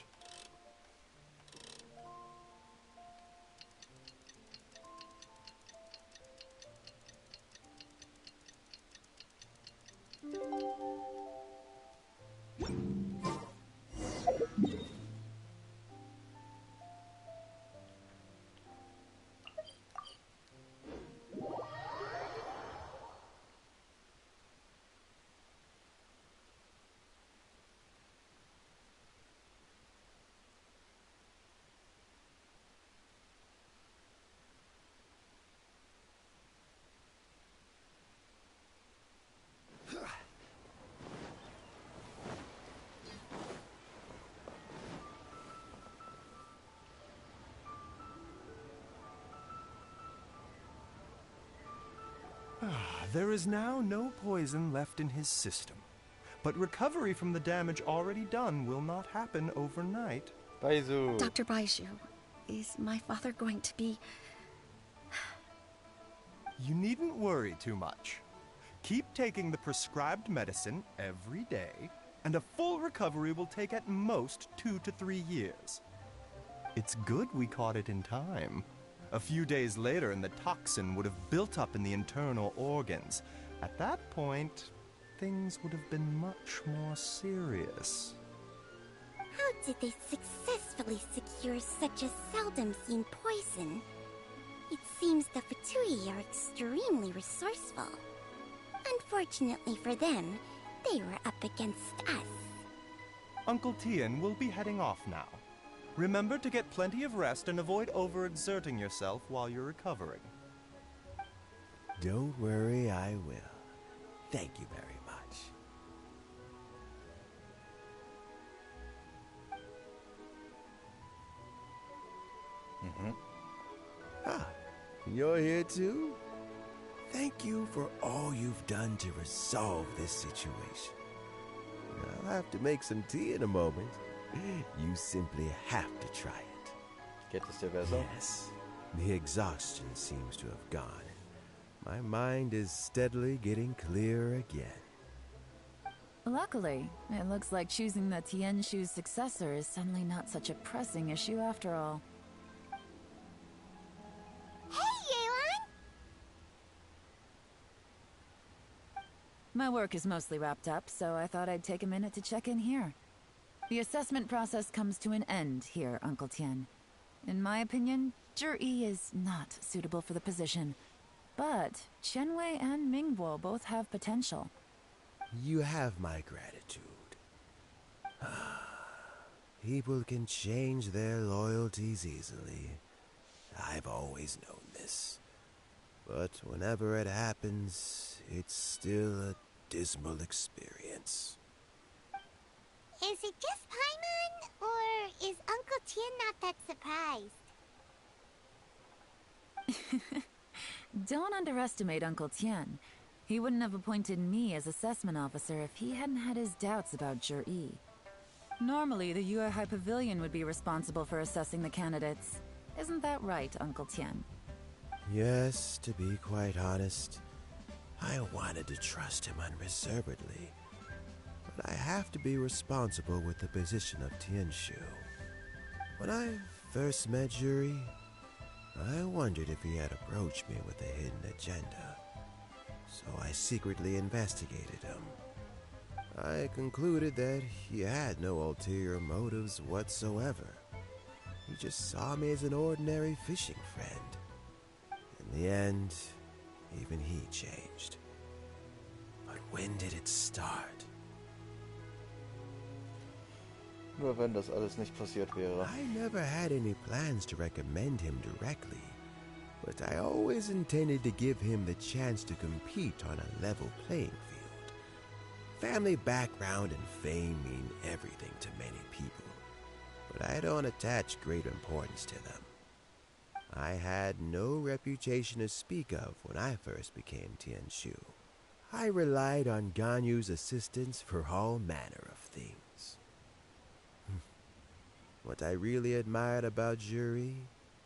There is now no poison left in his system. But recovery from the damage already done will not happen overnight. Baizu. Dr. Baishu, is my father going to be... You needn't worry too much. Keep taking the prescribed medicine every day, and a full recovery will take at most 2 to 3 years. It's good we caught it in time. A few days later, and the toxin would have built up in the internal organs. At that point, things would have been much more serious. How did they successfully secure such a seldom-seen poison? It seems the Fatui are extremely resourceful. Unfortunately for them, they were up against us. Uncle Tian will be heading off now. Remember to get plenty of rest and avoid overexerting yourself while you're recovering. Don't worry, I will. Thank you very much. Ah, you're here too? Thank you for all you've done to resolve this situation. I'll have to make some tea in a moment. You simply have to try it. Geht es dir besser? Yes. The exhaustion seems to have gone. My mind is steadily getting clearer again. Luckily, it looks like choosing the Tianshu's successor is suddenly not such a pressing issue after all. My work is mostly wrapped up, so I thought I'd take a minute to check in here. The assessment process comes to an end here, Uncle Tian. In my opinion, Zhi is not suitable for the position. But Qianwei and Mingguo both have potential. You have my gratitude. People can change their loyalties easily. I've always known this. But whenever it happens, it's still a dismal experience. Is it just Paimon, or is Uncle Tian not that surprised? Don't underestimate Uncle Tian. He wouldn't have appointed me as assessment officer if he hadn't had his doubts about Zhi. Normally, the Yuehai Pavilion would be responsible for assessing the candidates. Isn't that right, Uncle Tian? Yes, to be quite honest, I wanted to trust him unreservedly. But I have to be responsible with the position of Tianshu. When I first met Zhi, I wondered if he had approached me with a hidden agenda. So I secretly investigated him. I concluded that he had no ulterior motives whatsoever. He just saw me as an ordinary fishing friend. In the end, even he changed. But when did it start? Nur wenn das alles nicht passiert wäre. I never had any plans to recommend him directly, but I always intended to give him the chance to compete on a level playing field. Family background and fame mean everything to many people, but I don't attach great importance to them. I had no reputation to speak of when I first became Tianshu. I relied on Ganyu's assistance for all manner of things. What I really admired about Juri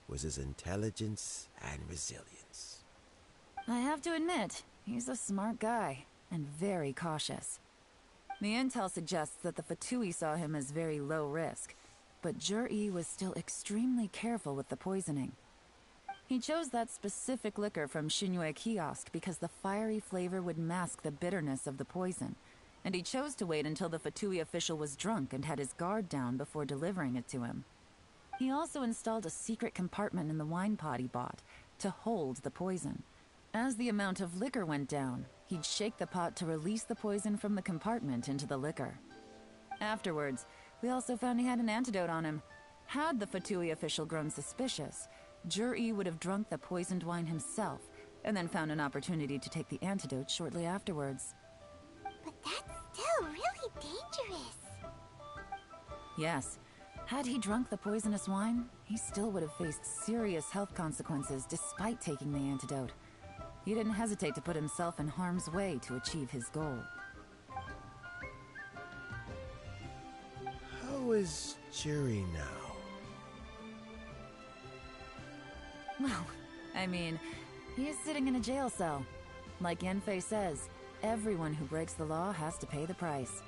was his intelligence and resilience. I have to admit, he's a smart guy, and very cautious. The intel suggests that the Fatui saw him as very low risk, but Juri was still extremely careful with the poisoning. He chose that specific liquor from Shinue Kiosk because the fiery flavor would mask the bitterness of the poison, and he chose to wait until the Fatui official was drunk and had his guard down before delivering it to him. He also installed a secret compartment in the wine pot he bought to hold the poison. As the amount of liquor went down, he'd shake the pot to release the poison from the compartment into the liquor. Afterwards, we also found he had an antidote on him. Had the Fatui official grown suspicious, Juri would have drunk the poisoned wine himself, and then found an opportunity to take the antidote shortly afterwards. But that's still really dangerous. Yes. Had he drunk the poisonous wine, he still would have faced serious health consequences despite taking the antidote. He didn't hesitate to put himself in harm's way to achieve his goal. How is Juri now? Well, I mean, he is sitting in a jail cell. Like Yanfei says, everyone who breaks the law has to pay the price.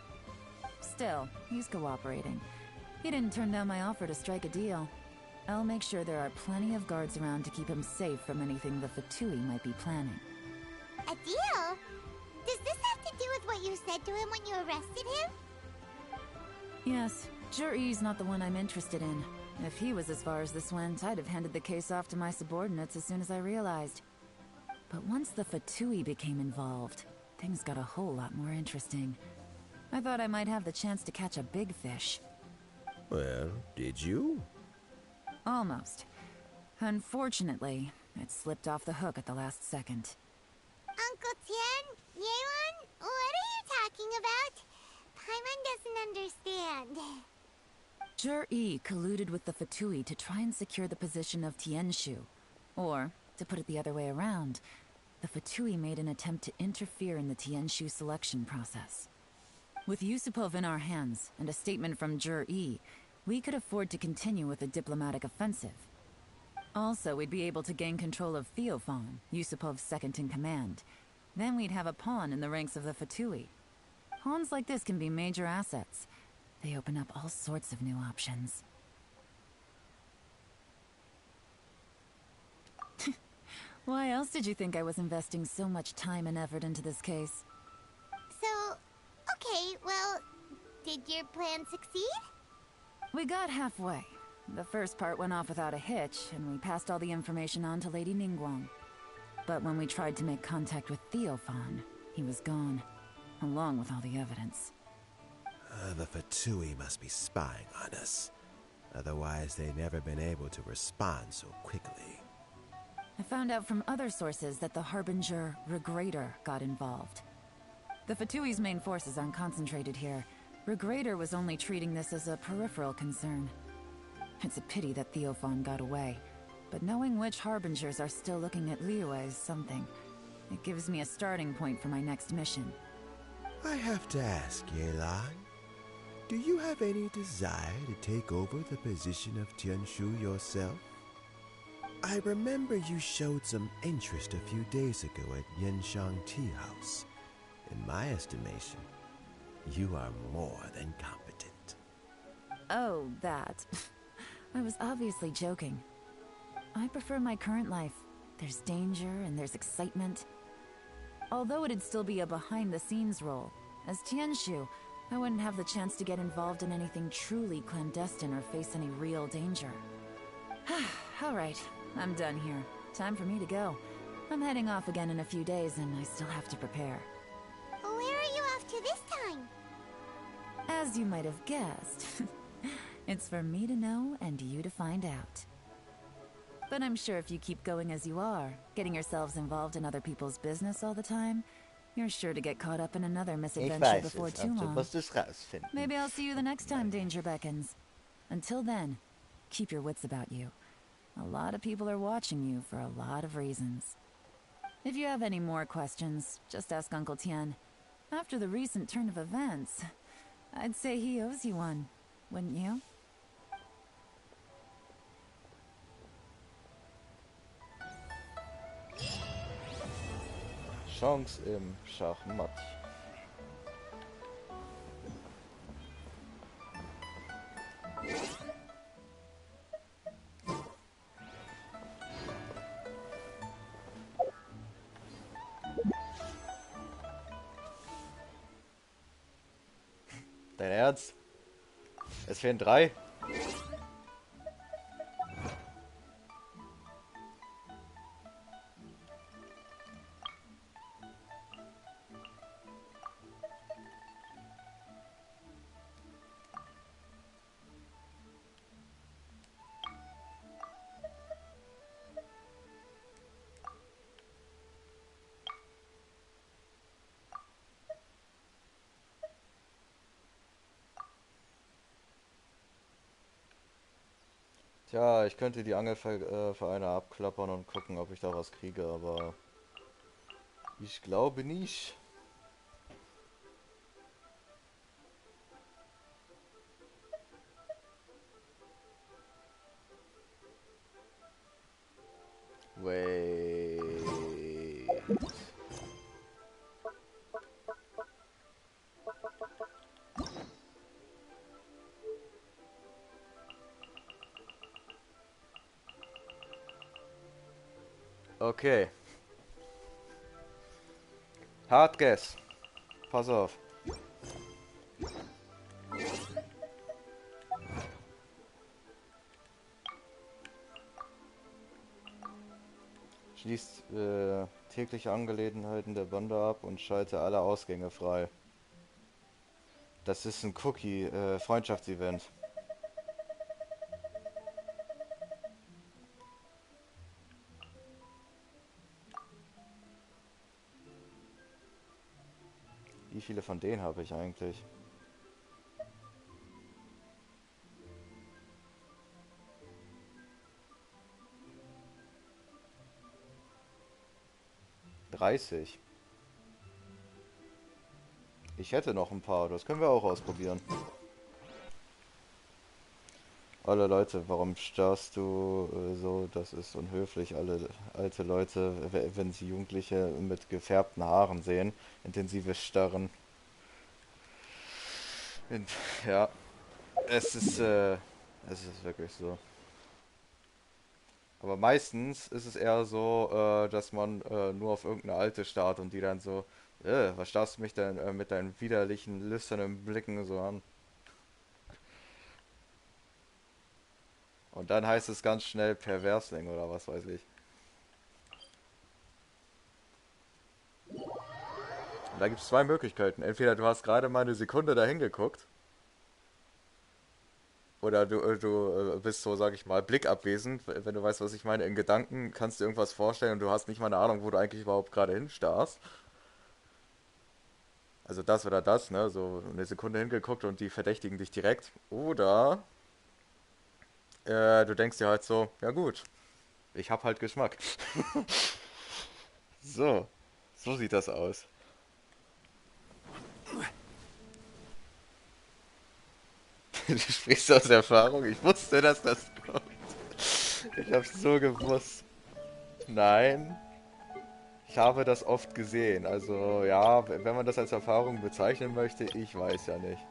Still, he's cooperating. He didn't turn down my offer to strike a deal. I'll make sure there are plenty of guards around to keep him safe from anything the Fatui might be planning. A deal? Does this have to do with what you said to him when you arrested him? Yes, Juri's not the one I'm interested in. If he was as far as this went, I'd have handed the case off to my subordinates as soon as I realized. But once the Fatui became involved, things got a whole lot more interesting. I thought I might have the chance to catch a big fish. Well, did you? Almost. Unfortunately, it slipped off the hook at the last second. Uncle Tian? Yeon? What are you talking about? Paimon doesn't understand. Jur-E colluded with the Fatui to try and secure the position of Tianshu. Or, to put it the other way around, the Fatui made an attempt to interfere in the Tianshu selection process. With Yusupov in our hands, and a statement from Jur-E, we could afford to continue with a diplomatic offensive. Also, we'd be able to gain control of Theophan, Yusupov's second-in-command. Then we'd have a pawn in the ranks of the Fatui. Pawns like this can be major assets. They open up all sorts of new options. Why else did you think I was investing so much time and effort into this case? So, okay, well, did your plan succeed? We got halfway. The first part went off without a hitch, and we passed all the information on to Lady Ningguang. But when we tried to make contact with Theophan, he was gone, along with all the evidence. The Fatui must be spying on us. Otherwise, they'd never been able to respond so quickly. I found out from other sources that the Harbinger, Regrator, got involved. The Fatui's main forces aren't concentrated here. Regrator was only treating this as a peripheral concern. It's a pity that Theophan got away, but knowing which Harbingers are still looking at Liyue is something. It gives me a starting point for my next mission. I have to ask, Yelan, do you have any desire to take over the position of Tianshu yourself? I remember you showed some interest a few days ago at Yenshang Tea House. In my estimation, you are more than competent. Oh, that. I was obviously joking. I prefer my current life. There's danger and there's excitement. Although it'd still be a behind-the-scenes role, As Tianshu, I wouldn't have the chance to get involved in anything truly clandestine or face any real danger. Alright, I'm done here. Time for me to go. I'm heading off again in a few days, and I still have to prepare. Where are you off to this time? As you might have guessed, it's for me to know and you to find out. But I'm sure if you keep going as you are, getting yourselves involved in other people's business all the time, you're sure to get caught up in another misadventure before too long. Maybe I'll see you the next time danger beckons. Until then, keep your wits about you. A lot of people are watching you for a lot of reasons. If you have any more questions, just ask Uncle Tian. After the recent turn of events, I'd say he owes you one, wouldn't you? Chance im Schachmatt. Dein Ernst? Es fehlen 3? Tja, ich könnte die Angelvereine abklappern und gucken, ob ich da was kriege, aber ich glaube nicht. Wait. Okay. Hard Guess. Pass auf. Schließt tägliche Angelegenheiten der Bande ab und schalte alle Ausgänge frei. Das ist ein Cookie, Freundschaftsevent. Wie viele von denen habe ich eigentlich? $30. Ich hätte noch ein paar, das können wir auch ausprobieren. Alle Leute, warum starrst du so? Das ist unhöflich. Alle alte Leute, wenn sie Jugendliche mit gefärbten Haaren sehen, intensives Starren. Ja, es ist wirklich so. Aber meistens ist es eher so, dass man nur auf irgendeine Alte starrt und die dann so, was starrst du mich denn mit deinen widerlichen, lüsternen Blicken so an? Und dann heißt es ganz schnell Perversling oder was weiß ich. Und da gibt es 2 Möglichkeiten. Entweder du hast gerade mal eine Sekunde dahin geguckt. Oder du bist so, sag ich mal, blickabwesend. Wenn du weißt, was ich meine. In Gedanken kannst du irgendwas vorstellen und du hast nicht mal eine Ahnung, wo du eigentlich überhaupt gerade hinstarrst. Also das oder das, ne? So eine Sekunde hingeguckt und die verdächtigen dich direkt. Oder du denkst dir halt so, ja gut, ich hab halt Geschmack. So, so sieht das aus. Du sprichst aus Erfahrung? Ich wusste, dass das kommt. Ich hab's so gewusst. Nein, ich habe das oft gesehen. Also ja, wenn man das als Erfahrung bezeichnen möchte, ich weiß ja nicht.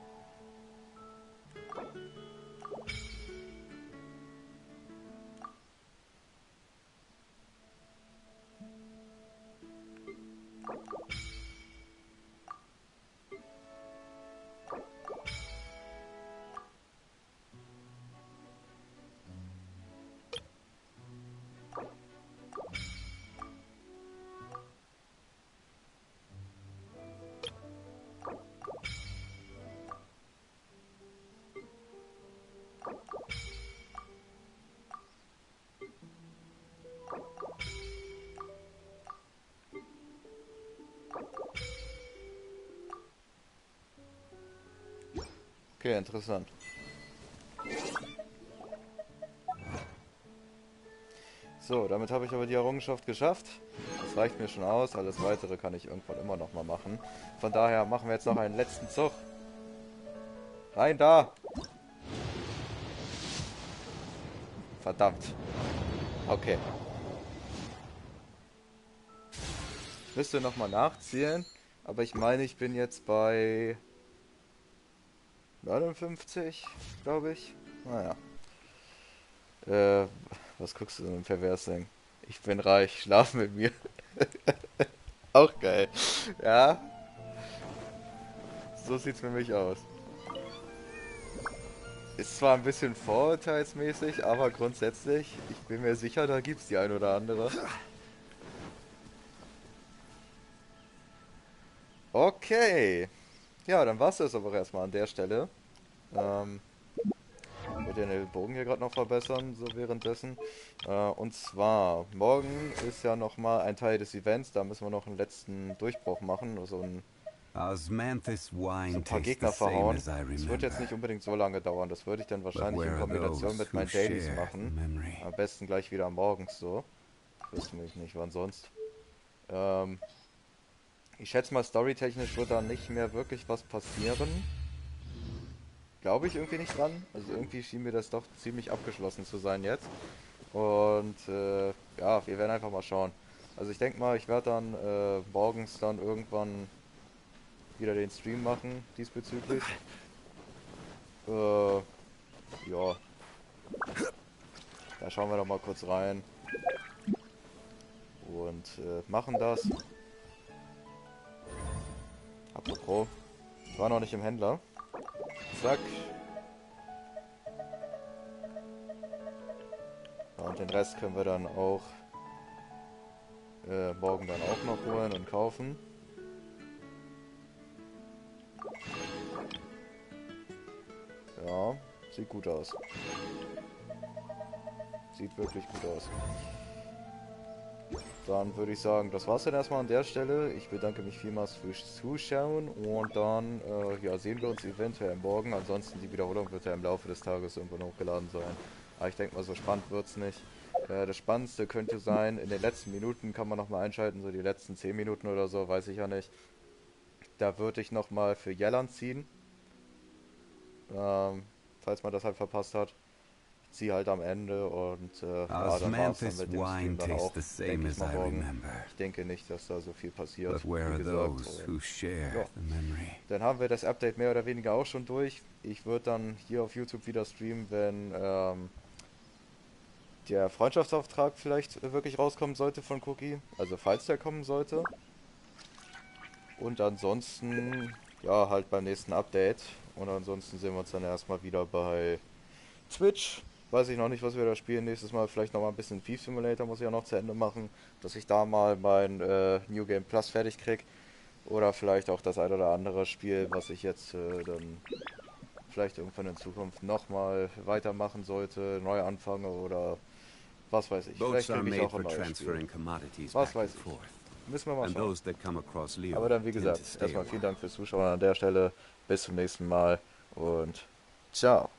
Okay, interessant. So, damit habe ich aber die Errungenschaft geschafft. Das reicht mir schon aus. Alles Weitere kann ich irgendwann immer noch mal machen. Von daher machen wir jetzt noch einen letzten Zug. Rein da! Verdammt. Okay. Ich müsste nochmal nachzählen. Aber ich meine, ich bin jetzt bei 59, glaube ich. Naja. Was guckst du denn pervers Ding? Ich bin reich, schlaf mit mir. Auch geil. Ja. So sieht's für mich aus. Ist zwar ein bisschen vorurteilsmäßig, aber grundsätzlich, ich bin mir sicher, da gibt's die ein oder andere. Okay. Ja, dann war's das aber erstmal an der Stelle. Ich würde den Bogen hier gerade noch verbessern, so währenddessen. Und zwar, morgen ist ja nochmal ein Teil des Events, da müssen wir noch einen letzten Durchbruch machen, so ein paar Gegner verhauen. Das wird jetzt nicht unbedingt so lange dauern, das würde ich dann wahrscheinlich in Kombination mit meinen Dailies machen. Am besten gleich wieder morgens so. Ich wüsste mich nicht, wann sonst. Ich schätze mal, storytechnisch wird da nicht mehr wirklich was passieren. Glaube ich irgendwie nicht dran. Also irgendwie schien mir das doch ziemlich abgeschlossen zu sein jetzt. Und ja, wir werden einfach mal schauen. Also ich denke mal, ich werde dann morgens dann irgendwann wieder den Stream machen diesbezüglich. Ja. Da schauen wir doch mal kurz rein. Und machen das. Apropos, ich war noch nicht im Händler. Zack. Ja, und den Rest können wir dann auch morgen dann auch noch holen und kaufen. Ja, sieht gut aus. Sieht wirklich gut aus. Dann würde ich sagen, das war's dann erstmal an der Stelle. Ich bedanke mich vielmals fürs Zuschauen und dann ja, sehen wir uns eventuell morgen. Ansonsten die Wiederholung wird ja im Laufe des Tages irgendwann hochgeladen sein. Aber ich denke mal, so spannend wird's nicht. Das Spannendste könnte sein, in den letzten Minuten kann man nochmal einschalten, so die letzten 10 Minuten oder so, weiß ich ja nicht. Da würde ich nochmal für Jelland ziehen. Falls man das halt verpasst hat. Ich ziehe halt am Ende und ja, dann war's dann mit dem Stream dann auch, denke ich mal morgen. Ich denke nicht, dass da so viel passiert, wie gesagt. Ja. Dann haben wir das Update mehr oder weniger auch schon durch. Ich würde dann hier auf YouTube wieder streamen, wenn der Freundschaftsauftrag vielleicht wirklich rauskommen sollte von Cookie. Also falls der kommen sollte. Und ansonsten, ja, halt beim nächsten Update. Und ansonsten sehen wir uns dann erstmal wieder bei Twitch. Weiß ich noch nicht, was wir da spielen. Nächstes Mal vielleicht nochmal ein bisschen Thief Simulator muss ich auch noch zu Ende machen. Dass ich da mal mein New Game Plus fertig krieg. Oder vielleicht auch das ein oder andere Spiel, was ich jetzt dann vielleicht irgendwann in Zukunft nochmal weitermachen sollte. Neu anfange oder was weiß ich. Vielleicht kriege ich auch ein neues Spiel. Was weiß ich. Müssen wir mal schauen. Aber dann wie gesagt, erstmal vielen Dank fürs Zuschauen an der Stelle. Bis zum nächsten Mal und ciao.